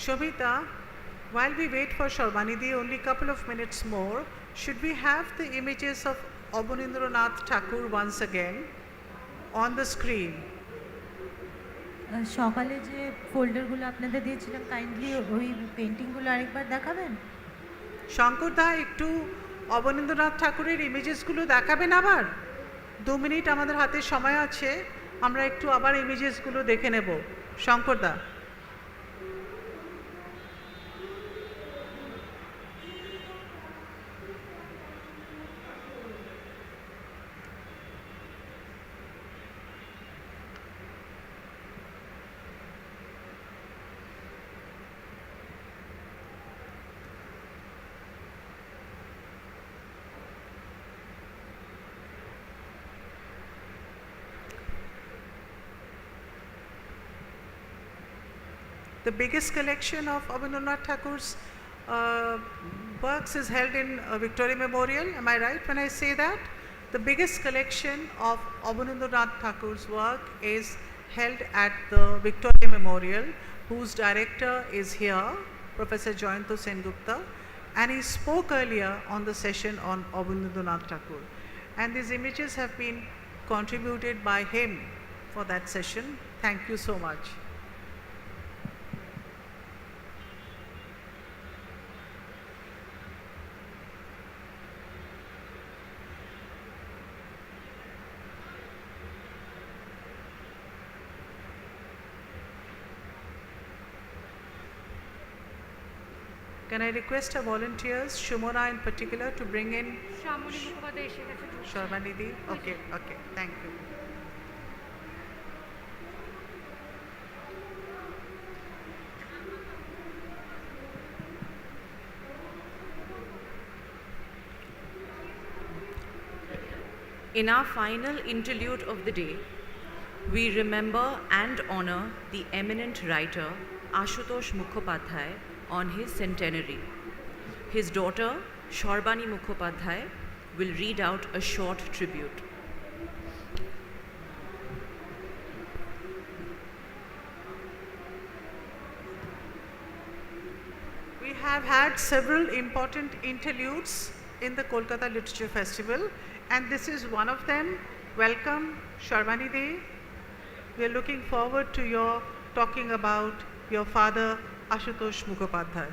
Shobita, while we wait for Shorbanidhi, only a couple of minutes more, should we have the images of Abanindranath Thakur once again on the screen? সকালে যে ফোল্ডারগুলো আপনাদের দিয়েছিলাম kindly ওই পেইন্টিংগুলো আরেকবার দেখাবেন? শঙ্করদা একটু অবনীন্দ্রনাথ ঠাকুরের ইমেজেসগুলো দেখাবেন আবার? 2 মিনিট আমাদের হাতে সময় আছে, আমরা একটু আবার ইমেজেসগুলো দেখে নেব। শঙ্করদা। The biggest collection of Abanindranath Thakur's works is held in Victoria Memorial. Am I right when I say that? The biggest collection of Abanindranath Thakur's work is held at the Victoria Memorial, whose director is here, Professor Jayanto Sengupta, and he spoke earlier on the session on Abanindranath Thakur. And these images have been contributed by him for that session. Thank you so much. Can I request our volunteers, Shumona in particular, to bring in Shorbanidhi? Okay, okay, thank you. In our final interlude of the day, we remember and honor the eminent writer Ashutosh Mukhopadhyay on his centenary. His daughter, Shorbani Mukhopadhyay, will read out a short tribute. We have had several important interludes in the Kolkata Literature Festival, and this is one of them. Welcome, Shorbanidhi. We are looking forward to your talking about your father, Ashutosh Mukhopadhyay.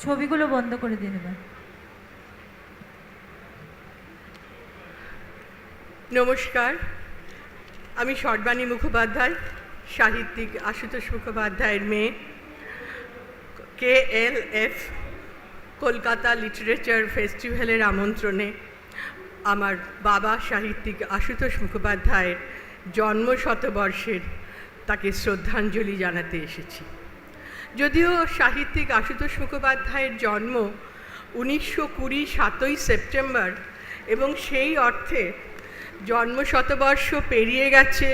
ছবিগুলো বন্ধ করে দিন এবার। নমস্কার, আমি সর্বাণী মুখোপাধ্যায়, সাহিত্যিক আশুতোষ মুখোপাধ্যায়ের মেয়ে। KLF কলকাতা লিটারেচার ফেস্টিভ্যালের আমন্ত্রণে আমার বাবা সাহিত্যিক আশুতোষ মুখোপাধ্যায়ের জন্ম শতবর্ষের তাকে শ্রদ্ধাঞ্জলি জানাতে এসেছি। যদিও সাহিত্যিক আশুতোষ মুখোপাধ্যায়ের জন্ম 1920 7ই সেপ্টেম্বর এবং সেই অর্থে জন্ম শতবর্ষ পেরিয়ে গেছে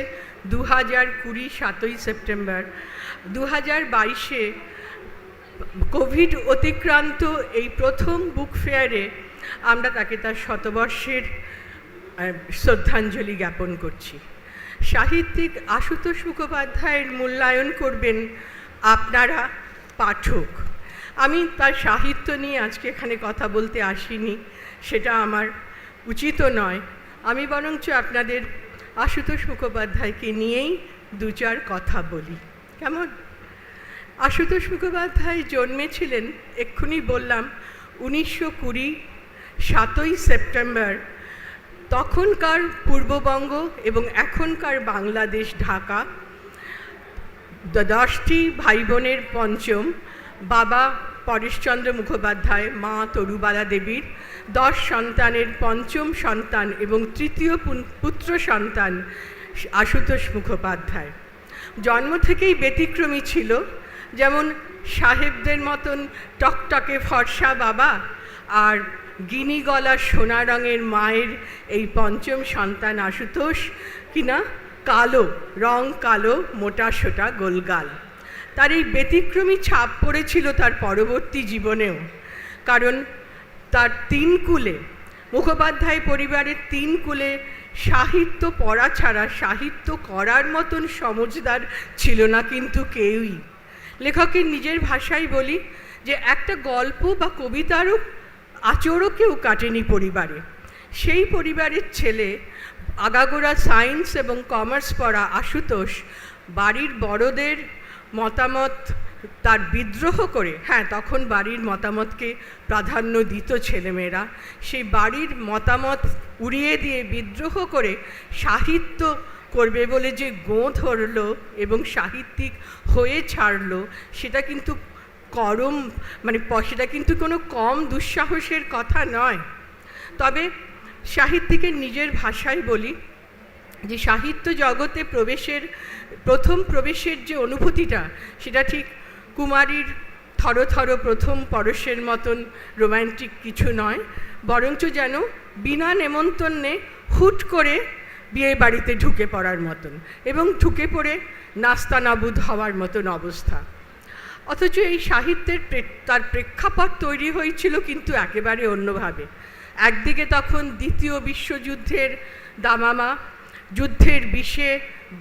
2020 7ই সেপ্টেম্বর। 2022-এ কোভিড অতিক্রান্ত এই প্রথম বুক ফেয়ারে আমরা তাকে তার শতবর্ষের শ্রদ্ধাঞ্জলি জ্ঞাপন করছি। সাহিত্যিক আশুতোষ মুখোপাধ্যায়ের মূল্যায়ন করবেন আপনারা পাঠক। আমি তার সাহিত্য নিয়ে আজকে এখানে কথা বলতে আসিনি, সেটা আমার উচিত নয়। আমি বরঞ্চ আপনাদের আশুতোষ মুখোপাধ্যায়কে নিয়েই দু চার কথা বলি, কেমন? আশুতোষ মুখোপাধ্যায় জন্মেছিলেন, এক্ষুনি বললাম, 1920 7ই সেপ্টেম্বর। তখনকার পূর্ববঙ্গ এবং এখনকার বাংলাদেশ ঢাকা। 10টি ভাই বোনের পঞ্চম, বাবা পরেশচন্দ্র মুখোপাধ্যায়, মা তরুবালা দেবীর 10 সন্তানের পঞ্চম সন্তান এবং তৃতীয় পুত্র সন্তান আশুতোষ মুখোপাধ্যায়। জন্ম থেকেই ব্যতিক্রমী ছিল, যেমন সাহেবদের মতন টকটকে ফর্সা বাবা আর গিনি গলা সোনা রঙের মায়ের এই পঞ্চম সন্তান আশুতোষ কিনা কালো, রং কালো, মোটা সোটা গোলগাল। তার এই ব্যতিক্রমী ছাপ পড়েছিল তার পরবর্তী জীবনেও, কারণ তার 3 কুলে, মুখোপাধ্যায় পরিবারের 3 কুলে সাহিত্য পড়া ছাড়া সাহিত্য করার মতন সমজদার ছিল না কিন্তু কেউই। লেখকের নিজের ভাষায় বলি যে একটা গল্প বা কবিতারও আচরও কেউ কাটেনি পরিবারে। সেই পরিবারের ছেলে, আগাগোড়া সায়েন্স এবং কমার্স পড়া আশুতোষ বাড়ির বড়দের মতামত তার বিদ্রোহ করে, হ্যাঁ তখন বাড়ির মতামতকে প্রাধান্য দিত ছেলেমেয়েরা, সেই বাড়ির মতামত উড়িয়ে দিয়ে বিদ্রোহ করে সাহিত্য করবে বলে যে গোঁ ধরল এবং সাহিত্যিক হয়ে ছাড়ল, সেটা কিন্তু সেটা কিন্তু কোনো কম দুঃসাহসের কথা নয়। তবে সাহিত্যিকের নিজের ভাষায় বলি যে সাহিত্য জগতে প্রথম প্রবেশের যে অনুভূতিটা, সেটা ঠিক কুমারীর থরথর প্রথম পরশের মতন রোম্যান্টিক কিছু নয়, বরঞ্চ যেন বিনা নেমন্তন্নে হুট করে বিয়ে বাড়িতে ঢুকে পড়ার মতন এবং ঢুকে পড়ে নাস্তানাবুদ হওয়ার মতন অবস্থা। অথচ এই সাহিত্যের তার প্রেক্ষাপট তৈরি হয়েছিল কিন্তু একেবারে অন্যভাবে। একদিকে তখন দ্বিতীয় বিশ্বযুদ্ধের দামামা, যুদ্ধের বিষে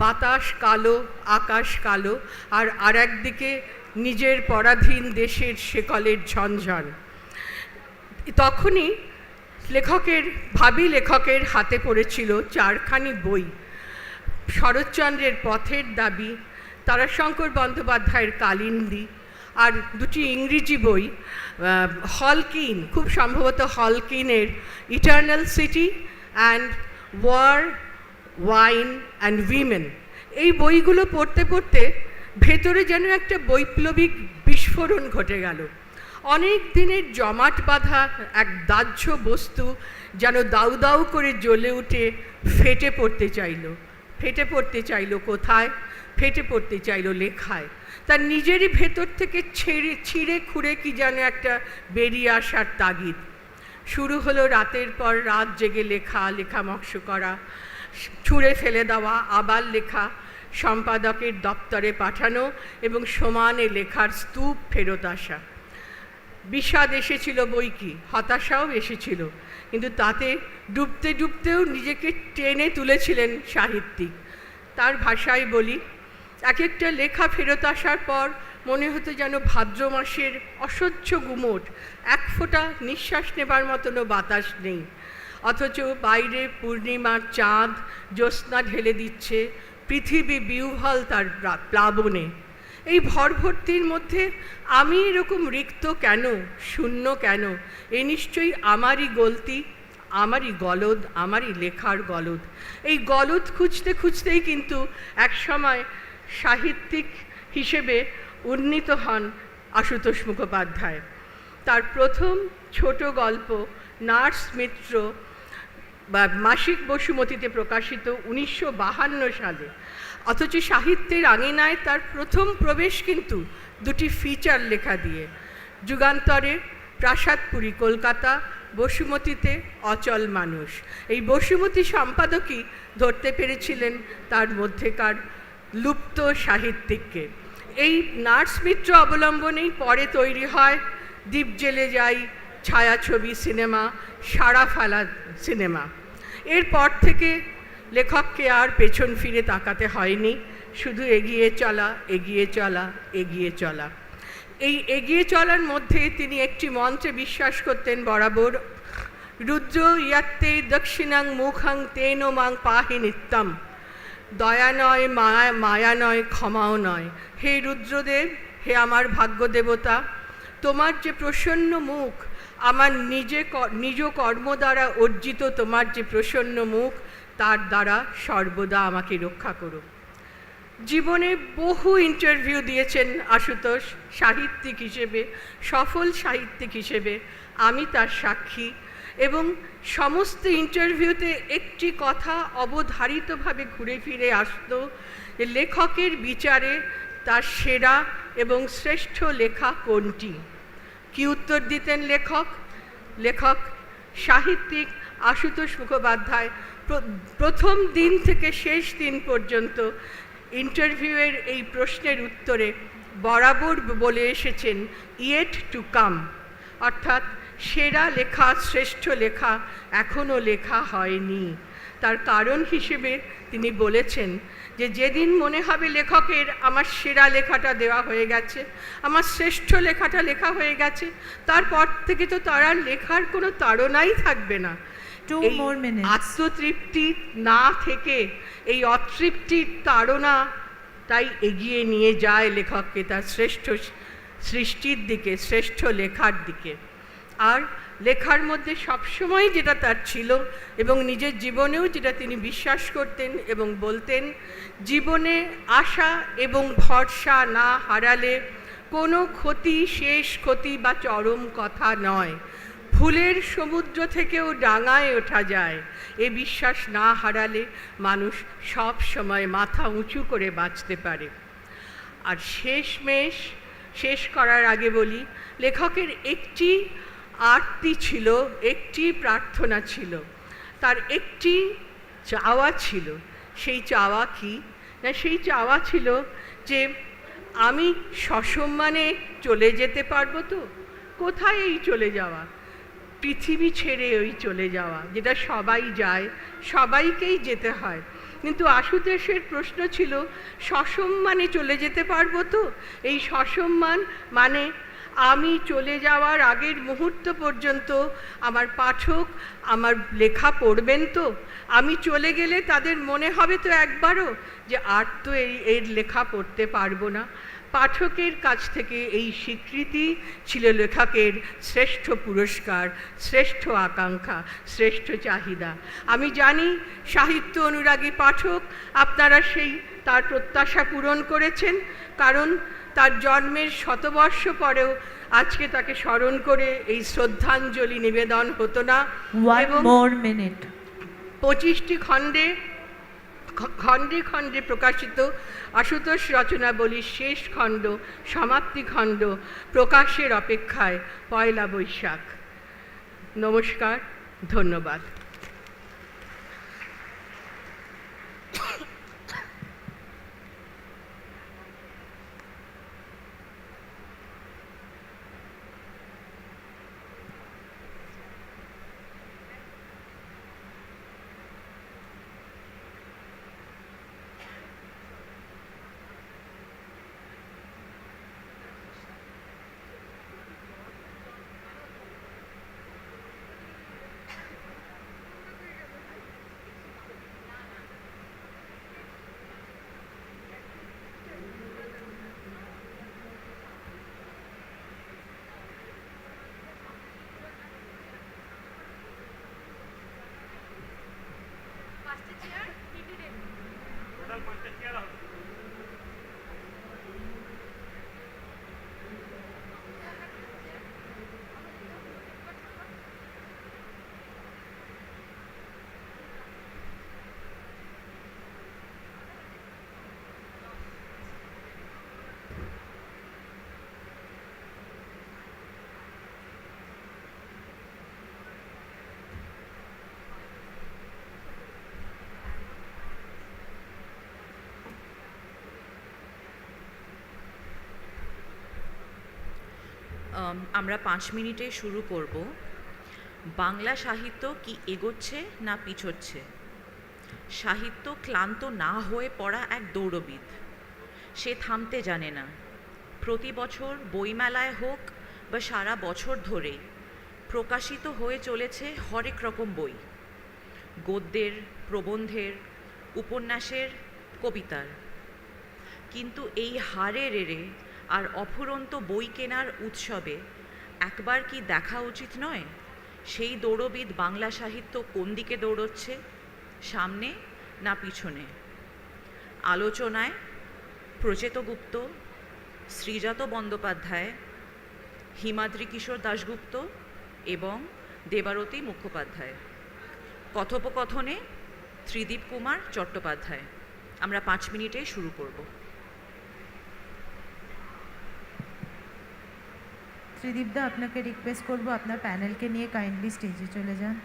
বাতাস কালো, আকাশ কালো, আর একদিকে নিজের পরাধীন দেশের শেকলের ঝনঝন। তখনই লেখকের হাতে পড়েছিল 4খানি বই। শরৎচন্দ্রের পথের দাবি, তারাশঙ্কর বন্দ্যোপাধ্যায়ের কালিন্দী, আর 2টি ইংরেজি বই, হলকিন, খুব সম্ভবত হলকিনের eternal city and war, wine and women. এই বইগুলো পড়তে পড়তে ভেতরে যেন একটা বৈপ্লবিক বিস্ফোরণ ঘটে গেল। অনেক দিনের জমাট বাঁধা এক দাহ্য বস্তু যেন দাউ দাউ করে জ্বলে উঠে ফেটে পড়তে চাইল। কোথায়? ফেটে পড়তে চাইল লেখায়। তার নিজেরই ভেতর থেকে ছিঁড়ে খুঁড়ে কি যেন একটা বেরিয়ে আসার তাগিদ। শুরু হলো রাতের পর রাত জেগে লেখা, লেখামক্ষ করা, ছুঁড়ে ফেলে দেওয়া, আবার লেখা, সম্পাদকের দপ্তরে পাঠানো এবং সমানে লেখার স্তূপ ফেরত আসা। বিষাদ এসেছিল বই কি, হতাশাও এসেছিল, কিন্তু তাতে ডুবতে ডুবতেও নিজেকে টেনে তুলেছিলেন সাহিত্যিক। তার ভাষায় বলি, এক একটা লেখা ফেরত আসার পর মনে হতো যেন ভাদ্র মাসের অসহ্য গুমোট, এক ফোঁটা নিঃশ্বাস নেবার মতনও বাতাস নেই, অথচ বাইরে পূর্ণিমার চাঁদ জ্যোৎস্না ঢেলে দিচ্ছে, পৃথিবী বিহ্বল তার প্লাবনে। এই ভরভর্তির মধ্যে আমি এরকম রিক্ত কেন, শূন্য কেন? এ নিশ্চয়ই আমারই গলতি, আমারই গলদ, আমারই লেখার গলদ। এই গলদ খুঁজতে খুঁজতেই কিন্তু একসময় সাহিত্যিক হিসেবে উন্নীত হন আশুতোষ মুখোপাধ্যায়। তার প্রথম ছোট গল্প নার্স মিত্র বা মাসিক বসুমতীতে প্রকাশিত 1952 সালে। অথচ সাহিত্যের আঙিনায় তার প্রথম প্রবেশ কিন্তু দুটি ফিচার লেখা দিয়ে। যুগান্তরে প্রাসাদপুরী কলকাতা, বসুমতীতে অচল মানুষ। এই বসুমতী সম্পাদকই ধরতে পেরেছিলেন তার মধ্যেকার লুপ্ত সাহিত্যিককে। এই নার্স মিত্র অবলম্বনেই পরে তৈরি হয় দ্বীপ জেলে যাই, ছায়াছবি সিনেমা, সাড়া ফেলা সিনেমা। এরপর থেকে লেখককে আর পেছন ফিরে তাকাতে হয়নি, শুধু এগিয়ে চলা, এগিয়ে চলা, এগিয়ে চলা। এই এগিয়ে চলার মধ্যে তিনি একটি মন্ত্রে বিশ্বাস করতেন বরাবর, রুদ্র ইয়াত্তে দক্ষিণাং মুখাং তেন মাং পাহি নিত্যম। দয়া নয়, মায়া নয়, ক্ষমাও নয়। হে রুদ্রদেব, হে আমার ভাগ্য দেবতা, তোমার যে প্রসন্ন মুখ, আমার নিজ কর্ম দ্বারা অর্জিত তোমার যে প্রসন্ন মুখ, তার দ্বারা সর্বদা আমাকে রক্ষা করো। জীবনে বহু ইন্টারভিউ দিয়েছেন আশুতোষ সাহিত্যিক হিসেবে, সফল সাহিত্যিক হিসেবে, আমি তার সাক্ষী। এবং সমস্ত ইন্টারভিউতে একটি কথা অবধারিতভাবে ঘুরে ফিরে আসত, যে লেখকের বিচারে তার সেরা এবং শ্রেষ্ঠ লেখা কোনটি। কি উত্তর দিতেন লেখক সাহিত্যিক আশুতোষ মুখোপাধ্যায় প্রথম দিন থেকে শেষ দিন পর্যন্ত ইন্টারভিউয়ের এই প্রশ্নের উত্তরে বরাবর বলে এসেছেন ইয়েট টু কাম, অর্থাৎ সেরা লেখা, শ্রেষ্ঠ লেখা এখনও লেখা হয়নি। তার কারণ হিসেবে তিনি বলেছেন যে যেদিন মনে হবে লেখকের আমার সেরা লেখাটা দেওয়া হয়ে গেছে, আমার শ্রেষ্ঠ লেখাটা লেখা হয়ে গেছে, তারপর থেকে তো তার আর লেখার কোনো তাড়নাই থাকবে না। আত্মতৃপ্তি না থেকে এই অতৃপ্তির তাড়না তাই এগিয়ে নিয়ে যায় লেখককে তার শ্রেষ্ঠ সৃষ্টির দিকে, শ্রেষ্ঠ লেখার দিকে। আর লেখার মধ্যে সবসময় যেটা তার ছিল এবং নিজের জীবনেও যেটা তিনি বিশ্বাস করতেন এবং বলতেন, জীবনে আশা এবং ভরসা না হারালে কোনো ক্ষতি শেষ ক্ষতি বা চরম কথা নয়। ফুলের সমুদ্র থেকেও ডাঙায় ওঠা যায়, এ বিশ্বাস না হারালে মানুষ সব সময় মাথা উঁচু করে বাঁচতে পারে। আর শেষ করার আগে বলি, লেখকের একটি আরতি ছিল, একটি প্রার্থনা ছিল, তার একটি চাওয়া ছিল। সেই চাওয়া কি না, সেই চাওয়া ছিল যে আমি সসম্মানে চলে যেতে পারবো তো। কোথায় এই চলে যাওয়া? পৃথিবী ছেড়ে ওই চলে যাওয়া, যেটা সবাই যায়, সবাইকেই যেতে হয়। কিন্তু আশুতোষের প্রশ্ন ছিল সসম্মানে চলে যেতে পারবো তো। এই সসম্মান মানে আমি চলে যাওয়ার আগের মুহূর্ত পর্যন্ত আমার পাঠক আমার লেখা পড়বেন তো। আমি চলে গেলে তাদের মনে হবে তো একবারও যে আর তো এর লেখা পড়তে পারবো না। পাঠকের কাছ থেকে এই স্বীকৃতি ছিল লেখকের শ্রেষ্ঠ পুরস্কার, শ্রেষ্ঠ আকাঙ্ক্ষা, শ্রেষ্ঠ চাহিদা। আমি জানি সাহিত্য অনুরাগী পাঠক আপনারা তার প্রত্যাশা পূরণ করেছেন, কারণ তার জন্মের শতবর্ষ পরেও আজকে তাকে স্মরণ করে এই শ্রদ্ধাঞ্জলি নিবেদন হতো না। এবং 25টি খণ্ডে খণ্ডে খণ্ডে প্রকাশিত আশুতোষ রচনাবলীর শেষ খণ্ড সমাপ্তি খণ্ড প্রকাশের অপেক্ষায় পয়লা বৈশাখ। নমস্কার, ধন্যবাদ। আমরা 5 মিনিটে শুরু করব। বাংলা সাহিত্য কি এগোচ্ছে না পিছোচ্ছে? সাহিত্য ক্লান্ত না হয়ে পড়া এক দৌড়বিদ, সে থামতে জানে না। প্রতি বছর বইমেলায় হোক বা সারা বছর ধরেই প্রকাশিত হয়ে চলেছে হরেক রকম বই, গদ্যের, প্রবন্ধের, উপন্যাসের, কবিতার। কিন্তু এই হারে রেড়ে আর অফুরন্ত বই কেনার উৎসবে একবার কি দেখা উচিত নয় সেই দৌড়বিদ বাংলা সাহিত্য কোন দিকে দৌড়চ্ছে, সামনে না পিছনে? আলোচনায় প্রচেত গুপ্ত, শ্রীজাত বন্দ্যোপাধ্যায়, হিমাদ্রি কিশোর দাশগুপ্ত এবং দেবারতী মুখোপাধ্যায়। কথোপকথনে ত্রিদীপ কুমার চট্টোপাধ্যায়। আমরা 5 মিনিটে শুরু করব। ত্রিদীপদা, আপনাকে রিকোয়েস্ট করব আপনার প্যানেলকে নিয়ে কাইন্ডলি স্টেজে চলে যান।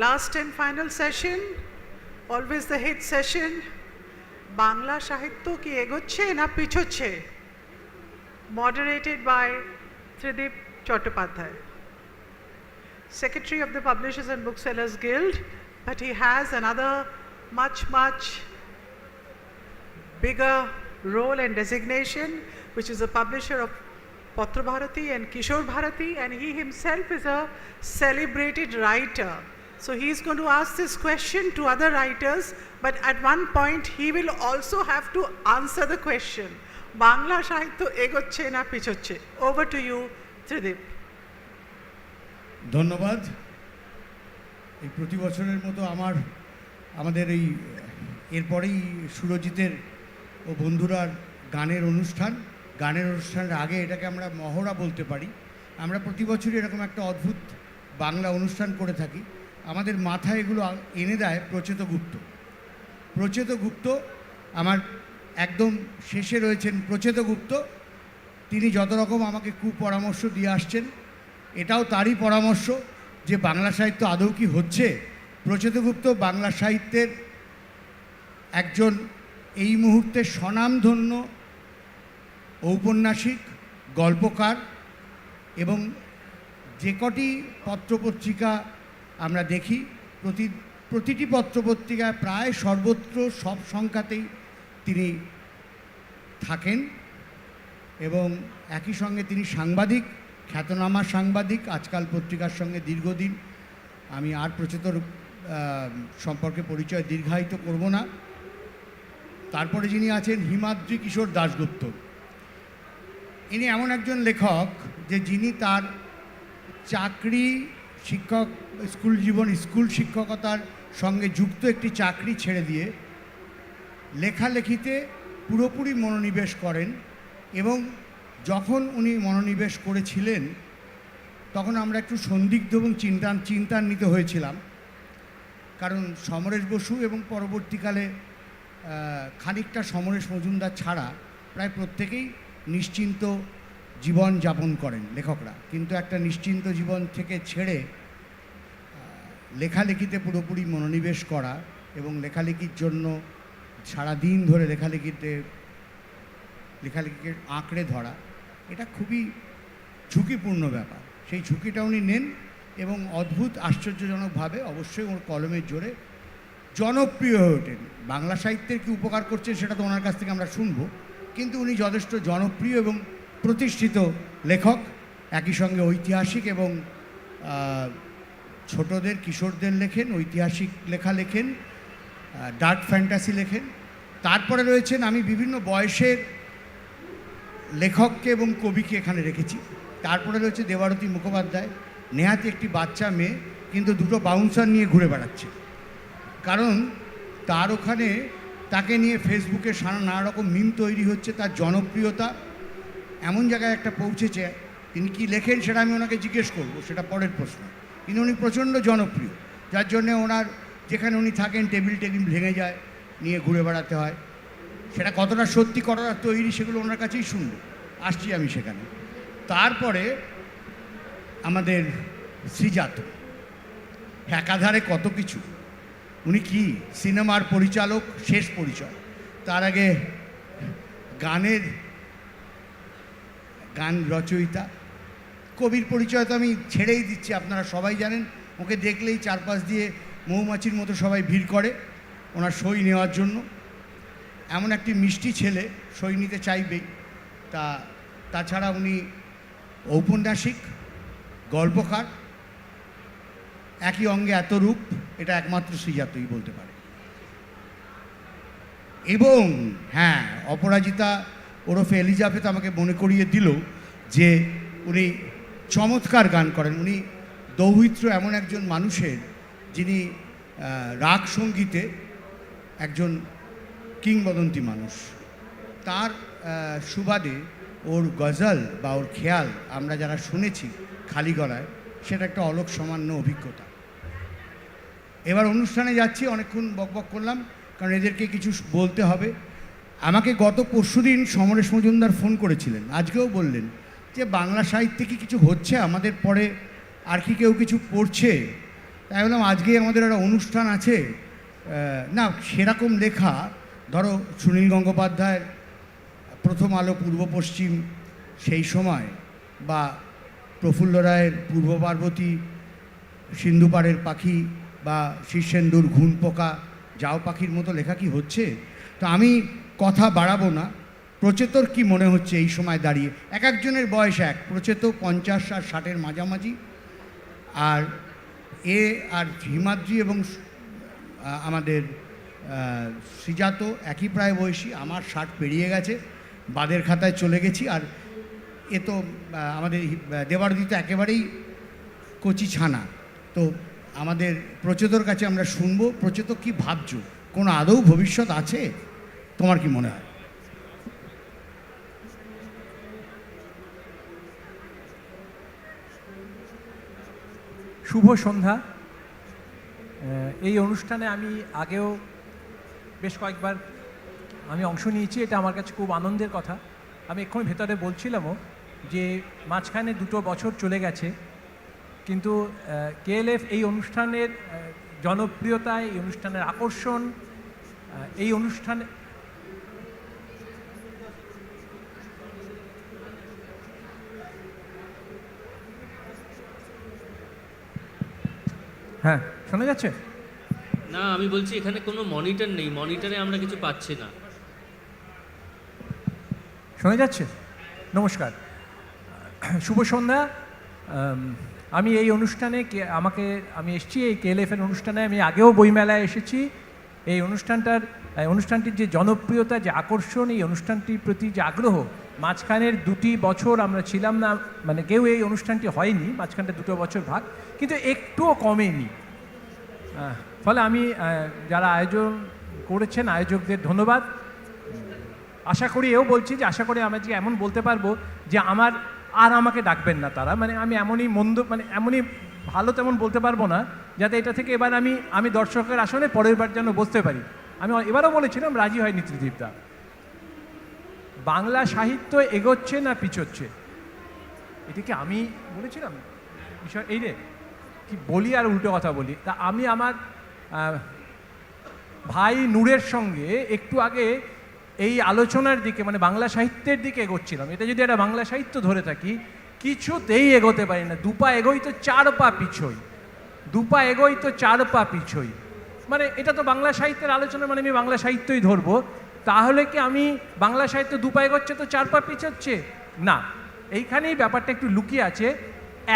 Last and final session, always the hit session. Bangla Sahitya ki egochhe na pichochhe? Moderated by Tridip Chattopadhyay, Secretary of the Publishers and Booksellers Guild, but he has another much bigger role and designation, which is a publisher of Patra Bharati and Kishore Bharati, and he himself is a celebrated writer. So he is going to ask this question to other writers, but at one point he will also have to answer the question. Bangla Sahitya egochhe na pichochhe? Over to you, Tridip. ধন্যবাদ। এই প্রতি বছরের মতো আমাদের এই এরপরেই সুরজিতের ও বন্ধুরার গানের অনুষ্ঠানের আগে এটাকে আমরা মহড়া বলতে পারি। আমরা প্রতি বছরই এরকম একটা অদ্ভুত বাংলা অনুষ্ঠান করে থাকি। আমাদের মাথায় এগুলো এনে দেয় প্রচেত গুপ্ত আমার একদম শেষে রয়েছেন। প্রচেত গুপ্ত তিনি যত রকম আমাকে কুপরামর্শ দিয়ে আসছেন, এটাও তারই পরামর্শ যে বাংলা সাহিত্য আদৌ কি হচ্ছে প্রচেতগুপ্ত বাংলা সাহিত্যের একজন এই মুহূর্তে স্বনামধন্য ঔপন্যাসিক, গল্পকার, এবং যে কটি পত্রপত্রিকা আমরা দেখি প্রতিটি পত্রপত্রিকায় প্রায় সর্বত্র সব সংখ্যাতেই তিনি থাকেন, এবং একই সঙ্গে তিনি সাংবাদিক, খ্যাতনামা সাংবাদিক। আজকাল পত্রিকার সঙ্গে দীর্ঘদিন, আমি আর প্রচেতর সম্পর্কে পরিচয় দীর্ঘায়িত করব না। তারপরে যিনি আছেন হিমাদ্রি কিশোর দাশগুপ্ত। ইনি এমন একজন লেখক যে যিনি তার চাকরি, শিক্ষক স্কুল জীবন, স্কুল শিক্ষকতার সঙ্গে যুক্ত একটি চাকরি ছেড়ে দিয়ে লেখালেখিতে পুরোপুরি মনোনিবেশ করেন, এবং যখন উনি মনোনিবেশ করেছিলেন তখন আমরা একটু সন্দিগ্ধ এবং চিন্তান্বিত হয়েছিলাম, কারণ সমরেশ বসু এবং পরবর্তীকালে খানিকটা সমরেশ মজুমদার ছাড়া প্রায় প্রত্যেকেই নিশ্চিন্ত জীবন যাপন করেন লেখকরা, কিন্তু একটা নিশ্চিন্ত জীবন থেকে ছেড়ে লেখালেখিতে পুরোপুরি মনোনিবেশ করা এবং লেখালেখির জন্য সারাদিন ধরে লেখালেখিকে আঁকড়ে ধরা, এটা খুবই ঝুঁকিপূর্ণ ব্যাপার। সেই ঝুঁকিটা উনি নেন এবং অদ্ভুত আশ্চর্যজনকভাবে অবশ্যই ওর কলমের জোরে জনপ্রিয় হয়ে ওঠেন। বাংলা সাহিত্যের কী উপকার করছেন সেটা তো ওনার কাছ থেকে আমরা শুনব, কিন্তু উনি যথেষ্ট জনপ্রিয় এবং প্রতিষ্ঠিত লেখক, একই সঙ্গে ঐতিহাসিক এবং ছোটদের, কিশোরদের লেখেন, ঐতিহাসিক লেখা লেখেন, ডার্ক ফ্যান্টাসি লেখেন। তারপরে রয়েছেন, আমি বিভিন্ন বয়সের লেখককে এবং কবিকে এখানে রেখেছি। তারপরে রয়েছে দেবারতী মুখোপাধ্যায়, নেহাতি একটি বাচ্চা মেয়ে, কিন্তু দুটো বাউন্সার নিয়ে ঘুরে বেড়াচ্ছে, কারণ তার ওখানে তাকে নিয়ে ফেসবুকে নানা রকম মিম তৈরি হচ্ছে। তার জনপ্রিয়তা এমন জায়গায় একটা পৌঁছেছে, তিনি কি লেখেন সেটা আমি ওনাকে জিজ্ঞেস করব, সেটা পরের প্রশ্ন, কিন্তু উনি প্রচণ্ড জনপ্রিয়, যার জন্যে ওনার যেখানে উনি থাকেন টেবিল ভেঙে যায়, নিয়ে ঘুরে বেড়াতে হয়। সেটা কতটা সত্যি, কতটা তৈরি, সেগুলো ওনার কাছেই শুনবো, আসছি আমি সেখানে। তারপরে আমাদের শ্রীজাত, একাধারে কত কিছু। উনি কি সিনেমার পরিচালক, শেষ পরিচয়, তার আগে গান রচয়িতা, কবির পরিচয় তো আমি ছেড়েই দিচ্ছি, আপনারা সবাই জানেন। ওকে দেখলেই চারপাশ দিয়ে মৌমাছির মতো সবাই ভিড় করে ওনার সই নেওয়ার জন্য। এমন একটি মিষ্টি ছেলে, সই নিতে চাইবেই। তাছাড়া উনি ঔপন্যাসিক, গল্পকার, একই অঙ্গে এত রূপ, এটা একমাত্র শ্রীজাতই বলতে পারে। এবং হ্যাঁ, অপরাজিতা ওরফে এলিজাবেথ আমাকে মনে করিয়ে দিল যে উনি চমৎকার গান করেন। উনি দৌহিত্র এমন একজন মানুষের, যিনি রাগ সঙ্গীতে একজন কিংবদন্তি মানুষ। তার সুবাদে ওর গজল বা ওর খেয়াল আমরা যারা শুনেছি খালি গলায়, সেটা একটা অলোক সামান্য অভিজ্ঞতা। এবার অনুষ্ঠানে যাচ্ছি, অনেকক্ষণ বকবক করলাম, কারণ এদেরকে কিছু বলতে হবে। আমাকে গত পরশুদিন সমরেশ মজুমদার ফোন করেছিলেন, আজকেও বললেন যে বাংলা সাহিত্যে কি কিছু হচ্ছে, আমাদের পরে আর কি কেউ কিছু পড়ছে? তাই বললাম আজকেই আমাদের একটা অনুষ্ঠান আছে। না, সেরকম লেখা, ধরো সুনীল গঙ্গোপাধ্যায়ের প্রথম আলো পূর্ব পশ্চিম সেই সময়, বা প্রফুল্ল রায়ের পূর্ব পার্বতী, সিন্ধুপাড়ের পাখি, বা শীর্ষেন্দুর ঘুণ পোকা, যাও পাখির মতো লেখা কি হচ্ছে? তো আমি কথা বাড়াবো না। প্রচেতর কি মনে হচ্ছে এই সময় দাঁড়িয়ে? এক একজনের বয়স এক, প্রচেত 50 আর 60-এর মাঝামাঝি, আর আর হিমাদ্রি এবং আমাদের শ্রীজাত একই প্রায় বয়সী। আমার 60 পেরিয়ে গেছে, বাদের খাতায় চলে গেছি। আর এ তো আমাদের দেবারতী তো একেবারেই কচি ছানা। তো আমাদের প্রচেতর কাছে আমরা শুনবো, প্রচেত কি ভাবছো, কোনো আদৌ ভবিষ্যৎ আছে? তোমার কি মনে হয়? শুভ সন্ধ্যা। এই অনুষ্ঠানে আমি আগেও বেশ কয়েকবার আমি অংশ নিয়েছি, এটা আমার কাছে খুব আনন্দের কথা। আমি এক্ষুনি ভেতরে বলছিলামও যে মাঝখানে 2 বছর চলে গেছে, কিন্তু কেএলএফ এই অনুষ্ঠানের জনপ্রিয়তা, এই অনুষ্ঠানের আকর্ষণ, এই অনুষ্ঠানে হ্যাঁ শোনা যাচ্ছে? না, আমি বলছি এখানে কোনো মনিটর নেই, মনিটরে আমরা কিছু পাচ্ছি না। শোনা যাচ্ছে? নমস্কার, শুভ সন্ধ্যা। আমি এই অনুষ্ঠানে আমি এসেছি এই KLF-এর অনুষ্ঠানে। আমি আগেও বইমেলায় এসেছি। এই অনুষ্ঠানটির যে জনপ্রিয়তা, যে আকর্ষণ, এই অনুষ্ঠানটির প্রতি যে আগ্রহ, মাঝখানের 2টি বছর আমরা ছিলাম না, মানে কেউ এই অনুষ্ঠানটি হয়নি, মাঝখানটা 2 বছর ভাগ, কিন্তু একটুও কমেনি। ফলে আমি যারা আয়োজন করেছেন, আয়োজকদের ধন্যবাদ। আশা করি এও বলছি যে আশা করি আমি যে এমন বলতে পারবো যে আমাকে ডাকবেন না তারা, মানে আমি এমনই ভালো তেমন বলতে পারবো না, যাতে এটা থেকে এবার আমি দর্শকের আসনে পরের বার যেন বসতে পারি। আমি এবারও বলেছিলাম, রাজি হয়নি ত্রিদীপদা। বাংলা সাহিত্য এগোচ্ছে না পিছোচ্ছে, এটা কি আমি বলেছিলাম? বিষয় এই রে কি বলি আর উল্টো কথা বলি। তা আমি আমার ভাই নূরের সঙ্গে একটু আগে এই আলোচনার দিকে, মানে বাংলা সাহিত্যের দিকে এগোচ্ছিলাম। এটা যদি একটা বাংলা সাহিত্য ধরে থাকি, কিছুতেই এগোতে পারি না। 2 পা এগোই তো 4 পা পিছোই, 2 পা এগোই তো 4 পা পিছোই। মানে এটা তো বাংলা সাহিত্যের আলোচনা, মানে আমি বাংলা সাহিত্যই ধরবো। তাহলে কি আমি বাংলা সাহিত্য 2 পা এগোচ্ছে তো 4 পা পিছোচ্ছে? না, এইখানেই ব্যাপারটা একটু লুকিয়ে আছে।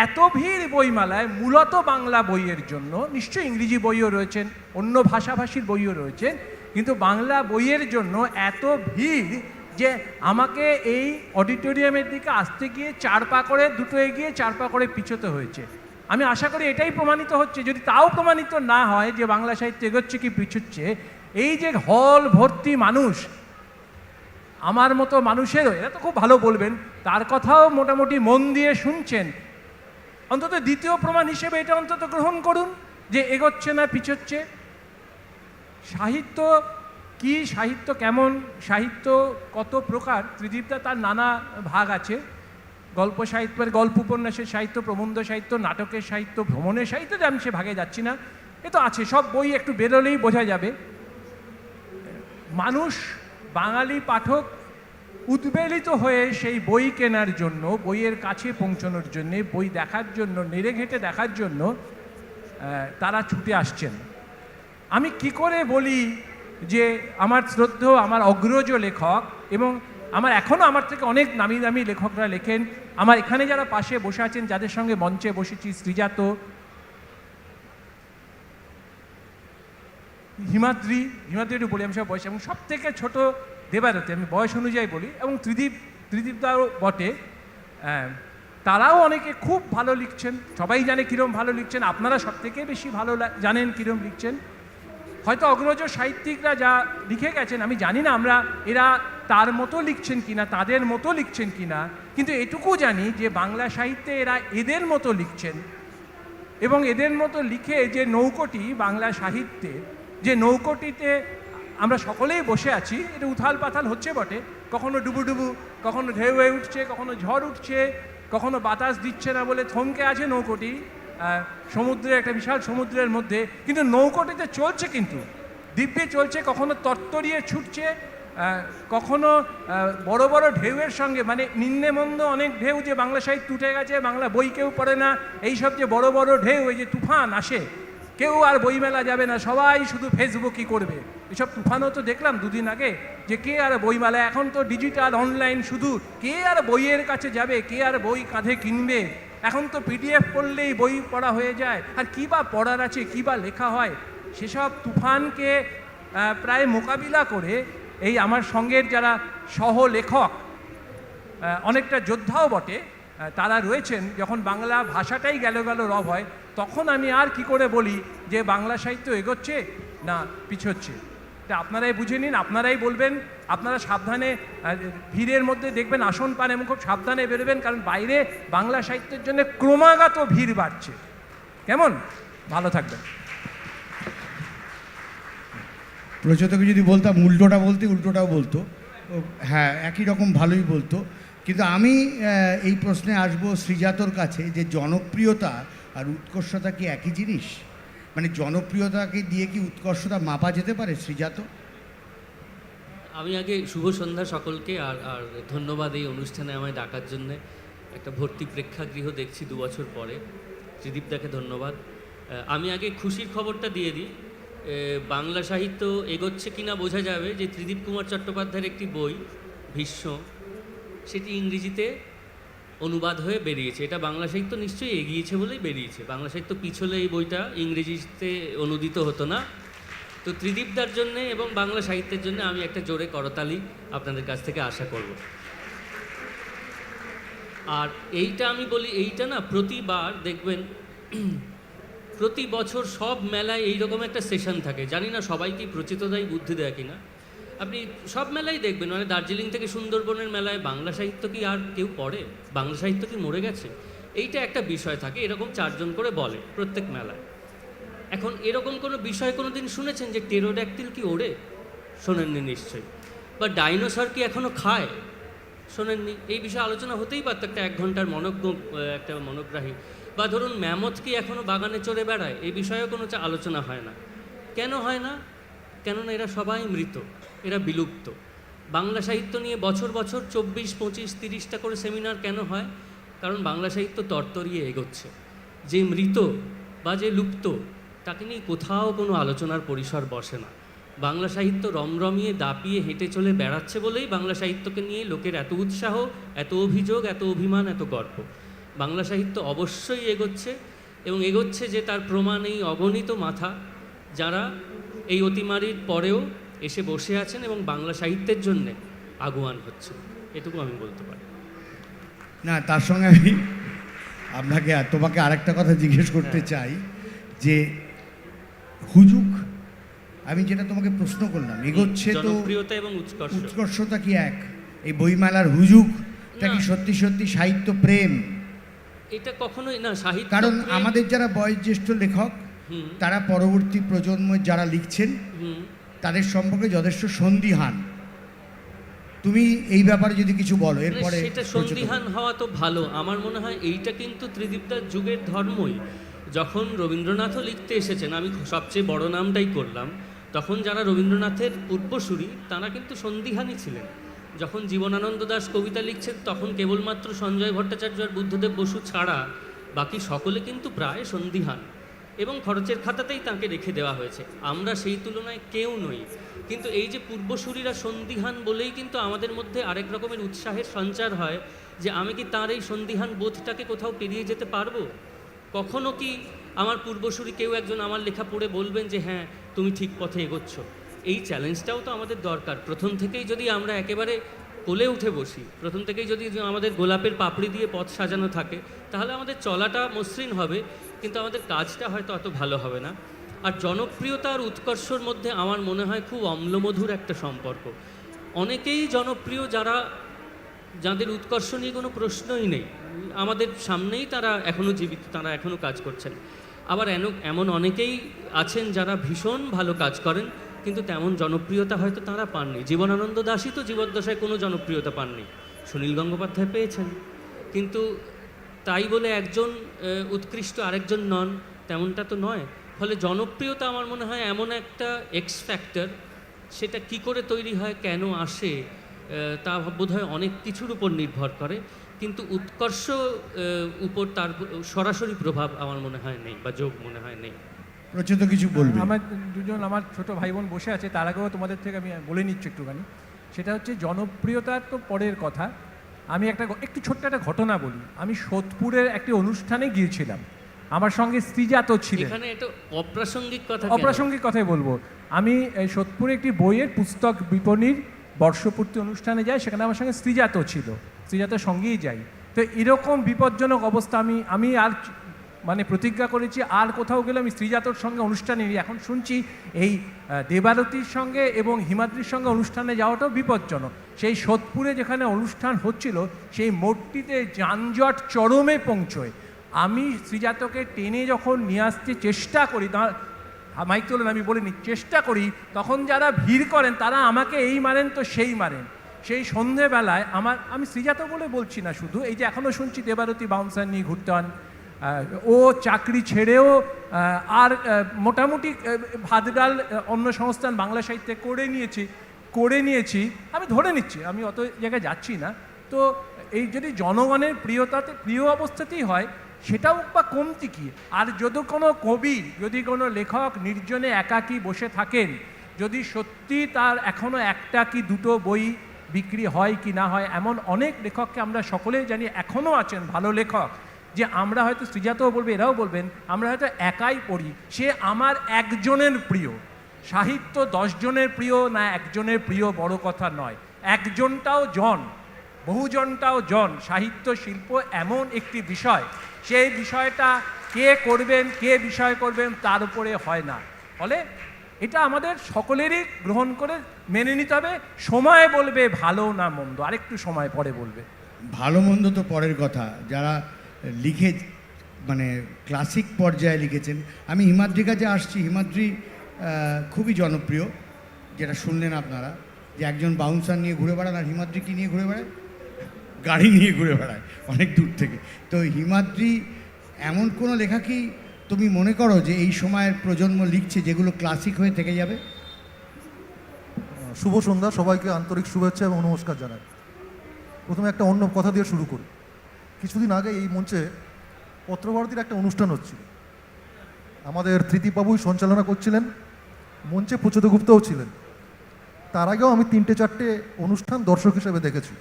এত ভিড় বইমেলায় মূলত বাংলা বইয়ের জন্য, নিশ্চয়ই ইংরেজি বইও রয়েছেন, অন্য ভাষাভাষীর বইও রয়েছেন, কিন্তু বাংলা বইয়ের জন্য এত ভিড় যে আমাকে এই অডিটোরিয়ামের দিকে আসতে গিয়ে 4 পা করে 2 এগিয়ে 4 পা করে পিছোতে হয়েছে। আমি আশা করি এটাই প্রমাণিত হচ্ছে, যদি তাও প্রমাণিত না হয় যে বাংলা সাহিত্য এগোচ্ছে কি পিছোচ্ছে, এই যে হল ভর্তি মানুষ, আমার মতো মানুষেরও, এরা তো খুব ভালো বলবেন, তার কথাও মোটামুটি মন দিয়ে শুনছেন, অন্তত দ্বিতীয় প্রমাণ হিসেবে এটা অন্তত গ্রহণ করুন যে এগোচ্ছে না পিছোচ্ছে। সাহিত্য কি, সাহিত্য কেমন, সাহিত্য কত প্রকার, ত্রিদীপদা তার নানা ভাগ আছে। গল্প সাহিত্যের, গল্প উপন্যাসের সাহিত্য, প্রবন্ধ সাহিত্য, নাটকের সাহিত্য, ভ্রমণের সাহিত্য, যে আমি সে ভাগে যাচ্ছি না, এ তো আছে। সব বই একটু বেরোলেই বোঝা যাবে। মানুষ, বাঙালি পাঠক উদ্বেলিত হয়ে সেই বই কেনার জন্য, বইয়ের কাছে পৌঁছানোর জন্যে, বই দেখার জন্য, নেড়ে ঘেঁটে দেখার জন্য তারা ছুটে আসছেন। আমি কি করে বলি যে আমার শ্রদ্ধেয়, আমার অগ্রজ লেখক, এবং এখনও আমার থেকে অনেক নামি দামি লেখকরা লেখেন, আমার এখানে যারা পাশে বসে আছেন, যাদের সঙ্গে মঞ্চে বসেছি, শ্রীজাত, হিমাদ্রি একটু বলি, আমি সব বয়স, এবং সব থেকে ছোটো দেবারতী, আমি বয়স অনুযায়ী বলি, এবং ত্রিদীপদাও বটে। তারাও অনেকে খুব ভালো লিখছেন, সবাই জানে কীরকম ভালো লিখছেন, আপনারা সব থেকে বেশি ভালো জানেন কীরকম লিখছেন। হয়তো অগ্রজ সাহিত্যিকরা যা লিখে গেছেন, আমি জানি না এরা তার মতো লিখছেন কিনা, তাদের মতো লিখছেন কিনা, কিন্তু এটুকু জানি যে বাংলা সাহিত্যে এরা এদের মতো লিখছেন, এবং এদের মতো লিখে যে নৌকোটি বাংলা সাহিত্যের, যে নৌকোটিতে আমরা সকলেই বসে আছি, এটা উথাল পাথাল হচ্ছে বটে, কখনো ডুবু, কখনো ঢেউ হয়ে উঠছে, কখনো ঝড় উঠছে, কখনো বাতাস দিচ্ছে না বলে থমকে আছে নৌকোটি সমুদ্রের, একটা বিশাল সমুদ্রের মধ্যে, কিন্তু নৌকোটিতে চলছে, কিন্তু দিব্যে চলছে, কখনো তত্তরিয়ে ছুটছে, কখনো বড় বড় ঢেউয়ের সঙ্গে, মানে নিম্নে মন্দ অনেক ঢেউ, যে বাংলা সাহিত্য উঠে গেছে, বাংলা বই কেউ পড়ে না, এইসব যে বড় বড় ঢেউ, এই যে তুফান আসে, কেউ আর বইমেলা যাবে না, সবাই শুধু ফেসবুকই করবে। এসব তুফানও তো দেখলাম 2 দিন আগে, যে কে আর বইমেলা, এখন তো ডিজিটাল অনলাইন, শুধু কে আর বইয়ের কাছে যাবে, কে আর বই কাঁধে কিনবে, এখন তো PDF পড়লেই বই পড়া হয়ে যায়, আর কী বা পড়ার আছে, কী বা লেখা হয়। সেসব তুফানকে প্রায় মোকাবিলা করে এই আমার সঙ্গের যারা সহলেখক, অনেকটা যোদ্ধাও বটে, তারা রয়েছেন, যখন বাংলা ভাষাটাই গেল রব হয়, তখন আমি আর কি করে বলি যে বাংলা সাহিত্য এগোচ্ছে না পিছোচ্ছে। এটা আপনারাই বুঝে নিন, আপনারাই বলবেন। আপনারা সাবধানে, ভিড়ের মধ্যে দেখবেন আসন পান এবং খুব সাবধানে বেরোবেন, কারণ বাইরে বাংলা সাহিত্যের জন্য ক্রমাগত ভিড় বাড়ছে। কেমন? ভালো থাকবেন। প্রচলিতকে যদি বলতাম উল্টোটা বলতে, উল্টোটাও বলতো, হ্যাঁ একই রকম ভালোই বলতো। কিন্তু আমি এই প্রশ্নে আসবো শ্রীজাতর কাছে, যে জনপ্রিয়তা আর উৎকর্ষতা কি একই জিনিস? মানে জনপ্রিয়তাকে দিয়ে কি উৎকর্ষতা মাপা যেতে পারে শ্রীজাত? আমি আগে শুভ সন্ধ্যা সকলকে, আর ধন্যবাদ এই অনুষ্ঠানে আমায় ডাকার জন্যে। একটা ভর্তি প্রেক্ষাগৃহ দেখছি 2 বছর পরে। ত্রিদীপদাকে ধন্যবাদ। আমি আগে খুশির খবরটা দিয়ে দিই। বাংলা সাহিত্য এগোচ্ছে কিনা বোঝা যাবে যে ত্রিদীপ কুমার চট্টোপাধ্যায়ের একটি বই ভীষ্ম, সেটি ইংরেজিতে অনুবাদ হয়ে বেরিয়েছে। এটা বাংলা সাহিত্য নিশ্চয়ই এগিয়েছে বলেই বেরিয়েছে। বাংলা সাহিত্য পিছলে এই বইটা ইংরেজিতে অনুদিত হতো না। তো ত্রিদীপদার জন্যে এবং বাংলা সাহিত্যের জন্য আমি একটা জোরে করতালি আপনাদের কাছ থেকে আশা করব। আর এইটা আমি বলি, এইটা না প্রতিবার দেখবেন প্রতি বছর সব মেলায় এইরকম একটা সেশন থাকে। জানি না সবাই কি প্রচিতদায়ী বুদ্ধি দেয় কিনা। আপনি সব মেলায় দেখবেন, মানে দার্জিলিং থেকে সুন্দরবনের মেলায় বাংলা সাহিত্য কি আর কেউ পড়ে? বাংলা সাহিত্য কি মরে গেছে? এইটা একটা বিষয় থাকে, এরকম 4 জন করে বলে প্রত্যেক মেলায়। এখন এরকম কোনো বিষয় কোনো দিন শুনেছেন যে টেরোড্যাকটিল কি ওড়ে? শোনেননি নিশ্চয়ই। বা ডাইনোসর কি এখনও খায়? শোনেননি। এই বিষয়ে আলোচনা হতেই পারত একটা 1 ঘন্টার একটা মনোগ্রাহী। বা ধরুন ম্যামথ কি এখনও বাগানে চড়ে বেড়ায়? এই বিষয়েও কোনো আলোচনা হয় না। কেন হয় না? কেননা এরা সবাই মৃত, এরা বিলুপ্ত। বাংলা সাহিত্য নিয়ে বছর বছর 24, 25, 30টা করে সেমিনার কেন হয়? কারণ বাংলা সাহিত্য তরতরিয়ে এগোচ্ছে। যে মৃত বা যে লুপ্ত তাকে নিয়ে কোথাও কোনো আলোচনার পরিসর বসে না। বাংলা সাহিত্য রমরমিয়ে দাপিয়ে হেঁটে চলে বেড়াচ্ছে বলেই বাংলা সাহিত্যকে নিয়ে লোকের এত উৎসাহ, এত অভিযোগ, এত অভিমান, এত গর্ব। বাংলা সাহিত্য অবশ্যই এগোচ্ছে, এবং এগোচ্ছে যে তার প্রমাণ এই অগণিত মাথা যারা এই অতিমারির পরেও এসে বসে আছেন এবং বাংলা সাহিত্যের জন্যে আগুয়ান হচ্ছে। এটুকু আমি বলতে পারি। না, তার সঙ্গে আমি তোমাকে আরেকটা কথা জিজ্ঞেস করতে চাই যে হুজুক, আমি যেটা তোমাকে প্রশ্ন করলাম, এগোচ্ছে তো জনপ্রিয়তা এবং উৎকর্ষতা কি এক? এই বইমেলার হুজুকটা কি সত্যি সত্যি সাহিত্য প্রেম? এটা কখনোই না সাহিত্য। কারণ আমাদের যারা বয়োজ্যেষ্ঠ লেখক তারা পরবর্তী প্রজন্মের যারা লিখছেন তাদের সম্পর্কে যথেষ্ট সন্দিহান। তুমি এই ব্যাপারে যদি কিছু বলো। এরপরে সেটা সন্দিহান হওয়া তো ভালো। আমার মনে হয় এইটা কিন্তু ত্রিদীপদার যুগের ধর্মই। যখন রবীন্দ্রনাথও লিখতে এসেছেন, আমি সবচেয়ে বড় নামটাই করলাম, তখন যারা রবীন্দ্রনাথের পূর্বসূরি তারা কিন্তু সন্দিহানই ছিলেন। যখন জীবনানন্দ দাশ কবিতা লিখছেন তখন কেবলমাত্র সঞ্জয় ভট্টাচার্য আর বুদ্ধদেব বসু ছাড়া বাকি সকলে কিন্তু প্রায় সন্দিহান, এবং খরচের খাতাতেই তাকে রেখে দেওয়া হয়েছে। আমরা সেই তুলনায় কেউ নই। কিন্তু এই যে পূর্বসূরিরা সন্দিহান বলেই কিন্তু আমাদের মধ্যে আরেক রকমের উৎসাহের সঞ্চার হয় যে আমি কি তার এই সন্দিহান বোধটাকে কোথাও পেরিয়ে যেতে পারবো? কখনো কি আমার পূর্বসূরি কেউ একজন আমার লেখা পড়ে বলবেন যে হ্যাঁ তুমি ঠিক পথে এগোচ্ছ? এই চ্যালেঞ্জটাও তো আমাদের দরকার। প্রথম থেকেই যদি আমরা একেবারে কোলে উঠে বসি, প্রথম থেকেই যদি আমাদের গোলাপের পাপড়ি দিয়ে পথ সাজানো থাকে, তাহলে আমাদের চলাটা মসৃণ হবে, কিন্তু আমাদের কাজটা হয়তো অত ভালো হবে না। আর জনপ্রিয়তা আর উৎকর্ষর মধ্যে আমার মনে হয় খুব অম্লমধুর একটা সম্পর্ক। অনেকেই জনপ্রিয় যাদের উৎকর্ষ নিয়ে কোনো প্রশ্নই নেই, আমাদের সামনেই তারা এখনও জীবিত, তারা এখনও কাজ করছেন। আবার এমন অনেকেই আছেন যারা ভীষণ ভালো কাজ করেন কিন্তু তেমন জনপ্রিয়তা হয়তো তারা পাননি। জীবনানন্দ দাশই তো জীবদ্দশায় কোনো জনপ্রিয়তা পাননি, সুনীল গঙ্গোপাধ্যায় পেয়েছেন। কিন্তু তাই বলে একজন উৎকৃষ্ট আরেকজন নন, তেমনটা তো নয়। ফলে জনপ্রিয়তা আমার মনে হয় এমন একটা এক্স ফ্যাক্টর, সেটা কি করে তৈরি হয়, কেন আসে, তা বোধহয় অনেক কিছুর উপর নির্ভর করে। কিন্তু উৎকর্ষ উপর তার সরাসরি প্রভাব আমার মনে হয় নেই, বা যোগ মনে হয় নেই। প্রচলিত কিছু বলবে? আমার দুজন আমার ছোট ভাই বোন বসে আছে, তার আগেও তোমাদের থেকে আমি বলে নিচ্ছি একটুখানি। সেটা হচ্ছে জনপ্রিয়তার তো পরের কথা। আমি একটু ছোট্ট একটা ঘটনা বলি। আমি সোদপুরের একটি অনুষ্ঠানে গিয়েছিলাম, আমার সঙ্গে শ্রীজাত ছিলেন। এখানে এটা অপ্রাসঙ্গিক কথা, অপ্রাসঙ্গিক কথাই বলবো। আমি সোদপুরে একটি বইয়ের পুস্তক বিপণীর বর্ষপূর্তি অনুষ্ঠানে যাই, সেখানে আমার সঙ্গে শ্রীজাত ছিল, শ্রীজাতের সঙ্গেই যাই। তো এরকম বিপজ্জনক অবস্থা আমি আর মানে প্রতিজ্ঞা করেছি আর কোথাও গেলে আমি শ্রীজাতর সঙ্গে অনুষ্ঠানে নিই। এখন শুনছি এই দেবারতীর সঙ্গে এবং হিমাদ্রির সঙ্গে অনুষ্ঠানে যাওয়াটাও বিপজ্জনক। সেই সোদপুরে যেখানে অনুষ্ঠান হচ্ছিল সেই মোড়টিতে যানজট চরমে পৌঁছয়। আমি শ্রীজাতকে টেনে যখন নিয়ে আসতে চেষ্টা করি, মাইক তোলেন, আমি বলিনি, চেষ্টা করি, তখন যারা ভিড় করেন তারা আমাকে এই মারেন তো সেই মারেন। সেই সন্ধেবেলায় আমি শ্রীজাত বলে বলছি না, শুধু এই যে এখনও শুনছি দেবারতী বাউন্সার নিয়ে ঘুরতে হন, ও চাকরি ছেড়েও আর মোটামুটি ভাত ডাল অন্য সংস্থান বাংলা সাহিত্যে করে নিয়েছি আমি ধরে নিচ্ছি, আমি অত জায়গায় যাচ্ছি না। তো এই যদি জনগণের প্রিয় অবস্থাতেই হয় সেটাও বা কমতি কী? আর যদি কোনো কবি, যদি কোনো লেখক নির্জনে একাকী বসে থাকেন, যদি সত্যি তার এখনও একটা কি দুটো বই বিক্রি হয় কি না হয়, এমন অনেক লেখককে আমরা সকলেই জানি এখনও আছেন ভালো লেখক, যে আমরা হয়তো সুজাতাও বলবে, এরাও বলবেন, আমরা হয়তো একাই পড়ি, সে আমার একজনের প্রিয়। সাহিত্য 10 জনের প্রিয় না একজনের প্রিয় বড় কথা নয়, একজনটাও জন, বহুজনটাও জন। সাহিত্য শিল্প এমন একটি বিষয়, সেই বিষয়টা কে করবেন, কে বিষয় করবেন তার উপরে হয় না। ফলে এটা আমাদের সকলেরই গ্রহণ করে মেনে নিতে হবে। সময় বলবে ভালো না মন্দ, আরেকটু সময় পরে বলবে। ভালো মন্দ তো পরের কথা, যারা লিখে মানে ক্লাসিক পর্যায়ে লিখেছেন। আমি হিমাদ্রির কাছে আসছি। হিমাদ্রি খুবই জনপ্রিয়, যেটা শুনলেন আপনারা, যে একজন বাউন্সার নিয়ে ঘুরে বেড়ান, আর হিমাদ্রি কী নিয়ে ঘুরে বেড়ায়? গাড়ি নিয়ে ঘুরে বেড়ায় অনেক দূর থেকে। তো হিমাদ্রি এমন কোনো লেখা কি তুমি মনে করো যে এই সময়ের প্রজন্ম লিখছে যেগুলো ক্লাসিক হয়ে থেকে যাবে? শুভ সন্ধ্যা, সবাইকে আন্তরিক শুভেচ্ছা এবং নমস্কার জানাই। প্রথমে একটা অন্য কথা দিয়ে শুরু করি। কিছুদিন আগে এই মঞ্চে পত্রভারতীর একটা অনুষ্ঠান হচ্ছিল, আমাদের তৃতীবাবুই সঞ্চালনা করছিলেন, মঞ্চে প্রচেতগুপ্তও ছিলেন। তার আগেও আমি 3-4টে অনুষ্ঠান দর্শক হিসেবে দেখেছি।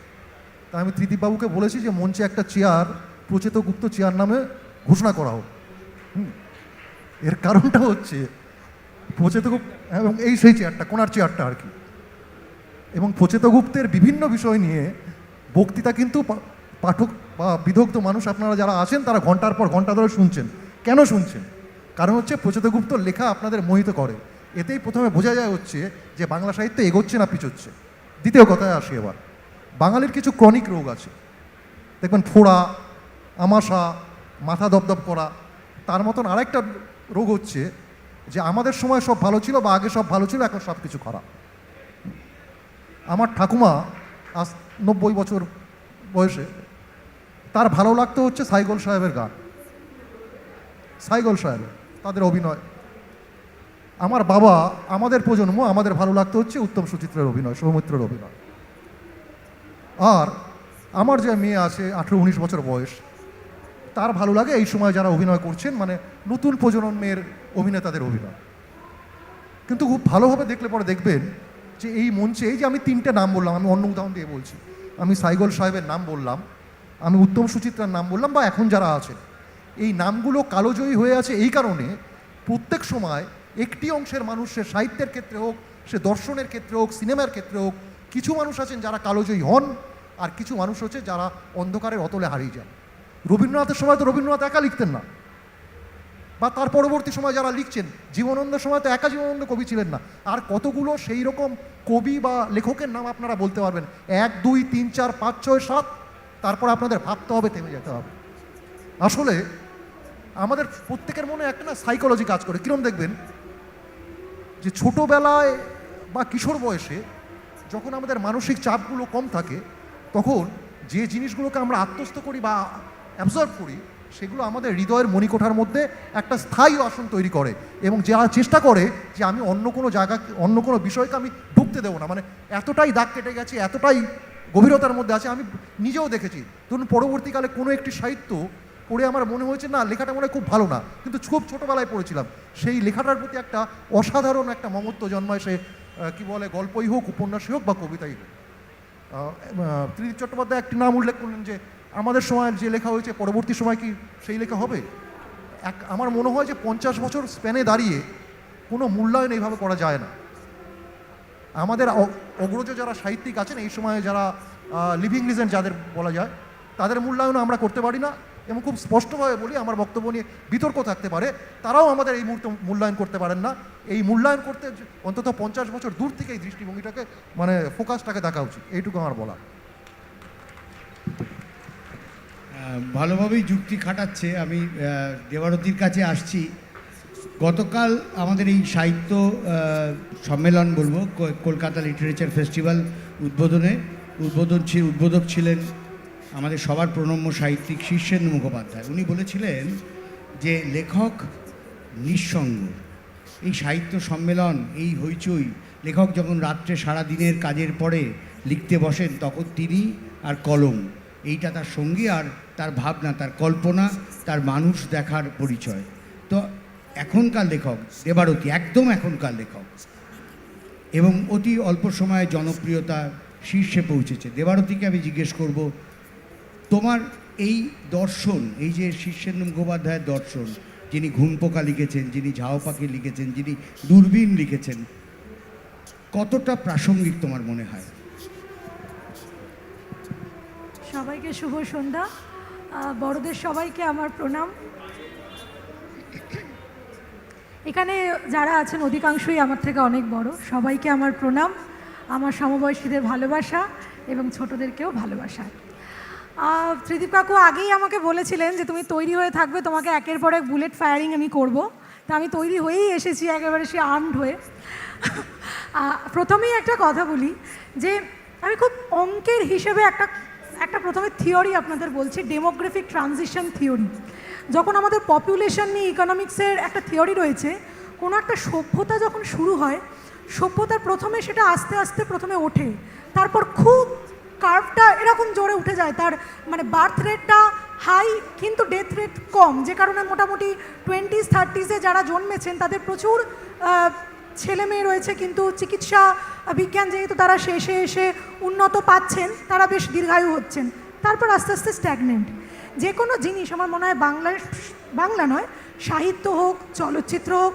তা আমি তৃতীবাবুকে বলেছি যে মঞ্চে একটা চেয়ার প্রচেতগুপ্ত চেয়ার নামে ঘোষণা করা হোক। এর কারণটা হচ্ছে প্রচেতগুপ্ত এবং এই সেই চেয়ারটা, কোনার চেয়ারটা আর কি, এবং প্রচেতগুপ্তের বিভিন্ন বিষয় নিয়ে বক্তৃতা কিন্তু পাঠক বা বিদগ্ধ মানুষ আপনারা যারা আছেন তারা ঘন্টার পর ঘন্টা ধরে শুনছেন। কেন শুনছেন? কারণ হচ্ছে প্রচেতগুপ্তর লেখা আপনাদের মোহিত করে। এতেই প্রথমে বোঝা যায় হচ্ছে যে বাংলা সাহিত্য এগোচ্ছে না পিছোচ্ছে। দ্বিতীয় কথায় আসি এবার, বাঙালির কিছু ক্রনিক রোগ আছে, দেখবেন ফোড়া, আমাশা, মাথা দপদপ করা। তার মতন আরেকটা রোগ হচ্ছে যে আমাদের সময় সব ভালো ছিল বা আগে সব ভালো ছিল, এখন সব কিছু খারাপ। আমার ঠাকুমা আজ 90 বছর বয়সে, তার ভালো লাগতো হচ্ছে সাইগল সাহেবের গান, সাইগল সাহেবের তাদের অভিনয়। আমার বাবা, আমাদের প্রজন্ম, আমাদের ভালো লাগতো হচ্ছে উত্তম সুচিত্রের অভিনয়, সৌমিত্রের অভিনয়। আর আমার যে মেয়ে আছে 18-19 বছর বয়স, তার ভালো লাগে এই সময় যারা অভিনয় করছেন, মানে নতুন প্রজন্মের অভিনেতাদের অভিনয়। কিন্তু খুব ভালোভাবে দেখলে পরে দেখবেন যে এই মঞ্চে, এই যে আমি 3টে নাম বললাম, আমি অন্য উদাহরণ দিয়ে বলছি, আমি সাইগল সাহেবের নাম বললাম, আমি উত্তম সুচিত্রার নাম বললাম, বা এখন যারা আছেন, এই নামগুলো কালোজয়ী হয়ে আছে এই কারণে প্রত্যেক সময় একটি অংশের মানুষ, সে সাহিত্যের ক্ষেত্রে হোক, সে দর্শনের ক্ষেত্রে হোক, সিনেমার ক্ষেত্রে হোক, কিছু মানুষ আছেন যারা কালোজয়ী হন, আর কিছু মানুষ হচ্ছে যারা অন্ধকারের অতলে হারিয়ে যান। রবীন্দ্রনাথের সময় তো রবীন্দ্রনাথ একা লিখতেন না, বা তার পরবর্তী সময় যারা লিখছেন, জীবনানন্দের সময় তো একা জীবনানন্দ কবি ছিলেন না। আর কতগুলো সেই রকম কবি বা লেখকের নাম আপনারা বলতে পারবেন? 1, 2, 3, 4, 5, 6, 7, তারপর আপনাদের ভাবতে হবে, থেমে যেতে হবে। আসলে আমাদের প্রত্যেকের মনে একটা না সাইকোলজি কাজ করে। কিরম দেখবেন যে ছোটোবেলায় বা কিশোর বয়সে যখন আমাদের মানসিক চাপগুলো কম থাকে, তখন যে জিনিসগুলোকে আমরা আত্মস্থ করি বা অ্যাবজর্ব করি, সেগুলো আমাদের হৃদয়ের মণিকোঠার মধ্যে একটা স্থায়ী আসন তৈরি করে, এবং যারা চেষ্টা করে যে আমি অন্য কোনো জায়গা, অন্য কোনো বিষয়কে আমি ঢুকতে দেবো না, মানে এতটাই দাগ কেটে গেছে, এতটাই গভীরতার মধ্যে আছে। আমি নিজেও দেখেছি, ধরুন পরবর্তীকালে কোনো একটি সাহিত্য পড়ে আমার মনে হয়েছে না লেখাটা মনে হয় খুব ভালো না, কিন্তু খুব ছোটোবেলায় পড়েছিলাম, সেই লেখাটার প্রতি একটা অসাধারণ একটা মমত্ব জন্মায়। সে কি বলে, গল্পই হোক, উপন্যাসই হোক বা কবিতাই হোক। ত্রিদীপ চট্টোপাধ্যায় একটি নাম উল্লেখ করলেন যে আমাদের সময় যে লেখা হয়েছে পরবর্তী সময় কি সেই লেখা হবে? আমার মনে হয় যে 50 বছর স্প্যানে দাঁড়িয়ে কোনো মূল্যায়ন এইভাবে করা যায় না। আমাদের অগ্রজ যারা সাহিত্যিক আছেন এই সময়ে, যারা লিভিং লিজেন্ড যাদের বলা যায়, তাদের মূল্যায়ন আমরা করতে পারি না, এবং খুব স্পষ্টভাবে বলি, আমার বক্তব্য নিয়ে বিতর্ক থাকতে পারে, তারাও আমাদের এই মুহূর্তে মূল্যায়ন করতে পারেন না। এই মূল্যায়ন করতে অন্তত 50 বছর দূর থেকে এই দৃষ্টিভঙ্গিটাকে, মানে ফোকাসটাকে দেখা উচিত, এইটুকু আমার বলা। ভালোভাবেই যুক্তি খাটাচ্ছে। আমি দেবারতীর কাছে আসছি। গতকাল আমাদের এই সাহিত্য সম্মেলন বলবো, কলকাতা লিটারেচার ফেস্টিভ্যাল উদ্বোধক ছিলেন আমাদের সবার প্রণম্য সাহিত্যিক শীর্ষেন্দু মুখোপাধ্যায়, উনি বলেছিলেন যে লেখক নিঃসঙ্গ। এই সাহিত্য সম্মেলন, এই হইচই, লেখক যখন রাত্রে সারা দিনের কাজের পরে লিখতে বসেন তখন তিনি আর কলম, এইটা তার সঙ্গী, আর তার ভাবনা, তার কল্পনা, তার মানুষ দেখার পরিচয়। তো এখনকার লেখক দেবারতী একদম এখনকার লেখক, এবং অতি অল্প সময়ে জনপ্রিয়তা শীর্ষে পৌঁছেছে। দেবারতীকে আমি জিজ্ঞেস করব, তোমার এই দর্শন, এই যে শীর্ষেন্দু মুখোপাধ্যায়ের দর্শন, যিনি ঘুমপোকা লিখেছেন, যিনি ঝাও পাখি লিখেছেন, যিনি দূরবীন লিখেছেন, কতটা প্রাসঙ্গিক তোমার মনে হয়? সবাইকে শুভ সন্ধ্যা। বড়দের সবাইকে আমার প্রণাম। এখানে যারা আছেন অধিকাংশই আমার থেকে অনেক বড়, সবাইকে আমার প্রণাম, আমার সমবয়সীদের ভালোবাসা এবং ছোটদেরকেও ভালোবাসা। ত্রিদীপ কাকু আগেই আমাকে বলেছিলেন যে তুমি তৈরি হয়ে থাকবে, তোমাকে একের পর এক বুলেট ফায়ারিং আমি করব। তা আমি তৈরি হয়েই এসেছি, একেবারে সে আর্মড হয়ে। প্রথমেই একটা কথা বলি যে আমি খুব অঙ্কের হিসেবে একটা প্রথমে থিওরি আপনাদের বলছি, ডেমোগ্রাফিক ট্রানজিশন থিওরি। যখন আমাদের পপুলেশন নিয়ে ইকোনমিক্সের একটা থিওরি রয়েছে, কোনো একটা সভ্যতা যখন শুরু হয়, সভ্যতার প্রথমে সেটা আস্তে আস্তে প্রথমে ওঠে, তারপর খুব কার্ভটা এরকম জোরে উঠে যায়, তার মানে বার্থ রেটটা হাই কিন্তু ডেথ রেট কম, যে কারণে মোটামুটি 20s 30s যারা জন্মেছেন তাদের প্রচুর ছেলে মেয়ে রয়েছে, কিন্তু চিকিৎসা বিজ্ঞান যেহেতু তারা শেষে এসে উন্নত পাচ্ছেন, তারা বেশ দীর্ঘায়ু হচ্ছেন। তারপর আস্তে আস্তে স্ট্যাগনেন্ট। যে কোনো জিনিস আমার মনে হয় বাংলা নয়, সাহিত্য হোক, চলচ্চিত্র হোক,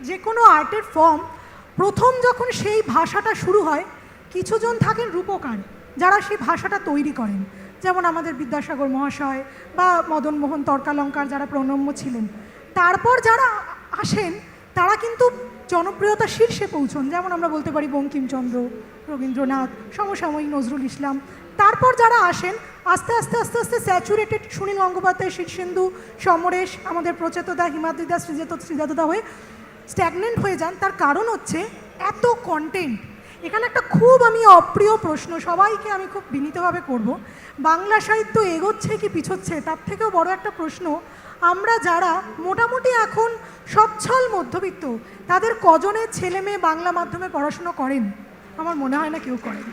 যে কোনো আর্টের ফর্ম, প্রথম যখন সেই ভাষাটা শুরু হয়, কিছুজন থাকেন রূপকার যারা সেই ভাষাটা তৈরি করেন, যেমন আমাদের বিদ্যাসাগর মহাশয় বা মদন মোহন তর্কালঙ্কার যারা প্রণম্য ছিলেন। তারপর যারা আসেন তারা কিন্তু জনপ্রিয়তা শীর্ষে পৌঁছন, যেমন আমরা বলতে পারি বঙ্কিমচন্দ্র, রবীন্দ্রনাথ, সমসাময়িক নজরুল ইসলাম। তারপর যারা আসেন আস্তে আস্তে আস্তে আস্তে স্যাচুরেটেড, সুনীল গঙ্গোপাধ্যায়, শীর্ষেন্দু, সমরেশ, আমাদের প্রচেতদা, হিমাদ্রিদা, শ্রীজাতদা হয়ে স্ট্যাগনেন্ট হয়ে যান। তার কারণ হচ্ছে এত কন্টেন্ট। এখানে একটা খুব আমি অপ্রিয় প্রশ্ন সবাইকে আমি খুব বিনীতভাবে করব, বাংলা সাহিত্য এগোচ্ছে কি পিছোচ্ছে? তার থেকেও বড় একটা প্রশ্ন, আমরা যারা মোটামুটি এখন সচ্ছল মধ্যবিত্ত, তাদের কজনের ছেলে মেয়ে বাংলা মাধ্যমে পড়াশুনো করেন? আমার মনে হয় না কেউ করেন।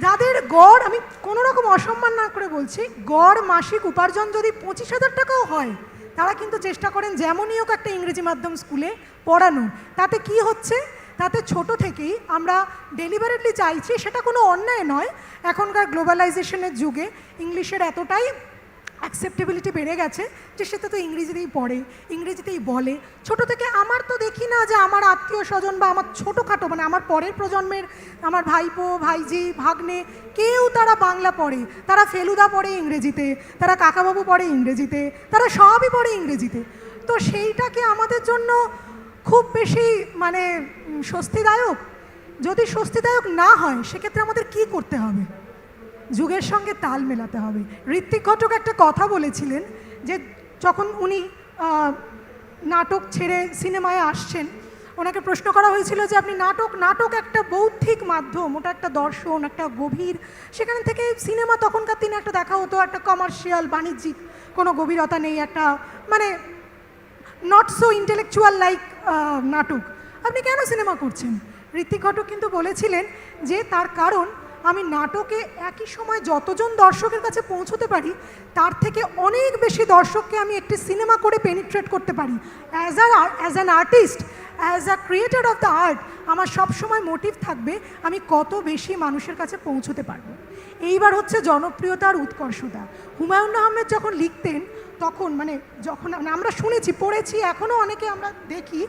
যাদের গড়, আমি কোনো রকম অসম্মান না করে বলছি, গড় মাসিক উপার্জন যদি 25,000 টাকাও হয়, তারা কিন্তু চেষ্টা করেন যেমনই হোক একটা ইংরেজি মাধ্যম স্কুলে পড়ানো। তাতে কি হচ্ছে? তাতে ছোট থেকেই আমরা ডেলিভারেটলি চাইছি, সেটা কোনো অন্যায় নয়, এখনকার গ্লোবালাইজেশনের যুগে ইংলিশের এতটাই অ্যাকসেপ্টেবিলিটি বেড়ে গেছে যে সেটা তো ইংরেজিতেই পড়ে, ইংরেজিতেই বলে। ছোট থেকে আমার তো দেখি না যে আমার আত্মীয় স্বজন বা আমার ছোটোখাটো, মানে আমার পরের প্রজন্মের, আমার ভাইপো, ভাইজি, ভাগ্নে, কেউ তারা বাংলা পড়ে, তারা ফেলুদা পড়ে ইংরেজিতে, তারা কাকাবাবু পড়ে ইংরেজিতে, তারা সবই পড়ে ইংরেজিতে। তো সেইটাকে আমাদের জন্য খুব বেশি মানে স্বস্তিদায়ক? যদি স্বস্তিদায়ক না হয়, সেক্ষেত্রে আমাদের কি করতে হবে? যুগের সঙ্গে তাল মেলাতে হবে। ঋত্বিক ঘটক একটা কথা বলেছিলেন যে যখন উনি নাটক ছেড়ে সিনেমায় আসছেন, ওনাকে প্রশ্ন করা হয়েছিল যে আপনি নাটক একটা বৌদ্ধিক মাধ্যম, ওটা একটা দর্শন, একটা গভীর, সেখান থেকে সিনেমা তখনকার দিনে একটা দেখা হতো একটা কমার্শিয়াল, বাণিজ্যিক, কোনো গভীরতা নেই, একটা মানে নট সো ইন্টেলেকচুয়াল লাইক নাটক, আপনি কেন সিনেমা করছেন? ঋত্বিক ঘটক কিন্তু বলেছিলেন যে তার কারণ, আমি নাটকে একই সময় যতজন দর্শকের কাছে পৌঁছতে পারি, তার থেকে অনেক বেশি দর্শককে আমি একটি সিনেমা করে পেনিট্রেট করতে পারি। As an artist, as a creator of the art, আমার সবসময় মোটিভ থাকবে আমি কত বেশি মানুষের কাছে পৌঁছতে পারবো। এইবার হচ্ছে জনপ্রিয়তার উৎকর্ষতা। হুমায়ুন আহমেদ যখন লিখতেন তখন যখন আমরা শুনেছি, পড়েছি, এখনও অনেকে আমরা দেখি,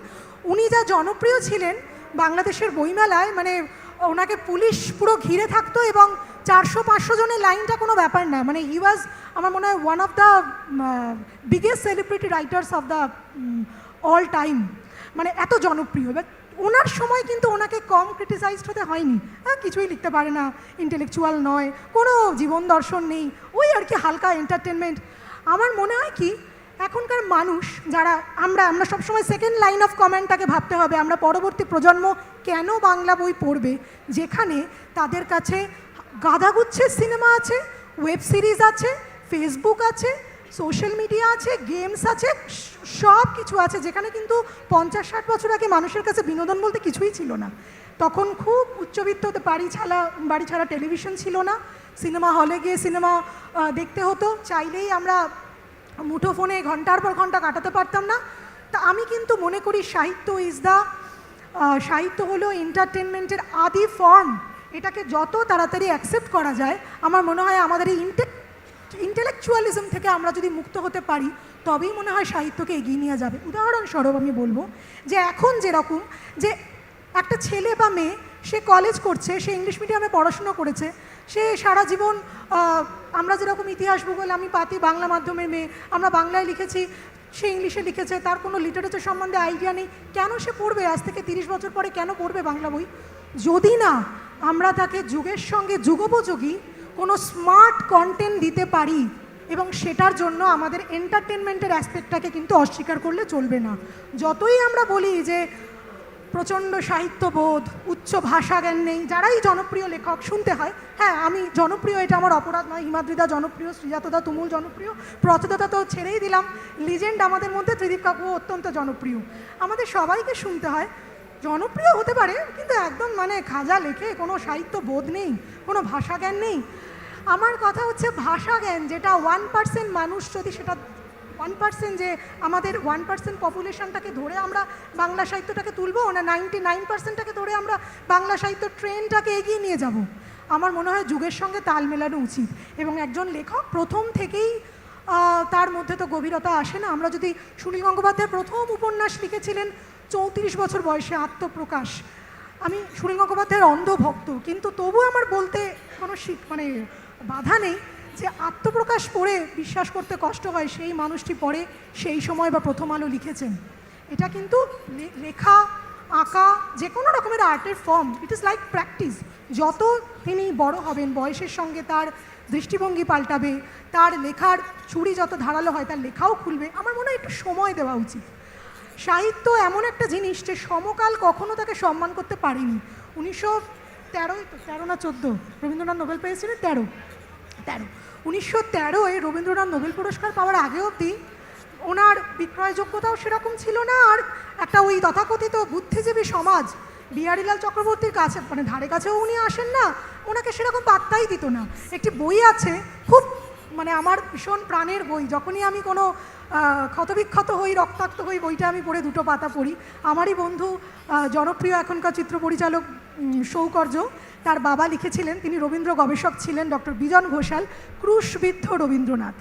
উনি যা জনপ্রিয় ছিলেন বাংলাদেশের বইমেলায়, ওনাকে পুলিশ পুরো ঘিরে থাকতো এবং 400-500 জনের লাইনটা কোনো ব্যাপার না। হি ওয়াজ, আমার মনে হয়, one of the biggest celebrity writers of the all time, এত জনপ্রিয়। এবার ওনার সময় কিন্তু ওনাকে কম ক্রিটিসাইজড হতে হয়নি। কিছুই লিখতে পারে না, ইন্টেলেকচুয়াল নয়, কোনো জীবন দর্শন নেই, ওই আর কি হালকা এন্টারটেনমেন্ট। আমার মনে হয় কি, এখনকার মানুষ যারা আমরা সবসময় সেকেন্ড লাইন অফ কমেন্টটাকে ভাবতে হবে, আমরা পরবর্তী প্রজন্ম কেন বাংলা বই পড়বে, যেখানে তাদের কাছে গাদাগুচ্ছের সিনেমা আছে, ওয়েব সিরিজ আছে, ফেসবুক আছে, সোশ্যাল মিডিয়া আছে, গেমস আছে, সব কিছু আছে, যেখানে কিন্তু 50-60 বছর আগে মানুষের কাছে বিনোদন বলতে কিছুই ছিল না। তখন খুব উচ্চবিত্ত, বাড়ি ছাড়া টেলিভিশন ছিল না, সিনেমা হলে গিয়ে সিনেমা দেখতে হতো, চাইলেই আমরা মুঠোফোনে ঘন্টার পর ঘন্টা কাটাতে পারতাম না। তা আমি কিন্তু মনে করি সাহিত্য হলো এন্টারটেনমেন্টের আদি ফর্ম। এটাকে যত তাড়াতাড়ি অ্যাকসেপ্ট করা যায়, আমার মনে হয় আমাদের এই ইন্টেলেকচুয়ালিজম থেকে আমরা যদি মুক্ত হতে পারি, তবেই মনে হয় সাহিত্যকে এগিয়ে নিয়ে যাবে। উদাহরণস্বরূপ আমি বলবো যে এখন যেরকম যে একটা ছেলে বা মেয়ে, সে কলেজ করছে, সে ইংলিশ মিডিয়ামে পড়াশুনো করেছে, সে সারা জীবন, আমরা যেরকম ইতিহাস ভূগোল, আমি পাতি বাংলা মাধ্যমের মেয়ে, আমরা বাংলায় লিখেছি, সে ইংলিশে লিখেছে, তার কোনো লিটারেচার সম্বন্ধে আইডিয়া নেই, কেন সে পড়বে? আজ থেকে 30 বছর পরে কেন পড়বে বাংলা বই? যদি না আমরা তাকে যুগের সঙ্গে যুগোপযোগী কোনো স্মার্ট কন্টেন্ট দিতে পারি, এবং সেটার জন্য আমাদের এন্টারটেনমেন্টের অ্যাসপেক্টটাকে কিন্তু অস্বীকার করলে চলবে না। যতই আমরা বলি যে প্রচণ্ড সাহিত্যবোধ, উচ্চ ভাষা জ্ঞান নেই, যারাই জনপ্রিয় লেখক শুনতে হয়, হ্যাঁ আমি জনপ্রিয়, এটা আমার অপরাধ নয়, হিমাদ্রিদা জনপ্রিয়, শ্রীজাতদা তুমুল জনপ্রিয়, প্রথদাতা তো ছেড়েই দিলাম, লিজেন্ড আমাদের মধ্যে ত্রিদীপ কাকু অত্যন্ত জনপ্রিয়। আমাদের সবাইকে শুনতে হয়, জনপ্রিয় হতে পারে কিন্তু একদম মানে খাজা লেখে, কোনো সাহিত্য বোধ নেই, কোনো ভাষা জ্ঞান নেই। আমার কথা হচ্ছে ভাষা জ্ঞান, যেটা 1% মানুষ, যদি সেটা 1% যে আমাদের 1% পপুলেশনটাকে ধরে আমরা বাংলা সাহিত্যটাকে তুলবো, না 99%টাকে ধরে আমরা বাংলা সাহিত্য ট্রেনটাকে এগিয়ে নিয়ে যাব? আমার মনে হয় যুগের সঙ্গে তাল মেলানো উচিত, এবং একজন লেখক প্রথম থেকেই তার মধ্যে তো গভীরতা আসে না। আমরা যদি সুনীল গঙ্গোপাধ্যায় প্রথম উপন্যাস লিখেছিলেন 34 বছর বয়সে, আত্মপ্রকাশ। আমি সুনীল গঙ্গোপাধ্যায়ের অন্ধভক্ত, কিন্তু তবু আমার বলতে কোনো মানে বাধা নেই যে আত্মপ্রকাশ পড়ে বিশ্বাস করতে কষ্ট হয় সেই মানুষটি পরে সেই সময় বা প্রথম আলো লিখেছেন। এটা কিন্তু লেখা, আঁকা, যে কোনো রকমের আর্টের form, it is like practice. যত তিনি বড় হবেন, বয়সের সঙ্গে তার দৃষ্টিভঙ্গি পাল্টাবে, তার লেখার ছুরি যত ধারালো হয়, তার লেখাও খুলবে। আমার মনে হয় একটু সময় দেওয়া উচিত। সাহিত্য এমন একটা জিনিস যে সমকাল কখনো তাকে সম্মান করতে পারেনি। 1913 না 14 রবীন্দ্রনাথ নোবেল পেয়েছিলেন, 13 1913-এ রবীন্দ্রনাথ নোবেল পুরস্কার পাওয়ার আগে অবধি ওনার বিক্রয়যোগ্যতাও সেরকম ছিল না, আর একটা ওই তথাকথিত বুদ্ধিজীবী সমাজ বিহারীলাল চক্রবর্তীর কাছে, মানে ধারে কাছেও উনি আসেন না, ওনাকে সেরকম পাত্তাই দিত না। একটি বই আছে খুব, মানে আমার ভীষণ প্রাণের বই, যখনই আমি কোনো ক্ষতবিক্ষত হই, রক্তাক্ত হই, বইটা আমি পড়ে 2 পাতা পড়ি। আমারই বন্ধু, জনপ্রিয় এখনকার চিত্র পরিচালক সৌকর্য, তার বাবা লিখেছিলেন, তিনি রবীন্দ্র গবেষক ছিলেন, ডক্টর বিজন ঘোষাল, ক্রুশবিদ্ধ রবীন্দ্রনাথ।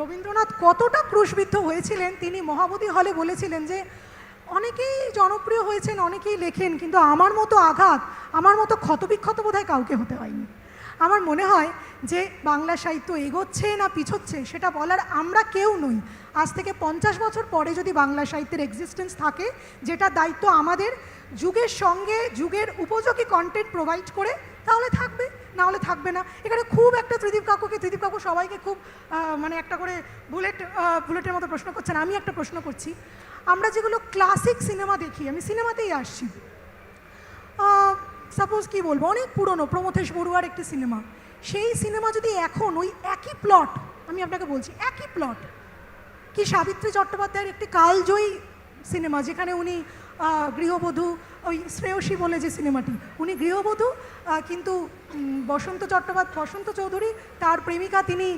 রবীন্দ্রনাথ কতটা ক্রুশবিদ্ধ হয়েছিলেন, তিনি মহাবোধি হলে বলেছিলেন যে অনেকেই জনপ্রিয় হয়েছেন, অনেকেই লেখেন, কিন্তু আমার মতো আঘাত, আমার মতো ক্ষতবিক্ষত বোধহয় কাউকে হতে হয়নি। আমার মনে হয় যে বাংলা সাহিত্য এগোচ্ছে না পিছোচ্ছে সেটা বলার আমরা কেউ নই। আজ থেকে 50 বছর পরে যদি বাংলা সাহিত্যের এক্সিস্টেন্স থাকে, যেটা দায়িত্ব আমাদের যুগের সঙ্গে যুগের উপযোগী কন্টেন্ট প্রোভাইড করে, তাহলে থাকবে, না হলে থাকবে না। এখানে খুব একটা ত্রিদীপ কাকু সবাইকে খুব মানে একটা করে বুলেটের মতো প্রশ্ন করছেন। আমি একটা প্রশ্ন করছি, আমরা যেগুলো ক্লাসিক সিনেমা দেখি, আমি সিনেমাতেই আসছি, সাপোজ কি বলবো, অনেক পুরনো প্রমথেশ বড়ুয়ার একটি সিনেমা, সেই সিনেমা যদি এখন ওই একই প্লট, আমি আপনাকে বলছি একই প্লট, কি সাবিত্রী চট্টোপাধ্যায়ের একটি কালজয়ী সিনেমা, যেখানে উনি গৃহবধূ, ওই শ্রেয়সী বলে যে সিনেমাটি, উনি গৃহবধূ, কিন্তু বসন্ত চৌধুরী তার প্রেমিকা, তিনি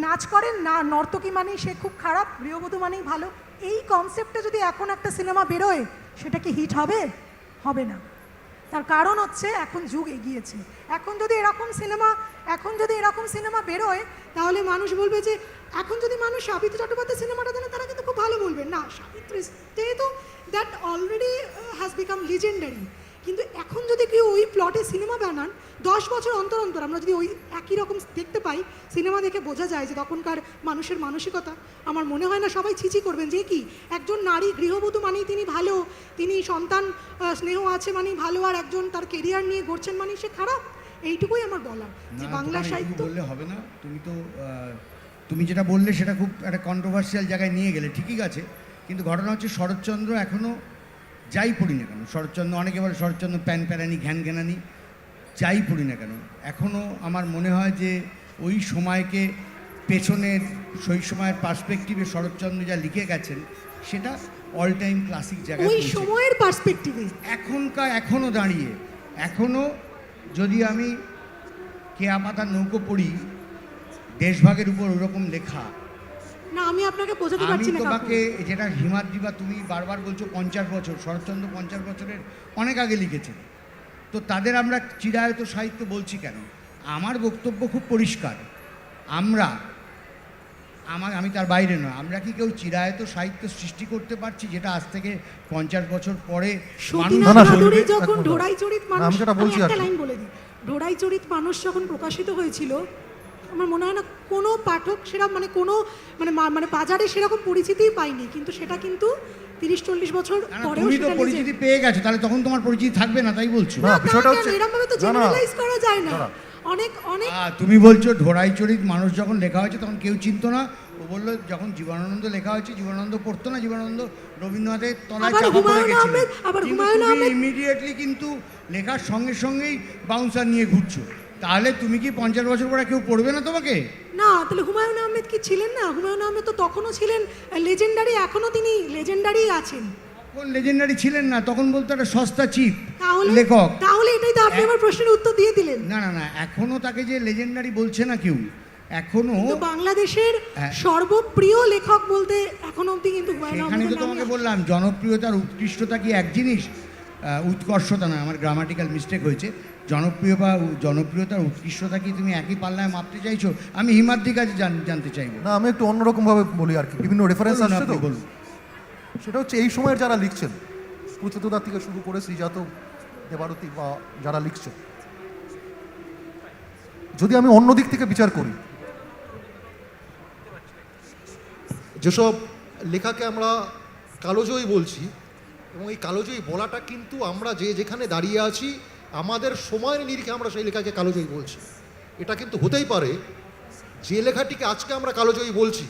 নাচ করেন না, নর্তকী মানেই সে খুব খারাপ, গৃহবধূ মানেই ভালো। এই কনসেপ্টে যদি এখন একটা সিনেমা বেরোয়, সেটা কি হিট হবে? হবে না। তার কারণ হচ্ছে এখন যুগ এগিয়েছে। এখন যদি এরকম সিনেমা বেরোয়, তাহলে মানুষ বলবে যে, এখন যদি মানুষ সাবিত্রী চট্টোপাধ্যায় সিনেমাটা জানে, তারা কিন্তু খুব ভালো বলবে, না সাবিত্রী তো that already has become legendary. কিন্তু এখন যদি কেউ ওই প্লটে সিনেমা বানান, 10 বছর অন্তর অন্তর আমরা যদি ওই একই রকম দেখতে পাই, সিনেমা দেখে বোঝা যায় যে তখনকার মানুষের মানসিকতা। আমার মনে হয় না সবাই ছিছি করবেন যে কি একজন নারী গৃহবধূ মানেই তিনি ভালো, তিনি সন্তান স্নেহ আছে মানেই ভালো, আর একজন তার কেরিয়ার নিয়ে গড়ছেন মানেই সে খারাপ। এইটুকুই আমার বলার যে বাংলা সাহিত্য বললে হবে না। তুমি যেটা বললে সেটা খুব একটা কন্ট্রোভার্সিয়াল জায়গায় নিয়ে গেলে, ঠিকই আছে, কিন্তু ঘটনা হচ্ছে শরৎচন্দ্র এখনও যাই পড়ি না কেন, শরৎচন্দ্র, অনেকে বলে শরৎচন্দ্র প্যান প্যারানি ঘ্যান ঘ্যানানি, যাই পড়ি না কেন, এখনও আমার মনে হয় যে ওই সময়কে পেছনের সেই সময়ের পার্সপেক্টিভে শরৎচন্দ্র যা লিখে গেছেন সেটা অল টাইম ক্লাসিক জায়গায় ওই সময়ের পার্সপেক্টিভে এখনও দাঁড়িয়ে, এখনও যদি আমি কেয়া পাতার নৌকো পড়ি, দেশভাগের উপর ওরকম লেখা, না আমি আপনাকে বোঝাতে আমি পারছি না তোমাকে যেটা হিমাদ্রি বা তুমি বারবার বলছো 50 বছর, শরৎচন্দ্র 50 বছরের অনেক আগে লিখেছেন, তো তাদের আমরা চিরায়ত সাহিত্য বলছি কেন? আমার বক্তব্য খুব পরিষ্কার, আমি তার বাইরে নয়, আমরা কি কেউ চিরায়ত সাহিত্য সৃষ্টি করতে পারছি যেটা আজ থেকে 50 বছর পরে যখন ঢোড়াইচরিত মানুষ, একটা লাইন বলে দিই, ঢোড়াইচরিত মানুষ যখন প্রকাশিত হয়েছিল, আমার মনে হয় না কোনো পাঠক সেরকম মানে বাজারে সেরকম পরিচিতিই পাইনি, কিন্তু সেটা কিন্তু 30-40 বছর পরেও তুমি তো পরিচিতি পেয়ে গেছো, তাহলে তখন তোমার পরিচিতি থাকবে না, তাই বলছো? না, বিষয়টা হচ্ছে এরকম ভাবে তো জেনারেলাইজ করা যায় না। অনেক তুমি বলছো ঢোড়াইচরিত মানুষ যখন লেখা হয়েছে তখন কেউ চিনতো না, ও বললো যখন জীবনানন্দ লেখা হয়েছে, জীবনানন্দ পড়তো না, জীবনানন্দ রবীন্দ্রনাথের তলায় চাপা পড়ে গেছিল, তুমি ইমিডিয়েটলি কিন্তু লেখার সঙ্গে সঙ্গেই বাউন্সার নিয়ে ঘুরছো, তাহলে তুমি কি 50 বছর পরে কেউ পড়বে না তোমাকে? না, তাহলে হুমায়ুন আহমেদ কি ছিলেন না? হুমায়ুন আহমেদ তো তখনও ছিলেন লেজেন্ডারি, এখনো তিনি লেজেন্ডারি আছেন। তখন লেজেন্ডারি ছিলেন না, তখন বলতো একটা সস্তা চিপ লেখক। তাহলে এটাই তো আপনি আমার প্রশ্নের উত্তর দিয়ে দিলেন। না, এখনো তাকে যে লেজেন্ডারি বলছে না কেউ, এখনো বাংলাদেশের সর্বপ্রিয় লেখক বলতে এখনো অবধি কিন্তু এখানে তো তোমাকে বললাম জনপ্রিয়তার উৎকৃষ্টতা কি এক জিনিস, উৎকর্ষতা নয়, আমার গ্রামাটিক্যাল মিস্টেক হয়েছে, জনপ্রিয়তার উৎকৃষ্টতা কি তুমি একই পাল্লায় মাপতে চাইছো? আমি হিমাদ্রির কাছে জানতে চাইবো। না, আমি একটু অন্যরকমভাবে বলি আর কি, বিভিন্ন রেফারেন্স আসছে তো, সেটা হচ্ছে এই সময়ের যারা লিখছেন, কুচতুদা থেকে শুরু করে শ্রীজাত, দেবারতী বা যারা লিখছেন, যদি আমি অন্য দিক থেকে বিচার করি, যেসব লেখাকে আমরা কালোজয়ী বলছি, এবং এই কালোজয়ী বলাটা কিন্তু আমরা যেখানে দাঁড়িয়ে আছি আমাদের সময়ের নিরিখে আমরা সেই লেখাকে কালোজয়ী বলছি। এটা কিন্তু হতেই পারে যে লেখাটিকে আজকে আমরা কালোজয়ী বলছি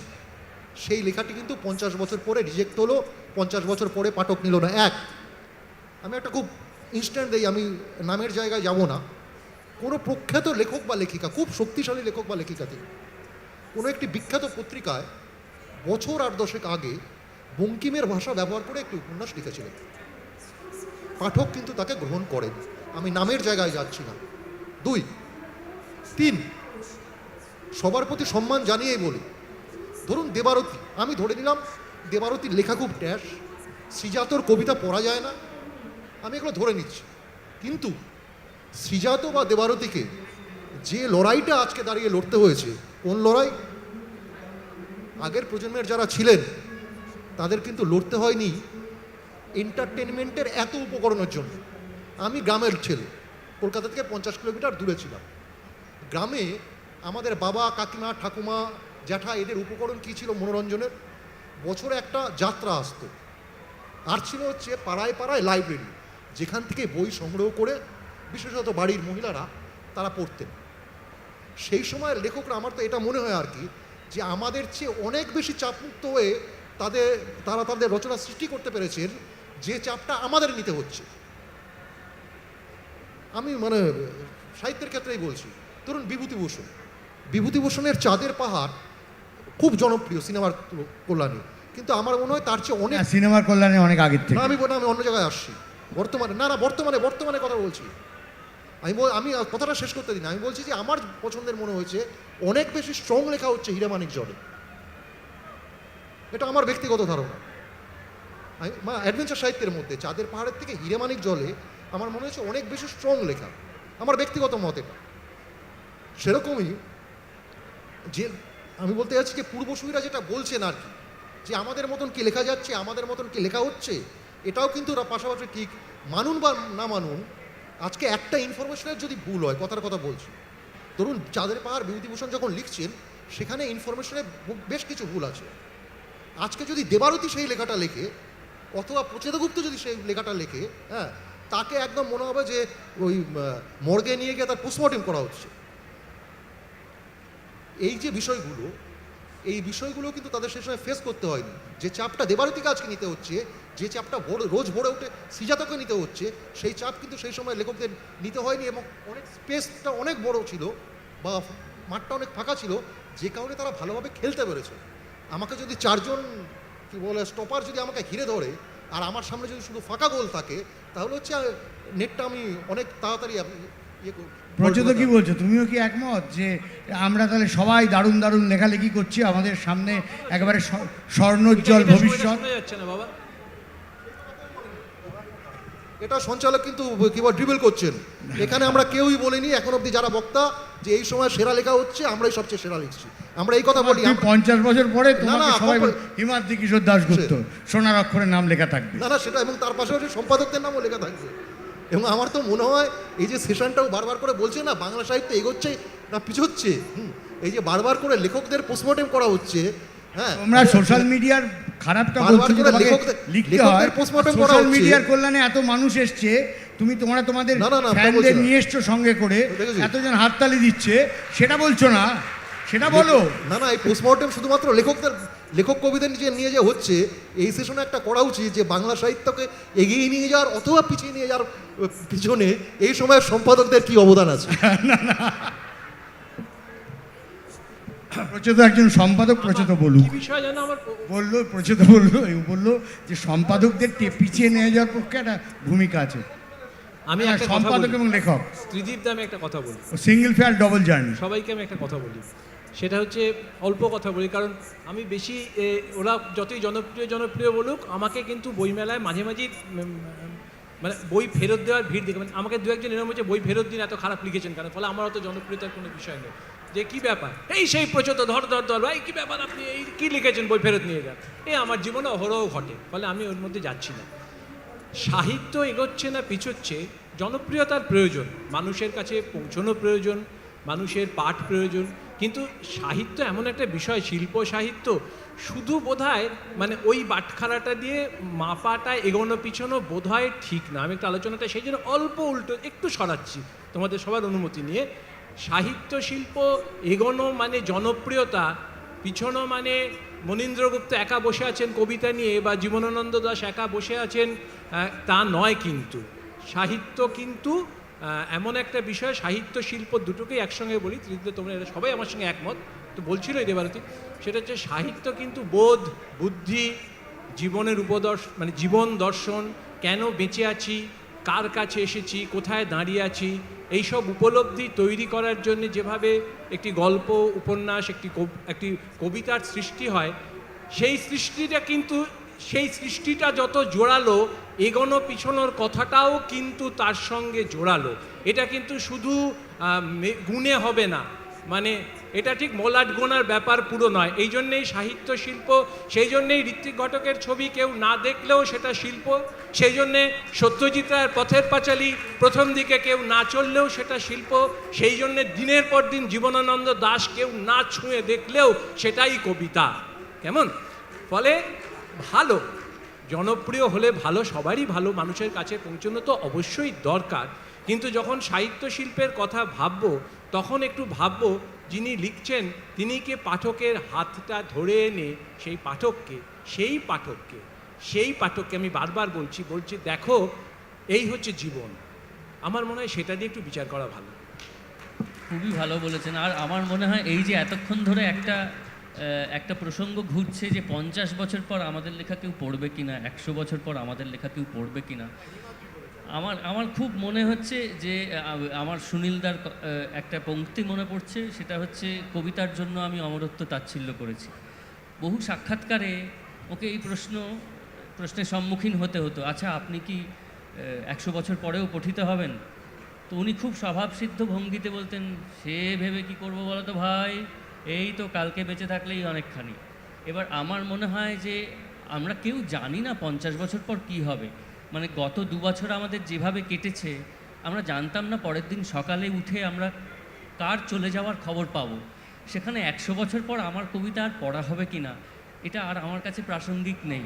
সেই লেখাটি কিন্তু 50 বছর পরে রিজেক্ট হলো, 50 বছর পরে পাঠক নিল না। আমি একটা খুব ইনস্ট্যান্ট দিই, আমি নামের জায়গায় যাব না, কোনো প্রখ্যাত লেখক বা লেখিকা, খুব শক্তিশালী লেখক বা লেখিকা থেকে কোনো একটি বিখ্যাত পত্রিকায় বছর 8-10 আগে বঙ্কিমের ভাষা ব্যবহার করে একটি উপন্যাস লিখেছিলেন, পাঠক কিন্তু তাকে গ্রহণ করেন। আমি নামের জায়গায় যাচ্ছি না। 2, 3, সবার প্রতি সম্মান জানিয়েই বলি, ধরুন দেবারতী, আমি ধরে নিলাম দেবারতীর লেখা খুব ড্যাশ, শ্রীজাতর কবিতা পড়া যায় না, আমি এগুলো ধরে নিচ্ছি, কিন্তু শ্রীজাত বা দেবারতীকে যে লড়াইটা আজকে দাঁড়িয়ে লড়তে হয়েছে, কোন লড়াই? আগের প্রজন্মের যারা ছিলেন তাদের কিন্তু লড়তে হয়নি এন্টারটেনমেন্টের এত উপকরণের জন্য। আমি গ্রামের ছেলে, কলকাতা থেকে 50 কিলোমিটার দূরে ছিলাম। গ্রামে আমাদের বাবা, কাকিমা, ঠাকুমা, জ্যাঠা, এদের উপকরণ কী ছিল মনোরঞ্জনের? বছরে একটা যাত্রা আসতো, আর ছিল হচ্ছে পাড়ায় পাড়ায় লাইব্রেরি, যেখান থেকে বই সংগ্রহ করে বিশেষত বাড়ির মহিলারা তারা পড়তেন। সেই সময়ের লেখকরা, আমার তো এটা মনে হয় আর কি, যে আমাদের চেয়ে অনেক বেশি চাপমুক্ত হয়ে তারা তাদের রচনা সৃষ্টি করতে পেরেছেন, যে চাপটা আমাদের নিতে হচ্ছে। আমি সাহিত্যের ক্ষেত্রেই বলছি, ধরুন বিভূতিভূষণের চাঁদের পাহাড় খুব জনপ্রিয় সিনেমার কল্যাণে, কিন্তু আমার মনে হয় তার চেয়ে অনেক সিনেমার কল্যাণে অনেক আগের থেকে। আমি অন্য জায়গায় আসছি, বর্তমানে কথা বলছি। আমি কথাটা শেষ করতে দিই না, আমি বলছি যে আমার পছন্দের মনে হয়েছে অনেক বেশি স্ট্রং লেখা হচ্ছে হীরামানিক জলে। এটা আমার ব্যক্তিগত ধারণা। অ্যাডভেঞ্চার সাহিত্যের মধ্যে চাঁদের পাহাড়ের থেকে হীরামানিক জলে আমার মনে হয়েছে অনেক বেশি স্ট্রং লেখা, আমার ব্যক্তিগত মত এটা। সেরকমই যে আমি বলতে যাচ্ছি যে পূর্বসূরীরা যেটা বলছেন আর কি, যে আমাদের মতন কি লেখা যাচ্ছে, আমাদের মতন কি লেখা হচ্ছে, এটাও কিন্তু পাশাপাশি ঠিক। মানুন বা না মানুন, আজকে একটা ইনফরমেশনের যদি ভুল হয়, কথার কথা বলছি, ধরুন চাঁদের পাহাড় বিভূতিভূষণ যখন লিখছেন সেখানে ইনফরমেশনে বেশ কিছু ভুল আছে। আজকে যদি দেবারতী সেই লেখাটা লেখে, অথবা প্রচেতগুপ্ত যদি সেই লেখাটা লেখে, হ্যাঁ, তাকে একদম মনে হবে যে ওই মর্গে নিয়ে গিয়ে তার পোস্টমর্টেম করা হচ্ছে। এই যে বিষয়গুলো, এই বিষয়গুলো কিন্তু তাদের সে সময় ফেস করতে হয়নি। যে চাপটা দেবারতীকে আজকে নিতে হচ্ছে, যে চাপটা রোজ ভোরে উঠে সিজাতকে নিতে হচ্ছে, সেই চাপ কিন্তু সেই সময় লেখকদের নিতে হয়নি, এবং অনেক স্পেসটা অনেক বড় ছিল বা মাঠটা অনেক ফাঁকা ছিল, যে কারণে তারা ভালোভাবে খেলতে পেরেছে। আমাকে যদি চারজন কি বলে স্টপার যদি আমাকে ঘিরে ধরে আর আমার সামনে যদি শুধু ফাঁকা গোল থাকে, তাহলে হচ্ছে নেটটা আমি অনেক তাড়াতাড়ি ইয়ে করব। প্রচুত কি বলছো, তুমিও কি একমত যে আমরা তাহলে সবাই দারুণ দারুণ লেখালেখি করছি, আমাদের সামনে একেবারে স্বর্ণোজ্জ্বল ভবিষ্যৎ? এটা সঞ্চালক কিন্তু কি বল ড্রিবল করছেন। এখানে আমরা কেউই বলিনি এখন অবধি যারা বক্তা যে এই সময় সেরা লেখা হচ্ছে, আমরাই সবচেয়ে সেরা লিখছি, আমরা এই কথা বলি। 50 বছর পরে তোমাকে সবাই হিমাদ্রি কিশোর দাশগুপ্ত সোনার অক্ষরে নাম লেখা থাকবে। না সেটা, এবং তার পাশাপাশি সম্পাদকদের নামও লেখা থাকবে। এবং আমার তো মনে হয় এই যে সেশনটাও বারবার করে বলছে না বাংলা সাহিত্য এগোচ্ছে না পিছোচ্ছে, এই যে বারবার করে লেখকদের পোস্টমর্টেম করা হচ্ছে। হ্যাঁ, তোমরা সোশ্যাল মিডিয়ার খারাপটা বলছো যে তোমাকে লিখতে হয়। সোশ্যাল মিডিয়ার কল্যাণে এত মানুষ এসছে, তোমরা তোমাদের ফ্যানদের নিয়ে এসছো সঙ্গে করে, এতজন হাততালি দিচ্ছে, সেটা বলছো না, সেটা বলো। না এই পোস্টমর্টেম শুধুমাত্র লেখক কবিদের নিয়ে যে হচ্ছে, এই সেশনে একটা করা উচিত যে বাংলা সাহিত্যকে এগিয়ে নিয়ে যাওয়ার অথবা পিছিয়ে নিয়ে যাওয়ার পিছনে এই সময়ের সম্পাদকদের কি অবদান আছে। প্রচুত একজন সম্পাদক প্রচুত বলুক বললো যে সম্পাদকদের পিছিয়ে নিয়ে যাওয়ার পক্ষে একটা ভূমিকা আছে। আমি একটা সম্পাদক এবং লেখক ত্রিদীপ দা, আমি একটা কথা বলি, সিঙ্গেল ফেয়ার ডবল জার্নি। সবাইকে আমি একটা কথা বলি, সেটা হচ্ছে অল্প কথা বলি, কারণ আমি বেশি ওরা যতই জনপ্রিয় বলুক, আমাকে কিন্তু বইমেলায় মাঝে মাঝে মানে বই ফেরত দেওয়ার ভিড় দেখে, মানে আমাকে দু একজন এরকম হচ্ছে বই ফেরত দিন এত খারাপ লিখেছেন কেন, ফলে আমার অত জনপ্রিয়তার কোনো বিষয় নেই। যে কী ব্যাপার, এই সেই প্রচুর ধর ভাই কী ব্যাপার, আপনি এই কী লিখেছেন, বই ফেরত নিয়ে যান। আমার জীবনে অহরহ ঘটে, ফলে আমি ওর মধ্যে যাচ্ছি না। সাহিত্য এগোচ্ছে না পিছোচ্ছে, জনপ্রিয়তার প্রয়োজন, মানুষের কাছে পৌঁছানো প্রয়োজন, মানুষের পাঠ প্রয়োজন, কিন্তু সাহিত্য এমন একটা বিষয়, শিল্প সাহিত্য শুধু বোধহয় মানে ওই বাটখারাটা দিয়ে মাপাটা এগোনো পিছনো বোধহয় ঠিক না। আমি একটা আলোচনাটা সেই জন্য অল্প উল্টো একটু সরাচ্ছি তোমাদের সবার অনুমতি নিয়ে। সাহিত্য শিল্প এগোনো মানে জনপ্রিয়তা, পিছনো মানে মনীন্দ্রগুপ্ত একা বসে আছেন কবিতা নিয়ে বা জীবনানন্দ দাশ একা বসে আছেন, তা নয়। কিন্তু সাহিত্য কিন্তু এমন একটা বিষয়, সাহিত্য শিল্প দুটোকেই একসঙ্গে বলি, তোমরা এরা সবাই আমার সঙ্গে একমত তো বলছিল এই দেবারতী, সেটা হচ্ছে সাহিত্য কিন্তু বোধ, বুদ্ধি, জীবনের মানে জীবন দর্শন, কেন বেঁচে আছি, কার কাছে এসেছি, কোথায় দাঁড়িয়ে আছি, এইসব উপলব্ধি তৈরি করার জন্য যেভাবে একটি গল্প, উপন্যাস, একটি কবিতার সৃষ্টি হয়, সেই সৃষ্টিটা যত জোরালো, এগোনো পিছনোর কথাটাও কিন্তু তার সঙ্গে জোরালো। এটা কিন্তু শুধু গুণে হবে না, মানে এটা ঠিক মলাট গোনার ব্যাপার পুরো নয়। এই জন্যেই সাহিত্য শিল্প, সেই জন্যেই ঋত্বিক ঘটকের ছবি কেউ না দেখলেও সেটা শিল্প, সেই জন্যে সত্যজিৎ রায়ের পথের পাঁচালী প্রথম দিকে কেউ না চললেও সেটা শিল্প, সেই জন্যে দিনের পর দিন জীবনানন্দ দাশ কেউ না ছুঁয়ে দেখলেও সেটাই কবিতা। কেমন? ফলে ভালো, জনপ্রিয় হলে ভালো, সবারই ভালো, মানুষের কাছে পৌঁছানো তো অবশ্যই দরকার, কিন্তু যখন সাহিত্য শিল্পের কথা ভাববো তখন একটু ভাববো যিনি লিখছেন তিনি কে পাঠকের হাতটা ধরে এনে সেই পাঠককে আমি বারবার বলছি দেখো এই হচ্ছে জীবন। আমার মনে হয় সেটা দিয়ে একটু বিচার করা ভালো। খুবই ভালো বলেছেন। আর আমার মনে হয় এই যে এতক্ষণ ধরে একটা প্রসঙ্গ ঘুরছে যে 50 বছর পর আমাদের লেখা কেউ পড়বে কিনা, 100 বছর পর আমাদের লেখা কেউ পড়বে কিনা, আমার খুব মনে হচ্ছে যে আমার সুনীলদার একটা পংক্তি মনে পড়ছে, সেটা হচ্ছে কবিতার জন্য আমি অমরত্ব তাচ্ছিল্য করেছি। বহু সাক্ষাৎকারে ওকে এই প্রশ্নের সম্মুখীন হতে হতো, আচ্ছা আপনি কি 100 বছর পরেও পঠিত হবেন? তো উনি খুব স্বভাবসিদ্ধ ভঙ্গিতে বলতেন, সে ভেবে কি করব বলো তো ভাই, এই তো কালকে বেঁচে থাকলেই অনেকখানি। এবার আমার মনে হয় যে আমরা কেউ জানি না 50 বছর পর কি হবে। মানে গত 2 বছর আমাদের যেভাবে কেটেছে, আমরা জানতাম না পরের দিন সকালে উঠে আমরা কার চলে যাওয়ার খবর পাবো। সেখানে 100 বছর পর আমার কবিতা আর পড়া হবে কি না, এটা আর আমার কাছে প্রাসঙ্গিক নেই।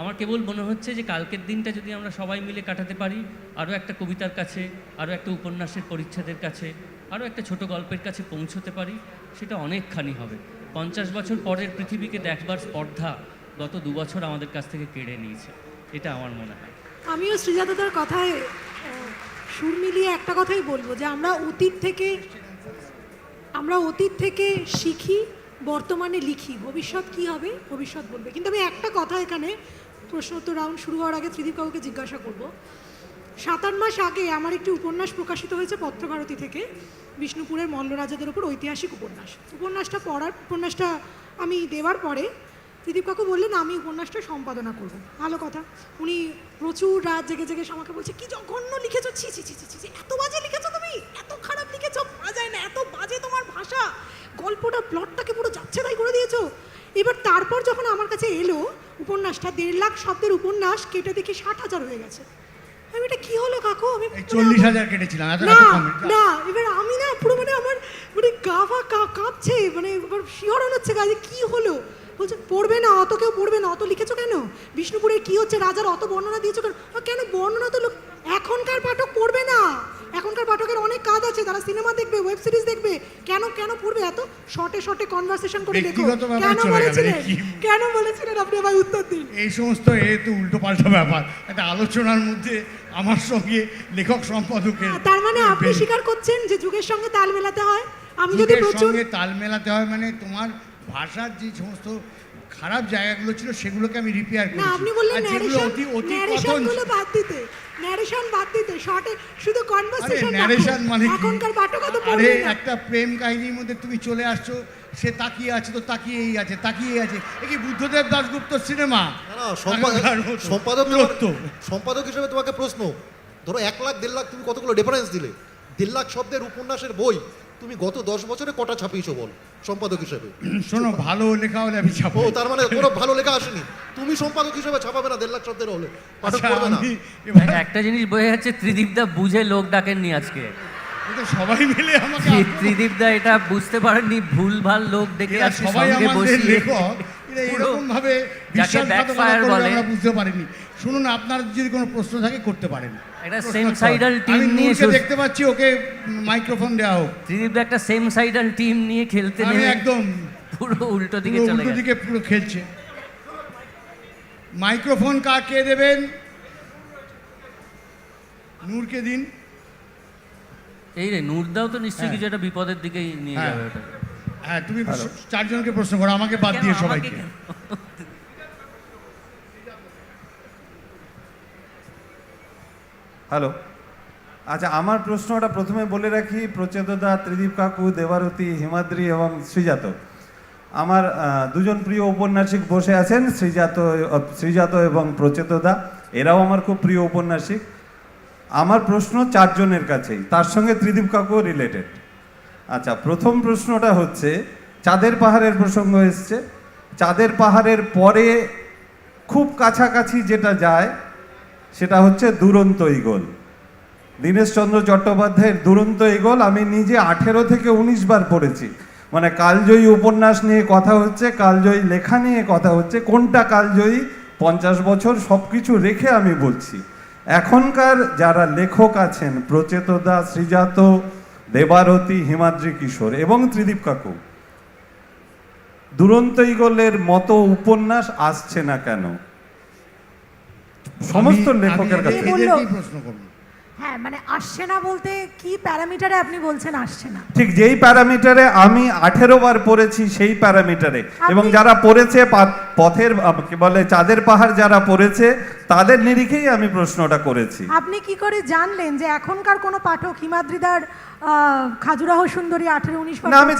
আমার কেবল মনে হচ্ছে যে কালকের দিনটা যদি আমরা সবাই মিলে কাটাতে পারি, আরও একটা কবিতার কাছে, আরও একটা উপন্যাসের পরিচ্ছেদের কাছে, আরও একটা ছোট গল্পের কাছে পৌঁছতে পারি, সেটা অনেকখানি হবে। 50 বছর পরের পৃথিবীকে দেখবার স্পর্ধা গত 2 বছর আমাদের কাছ থেকে কেড়ে নিয়েছে, এটা আমার মনে হয়। আমিও সৃজাদার কথায় সুর মিলিয়ে একটা কথাই বলবো যে আমরা অতীত থেকে শিখি, বর্তমানে লিখি, ভবিষ্যৎ কি হবে ভবিষ্যৎ বলবে। কিন্তু আমি একটা কথা এখানে প্রশ্নোত্তর রাউন্ড শুরু হওয়ার আগে ত্রিদীপ কাকুকে জিজ্ঞাসা করব। 7-8 মাস আগে আমার একটি উপন্যাস প্রকাশিত হয়েছে পত্রভারতী থেকে, বিষ্ণুপুরের মল্লরাজাদের উপর ঐতিহাসিক উপন্যাসটা আমি দেওয়ার পরে ত্রিদীপ কাকু বললেন আমি উপন্যাসটা সম্পাদনা করব। ভালো কথা, উনি প্রচুর রাত জেগে জেগে আমাকে বলছে কি জঘন্য লিখেছো, ছি ছি ছি ছি ছি, এত বাজে লিখেছো, তুমি এত খারাপ লিখেছো, পাওয়া যায় না, এত বাজে তোমার ভাষা, গল্পটা প্লটটাকে পুরো যাচ্ছে তাই করে দিয়েছো। এবার তারপর যখন আমার কাছে এলো উপন্যাসটা, 1.5 লাখ শব্দের উপন্যাস, কেটে দেখি 60,000 হয়ে গেছে। আমি এটা কি হলো কাকু, আমি 40,000 কেটেছিলাম। না এবার আমি না পুরো মানে আমার মানে গা কাঁপছে, মানে এবার শিহরণ হচ্ছে গায়ে, কি হলো। বলছে পড়বে না, অত কেউ পড়বে না, অত লিখেছো কেন, বিষ্ণুপুরের কি হচ্ছে, রাজার অত বর্ণনা দিয়েছো কেন। কেন বর্ণনা তো এখনকার পাঠক পড়বে না, এখনকার পাঠকের অনেক কাজ আছে, তারা সিনেমা দেখবে, ওয়েব সিরিজ দেখবে, কেন পড়বে, এত শর্টে কনভারসেশন করে দেখো। কেন বলেছিলেন আপনি আমায় উত্তর দিন। এই সমস্ত তো উল্টো পাল্টা ব্যাপার, একটা আলোচনার মধ্যে আমার সঙ্গে লেখক সম্পাদকের, তার মানে আপনি স্বীকার করছেন যে যুগের সঙ্গে তাল মেলাতে হয়। আমি যদি প্রচুর তাল মেলাতে হয় মানে তোমার ভাষার যে সমস্ত খারাপ জায়গাগুলো ছিল সেগুলোকে আমি রিপেয়ার করেছি। না আপনি বললেন ন্যারেশনগুলো বাদ দিতে শর্টে শুধু কনভারসেশন, ন্যারেশন মানে এখনকার পাঠক তো পড়বে না। একটা প্রেম কাহিনীর মধ্যে তুমি চলে আসছো, সে তাকিয়ে আছে তো তাকিয়েই আছে। এ কি বুদ্ধদেব দাশগুপ্ত সিনেমা? সম্পাদক হিসেবে তোমাকে প্রশ্ন, ধরো 1 লাখ 1.5 লাখ তুমি কতগুলো রেফারেন্স দিলে, 1.5 লাখ শব্দের উপন্যাসের বই তুমি গত 10 বছরে কটা ছাপিয়েছো বল সম্পাদক হিসেবে? শোনো, ভালো লেখা হলে আমি ছাপাবো। তার মানে কোনো ভালো লেখা আসেনি, তুমি সম্পাদক হিসেবে ছাপাবে না 1.5 লাখ শব্দের হলে, পাঠক পড়বে না। একটা জিনিস বোঝা যাচ্ছে ত্রিদীপদা বুঝে লোক ডাকেননি আজকে, সবাই মিলে আমাকে ত্রিদীপদা এটা বুঝতে পারেননি, ভুলভাল লোক ডেকে আজকে সঙ্গে বসিয়ে এরকম ভাবে বিশ্বাসঘাতকতা করবে আমরা বুঝতে পারিনি। শুনুন, আপনার যদি কোনো প্রশ্ন থাকে করতে পারেন। একটা সেম সাইডাল টিম নিয়ে দেখতে পাচ্ছি, ওকে মাইক্রোফোন দেওয়া হোক। ত্রিদীপদা একটা সেম সাইডাল টিম নিয়ে খেলতে নেমে একদম পুরো উল্টো দিকে চলে গেছে, পুরো খেলছে। মাইক্রোফোন কাকে দেবেন? নূরকে দিন। এই রে, নূরদাও তো নিশ্চয়ই কিছু একটা বিপদের দিকেই নিয়ে যাবে ওটা। হ্যাঁ, তুমি 4 জনকে প্রশ্ন করো, আমাকে বাদ দিয়ে সবাইকে। হ্যালো, আচ্ছা, আমার প্রশ্নটা প্রথমে বলে রাখি, প্রচেতদা, ত্রিদীপ কাকু, দেবারতী, হিমাদ্রি এবং শ্রীজাত, আমার 2 জন প্রিয় ঔপন্যাসিক বসে আছেন, শ্রীজাত এবং প্রচেতদা, এরাও আমার খুব প্রিয় ঔপন্যাসিক। আমার প্রশ্ন 4 জনের কাছেই, তার সঙ্গে ত্রিদীপ কাকু রিলেটেড। আচ্ছা, প্রথম প্রশ্নটা হচ্ছে, চাঁদের পাহাড়ের প্রসঙ্গ এসছে, চাঁদের পাহাড়ের পরে খুব কাছাকাছি যেটা যায় সেটা হচ্ছে দুরন্ত ঈগল, দীনেশচন্দ্র চট্টোপাধ্যায়ের দুরন্ত ঈগল। আমি নিজে 18 থেকে 19 বার পড়েছি, মানে কালজয়ী উপন্যাস নিয়ে কথা হচ্ছে, কালজয়ী লেখা নিয়ে কথা হচ্ছে, কোনটা কালজয়ী 50 বছর সব কিছু রেখে আমি বলছি। এখনকার যারা লেখক আছেন, প্রচেতদা, শ্রীজাত, দেবারতী, হিমাদ্রি কিশোর এবং ত্রিদীপ কাকু, দুরন্ত ঈগলের মতো উপন্যাস আসছে না কেন? সমস্ত লেখকের কাছে প্রশ্ন করব। হ্যাঁ, মানে আসছে না বলতে কি প্যারামিটারে আপনি বলছেন আসছে না? ঠিক যেই প্যারামিটারে আমি 18 বার পড়েছি সেই প্যারামিটারে, এবং যারা পড়েছে পথের কি বলে চাঁদের পাহাড় যারা পড়েছে তাদের নিরিখেই আমি প্রশ্নটা করেছি। আপনি কি করে জানলেন যে এখনকার কোনো পাঠক হিমাদ্রিদার খাজুরাহ সুন্দরী 18-19 বার? না, আমি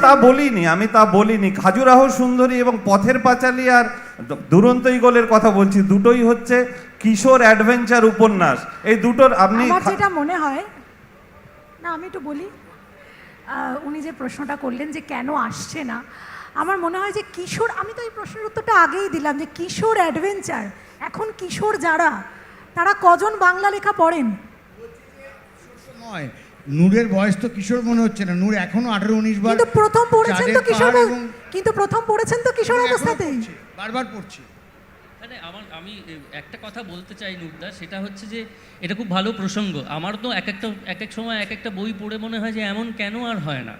তা বলিনি। খাজুরাহ সুন্দরী এবং পথের পাঁচালী আর দুরন্ত ঈগলের কথা বলছি, দুটোই হচ্ছে কিশোর অ্যাডভেঞ্চার উপন্যাস। এই দুটোর আপনি, আমার যেটা মনে হয়, না আমি একটু বলি, উনি যে প্রশ্নটা করলেন যে কেন আসছে না, আমার মনে হয় যে কিশোর, আমি তো এই প্রশ্নের উত্তরটা আগেই দিলাম যে কিশোর অ্যাডভেঞ্চার, এখন কিশোর যারা, তারা কজন বাংলা লেখা পড়েন? নূরের বয়স তো কিশোর মনে হচ্ছে না, নূর এখনো 18-19 বার কিন্তু প্রথম পড়েছেন তো কিশোর অবস্থাতেই, বারবার পড়ছি। মানে আমি একটা কথা বলতে চাই নূরদা, সেটা হচ্ছে যে এটা খুব ভালো প্রসঙ্গ। আমার তো এক এক সময় এক একটা বই পড়ে মনে হয় যে এমন কেন আর হয় না।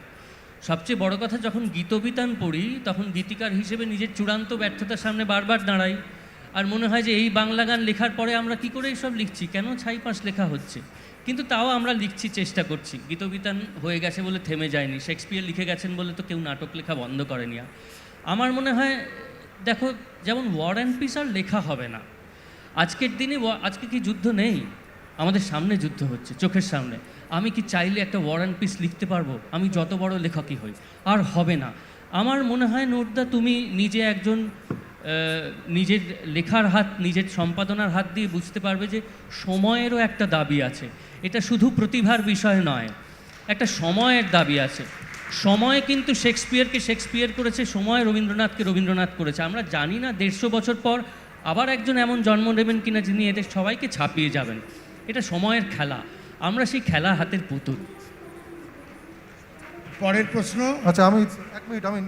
সবচেয়ে বড় কথা, যখন গীতবিতান পড়ি তখন গীতিকার হিসেবে নিজের চূড়ান্ত ব্যর্থতার সামনে বারবার দাঁড়াই, আর মনে হয় যে এই বাংলা গান লেখার পরে আমরা কি করে এইসব লিখছি, কেন ছাইপাঁশ লেখা হচ্ছে। কিন্তু তাও আমরা লিখছি, চেষ্টা করছি। গীতবিতান হয়ে গেছে বলে থেমে যায়নি, শেক্সপিয়ার লিখে গেছেন বলে তো কেউ নাটক লেখা বন্ধ করেনি। আমার মনে হয় দেখো, যেমন ওয়ার অ্যান্ড পিস আর লেখা হবে না আজকের দিনে। আজকে কি যুদ্ধ নেই? আমাদের সামনে যুদ্ধ হচ্ছে, চোখের সামনে। আমি কি চাইলে একটা ওয়ার অ্যান্ড পিস লিখতে পারবো? আমি যত বড় লেখকই হই, আর হবে না। আমার মনে হয় নোটদা, তুমি নিজে একজন নিজের লেখার হাত, নিজের সম্পাদনার হাত দিয়ে বুঝতে পারবে যে সময়েরও একটা দাবি আছে। এটা শুধু প্রতিভার বিষয় নয়, একটা সময়ের দাবি আছে। সময় কিন্তু শেক্সপিয়ারকে শেক্সপিয়ার করেছে, সময় রবীন্দ্রনাথকে রবীন্দ্রনাথ করেছে। আমরা জানি না 150 বছর পর আবার একজন এমন জন্ম নেবেন কিনা যিনি এদের সবাইকে ছাপিয়ে যাবেন। এটা সময়ের খেলা, আমরা সেই খেলা হাতের পুতুল। পরের প্রশ্ন। আচ্ছা, আমি 1 মিনিট, আমি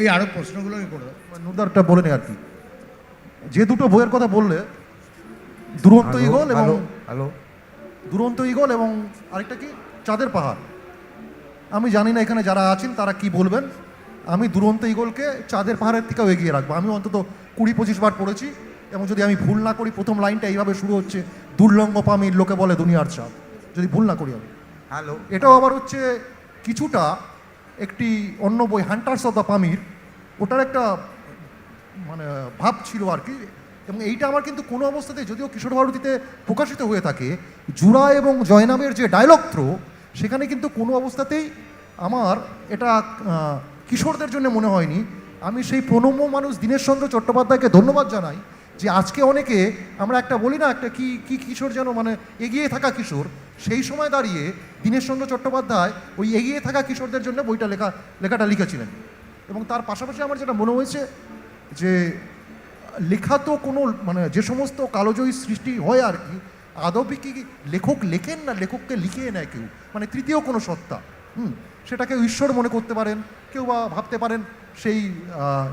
এই আরও প্রশ্নগুলো করে নুদারটা বলে নি আর কি। যে দুটো বইয়ের কথা বললে, দুরন্ত ঈগল এবং দুরন্ত ঈগল এবং আরেকটা কি চাঁদের পাহাড়, আমি জানি না এখানে যারা আছেন তারা কি বলবেন। আমি দুরন্ত ঈগলকে চাঁদের পাহাড়ের থেকেও এগিয়ে রাখবো। আমি অন্তত 20-25 বার পড়েছি, এবং যদি আমি ভুল না করি প্রথম লাইনটা এইভাবে শুরু হচ্ছে, দুর্লঙ্গ পামির লোকে বলে দুনিয়ার চাঁদ, যদি ভুল না করি আমি। এটাও আবার হচ্ছে কিছুটা একটি অন্য বই, হান্টার্স অফ দ্য পামির, ওটার একটা মানে ভাব ছিল আর কি। এবং এইটা আমার কিন্তু কোনো অবস্থাতে, যদিও কিশোর ভারতীতে প্রকাশিত হয়ে থাকে, জুরা এবং জয়নাবের যে ডায়লগ থ্রো, সেখানে কিন্তু কোনো অবস্থাতেই আমার এটা কিশোরদের জন্য মনে হয়নি। আমি সেই প্রণম্য মানুষ দীনেশচন্দ্র চট্টোপাধ্যায়কে ধন্যবাদ জানাই যে আজকে অনেকে আমরা একটা বলি না, একটা কি কিশোর যেন, মানে এগিয়ে থাকা কিশোর, সেই সময় দাঁড়িয়ে দীনেশচন্দ্র চট্টোপাধ্যায় ওই এগিয়ে থাকা কিশোরদের জন্য বইটা লেখাটা লিখেছিলেন। এবং তার পাশাপাশি আমার যেটা মনে হয়েছে যে লেখা তো কোনো, মানে যে সমস্ত কালজয়ী সৃষ্টি হয় আর কি, আদৌ কি লেখক লেখেন না লেখককে লিখিয়ে নেয় কেউ, মানে তৃতীয় কোনো সত্তা। সেটাকে ঈশ্বর মনে করতে পারেন, কেউ বা ভাবতে পারেন সেই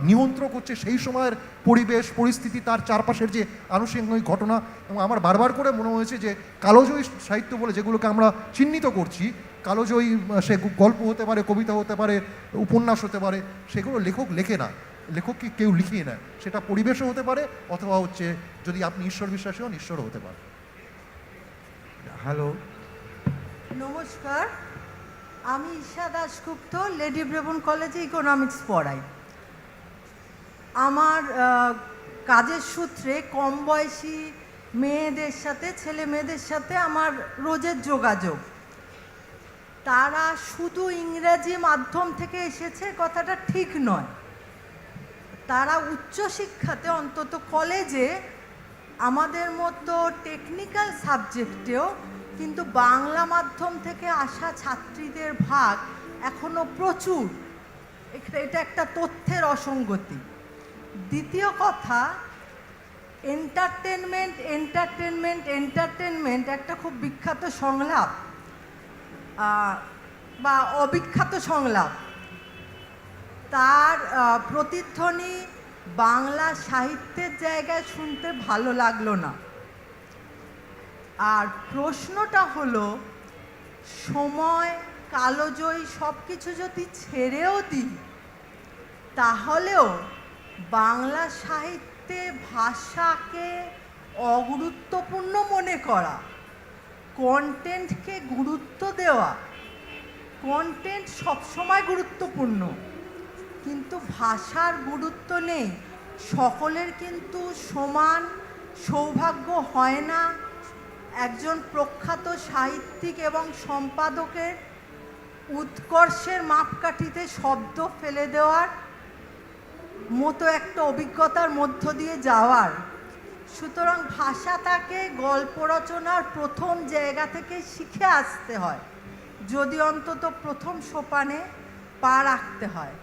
নিয়ন্ত্রণ করছে সেই সময়ের পরিবেশ পরিস্থিতি, তার চারপাশের যে আনুষঙ্গিক ঘটনা। এবং আমার বারবার করে মনে হয়েছে যে কালজয়ী সাহিত্য বলে যেগুলোকে আমরা চিহ্নিত করছি, কালজয়ী সে গল্প হতে পারে, কবিতা হতে পারে, উপন্যাস হতে পারে, সেগুলো লেখক লেখে না, লেখককে কেউ লিখিয়ে নেয়। সেটা পরিবেশও হতে পারে, অথবা হচ্ছে যদি আপনি ঈশ্বর বিশ্বাসী হন, ঈশ্বরও হতে পারে। হ্যালো, নমস্কার, আমি ঈশা দাশগুপ্ত, লেডি ব্রেবন কলেজে ইকোনমিক্স পড়াই। আমার কাজের সূত্রে কম বয়সী মেয়েদের সাথে, ছেলে মেয়েদের সাথে আমার রোজের যোগাযোগ। তারা শুধু ইংরেজি মাধ্যম থেকে এসেছে কথাটা ঠিক নয়, তারা উচ্চশিক্ষাতে, অন্তত কলেজে আমাদের মতো টেকনিক্যাল সাবজেক্টেও কিন্তু বাংলা মাধ্যম থেকে আসা ছাত্রীদের ভাগ এখনো প্রচুর। এটা একটা তথ্যের অসঙ্গতি। দ্বিতীয় কথা, এন্টারটেনমেন্ট এন্টারটেনমেন্ট এন্টারটেনমেন্ট একটা খুব বিখ্যাত সংলাপ বা অবিখ্যাত সংলাপ, তার প্রতিধ্বনি বাংলা সাহিত্যের জায়গায় শুনতে ভালো লাগলো না। আর প্রশ্নটা হলো, সময়, কালজয়ী সব কিছু যদি ছেড়েও দিই, তাহলেও বাংলা সাহিত্যে ভাষাকে অগুরুত্বপূর্ণ মনে করা, কন্টেন্টকে গুরুত্ব দেওয়া, কন্টেন্ট সবসময় গুরুত্বপূর্ণ, কিন্তু ভাষার গুরুত্ব নেই। সকলের কিন্তু সমান সৌভাগ্য হয় না একজন প্রখ্যাত সাহিত্যিক এবং সম্পাদকের উৎকর্ষের মাপকাঠিতে শব্দ ফেলে দেওয়ার মতো একটা অভিজ্ঞতার মধ্য দিয়ে যাওয়ার। সুতরাং ভাষা তাকে গল্প রচনার প্রথম জায়গা থেকে শিখে আসতে হয়, যদি অন্তত প্রথম সোপানে পা রাখতে হয়।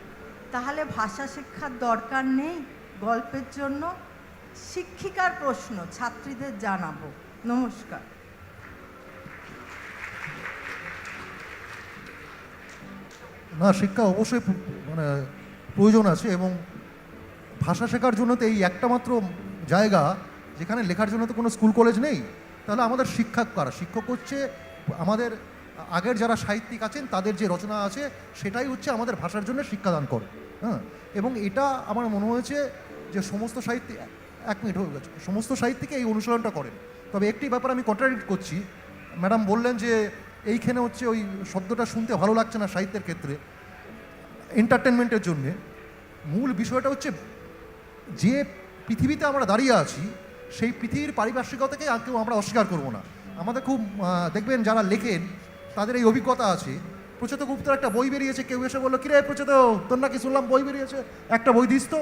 তাহলে ভাষা শিক্ষার দরকার নেই গল্পের জন্য? শিক্ষিকার প্রশ্ন ছাত্রীদের জানাবো। নমস্কার। না, শিক্ষা অবশ্যই মানে প্রয়োজন আছে, এবং ভাষা শেখার জন্য তো এই একটা মাত্র জায়গা যেখানে লেখার জন্য তো কোনো স্কুল কলেজ নেই। তাহলে আমাদের শিক্ষক কারা? শিক্ষক হচ্ছে আমাদের আগের যারা সাহিত্যিক আছেন তাদের যে রচনা আছে সেটাই হচ্ছে আমাদের ভাষার জন্য শিক্ষাদান করে। হ্যাঁ, এবং এটা আমার মনে হয়েছে যে সমস্ত সাহিত্যিক, 1 মিনিট হয়ে গেছে, সমস্ত সাহিত্যিকে এই অনুশীলনটা করেন। তবে একটি ব্যাপার আমি কন্ট্রাডিক্ট করছি। ম্যাডাম বললেন যে এইখানে হচ্ছে ওই শব্দটা শুনতে ভালো লাগছে না সাহিত্যের ক্ষেত্রে, এন্টারটেনমেন্টের জন্যে। মূল বিষয়টা হচ্ছে যে পৃথিবীতে আমরা দাঁড়িয়ে আছি সেই পৃথিবীর পারিপার্শ্বিকতাকে কেউ আমরা অস্বীকার করবো না। আমাদের খুব দেখবেন যারা লেখেন তাদের এই অভিজ্ঞতা আছে। প্রচেত গুপ্তের একটা বই বেরিয়েছে, কেউ এসে বললো কিরে প্রচেত তোর নাকি শুনলাম বই বেরিয়েছে, একটা বই দিস তো।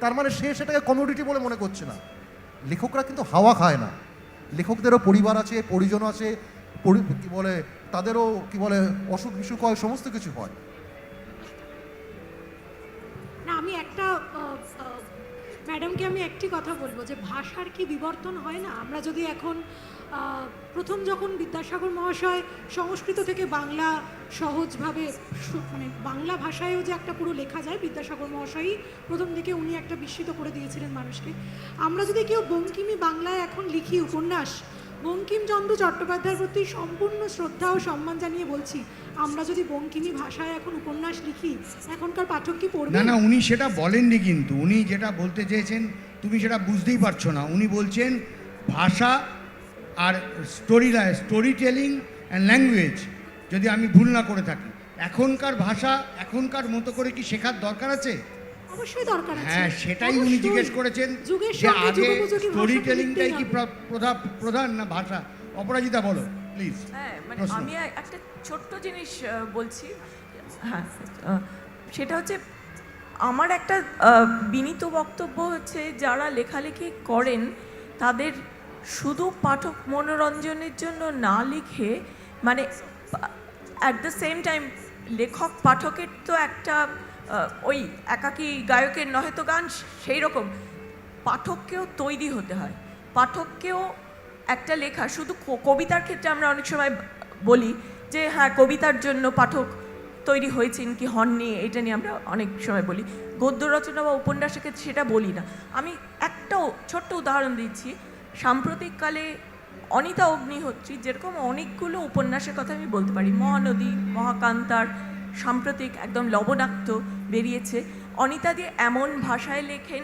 তার মানে সে সেটাকে কমিউনিটি বলে মনে করছে না। লেখকরা কিন্তু হাওয়া খায় না, লেখকদেরও পরিবার আছে, পরিজন আছে, কী বলে তাদেরও কী বলে অসুখ বিসুখ হয়, সমস্ত কিছু হয়। না, আমি একটা ম্যাডামকে আমি একটি কথা বলবো যে ভাষার কি বিবর্তন হয় না? আমরা যদি এখন প্রথম যখন বিদ্যাসাগর মহাশয় সংস্কৃত থেকে বাংলা সহজভাবে মানে বাংলা ভাষায়ও যে একটা পুরো লেখা যায়, বিদ্যাসাগর মহাশয়ই প্রথম দিকে উনি একটা বিস্মিত করে দিয়েছিলেন মানুষকে। আমরা যদি কেউ বঙ্কিমী বাংলায় এখন লিখি উপন্যাস, বঙ্কিমচন্দ্র চট্টোপাধ্যায়ের প্রতি সম্পূর্ণ শ্রদ্ধা ও সম্মান জানিয়ে বলছি, আমরা যদি বঙ্কিমী ভাষায় এখন উপন্যাস লিখি, এখনকার পাঠক কি পড়বে? না না, উনি সেটা বলেননি, কিন্তু উনি যেটা বলতে চেয়েছেন তুমি সেটা বুঝতেই পারছো না। উনি বলছেন ভাষা আর স্টোরি টেলিং অ্যান্ড ল্যাঙ্গুয়েজ, যদি আমি ভুল না করে থাকি, এখনকার ভাষা এখনকার মতো করে কি শেখার দরকার আছে? অবশ্যই দরকার আছে। হ্যাঁ, সেটাই উনি জিজ্ঞেস করেছেন যে আগে স্টোরি টেলিংটাই কি প্রধান না ভাষা? অপরাজিতা বলো প্লিজ। হ্যাঁ, মানে আমি একটা ছোট্ট জিনিস বলছি। হ্যাঁ, সেটা হচ্ছে আমার একটা বিনীত বক্তব্য হচ্ছে যারা লেখালেখি করেন তাদের শুধু পাঠক মনোরঞ্জনের জন্য না লিখে, মানে অ্যাট দ্য সেম টাইম লেখক পাঠকের তো একটা ওই একাকী গায়কের নহে তো গান, সেই রকম পাঠককেও তৈরি হতে হয়। পাঠককেও একটা লেখা, শুধু কবিতার ক্ষেত্রে আমরা অনেক সময় বলি যে হ্যাঁ কবিতার জন্য পাঠক তৈরি হয়েছেন কি হননি, এটা নিয়ে আমরা অনেক সময় বলি। গদ্য রচনা বা উপন্যাসের ক্ষেত্রে সেটা বলি না। আমি একটা ছোট্ট উদাহরণ দিচ্ছি। সাম্প্রতিককালে অনিতা অগ্নিহোত্রী যেরকম অনেকগুলো উপন্যাসের কথা আমি বলতে পারি, মহানদী, মহাকান্তার, সাম্প্রতিক একদম লবণাক্ত বেরিয়েছে। অনিতা দিয়ে এমন ভাষায় লেখেন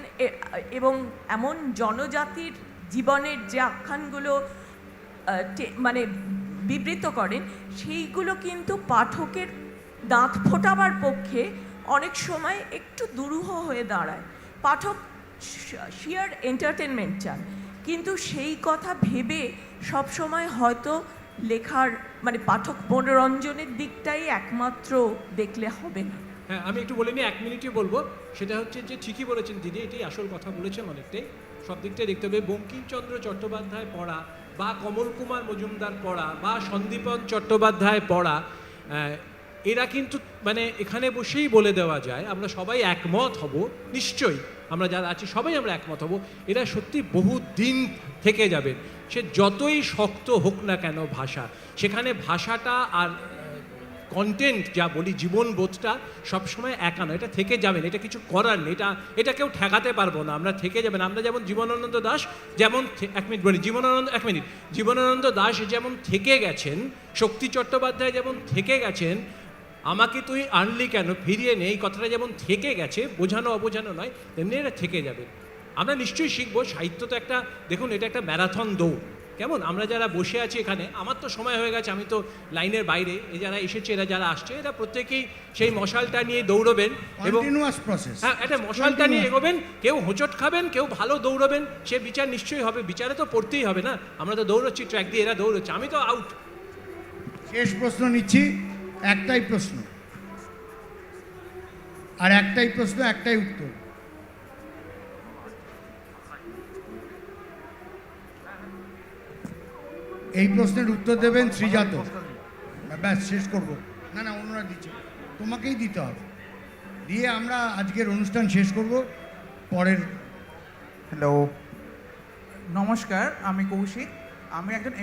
এবং এমন জনজাতির জীবনের যে আখ্যানগুলো মানে বিবৃত করেন, সেইগুলো কিন্তু পাঠকের দাঁত ফোটাবার পক্ষে অনেক সময় একটু দুরূহ হয়ে দাঁড়ায়। পাঠক শিয়ার এন্টারটেনমেন্ট চান, কিন্তু সেই কথা ভেবে সব সময় হয়তো লেখার মানে পাঠক মনোরঞ্জনের দিকটাই একমাত্র দেখলে হবে না। হ্যাঁ, আমি একটু বলে নিই, 1 মিনিটই বলবো। সেটা হচ্ছে যে ঠিকই বলেছেন দিদি, এটাই আসল কথা বলেছেন অনেকটাই। সব দিকটাই দেখতে হবে। বঙ্কিমচন্দ্র চট্টোপাধ্যায় পড়া বা কমল কুমার মজুমদার পড়া বা সন্দীপন চট্টোপাধ্যায় পড়া, এরা কিন্তু মানে এখানে বসেই বলে দেওয়া যায় আমরা সবাই একমত হব, নিশ্চয়ই আমরা যারা আছি সবাই আমরা একমত হব, এরা সত্যি বহু দিন থেকে যাবেন। সে যতই শক্ত হোক না কেন ভাষা, সেখানে ভাষাটা আর কন্টেন্ট যা বলি জীবনবোধটা সবসময় একা নয়, এটা থেকে যাবেন, এটা কিছু করার নেই, এটা কেউ ঠেকাতে পারবো না, আমরা থেকে যাবেন। আমরা যেমন জীবনানন্দ দাশ যেমন 1 মিনিট বলি, জীবনানন্দ দাশ যেমন থেকে গেছেন, শক্তি চট্টোপাধ্যায় যেমন থেকে গেছেন, আমাকে তুই আনলি কেন ফিরিয়ে নেই কথাটা যেমন থেকে গেছে, বোঝানো অবোঝানো নয়, তেমনি এটা থেকে যাবে। আমরা নিশ্চয়ই শিখবো। সাহিত্য তো একটা, দেখুন এটা একটা ম্যারাথন দৌড়। কেমন আমরা যারা বসে আছি এখানে, আমার তো সময় হয়ে গেছে, আমি তো লাইনের বাইরে, এ যারা এসেছে এরা যারা আসছে এরা প্রত্যেকেই সেই মশালটা নিয়ে দৌড়বেন এবং হ্যাঁ একটা মশালটা নিয়ে এগোবেন। কেউ হোঁচট খাবেন, কেউ ভালো দৌড়বেন, সে বিচার নিশ্চয়ই হবে। বিচারে তো পড়তেই হবে না, আমরা তো দৌড়চ্ছি ট্র্যাক দিয়ে, এরা দৌড়চ্ছে, আমি তো আউট। শেষ প্রশ্ন নিচ্ছি, একটাই প্রশ্ন আর একটাই প্রশ্ন, একটাই উত্তর। এই প্রশ্নের উত্তর দেবেন শ্রীজাত। ব্যাস শেষ করব। না না, অন্যরা দিচ্ছে, তোমাকেই দিতে হবে, দিয়ে আমরা আজকের অনুষ্ঠান শেষ করব। পরের হ্যালো, নমস্কার, আমি কৌশিক, আমি একজন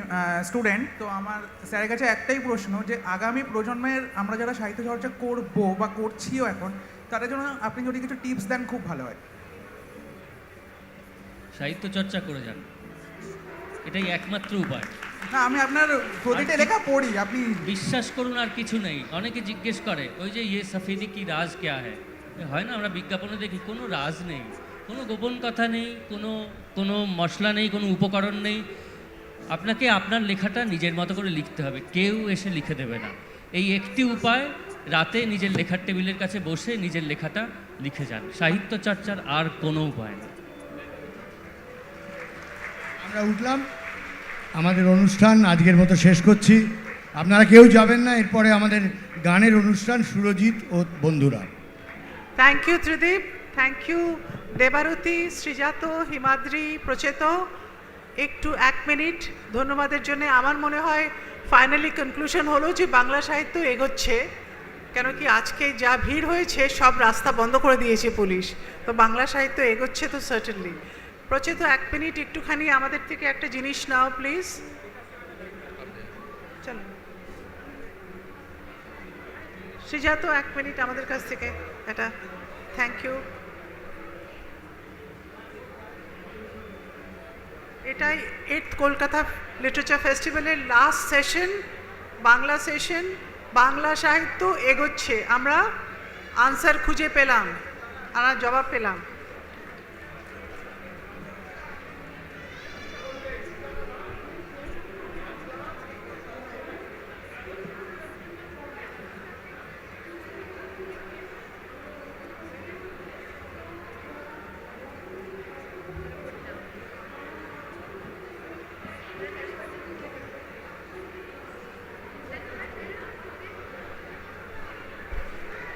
স্টুডেন্ট। তো আমার স্যারের কাছে একটাই প্রশ্ন যে আগামী প্রজন্মের আমরা যারা সাহিত্য চর্চা করবো বা করছিও এখন, তাদের জন্য আপনি যদি কিছু টিপস দেন খুব ভালো হয়। সাহিত্য চর্চা করে যান। এটাই একমাত্র উপায়। না আমি আপনার প্রতিটা লেখা পড়ি, আপনি বিশ্বাস করুন আর কিছু নেই। অনেকে জিজ্ঞেস করে ওই যে ইয়ে সফেদি কি রাজ ক্যা হয় না, আমরা বিজ্ঞাপনে দেখি, কোনো রাজ নেই, কোনো গোপন কথা নেই, কোনো মশলা নেই, কোনো উপকরণ নেই। আপনাকে আপনার লেখাটা নিজের মতো করে লিখতে হবে, কেউ এসে লিখে দেবে না। এই একটি উপায়, রাতে নিজের লেখার টেবিলের কাছে বসে নিজের লেখাটা লিখে যান। সাহিত্য চর্চার আর কোনো উপায় নেই। আমরা উঠলাম, আমাদের অনুষ্ঠান আজকের মতো শেষ করছি। আপনারা কেউ যাবেন না, এরপরে আমাদের গানের অনুষ্ঠান সুরজিৎ ও বন্ধুরা। Thank you Tridip, thank you Debarati, Srijato, Himadri, Prachet. একটু 1 মিনিট ধন্যবাদের জন্য। আমার মনে হয় ফাইনালি কনক্লুশন হলো যে বাংলা সাহিত্য এগোচ্ছে, কেন কি আজকে যা ভিড় হয়েছে, সব রাস্তা বন্ধ করে দিয়েছে পুলিশ, তো বাংলা সাহিত্য এগোচ্ছে তো সার্টেনলি। প্রচেত 1 মিনিট একটুখানি আমাদের থেকে একটা জিনিস নাও প্লিজ। চলো শ্রীজাত 1 মিনিট আমাদের কাছ থেকে এটা। Thank you. এটাই 8th কলকাতা লিটারেচার ফেস্টিভ্যালের last session, Bangla session. Bangla সাহিত্য এগোচ্ছে, আমরা আনসার খুঁজে পেলাম, আমরা জবাব পেলাম।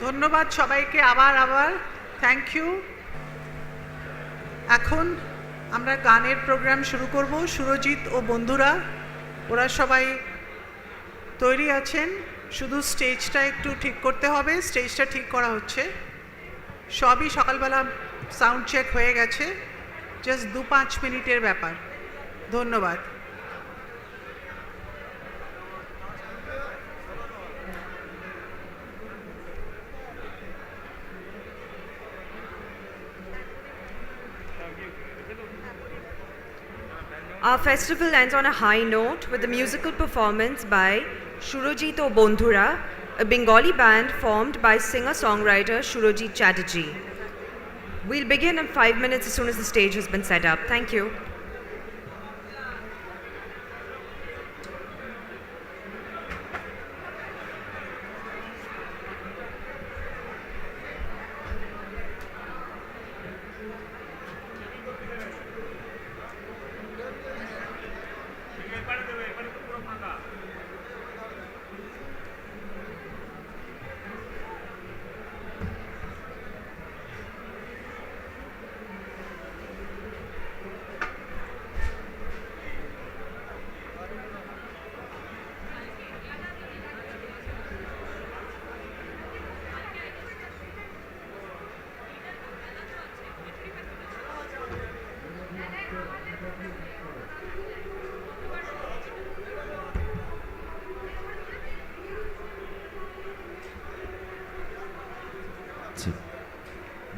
ধন্যবাদ সবাইকে, আবার থ্যাংক ইউ। এখন আমরা গানের প্রোগ্রাম শুরু করব। সুরজিৎ ও বন্ধুরা ওরা সবাই তৈরি আছেন, শুধু স্টেজটা একটু ঠিক করতে হবে। স্টেজটা ঠিক করা হচ্ছে, সবই সকালবেলা সাউন্ড চেক হয়ে গেছে, জাস্ট 2-5 মিনিটের ব্যাপার। ধন্যবাদ। Our festival ends on a high note with a musical performance by Surojit O Bondhura, a Bengali band formed by singer-songwriter Surojit Chatterjee. We'll begin in 5 minutes as soon as the stage has been set up. Thank you.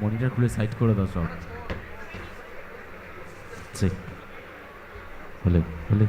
Monitor খুলে side করে দাও সব। হলে হলে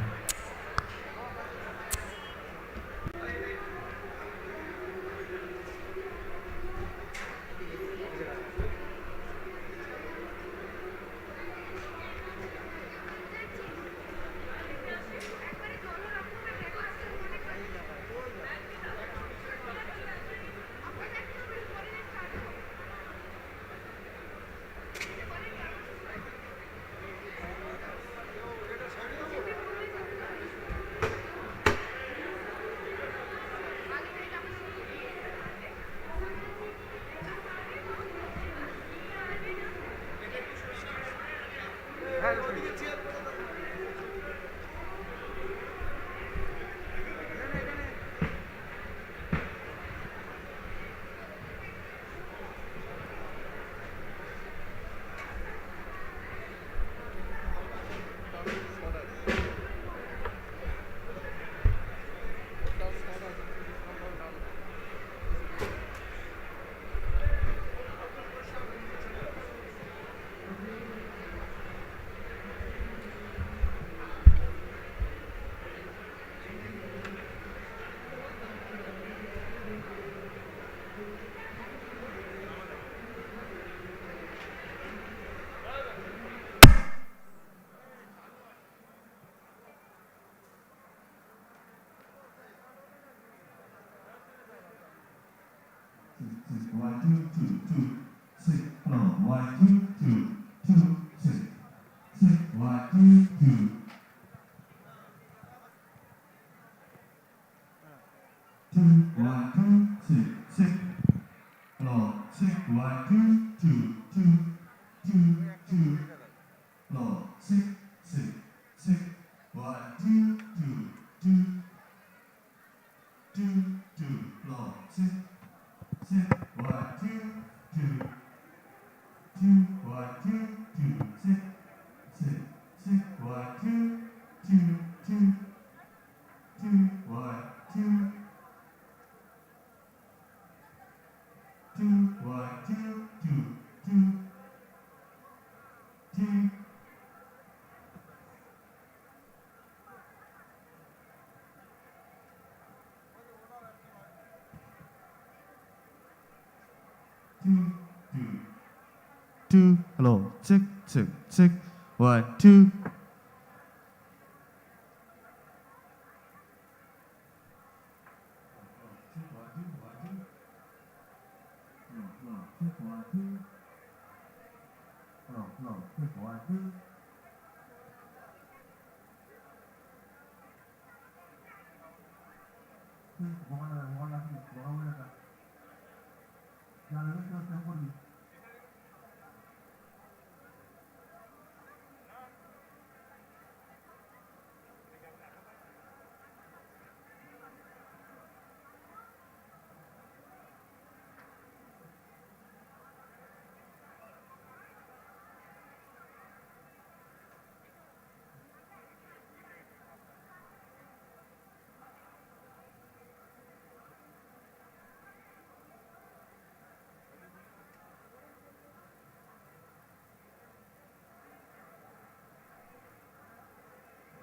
2, hello, check, check, check, 1, 2.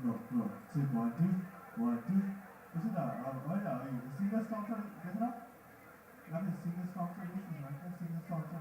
No, check 1, 2, 1, 2. Isn't that, single structure, get it up? That is single structure, this is right, single structure,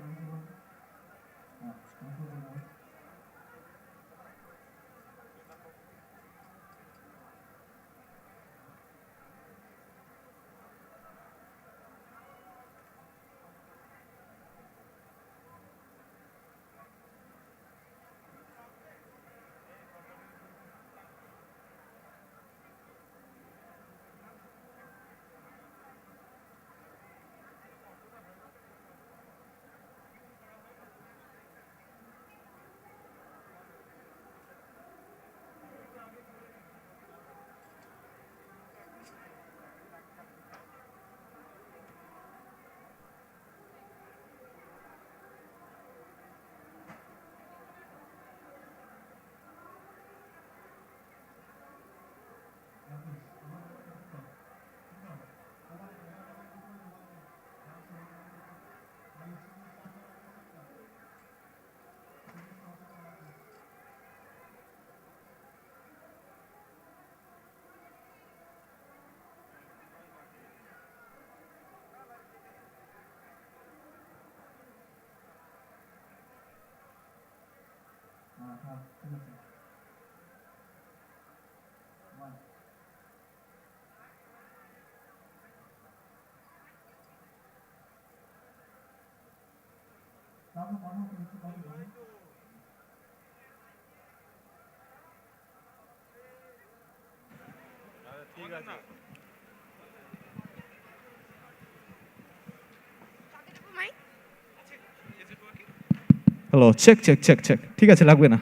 hello check check check check ঠিক আছে লাগবে না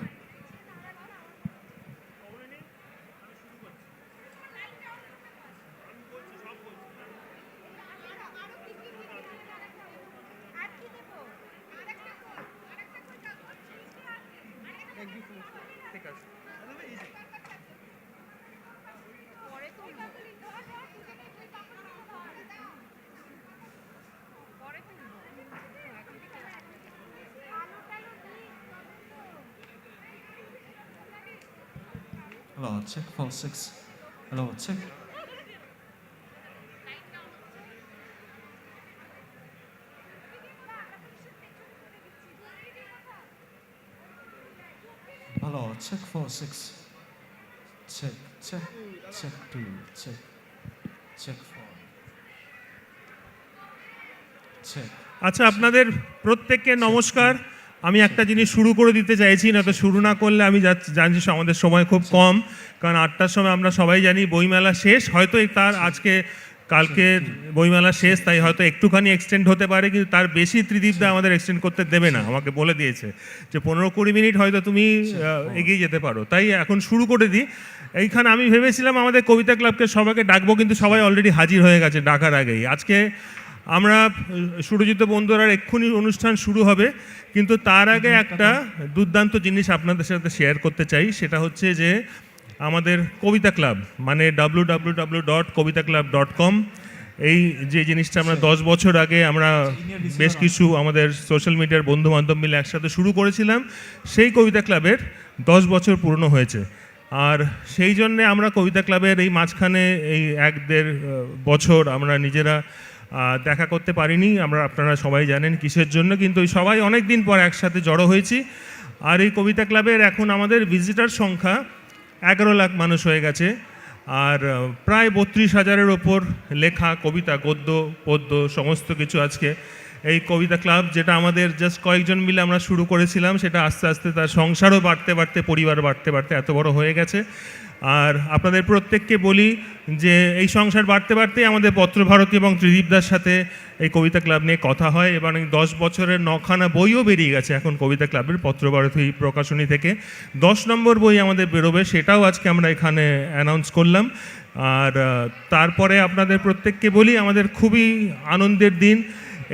Hello, check 4, 6. Hello, check. Hello, check 4, 6. Check, check, check 2, check, check 4. Check. আচ্ছা আপনাদের প্রত্যেককে নমস্কার আমি একটা জিনিস শুরু করে দিতে চাইছি, না তো শুরু না করলে আমি জানছি আমাদের সময় খুব কম, কারণ 8টার সময় আমরা সবাই জানি বইমেলা শেষ, হয়তো তার কালকে বইমেলা শেষ, তাই হয়তো একটুখানি এক্সটেন্ড হতে পারে, কিন্তু তার বেশি ত্রিদীপদা আমাদের এক্সটেন্ড করতে দেবে না, আমাকে বলে দিয়েছে যে 15-20 মিনিট হয়তো তুমি এগিয়ে যেতে পারো, তাই এখন শুরু করে দিই। এইখানে আমি ভেবেছিলাম আমাদের কবিতা ক্লাবকে সবাইকে ডাকবো, কিন্তু সবাই অলরেডি হাজির হয়ে গেছে ডাকার আগেই। আজকে আমরা সুরজিত বন্ধুরার এক্ষুনি অনুষ্ঠান শুরু হবে, কিন্তু তার আগে একটা দুর্দান্ত জিনিস আপনাদের সাথে শেয়ার করতে চাই, সেটা হচ্ছে যে আমাদের কবিতা ক্লাব, মানে www.kobitaclub.com, এই যে জিনিসটা আমরা 10 বছর আগে আমরা বেশ কিছু আমাদের সোশ্যাল মিডিয়ার বন্ধু বান্ধব মিলে একসাথে শুরু করেছিলাম, সেই কবিতা ক্লাবের 10 বছর পূর্ণ হয়েছে। আর সেই জন্যে আমরা কবিতা ক্লাবের এই মাঝখানে এই 1-1.5 বছর আমরা নিজেরা দেখা করতে পারিনি, আপনারা সবাই জানেন কিসের জন্য, কিন্তু সবাই অনেক দিন পর একসাথে জড়ো হয়েছি। আর এই কবিতা ক্লাবের এখন আমাদের ভিজিটার সংখ্যা 11 লাখ মানুষ হয়ে গেছে, আর প্রায় 32,000-এর ওপর লেখা কবিতা, গদ্য পদ্য সমস্ত কিছু আজকে এই কবিতা ক্লাব, যেটা আমাদের জাস্ট কয়েকজন মিলে আমরা শুরু করেছিলাম, সেটা আস্তে আস্তে তার সংসারও বাড়তে বাড়তে, পরিবার বাড়তে বাড়তে এত বড় হয়ে গেছে। আর আপনাদের প্রত্যেককে বলি যে এই সংসার বাড়তে বাড়তেই আমাদের পত্রভারতী এবং ত্রিদীপদার সাথে এই কবিতা ক্লাব নিয়ে কথা হয়, এবং এই 10 বছরের 9খানা বইও বেরিয়ে গেছে এখন কবিতা ক্লাবের পত্রভারতী প্রকাশনী থেকে। 10 নম্বর বই আমাদের বেরোবে, সেটাও আজকে আমরা এখানে অ্যানাউন্স করলাম। আর তারপরে আপনাদের প্রত্যেককে বলি আমাদের খুবই আনন্দের দিন,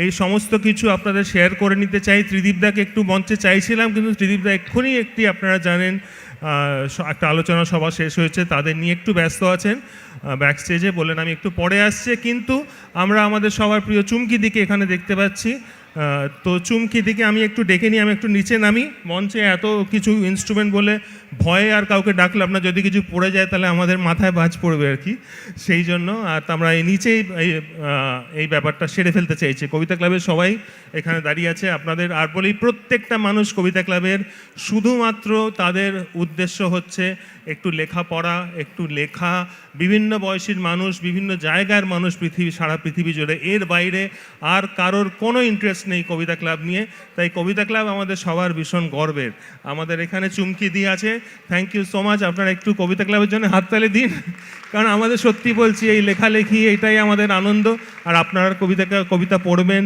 এই সমস্ত কিছু আপনাদের শেয়ার করে নিতে চাই। ত্রিদীপদাকে একটু মঞ্চে চাইছিলাম, কিন্তু ত্রিদীপদা এক্ষুনি আপনারা জানেন একটা আলোচনা সভা শেষ হয়েছে, তাদের নিয়ে একটু ব্যস্ত আছেন ব্যাক স্টেজে, বললেন আমি একটু পরে আসছে। কিন্তু আমরা আমাদের সবার প্রিয় চুমকি দিকে এখানে দেখতে পাচ্ছি, তো চুমকি দিকে আমি একটু ডেকে নিই, আমি একটু নিচে নামি। মঞ্চে এত কিছু ইনস্ট্রুমেন্ট বলে ভয়ে আর কাউকে ডাকলাম না, যদি কিছু পড়ে যায় তাহলে আমাদের মাথায় বাজ পড়বে আর কি, সেই জন্য। আর আমরা এই নিচেই এই ব্যাপারটা সেরে ফেলতে চাইছি। কবিতা ক্লাবের সবাই এখানে দাঁড়িয়ে আছে আপনাদের, আর বলি প্রত্যেকটা মানুষ কবিতা ক্লাবের শুধুমাত্র তাদের উদ্দেশ্য হচ্ছে একটু লেখাপড়া, একটু লেখা, বিভিন্ন বয়সীর মানুষ, বিভিন্ন জায়গার মানুষ, সারা পৃথিবী জুড়ে, এর বাইরে আর কারোর কোনো ইন্টারেস্ট নেই কবিতা ক্লাব নিয়ে। তাই কবিতা ক্লাব আমাদের সবার ভীষণ গর্বের। আমাদের এখানে চুমকি দিয়ে আছে, থ্যাংক ইউ সো মাচ। আপনারা একটু কবিতা ক্লাবের জন্য হাততালি দিন, কারণ আমাদের সত্যি বলছি এই লেখালেখি এটাই আমাদের আনন্দ, আর আপনারা কবিতা পড়বেন,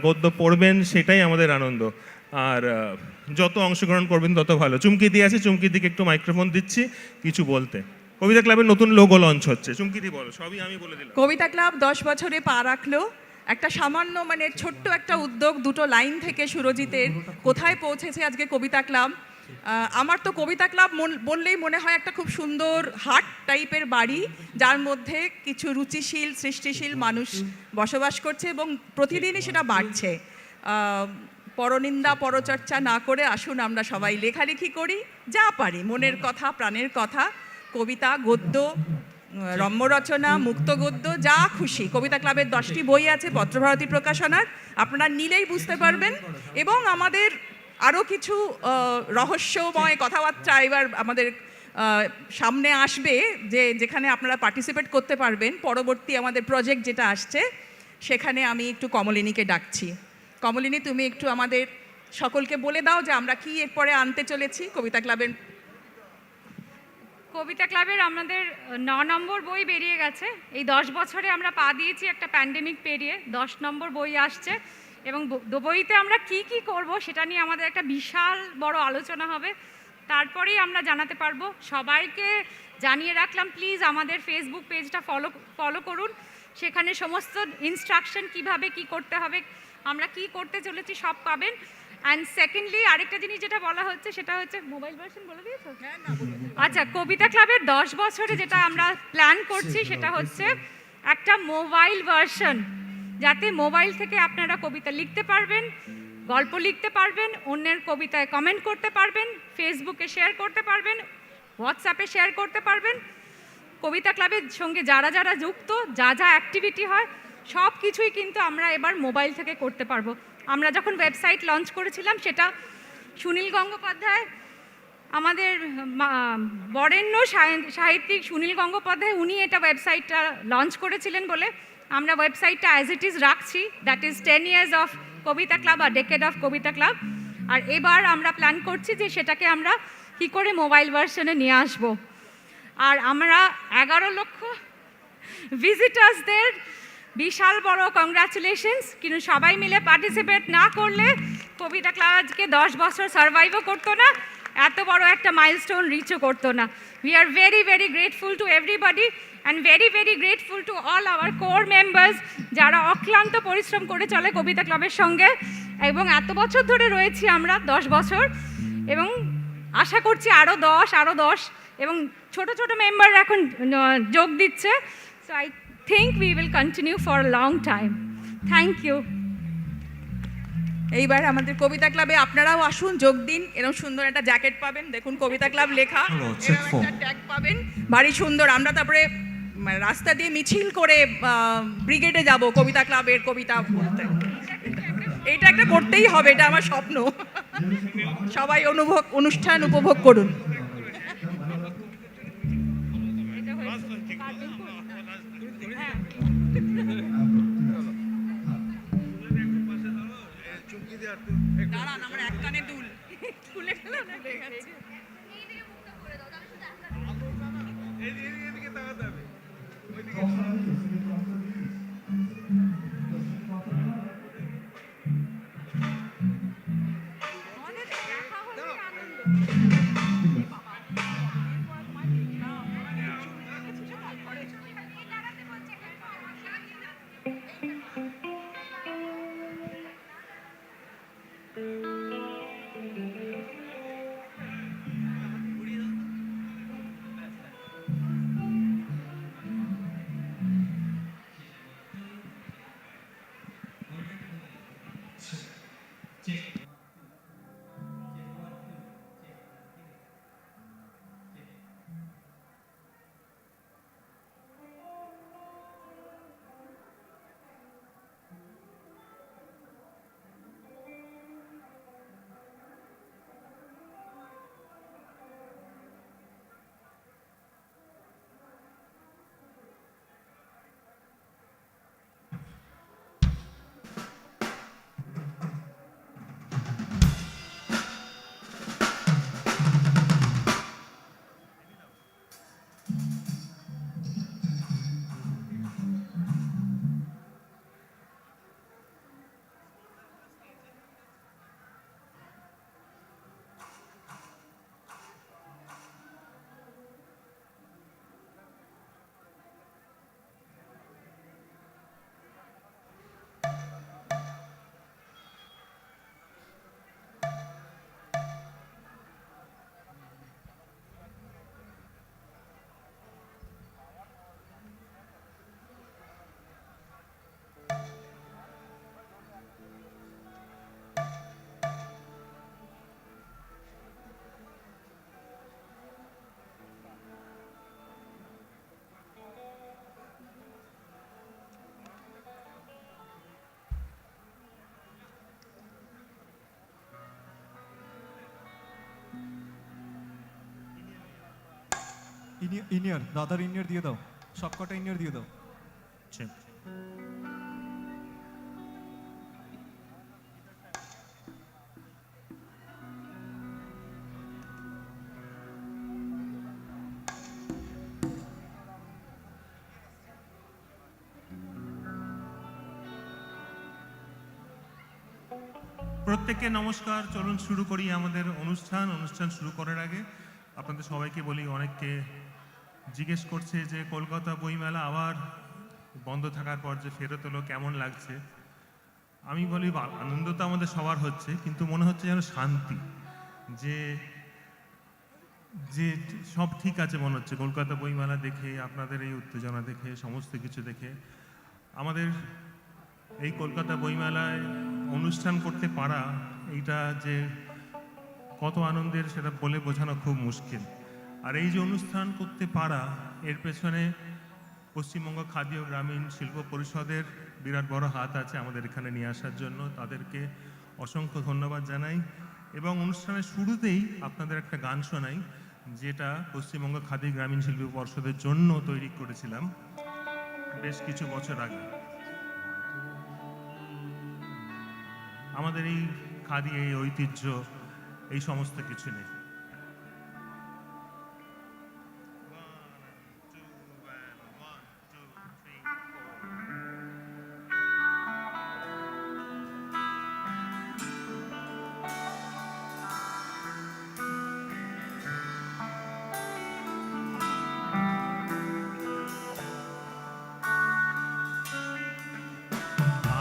গদ্য পড়বেন, সেটাই আমাদের আনন্দ। আর যত অংশগ্রহণ করবেন তত ভালো। চুমকি দিয়ে আছে, চুমকি দিকে একটু মাইক্রোফোন দিচ্ছি কিছু বলতে। কবিতা ক্লাবের নতুন লোগো লঞ্চ হচ্ছে, চুমকি দি বলো, সবই আমি বলে দিলাম। কবিতা ক্লাব 10 বছরে পা রাখলো, একটা সামান্য মানে ছোট্ট একটা উদ্যোগ, 2টো লাইন থেকে সুরজিতের কোথায় পৌঁছেছে আজকে কবিতা ক্লাব। আমার তো কবিতা ক্লাব বললেই মনে হয় একটা খুব সুন্দর হাট টাইপের বাড়ি, যার মধ্যে কিছু রুচিশীল সৃষ্টিশীল মানুষ বসবাস করছে, এবং প্রতিদিনই সেটা বাড়ছে। পরনিন্দা পরচর্চা না করে আসুন আমরা সবাই লেখালেখি করি, যা পারি, মনের কথা, প্রাণের কথা, কবিতা, গদ্য, রম্যরচনা, মুক্ত গদ্য, যা খুশি। কবিতা ক্লাবের 10টি বই আছে পত্রভারতী প্রকাশনার, আপনারা নিলেই বুঝতে পারবেন। এবং আমাদের আরও কিছু রহস্যময় কথাবার্তা এবার আমাদের সামনে আসবে, যেখানে আপনারা পার্টিসিপেট করতে পারবেন। পরবর্তী আমাদের প্রজেক্ট যেটা আসছে, সেখানে আমি একটু কমলিনীকে ডাকছি। কমলিনী, তুমি একটু আমাদের সকলকে বলে দাও যে আমরা কি এরপরে আনতে চলেছি কবিতা ক্লাবের। কবিতা ক্লাবের আমাদের 9 নম্বর বই বেরিয়ে গেছে। এই 10 বছরে আমরা পা দিয়েছি একটা প্যান্ডেমিক পেরিয়ে, 10 নম্বর বই আসছে, এবং বইতে আমরা কি কি করব সেটা নিয়ে আমাদের একটা বিশাল বড় আলোচনা হবে। তারপরেই আমরা জানাতে পারবো। সবাইকে জানিয়ে রাখলাম, প্লিজ আমাদের ফেসবুক পেজটা ফলো করুন, সেখানে সমস্ত ইনস্ট্রাকশন কিভাবে কি করতে হবে, আমরা কি করতে চলেছি সব পাবেন। অ্যান্ড সেকেন্ডলি আরেকটা জিনিস যেটা বলা হচ্ছে সেটা হচ্ছে, মোবাইল ভার্সন বলে দিয়েছো? আচ্ছা, কবিতা ক্লাবের 10 বছরে যেটা আমরা প্ল্যান করছি সেটা হচ্ছে একটা মোবাইল ভার্সন, যাতে মোবাইল থেকে আপনারা কবিতা লিখতে পারবেন, গল্প লিখতে পারবেন, অন্যের কবিতায় কমেন্ট করতে পারবেন, ফেসবুকে শেয়ার করতে পারবেন, হোয়াটসঅ্যাপে শেয়ার করতে পারবেন। কবিতা ক্লাবের সঙ্গে যারা যারা যুক্ত, যা যা অ্যাক্টিভিটি হয়, সব কিছুই কিন্তু আমরা এবার মোবাইল থেকে করতে পারবো। আমরা যখন ওয়েবসাইট লঞ্চ করেছিলাম, সেটা সুনীল গঙ্গোপাধ্যায়, আমাদের বরেণ্য সাহিত্যিক সুনীল গঙ্গোপাধ্যায়, উনি এটা ওয়েবসাইটটা লঞ্চ করেছিলেন বলে আমরা ওয়েবসাইটটা অ্যাজ ইট ইজ রাখছি। That is 10 years of Kobita club, আর ডেকেড অফ কবিতা ক্লাব। আর এবার আমরা প্ল্যান করছি যে সেটাকে আমরা কী করে মোবাইল ভার্সনে নিয়ে আসব। আর আমরা 11 লক্ষ ভিজিটার্সদের বিশাল বড় কংগ্রাচুলেশনস। কিন্তু সবাই মিলে পার্টিসিপেট না করলে কবিতা ক্লাব আজকে 10 বছর সার্ভাইভও করতো না, এত বড় একটা মাইলস্টোন রিচও করতো না। We are very very grateful to everybody and very very grateful to all our core members যারা অক্লান্ত পরিশ্রম করে চলে কবিতা ক্লাবের সঙ্গে, এবং এত বছর ধরে রয়েছি আমরা 10 বছর, এবং আশা করছি আরও 10 এবং ছোট ছোট মেম্বার এখন যোগ দিচ্ছে। So I think we will continue for a long time. Thank you. এইবার আমাদের কবিতা ক্লাবে আপনারাও আসুন, যোগ দিন। এরকম সুন্দর একটা জ্যাকেট পাবেন, দেখুন কবিতা ক্লাব লেখা, এরকম একটা ট্যাগ পাবেন, ভারী সুন্দর। আমরা তারপরে রাস্তা দিয়ে মিছিল করে ব্রিগেডে যাব কবিতা ক্লাবের কবিতা বলতে। এইটা একটা করতেই হবে, এটা আমার স্বপ্ন। সবাই অনুষ্ঠান উপভোগ করুন। দাঁড়ান, আমার এক কানে দুল খুলে গেল না, খুলে গেছে। ইনিয়ার দাদার ইনিয়ার দিয়ে দাও, সবকটা ইনিয়ার দিয়ে দাও। প্রত্যেককে নমস্কার। চলুন শুরু করি আমাদের অনুষ্ঠান শুরু করার আগে আপনাদের সবাইকে বলি, অনেককে জিজ্ঞেস করছে যে কলকাতা বইমেলা আবার বন্ধ থাকার পর যে ফেরত এলো কেমন লাগছে। আমি বলি আনন্দ তো আমাদের সবার হচ্ছে, কিন্তু মনে হচ্ছে যেন শান্তি, যে যে সব ঠিক আছে মনে হচ্ছে কলকাতা বইমেলা দেখে, আপনাদের এই উত্তেজনা দেখে, সমস্ত কিছু দেখে। আমাদের এই কলকাতা বইমেলায় অনুষ্ঠান করতে পারা, এইটা যে কত আনন্দের সেটা বলে বোঝানো খুব মুশকিল। আর এই যে অনুষ্ঠান করতে পারা, এর পেছনে পশ্চিমবঙ্গ খাদি ও গ্রামীণ শিল্প পরিষদের বিরাট বড় হাত আছে আমাদের এখানে নিয়ে আসার জন্য। তাদেরকে অসংখ্য ধন্যবাদ জানাই। এবং অনুষ্ঠানের শুরুতেই আপনাদের একটা গান শোনাই, যেটা পশ্চিমবঙ্গ খাদি গ্রামীণ শিল্প পরিষদের জন্য তৈরি করেছিলাম বেশ কিছু বছর আগে। আমাদের এই খাদি, এই ঐতিহ্য, এই সমস্ত কিছু নেই।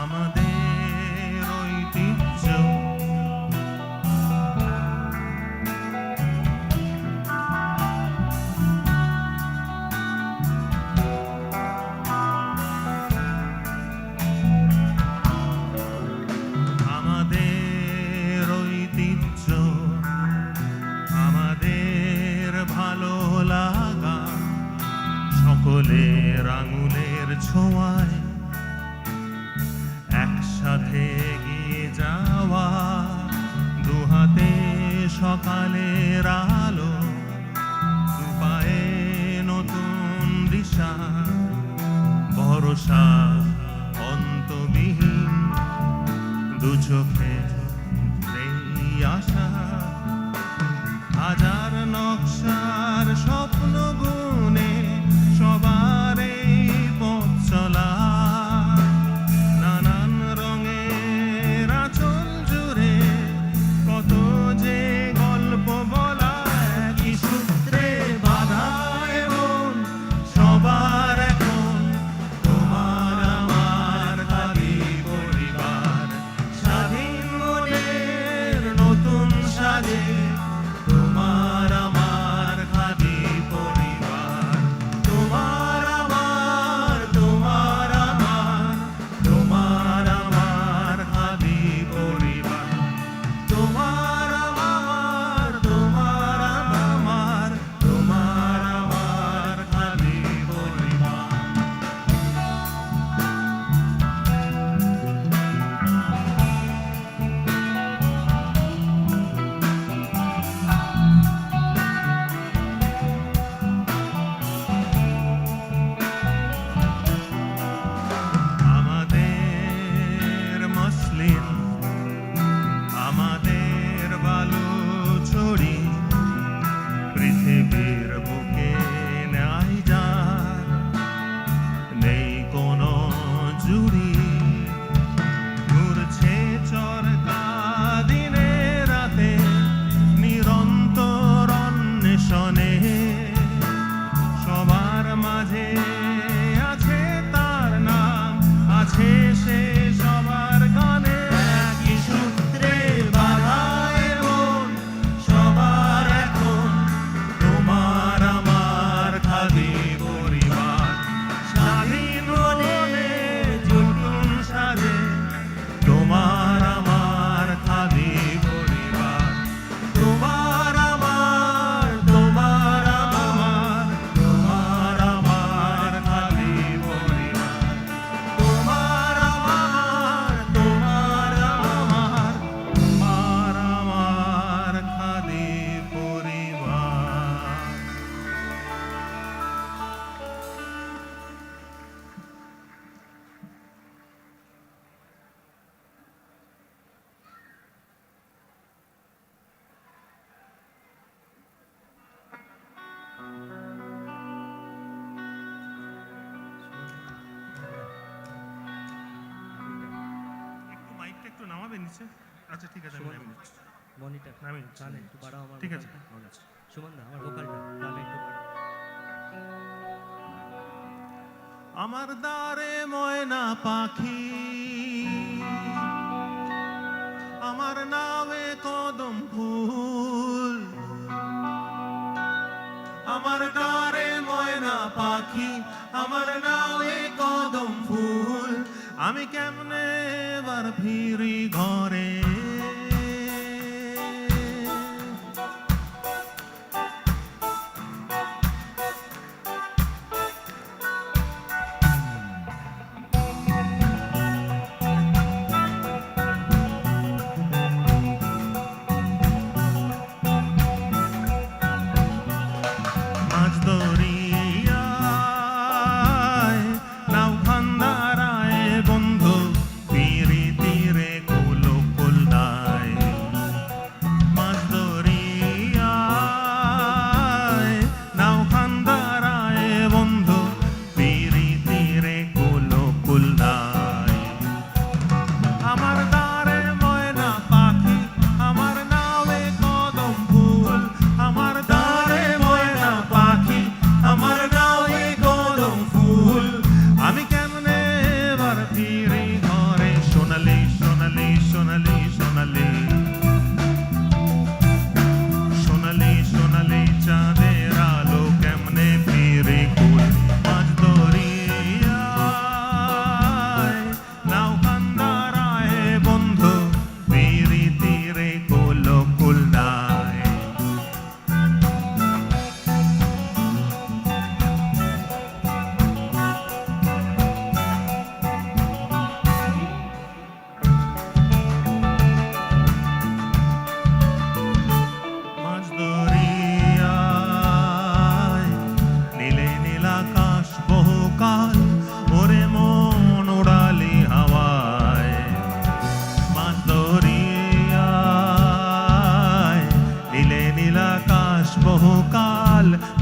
আমাদের ঐতিহ্য, আমাদের ঐতিহ্য, আমাদের ভালো লাগা, সকলের আঙুলের ছোঁয়ায় একসাথে এগিয়ে যাওয়া, দুহাতে সকালের আলো, দুপায়ে নতুন দিশা, ভরসা অন্তবিহীন, দু চোখে নেই আশা, হাজার নকশার স্বপ্ন গুনে সবার এই পথ চলা, নানান রঙের আঁচল জুড়ে কত যে গল্প বলা, একই সূত্রে বাঁধা এমন সবার এখন তোমার আমার খাদি পরিবার, স্বাধীন মনের নতুন সাজে তোমার আমার খাদি পরিবার, তোমার আমার, তোমার আমার, তোমার আমার খাদি পরিবার, তোমার আমার, তোমার আমার, তোমার আমার খাদি পরিবার। আমাদের মসলিন, আমাদের বালুচরি, পৃথিবীর বুকে নাই যার, নেই কোনো জুড়ি, ঘুরছে চরকা দিনে রাতে নিরন্তর অন্বেষণে, সবার মাঝে আছে তার নাম, আছে সে সবার গানে, একই সূত্রে বাঁধা এমন সবার এখন তোমার আমার খাদি পরিবার, স্বাধীন মনে নতুন সাজে তোমার আমার খাদি পরিবার, তোমার আমার, তোমার আমার, তোমার আমার খাদি পরিবার, তোমার আমার, তোমার আমার, তোমার আমার খাদি পরিবার। একটু মাইকটা একটু নামাবে নিচে। আচ্ছা ঠিক আছে, আমি নামিয়ে নিচ্ছি। মনিটর নামিয়ে নিচ্ছি। তাহলে একটু বাড়াও আমার ঠিক আছে। ভোকালটা। সুমন দা আমার ভোকালটা তাহলে একটু বাড়াও। আমার দ্বারে ময়না পাখি, আমার নামে কদম ফুল, আমার দ্বারে ময়না পাখি, আমার নামে কদম ফুল, আমি কেমনে এবার ফিরি ঘরে, মাছ দরিয়ায় নাও খান্দারায় বন্ধু, তীরে তীরে কুলো কুল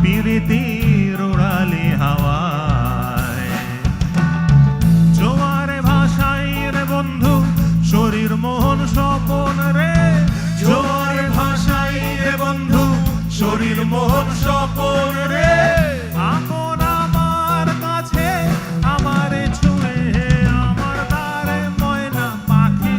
পিরিতির উড়ালি হাওয়ায় জোয়ারে ভাষাই রে বন্ধু শরীর মন স্বপন রে জোয়ারে ভাষাই রে বন্ধু শরীর মন স্বপন রে আপন আমার কাছে আমারে ছুঁয়ে আমার দ্বারে ময়না পাখি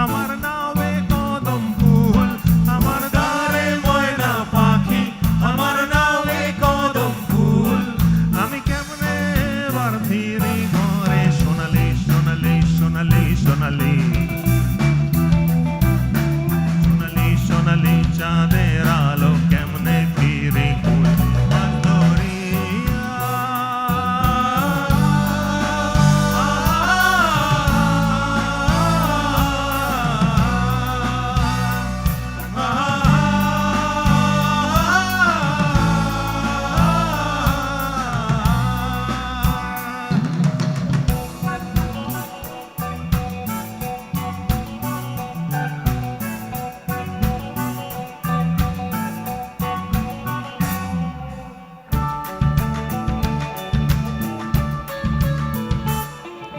আমার নামে কদম ফুল আমার দ্বারে ময়না পাখি আমার নামে কদম ফুল আমি কেমনে এবার ফিরি ঘরে সোনালি সোনালি সোনালি সোনালি সোনালি সোনালি চাঁদের আলো কেমনে ফিরে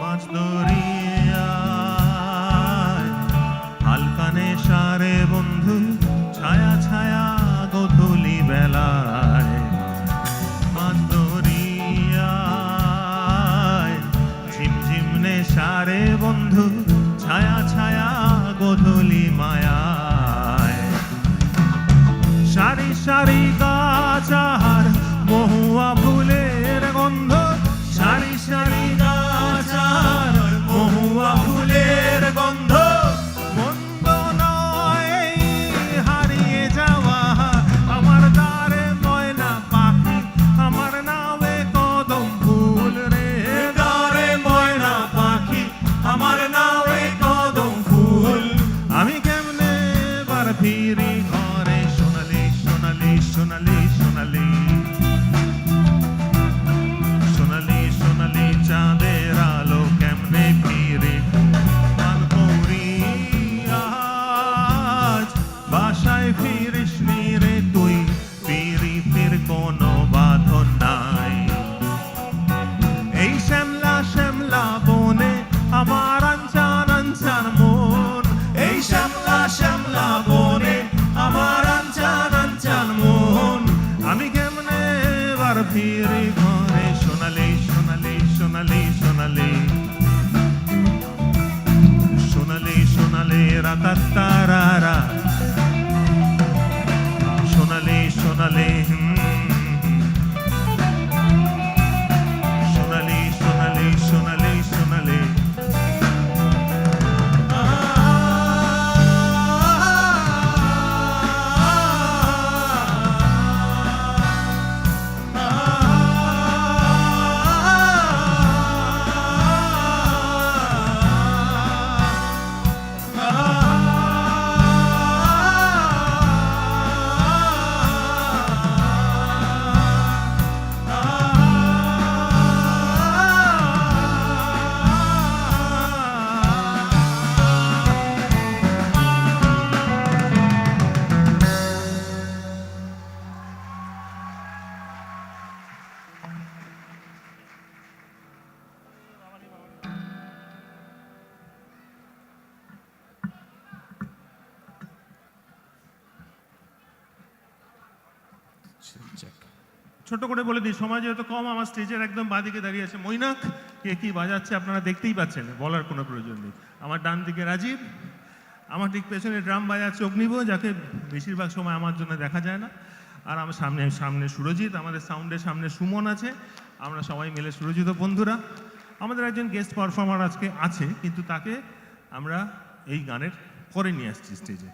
মাছ দরিয়ায় হালকা নেশারে বন্ধু ছায়া ছায়া গোধূলি বেলায় মাছ দরিয়ায় ঝিমঝিম নেশারে বন্ধু ছায়া ছায়া গোধূলি মায়ায় সারি সারি গাছ আর মহুয়া ফুলের গন্ধ সারি সারি গাছ আর মহুয়া ফুলের গন্ধ মন্দ নয় হারিয়ে যাওয়া আমার দ্বারে ময়না পাখি আমার নামে কদম ফুল রে দ্বারে ময়না পাখি আমার নামে কদম ফুল আমি কেমনে বার ফিরি ঘরে সোনালি সোনালি সোনালি সোনালি সোনালি সোনালি চাঁদের আলো কেমনে ফিরে মানকৌরি আজ বাসায় ফিরিস নি রে তুই পিরিতির কোনো বাঁধন নাই এই শ্যামলা শ্যামলা বনে আমার আনচান আনচান মন এই শ্যামলা শ্যামলা বনে আমার আনচান আনচান মন আমি কেমনে বার ফিরি ঘরে সোনালি সোনালি সোনালি সোনালি সোনালি সোনালি রাতাতারা সোনালি সোনালি সোনালি সোনালি সোনালি সোনালি ছোট করে বলে দিই সময় যেহেতু কম আমার স্টেজের একদম বাঁদিকে দাঁড়িয়ে আছে মৈনাক কে কি বাজাচ্ছে আপনারা দেখতেই পাচ্ছেন বলার কোনো প্রয়োজন নেই আমার ডান দিকে রাজীব আমার ঠিক পেছনে ড্রাম বাজাচ্ছে অগ্নিব যাকে বেশিরভাগ সময় আমার জন্য দেখা যায় না আর আমার সামনে সামনে সুরজিৎ আমাদের সাউন্ডের সামনে সুমন আছে আমরা সবাই মিলে সুরজিৎ বন্ধুরা আমাদের একজন গেস্ট পারফর্মার আজকে আছে কিন্তু তাকে আমরা এই গানের পরে নিয়ে আসছি স্টেজে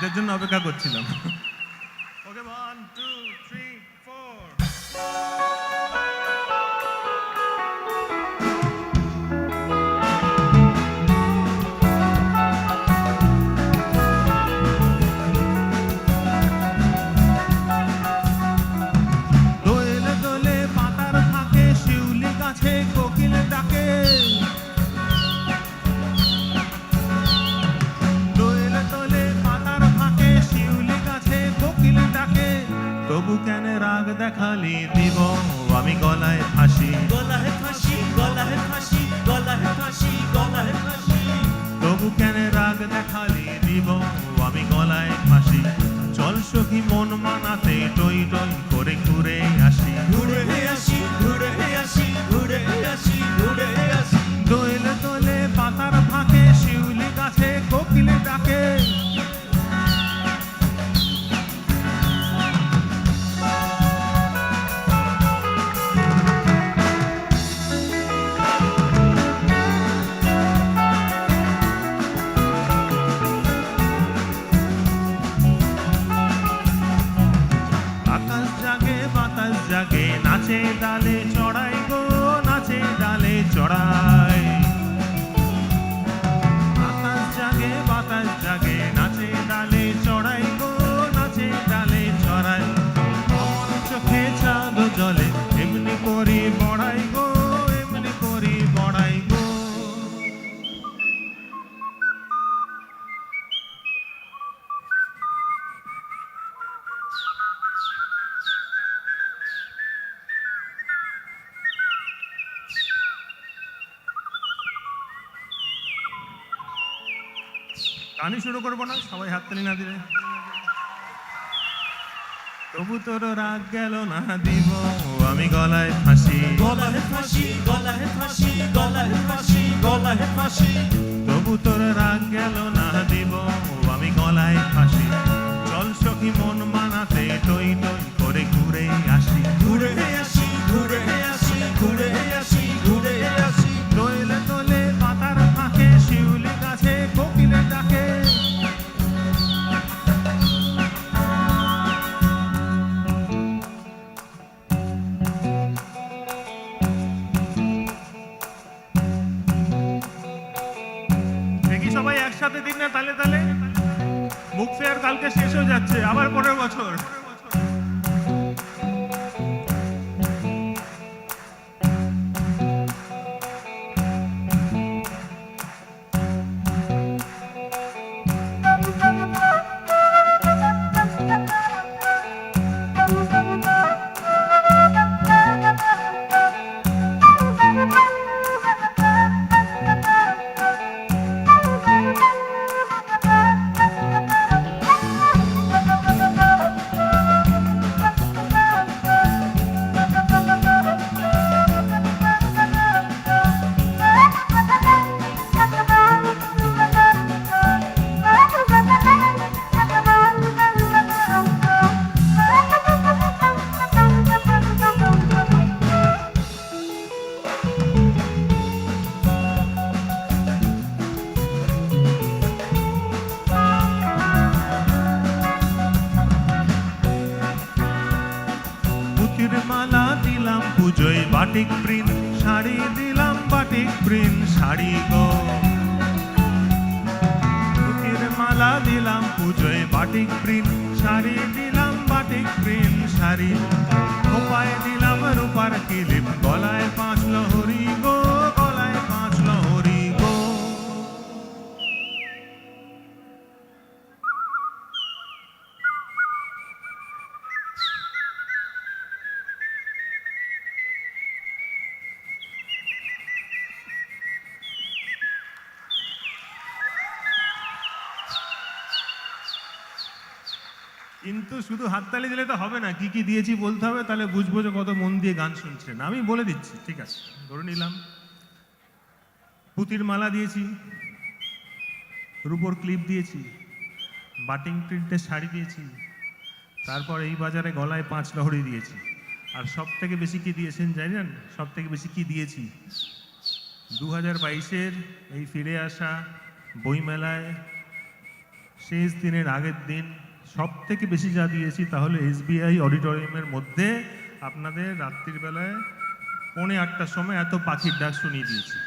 এটার জন্য অপেক্ষা করছিলাম। ওকে 1 2 3 4 দোলে দোলে পাতার ফাঁকে শিউলি গাছে কোকিল ডাকে, দোলে দোলে পাতার ফাঁকে শিউলি গাছে কোকিল ডাকে, তবু কেন রাগ দেখালি দিব আমি গলায় ফাঁসি, গলায় ফাঁসি গলায় ফাঁসি গলায় ফাঁসি গলায় ফাঁসি। তবু কেন রাগ দেখালি দিব আমি গলায় ফাঁসি, চল সখী মন মানাতে টই টই করে ঘুরে আসি, ঘুরে আসি ঘুরে আসি ঘুরে আসি ঘুরে আসি। দোলে দোলে পাতার ফাঁকে শিউলি গাছে কোকিল ডাকে, আকাশ জাগে বাতাস জাগে নাচে ডালে চড়াই গো নাচে ডালে চড়াই, আকাশ জাগে বাতাস জাগে নাচে ডালে চড়াই গো নাচে ডালে চড়াই, আমার চোখে চাঁদ জলে এমনি করি বড়াই গো এমনি করি বড়াই গো। গানই শুরু করবো না, সবাই হাততালি না দিলে। তবু তোর রাগ গেল না দিব আমি গলায় ফাঁসি, গলায় ফাঁসি গলায় ফাঁসি গলায় ফাঁসি গলায় ফাঁসি। তবু তোর রাগ গেল না দিব আমি গলায় ফাঁসি, চল সখী মন মানাতে টই টই করে ঘুরে আসি, ঘুরে আসি ঘুরে আসি ঘুরে আসি ঘুরে আসি। দোলে দোলে পাতার ফাঁকে শিউলি গাছে কোকিলে ডাকে, দেখি সবাই একসাথে দিন না তালে তালে। বুক ফেয়ার কালকে শেষ হয়ে যাচ্ছে, আবার পরের বছর। মালা দিলাম পুজোয় বাটিক প্রিন্ট শাড়ি দিলাম বাটিক প্রিন্ট শাড়ি গো, ফুটির মালা দিলাম পুজোয় বাটিক প্রিন্ট শাড়ি দিলাম বাটিক প্রিন্ট শাড়ি, খোপায় দিলাম রূপার কিলিপ গলায় 5 লহরি গো গলায় 5 লহরি গো। কিন্তু শুধু হাততালি দিলে তো হবে না, কি কি দিয়েছি বলতে হবে, তাহলে বুঝবো যে কত মন দিয়ে গান শুনছেন। আমি বলে দিচ্ছি, ঠিক আছে, ধরে নিলাম পুঁতির মালা দিয়েছি, রূপোর ক্লিপ দিয়েছি, বাটিং প্রিন্টের শাড়ি দিয়েছি, তারপর এই বাজারে গলায় 5 লহরি দিয়েছি। আর সব থেকে বেশি কি দিয়েছেন জানেন? সব থেকে বেশি কি দিয়েছি? 2022-এর এই ফিরে আসা বইমেলায় শেষ দিনের আগের দিন সব থেকে বেশি যা দিয়েছি তাহলে SBI অডিটোরিয়ামের মধ্যে আপনাদের রাত্রির বেলায় 7:45টার সময় এত পাখির ডাক শুনিয়ে দিয়েছি।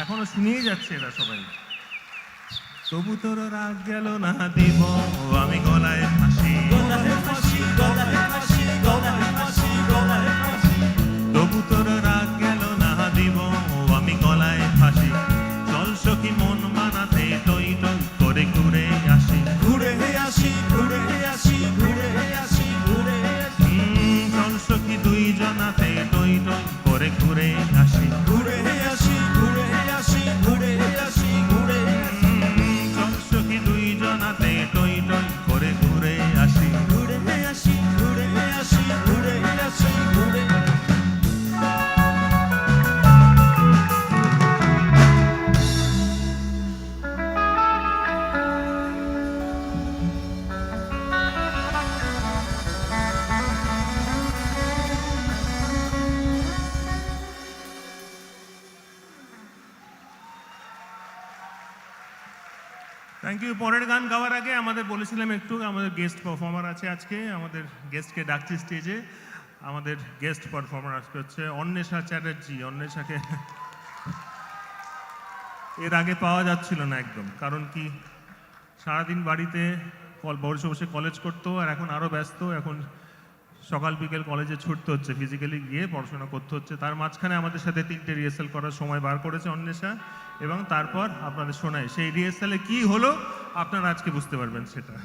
এখনো শুনিয়ে যাচ্ছে এরা সবাই। তবু তোর রাগ গেল না দিব আমি গলায় ফাঁসি, তবু তোর রাগ গেল না দিব আমি গলায় ফাঁসি। চল সখী মন মানাতে টই টই করে ঘুরে আসি, ঘুরে আসি, ঘুরে আসি, ঘুরে আসি, ঘুরে আসি। চল সখী দুইজনাতে টই টই করে ঘুরে আসি, ঘুরে আসি, ঘুরে আসি, ঘুরে আসি, ঘুরে আসি। চল সখী দুইজনাতে টই টই করে ঘুরে আসি, ঘুরে আসি, ঘুরে আসি, ঘুরে আসি, ঘুরে আসি। Thank you. পরের গান গাওয়ার আগে আমাদের বলেছিলাম একটু আমাদের গেস্ট পারফর্মার আছে আজকে, আমাদের গেস্টকে ডাকছি স্টেজে। আমাদের গেস্ট পারফর্মার আজকে হচ্ছে অন্বেষা চ্যাটার্জি। অন্বেষাকে এর আগে পাওয়া যাচ্ছিল না একদম, কারণ কি সারাদিন বাড়িতে বসে বসে কলেজ করতো, আর এখন আরও ব্যস্ত। এখন সকাল বিকেল কলেজে ছুটতে হচ্ছে, ফিজিক্যালি গিয়ে পড়াশোনা করতে হচ্ছে। তার মাঝখানে আমাদের সাথে 3টে রিহার্সাল করার সময় বার করেছে অন্বেষা, এবং তারপর আপনাদের শোনায় সেই রিহার্সালে কি হলো আপনারা আজকে বুঝতে পারবেন সেটা।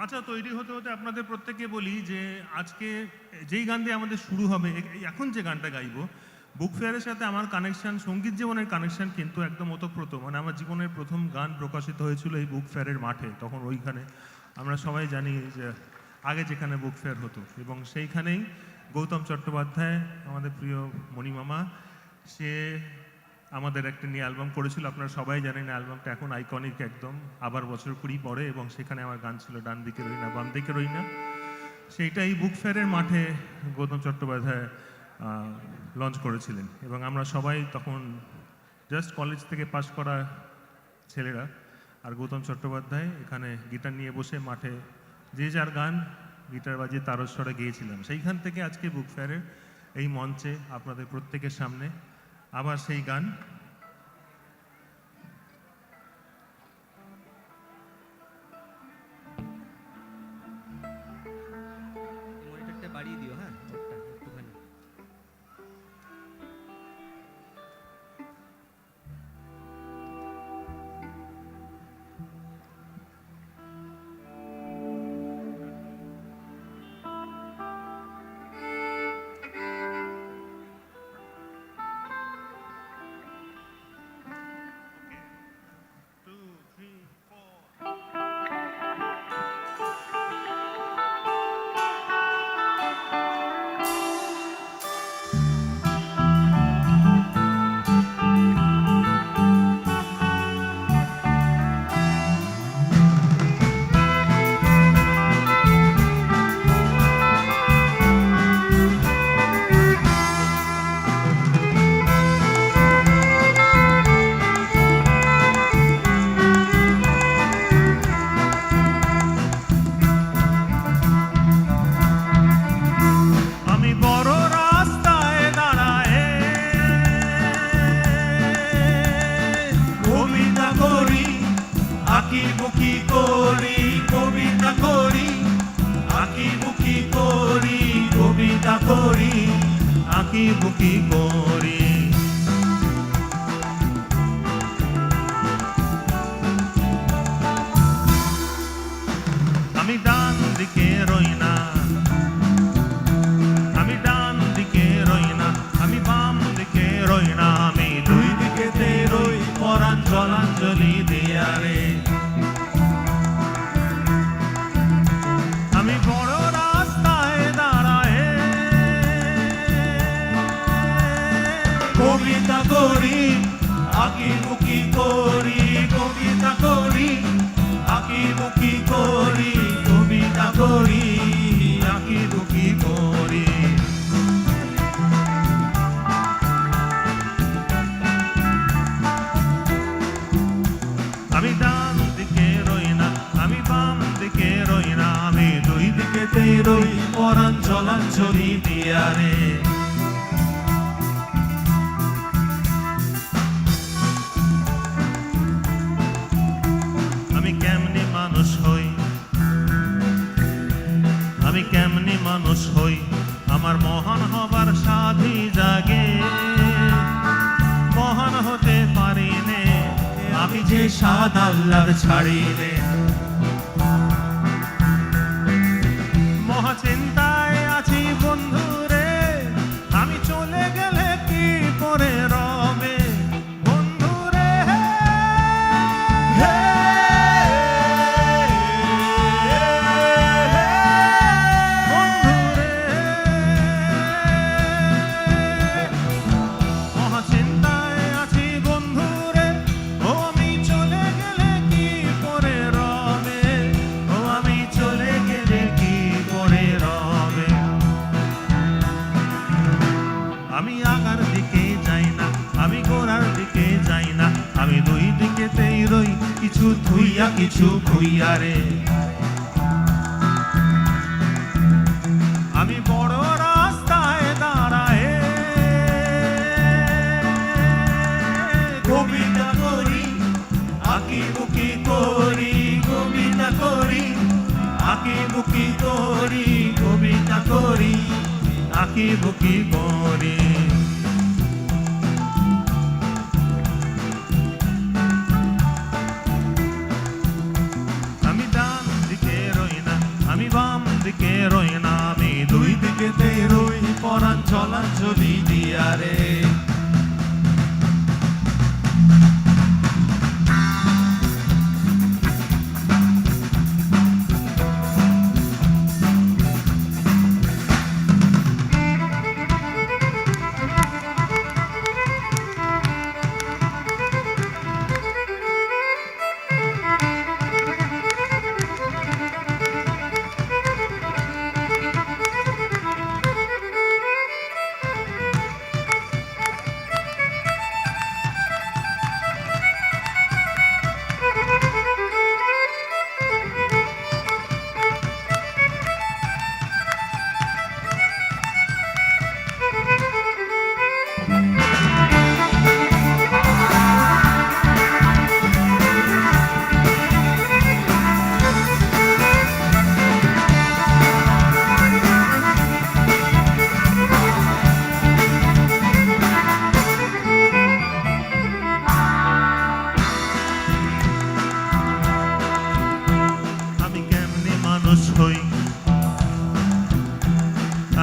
আচ্ছা, তৈরি হতে হতে আপনাদের প্রত্যেককে বলি যে আজকে যেই গান দিয়ে আমাদের শুরু হবে, এখন যে গানটা গাইবো, বুক ফেয়ারের সাথে আমার কানেকশন, সঙ্গীত জীবনের কানেকশন কিন্তু একদম ওতপ্রোত। মানে আমার জীবনের প্রথম গান প্রকাশিত হয়েছিল এই বুক ফেয়ারের মাঠে। তখন ওইখানে আমরা সবাই জানি যে আগে যেখানে বুক ফেয়ার হতো, এবং সেইখানেই গৌতম চট্টোপাধ্যায়, আমাদের প্রিয় মণিমামা, সে আমাদের একটা নিয়ে অ্যালবাম করেছিল। আপনারা সবাই জানেন অ্যালবামটা এখন আইকনিক একদম, আবার বছর 20 পরে, এবং সেখানে আমার গান ছিল ডান দিকে রই না বাম দিকে রই না। সেইটাই বুক ফেয়ারের মাঠে গৌতম চট্টোপাধ্যায় লঞ্চ করেছিলেন, এবং আমরা সবাই তখন জাস্ট কলেজ থেকে পাশ করা ছেলেরা, আর গৌতম চট্টোপাধ্যায় এখানে গিটার নিয়ে বসে মাঠে যে যার গান গিটার বাজিয়ে তারস্বরে গেয়েছিলাম। সেইখান থেকে আজকে বুক ফেয়ারের এই মঞ্চে আপনাদের প্রত্যেকের সামনে আবার সেই গান। মনিটরটা বাড়িয়ে দিও, হ্যাঁ একটুখানি। বুকি করি। আমি ডান দিকে রই না, আমি ডান দিকে রই না, আমি বাম দিকে রই না, আমি দুই দিকেতে রই পরাণ জলাঞ্জলি দিয়া রে। কবিতা করি আঁকিবুকি করি কবিতা করি আঁকিবুকি করি কবিতা করি আঁকিবুকি করি আমি ডান দিকে রই না আমি বাম দিকে রই না আমি দুই দিকেতেই রই পরাণ চলাঞ্চলি দিয়ারে আমি কেমনি মানুষ হই আমি কেমনি মানুষ হই আমার মহান হবার সাধি জাগে মহান হতে পারি নে আমি যে স্বাদ আল্লাহর ছাড়িলে মহা চিন্তায় আছি বন্ধুরে আমি চলে গেলে কি করে রবে বন্ধুরে বন্ধুরে মহা চিন্তায় আছি বন্ধুরে ও আমি চলে গেলে কি করে রবে ও আমি চলে গেলে কি করে রবে আমি আগার দিকে যাই না আমি গোড়ার দিকে যাই না আমি দুই দিকেতেই রই কিছু থুইয়া কিছু খুইয়া রে আমি বড় রাস্তায় দাঁড়ায় কবিতা করি আঁকিবুকি করি কবিতা করি আঁকিবুকি করি কবিতা করি আঁকিবুকি করি আমি ডান দিকে রই না আমি বাম দিকে রই না আমি দুই দিকেতেই রই পরাণ চলাঞ্চলি দিয়ারে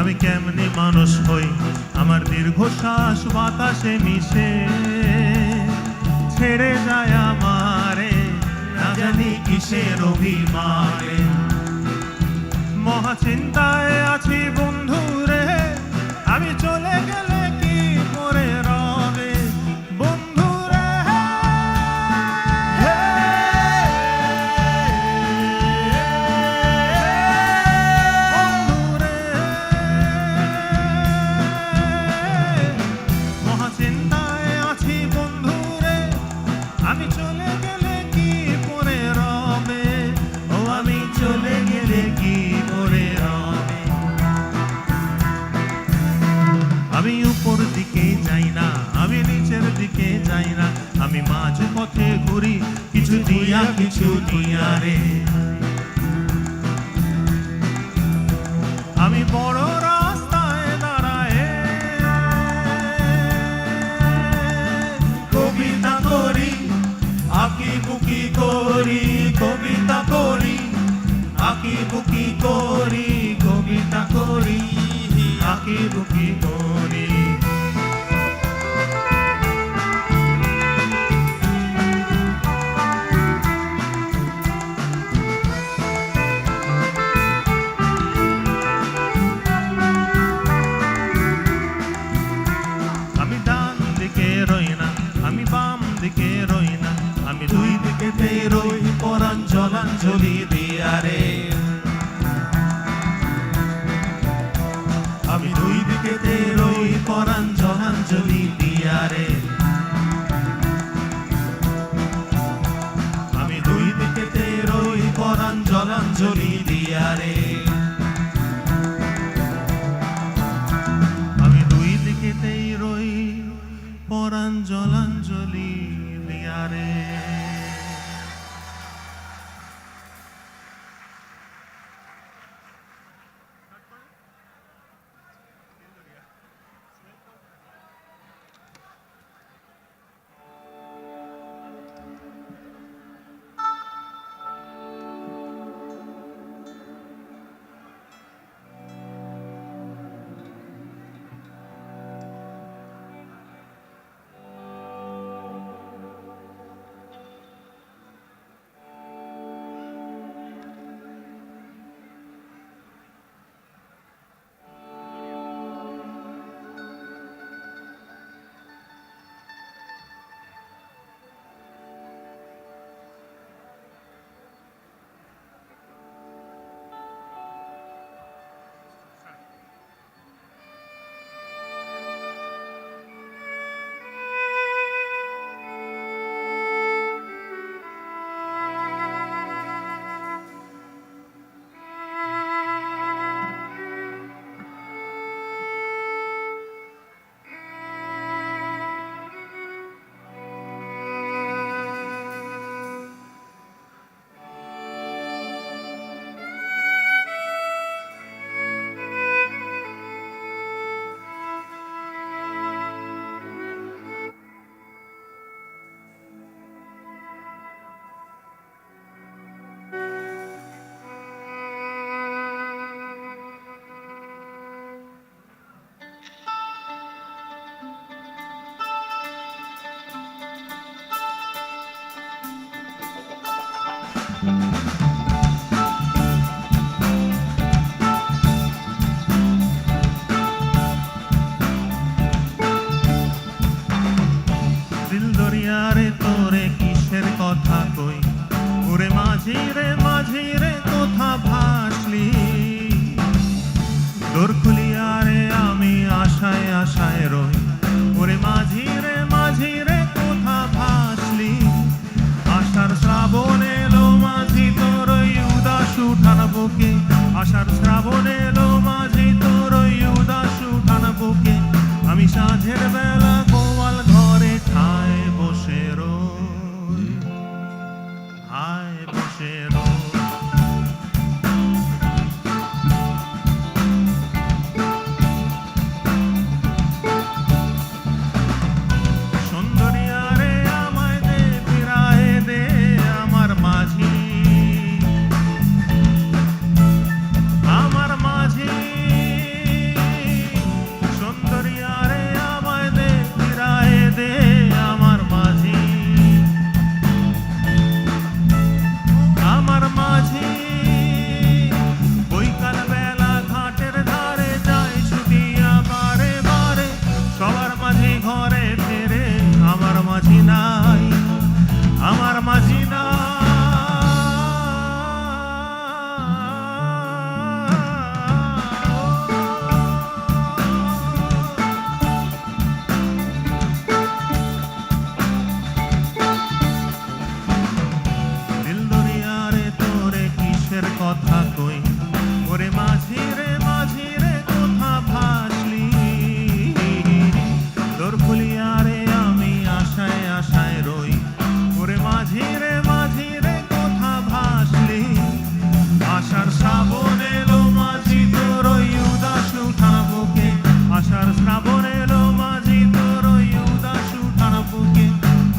আমি কেমনে মানুষ হই আমার দীর্ঘশ্বাস বাতাসে মিশে ছেড়ে যায় আমারে না জানি কিসের অভিমানে মহা চিন্তায় আছি বন্ধুরে আমি চলে গেলে কি করে রবে বন্ধুরে মহা চিন্তায় আছি বন্ধুরে আমি চলে গেলে কি করে রবে ও আমি চলে গেলে কি করে রবে আমি উপর দিকে যাই না আমি নিচের দিকে যাই না আমি মাঝ পথে ঘুরি কিছু দিয়া কিছু দিয়া রে আমি বড় রাস্তায় দাঁড়ায় কবিতা করি আঁকিবুকি করি কবিতা করি আঁকিবুকি করি কবিতা করি আঁকিবুকি করি দিয়ারে আমি দুই দিকেতে রই পরাণ জলাঞ্জলি দিয়ারে আমি দুই দিকেতেই রই পরাণ জলাঞ্জলি দিয়ারে। দিল দরিয়ারে তোরে কিসের কথা কই ওরে মাঝি রে কোথা ভাসলি দোর খুলিয়ারে আমি আশায় আশায় রই ওরে মাঝি রে কোথা ভাসলি আশার শ্রাবণ এলো মাঝি তোর উদাস উঠান বুকে আশার শ্রাবণ এলো মাঝি তোর উদাস উঠান বুকে আমি সাঁঝের বেলা গোয়াল ঘরে ঠায় বসে রই হায় বসে রই সুন্দরিয়ারে আমায় দে ফিরায়ে দে আমার মাঝি আমার মাঝি সুন্দরিয়ারে আমায় দে ফিরায়ে দে আমার মাঝি আমার মাঝি বৈকাল বেলা ঘাটের ধারে যায় ছুটিয়া বারে বারে সবার মাঝি ঘরে ফেরে আমার মাঝি নাই আমার মাঝি নাই দিল দরিয়ারে তোরে কিসের কথা কই ওরে মাঝি রে কোথা ভাসলি দোর খুলিয়ারে আমি আশায় আশায় রই ওরে মাঝি রে কোথা ভাসলি আশার শ্রাবণ এলো মাঝি তোর উদাস উঠান বুকে আশার শ্রাবণ এলো মাঝি তোর উদাস উঠান বুকে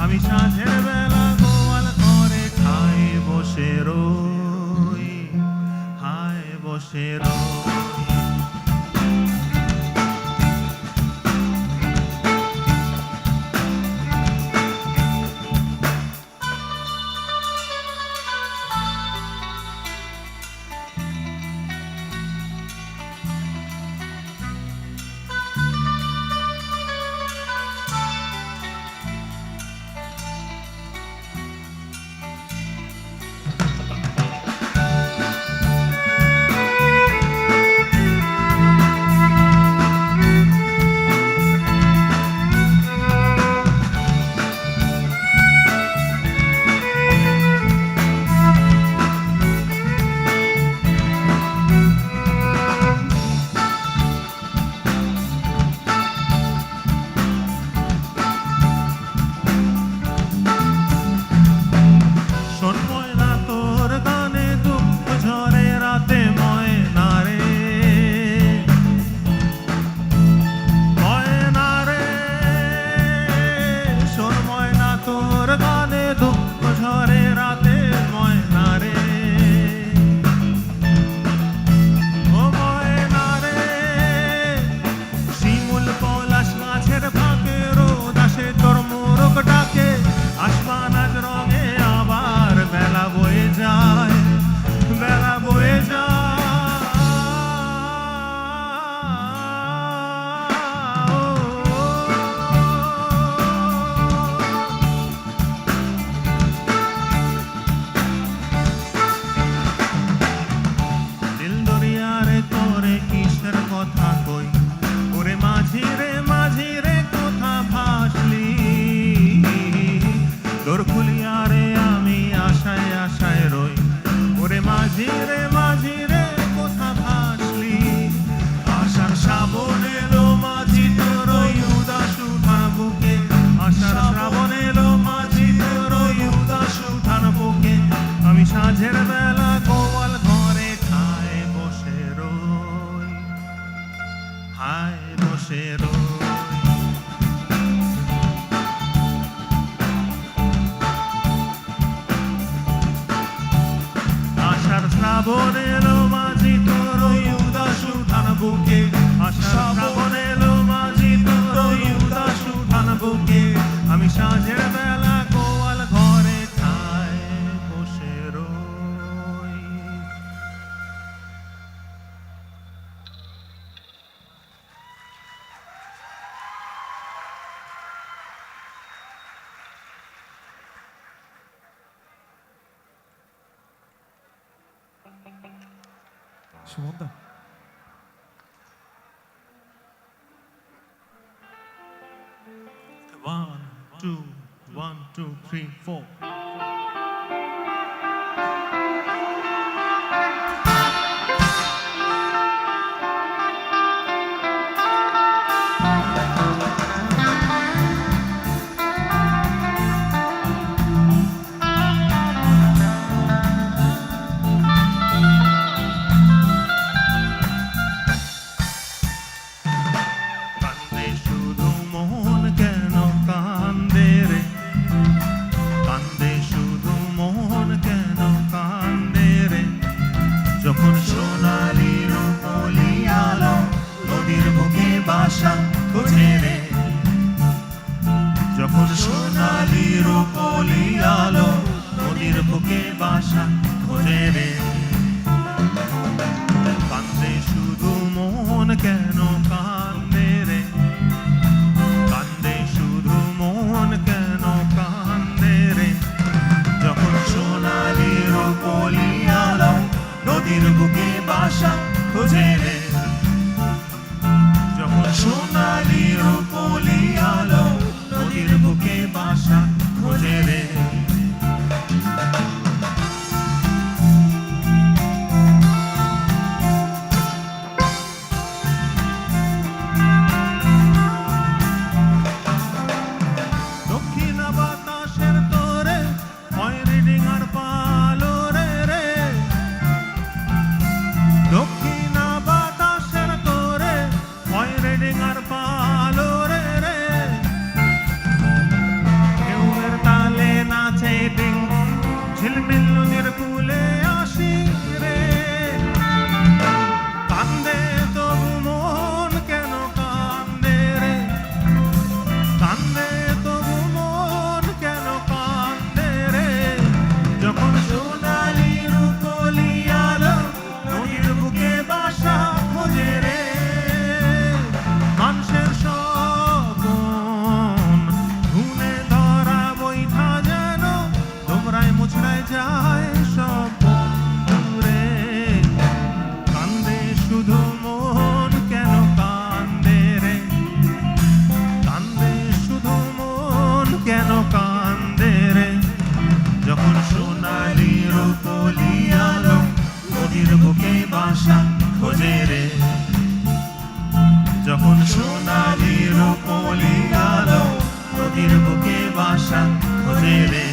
আমি সাঁঝের বেলা গোয়াল ঘরে ঠায় বসে রই হায় বসে রই শ্রাবণ এলো মাঝি তোর ওই উদাস উঠান বুকে আষাঢ় শ্রাবণ এলো মাঝি তোর ওই উদাস উঠান বুকে আমি সাঁঝের বেলা গোয়াল ঘরে ঠায় বসে রই। সুমনদা One, two, three, four. কান্দে শুধু মন কেন কান্দে রে, কান্দে শুধু মন কেন কান্দে রে, যখন সোনালি রূপলি আলো নদীর বুকে বাসা খোঁজে রে, যখন সোনালি রূপলি আলো নদীর বুকে বাসা খোঁজে রে, কান্দে শুধু মন কেন কান্দে রে, কান্দে শুধু মন কেন কান্দে রে, যখন সোনালি রূপলি আলো নদীর বুকে বাসা খোঁজে রে, যখন সোনালি রূপলি আলো নদীর বুকে বাসা খোঁজে রে। দক্ষিণা বাতাসের তোরে হয় রিডিং আর পালো রে রে, দক্ষিণা বাতাসের তোরে হয় রিডিং আর পালো রে রে, ঢেউয়ের তালে নাচে ডিং ঝিলমিল নদীর কূলে আসি রে, কান্দে তবু মন কেন কান্দে রে, কান্দে তবু মন কেন কান্দে রে, যখন সোনালি রূপলি আলো নদীর বুকে বাসা খোঁজে রে, মানুষের স্বপন ধুনে ধরা বৈঠা যেন তোমরায় মুছড়ায় যায় সব দূরে, কান্দে শুধু মন কেন কান্দে রে, কান্দে শুধু মন কেন কান্দে রে, যখন সোনালি রূপলি আলো নদীর বুকে বাসা খোঁজে রে, যখন সোনালি রূপলি আলো নদীর বুকে বাসা খোঁজে রে।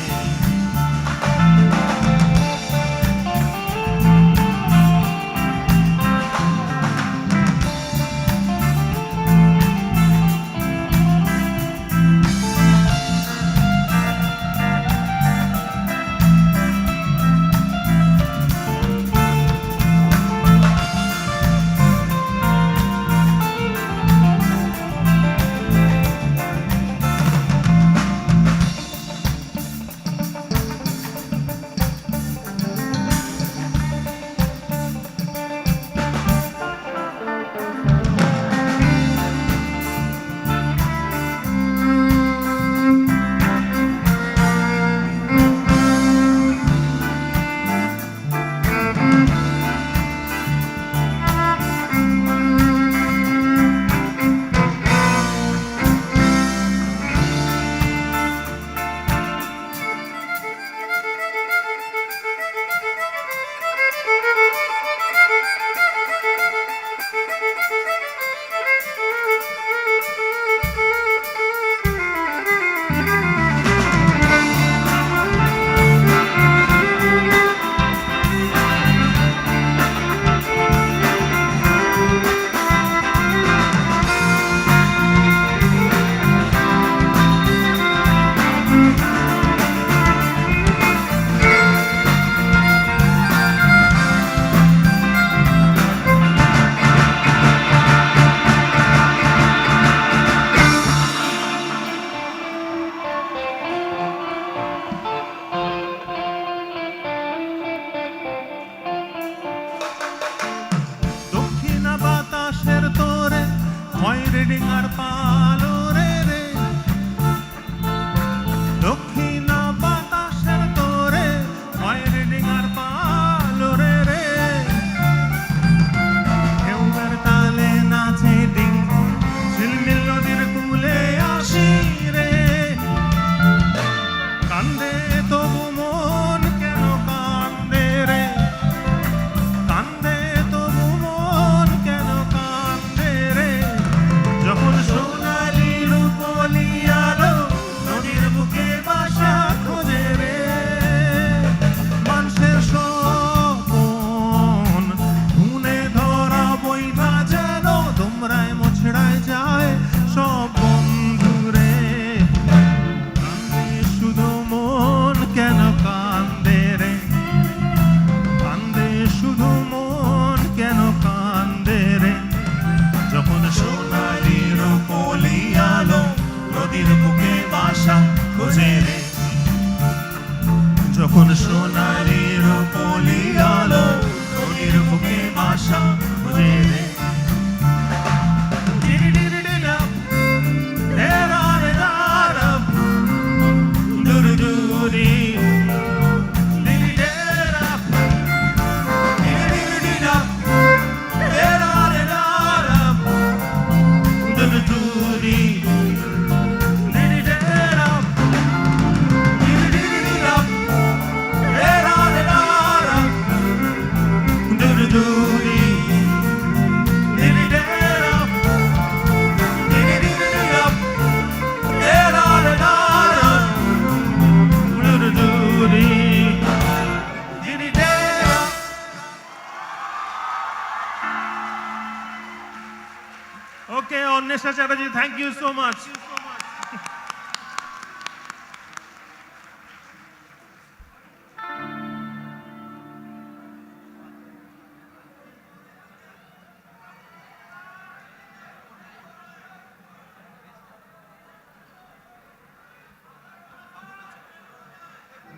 নদীর বুকে বাসা খোঁজে রে যখন সোনালির পলি আলো নদীর বুকে বাসা খোঁজে রে Okay, Onnesha Chatterjee, thank you so much.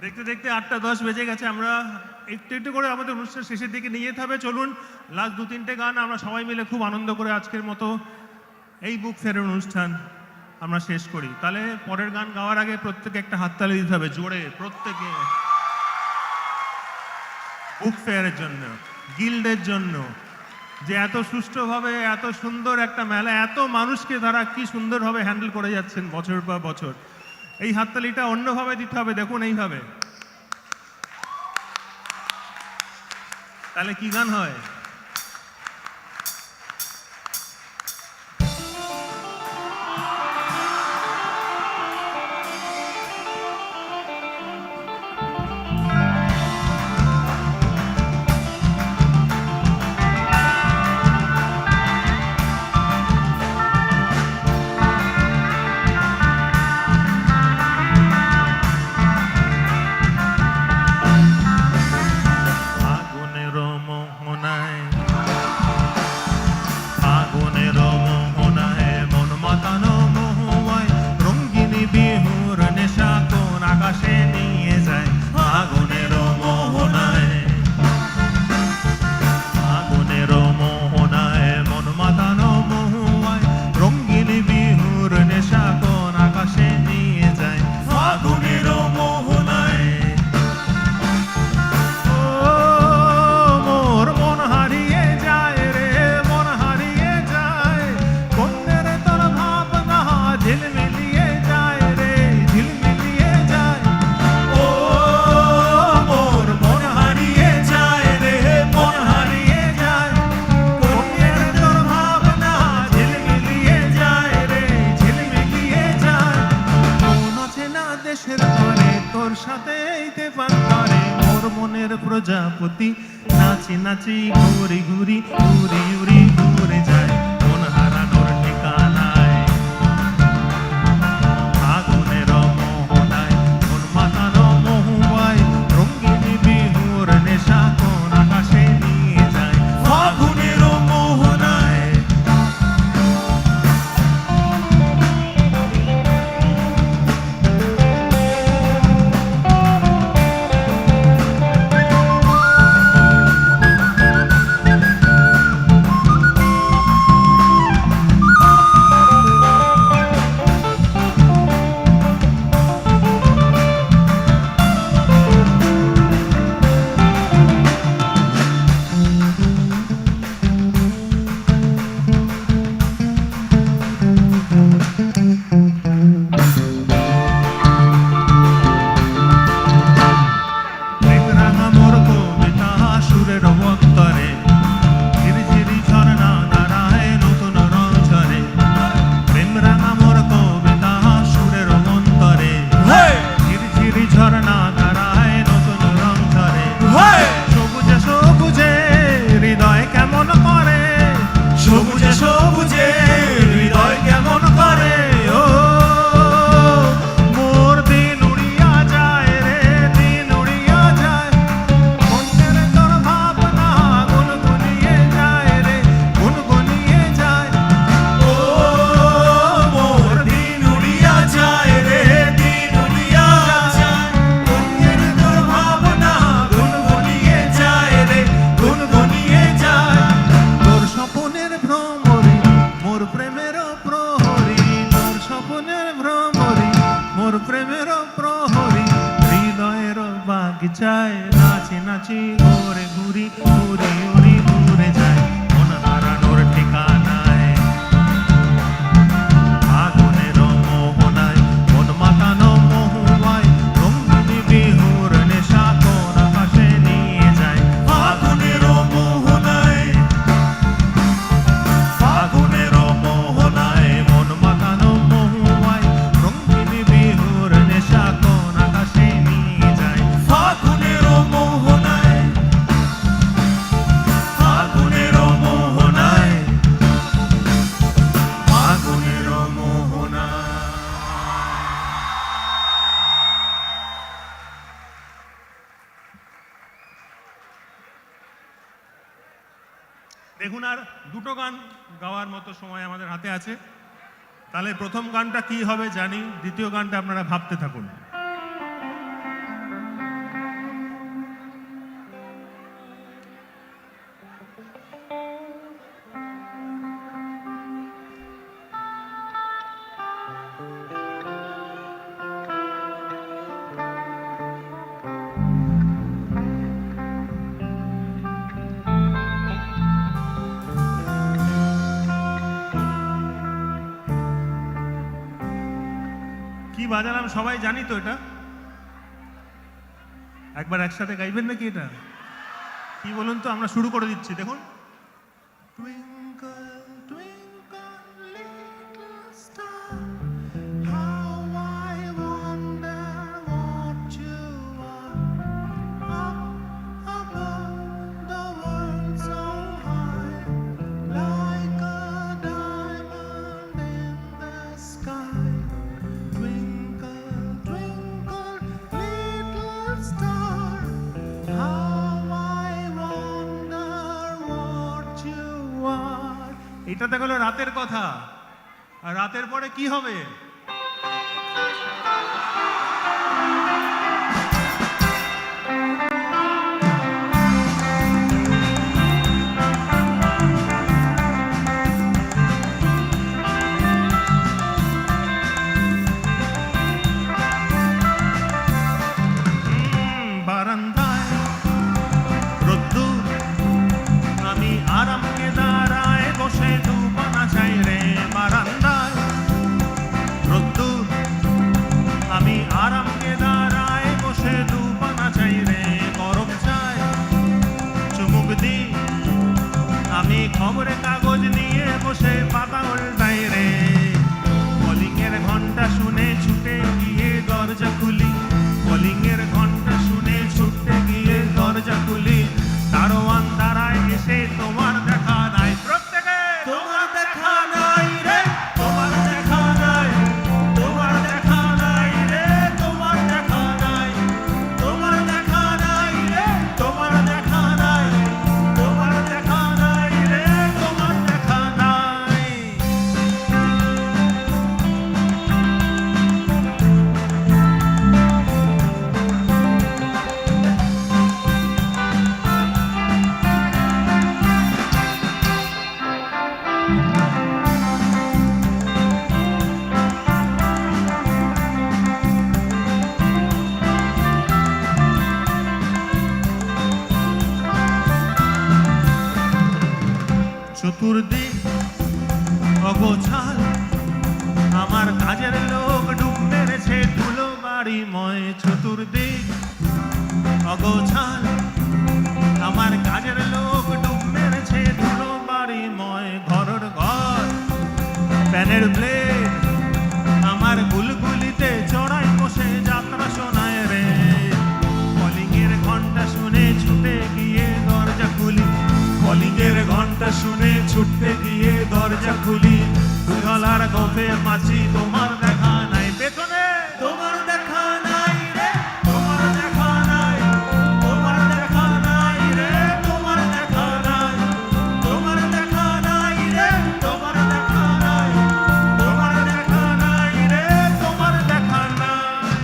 দেখতে দেখতে 8:10 বেজে গেছে। আমরা একটু একটু করে আমাদের অনুষ্ঠান শেষের দিকে নিয়ে যেতে হবে। চলুন লাস্ট 2-3টে গান আমরা সবাই মিলে খুব আনন্দ করে আজকের মতো এই বুক ফেয়ারের অনুষ্ঠান আমরা শেষ করি। তাহলে পরের গান গাওয়ার আগে প্রত্যেকে একটা হাততালি দিতে হবে জোরে, প্রত্যেকে বুক ফেয়ারের জন্য, গিল্ডের জন্য, যে এত সুষ্ঠুভাবে এত সুন্দর একটা মেলা, এত মানুষকে তারা কি সুন্দরভাবে হ্যান্ডেল করে যাচ্ছেন বছর পর বছর। এই হাততালিটা অন্যভাবে দিতে হবে, দেখুন এইভাবে। তাহলে কি গান হয়? প্রজাপতি নাচি নাচি ঘুরি ঘুরি ঘুরি ঘুরি ঘুরে যায় মন হারানোর ঠিকানায়। আগুনের মোহনায় মন মাতানো মহুয়ায় রঙ্গিনী বিহুর নেশা কোন আকাশে নিয়ে যায় ফাগুনের মোহনায়। মরি মোর প্রেমের প্রহরী হৃদয়ের বাগিচায় নাচি নাচি ঘুরে ঘুরি ঘুরি উড়ি ঘুরে যায় মন হারানোর ঠিকানায় আগুনের মোহনায় মন মাতানো মহুয়ায় রঙিনী বিহুর নেশা কোন আকাশে নিয়ে যায় আগুনের মোহনায় ফাগুনের মোহনায় মন মাতানো মহুয়ায় রঙিনী বিহুর নেশা কোন আকাশে নিয়ে যায় ফাগুনের মোহনায় ফাগুনের মোহনায় ফাগুনের মোহনায়। দেখুন আর দুটো গান গাওয়ার মতো সময় আমাদের হাতে আছে, তাহলে প্রথম গানটা কি হবে জানি, দ্বিতীয় গানটা আপনারা ভাবতে থাকুন। কি বাজালাম সবাই জানি তো এটা? একবার একসাথে গাইবেন নাকি এটা? কি বলুন তো, আমরা শুরু করে দিচ্ছি, দেখুন। এটাতে গেল রাতের কথা, আর রাতের পরে কি হবে? বারান্দায় রোদ্দুর, আমি আরামকে দাঁড়ায় বসে দুপানা চাই রে। বারান্দায় রোদ্দুর, আমি আরামকে দাঁড়ায় বসে দুপানা চাই রে। গরম চাই চুমুক দি, আমি খবরের কাগজ নিয়ে বসে পাতা উল্টাই রে। কলিং এর ঘন্টা শুনে ছুটে গিয়ে দরজা খুলি, কলিং এর ঘন্টা শুনে ছুটে গিয়ে দরজা খুলি। দারোয়ান দাঁড়ায় এসে তোমার দেখা নাই, প্রত্যেকে তোমার দেখা নাই রে, তোমার দেখা নাই, তোমার দেখা নাই রে, তোমার দেখা নাই, তোমার দেখা নাই রে, তোমার দেখা নাই, তোমার দেখা নাই রে, তোমার দেখা নাই। চতুর্দিক অগোছাল, আমার কাজের লোক ডুব মেরেছে ধুলো বাড়িময়। চতুর্দিক অগোছাল, আমার কাজের লোক ডুব মেরেছে ধুলো বাড়িময়। ঘরের ঘর প্যানের ব্লেড, আমার গুলগুলিতে চড়াই বসে যাত্রা শোনায় রে। কলিং এর ঘন্টা শুনে ছুটে গিয়ে দরজা খুলি, কলিং এর ঘন্টা শুনে ছুটতে গিয়ে দরজা খুলি। গলার গোফে মাছি তোমার দেখা নাই, পেছনে তোমার দেখা নাই রে, তোমার দেখা নাই, তোমার দেখা নাই রে, তোমার দেখা নাই, তোমার দেখা নাই রে, তোমার দেখা নাই, তোমার দেখা নাই রে, তোমার দেখা নাই।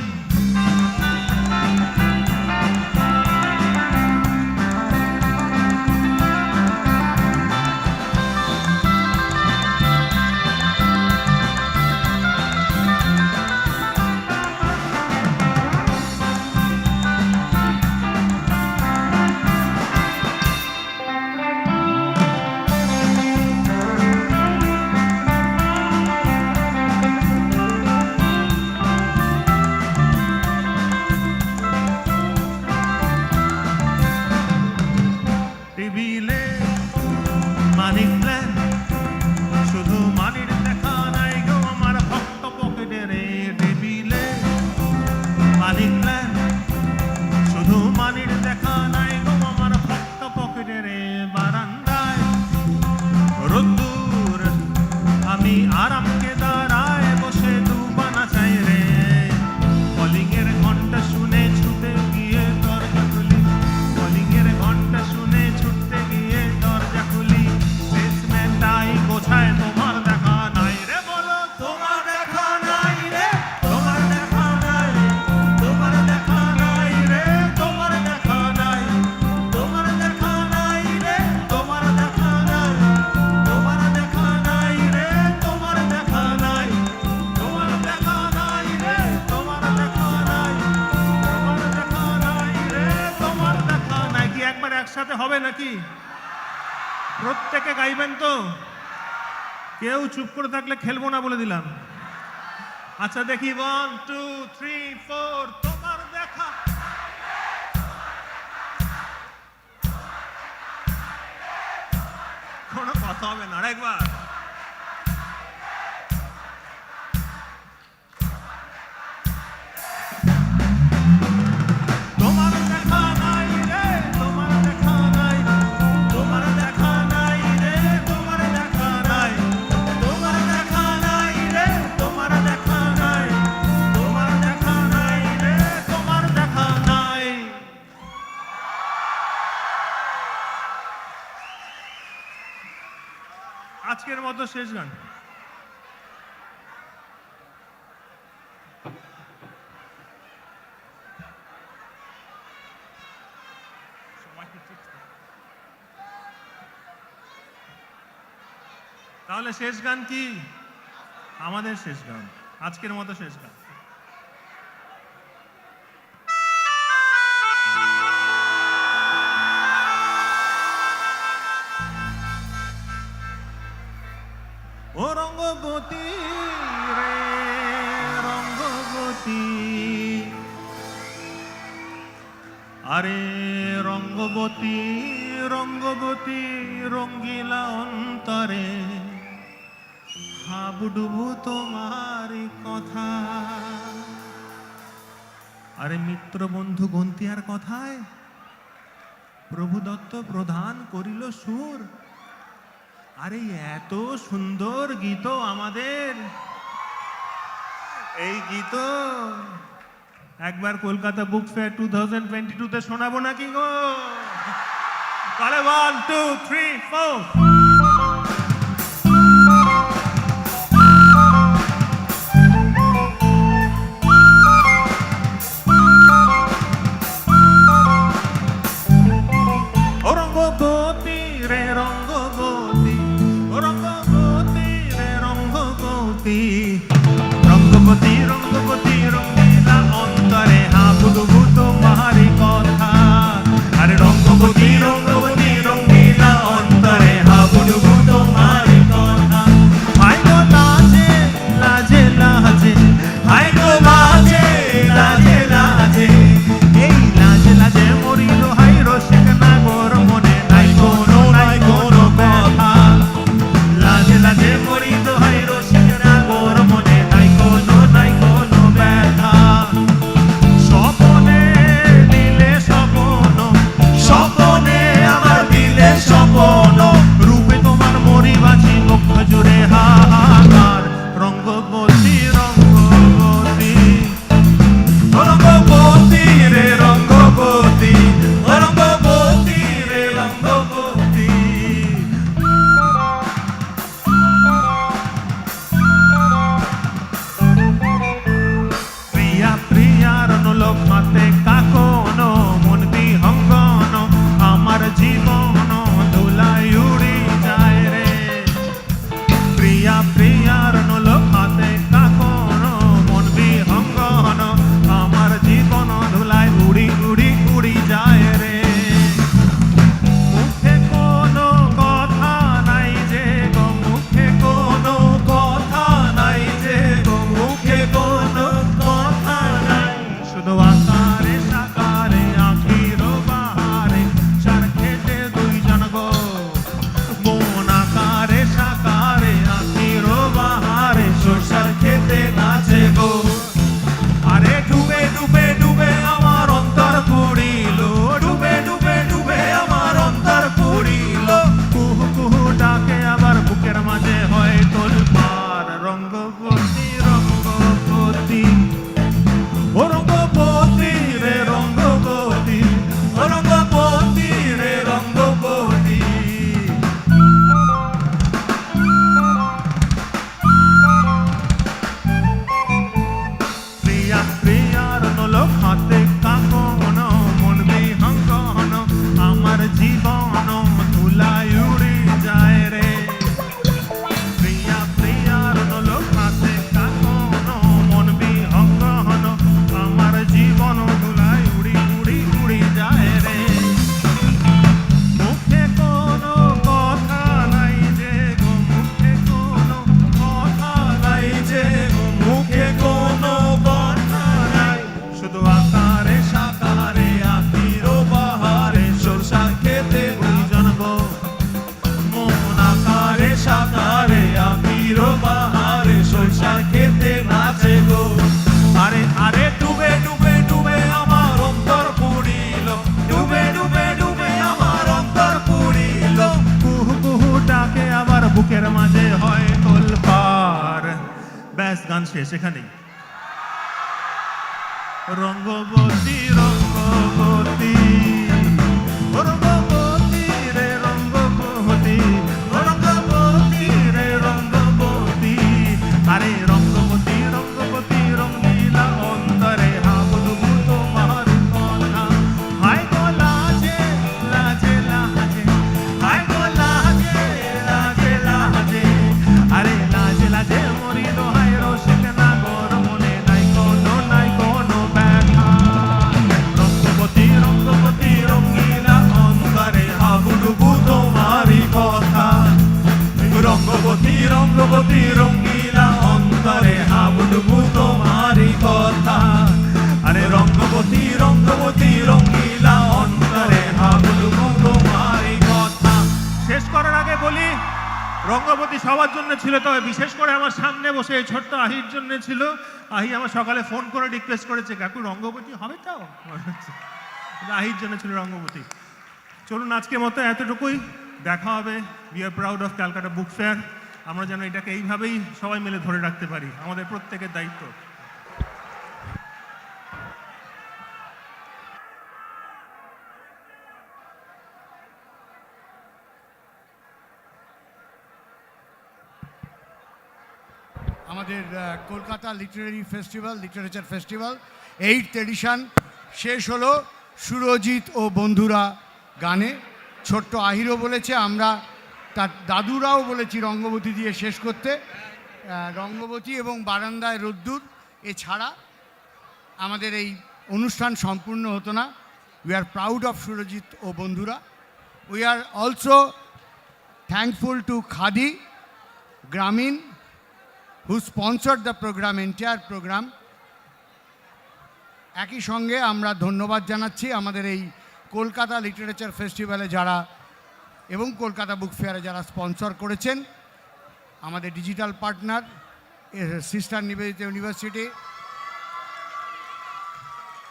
মানি প্ল্যান শুধু মানির দেখা নাই গো আমার ভক্ত পকেটের বারান্দায় রোদ্দুর আমি আরামকে দাঁড়ায় বসে দুবানা চাই রে কলিং এর ঘন্টা শুনে ছুটে গিয়ে দরজা খুলি কলিং এর ঘন্টা শুনে ছুটতে গিয়ে দরজা খুলি সেলসম্যানটাই গোছায় তোমার দেখা নাই রে বলো তোমার দেখা নাই রে তোমার দেখা নাই তোমার দেখা নাই রে তোমার দেখা নাই তোমার দেখা নাই রে তোমার দেখা নাই তোমার দেখা নাই রে তোমার দেখা নাই তোমার দেখা নাই রে তোমার দেখা নাই তোমার দেখা নাই রে তোমার দেখা নাই কি একবার একসাথে হবে নাকি প্রত্যেকে গাইবেন তো কেউ চুপ করে থাকলে খেলবো না বলে দিলাম আচ্ছা দেখি 1 2 3 4 তোমার দেখা কোনো কথা হবে না আরেকবার তোমার দেখা নাই রে তোমার দেখা নাই তোমার দেখা নাই রে তোমার দেখা নাই তোমার দেখা নাই রে তোমার দেখা নাই তোমার দেখা নাই রে তোমার দেখা নাই আজকের মতো শেষ গান তাহলে শেষ গান কি আমাদের শেষ গান আজকের মতো শেষ গান ও রঙ্গবতী রে রঙ্গবতী আরে রঙ্গবতী রঙ্গবতী রঙ্গিলা অন্তরে হাবুডুবু তোমার কথা আরে মিত্র বন্ধু গন্তিয়ার কথায় প্রভু দত্ত প্রধান করিল সুর আরে এত সুন্দর গীত আমাদের এই গীত একবার কলকাতা বুক ফেয়ার 2022 তে শোনাবো নাকি গো তাহলে 1 2 3 4 রঙ্গবতী রে রঙ্গবতী রঙ্গবতী রে রঙ্গবতী রঙ্গবতী রঙ্গবতী রঙ্গিলা অন্তরে হাবুডুবু তোমারি কথা আরে রঙ্গবতী রঙ্গবতী রঙ্গিলা অন্তরে হাবু শেষ এখানেই। রঙ্গবতী রঙ্গবতী রঙ্গবতী রে রঙ্গবতী রঙ্গবতী রে রঙ্গবতী, আরে রঙ্গবতী রঙ্গবতী রঙ্গিলা অন্তরে হাবুডুবু তোমার কথা। হায় গো লাজে লাজে লাজে, হায় গো লাজে লাজে লাজে, আরে লাজে লাজে মরি দোহাই রসিক না গর মনে নাই কোনো ব্যথা। রঙ্গবতী রঙ্গবতী রঙ্গিলা অন্তরে হাবুডুবু তোমারই কথা। রঙ্গবতী রঙ্গবতী রঙ্গিলা অন্তরে হাবুডুবু তোমারই কথা। আরে রঙ্গবতী রঙ্গবতী রঙ্গিলা অন্তরে হাবুডুবু তোমারই কথা। শেষ করার আগে বলি, রঙ্গবতী সবার জন্য ছিল, তবে বিশেষ করে আমার সামনে বসে এই ছোট্ট আহির জন্য ছিল। আহি আমার সকালে ফোন করে রিকোয়েস্ট করেছে, কাকু রঙ্গবতী হবে তাও। আহির জন্য ছিল রঙ্গবতী। চলুন আজকের মতো এতটুকুই, দেখা হবে। We are proud of Calcutta book fair. আমরা যেন এটাকে এইভাবেই সবাই মিলে ধরে রাখতে পারি, আমাদের প্রত্যেকের দায়িত্ব। আমাদের Kolkata literary festival, literature festival 8th edition শেষ হলো সুরজিৎ ও বন্ধুরা গানে। ছোট্ট আহিরও বলেছে, আমরা তার দাদুরাও বলেছি রঙ্গবতী দিয়ে শেষ করতে। রঙ্গবতী এবং বারান্দায় রোদ্দুর এছাড়া আমাদের এই অনুষ্ঠান সম্পূর্ণ হতো না। We are proud of Surajit ও বন্ধুরা। We are also thankful to Khadi Gramin who sponsored the program, entire program. একই সঙ্গে আমরা ধন্যবাদ জানাচ্ছি আমাদের এই কলকাতা লিটারেচার ফেস্টিভ্যালে যারা এবং কলকাতা বুক ফেয়ারে যারা স্পন্সর করেছেন। আমাদের digital partner sister Nivedita university,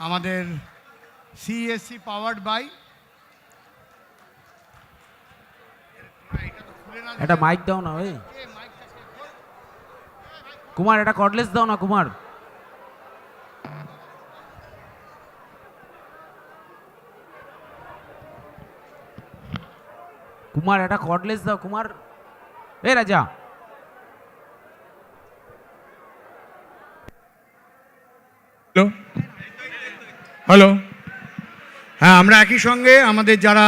আমাদের সিএসসি পাওয়ার্ড বাই, একটা মাইক দাও না ওই কুমার, এটা কর্ডলেস দাও না কুমার। কুমার এটা কর্ডলেস দাও কুমার। এ রাজা, হ্যালো হ্যালো, হ্যাঁ আমরা একই সঙ্গে আমাদের যারা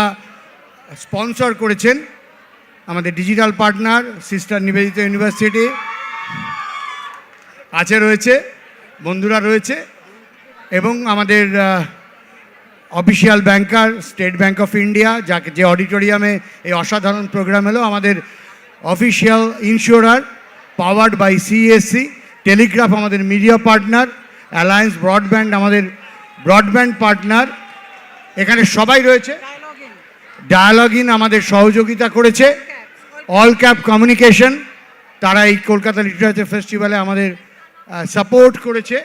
স্পন্সর করেছেন, আমাদের digital partner sister Nivedita university আছে, রয়েছে বন্ধুরা রয়েছে, এবং আমাদের official banker State Bank of India, যাকে যে অডিটোরিয়ামে এই অসাধারণ প্রোগ্রাম এলো, আমাদের official insurer powered by CSC, Telegraph আমাদের মিডিয়া পার্টনার, অ্যালায়েন্স ব্রডব্যান্ড আমাদের ব্রডব্যান্ড পার্টনার, এখানে সবাই রয়েছে। ডায়ালগইন আমাদের সহযোগিতা করেছে, অল ক্যাপ কমিউনিকেশন তারা এই কলকাতা লিটারেচার ফেস্টিভ্যালে আমাদের সাপোর্ট করেছে,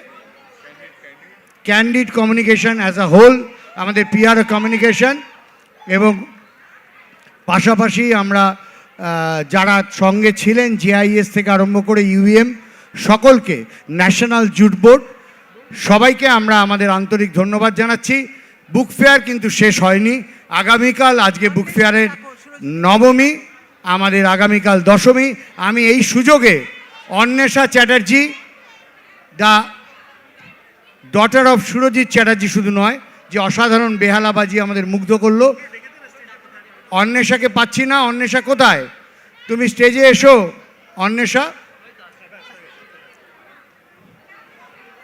Candid Communication as a whole আমাদের পিআর কমিউনিকেশন, এবং পাশাপাশি আমরা যারা সঙ্গে ছিলেন জেআইএস থেকে আরম্ভ করে ইউএম সকলকে, ন্যাশনাল জুট বোর্ড সবাইকে আমরা আমাদের আন্তরিক ধন্যবাদ জানাচ্ছি। বুক ফেয়ার কিন্তু শেষ হয়নি, আগামীকাল, আজকে বুক ফেয়ারের নবমী, আমাদের আগামীকাল দশমী। আমি এই সুযোগে Anwesha Chatterjee, the daughter of Surajit Chatterjee শুধু নয়, যে অসাধারণ বেহালাবাজি আমাদের মুগ্ধ করলো, অন্বেষাকে পাচ্ছি না। অন্বেষা কোথায়? তুমি স্টেজে এসো অন্বেষা।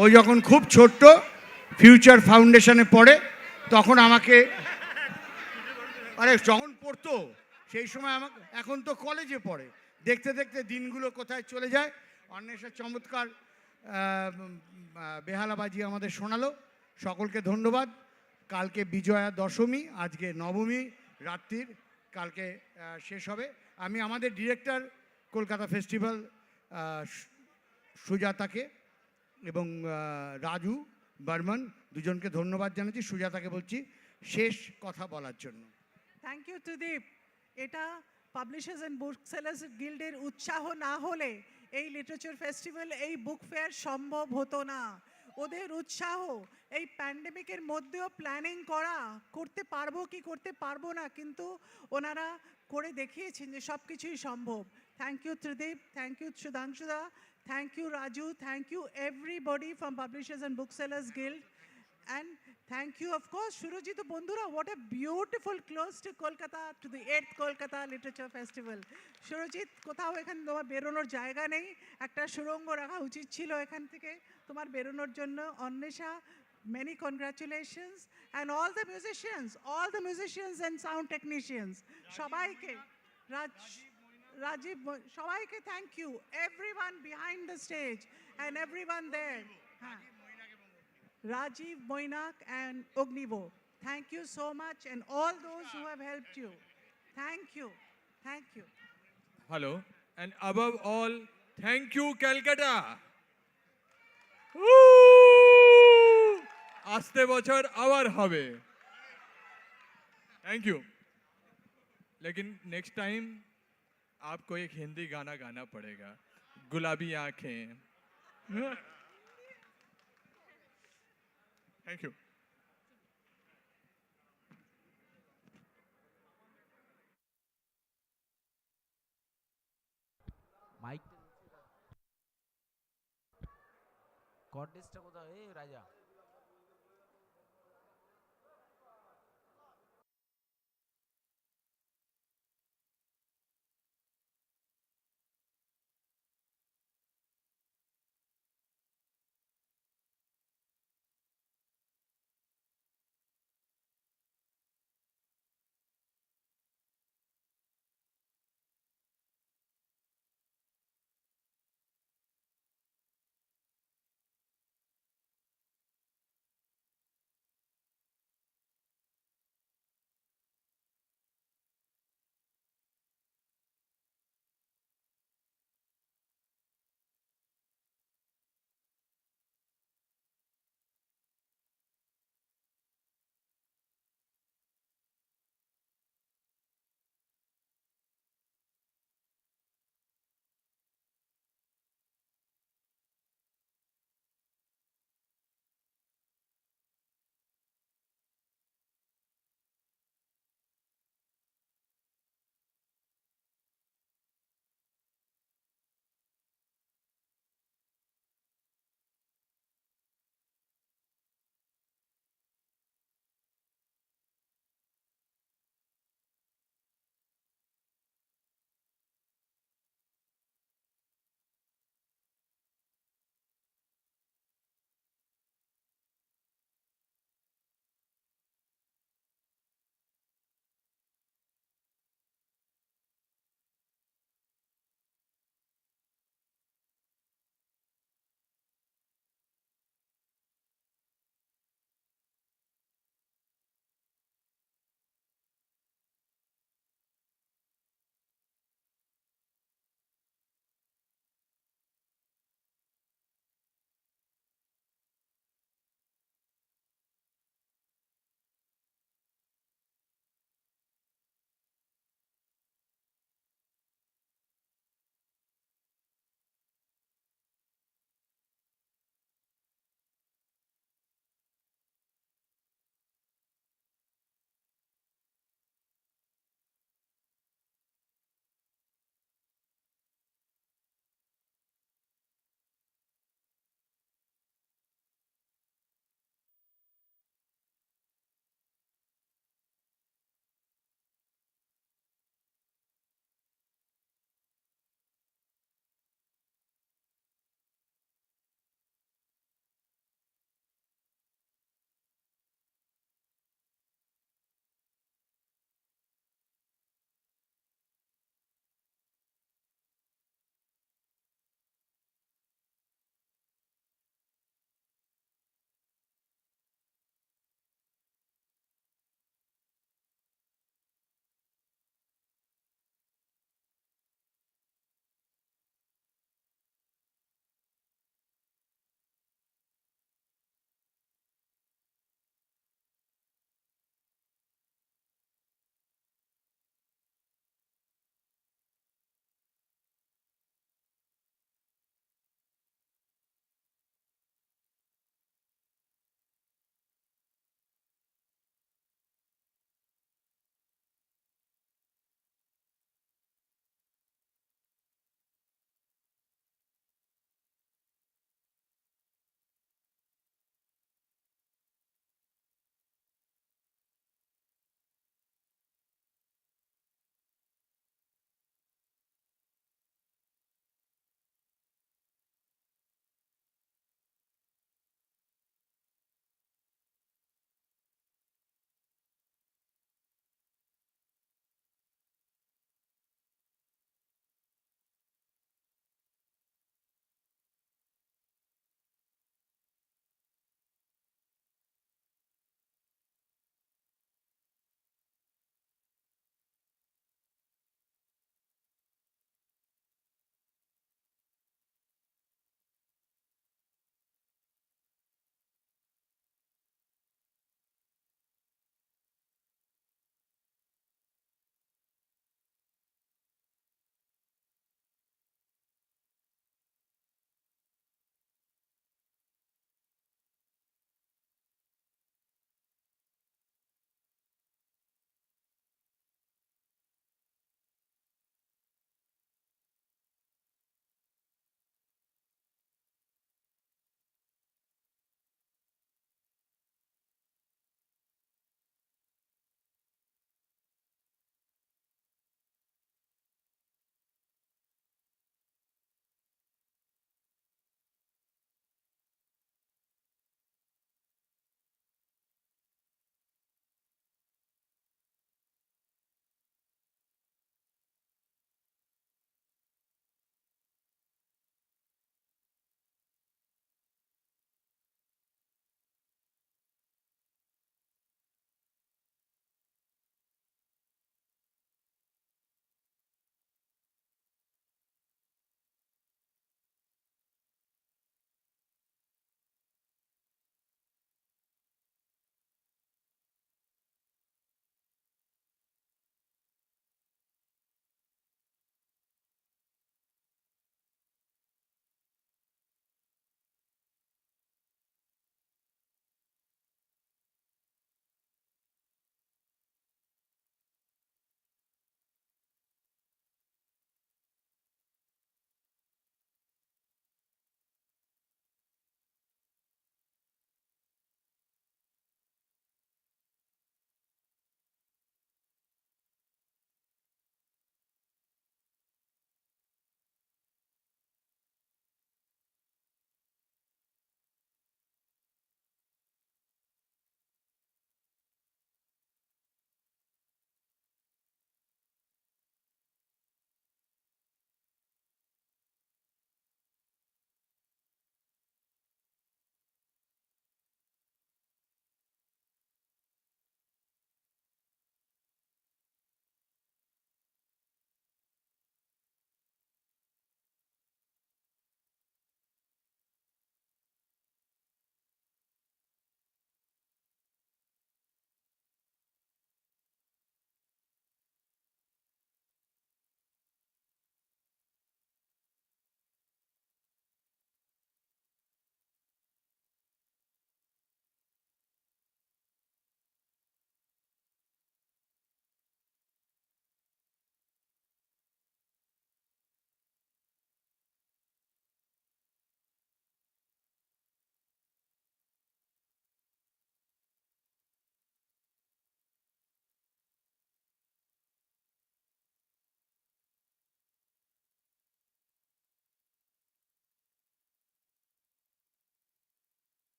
ও যখন খুব ছোট্ট ফিউচার ফাউন্ডেশনে পড়ে তখন আমাকে, আরে যখন পড়তো সেই সময় আমাকে, এখন তো কলেজে পড়ে, দেখতে দেখতে দিনগুলো কোথায় চলে যায়। অন্বেষা চমৎকার বেহালাবাজি আমাদের শোনালো। সকলকে ধন্যবাদ। কালকে বিজয়া দশমী, আজকে নবমী রাত্রির, কালকে শেষ হবে। আমি আমাদের ডিরেক্টর কলকাতা ফেস্টিভ্যাল সুজাতাকে এবং রাজু বর্মন দুজনকে ধন্যবাদ জানাচ্ছি। সুজাতাকে বলছি শেষ কথা বলার জন্য। Thank you Tridip. এটা পাবলিশার্স অ্যান্ড বুক সেলার্স গিল্ডের উৎসাহ না হলে এই লিটারেচার ফেস্টিভ্যাল, এই বুক ফেয়ার সম্ভব হতো না। ওদের উৎসাহ, এই প্যান্ডেমিকের মধ্যেও প্ল্যানিং করা, করতে পারবো কি করতে পারবো না, কিন্তু ওনারা করে দেখিয়েছেন যে সব কিছুই সম্ভব। Thank you Tridip, thank you সুধাংশুদা, thank you Raju, thank you everybody from Publishers and Booksellers Guild, and thank you of course Shurojito Bondhura. What a beautiful close to Kolkata, to the 8th Kolkata Literature Festival. Shurojit, কোথাও এখানে তোমার বেরোনোর জায়গা নেই, একটা সুড়ঙ্গ রাখা উচিত ছিল এখান থেকে তোমার বেরোনোর জন্য। Anwesha, many congratulations, and all the musicians and sound technicians, সবাইকে, Rajiv, সবাইকে thank you, everyone behind the stage and everyone there. Rajiv, Moinak and Ognivo, thank you so much, and all those who have helped you. Thank you. Thank you. Hello, and above all, thank you, Calcutta. আসতে বছর আবার হবে। Thank you. लेकिन next time आपको एक हिंदी गाना गाना पड़ेगा, गुलाबी आंखें। Thank you. মাইক কর্ডেসটা কোথায়? এই রাজা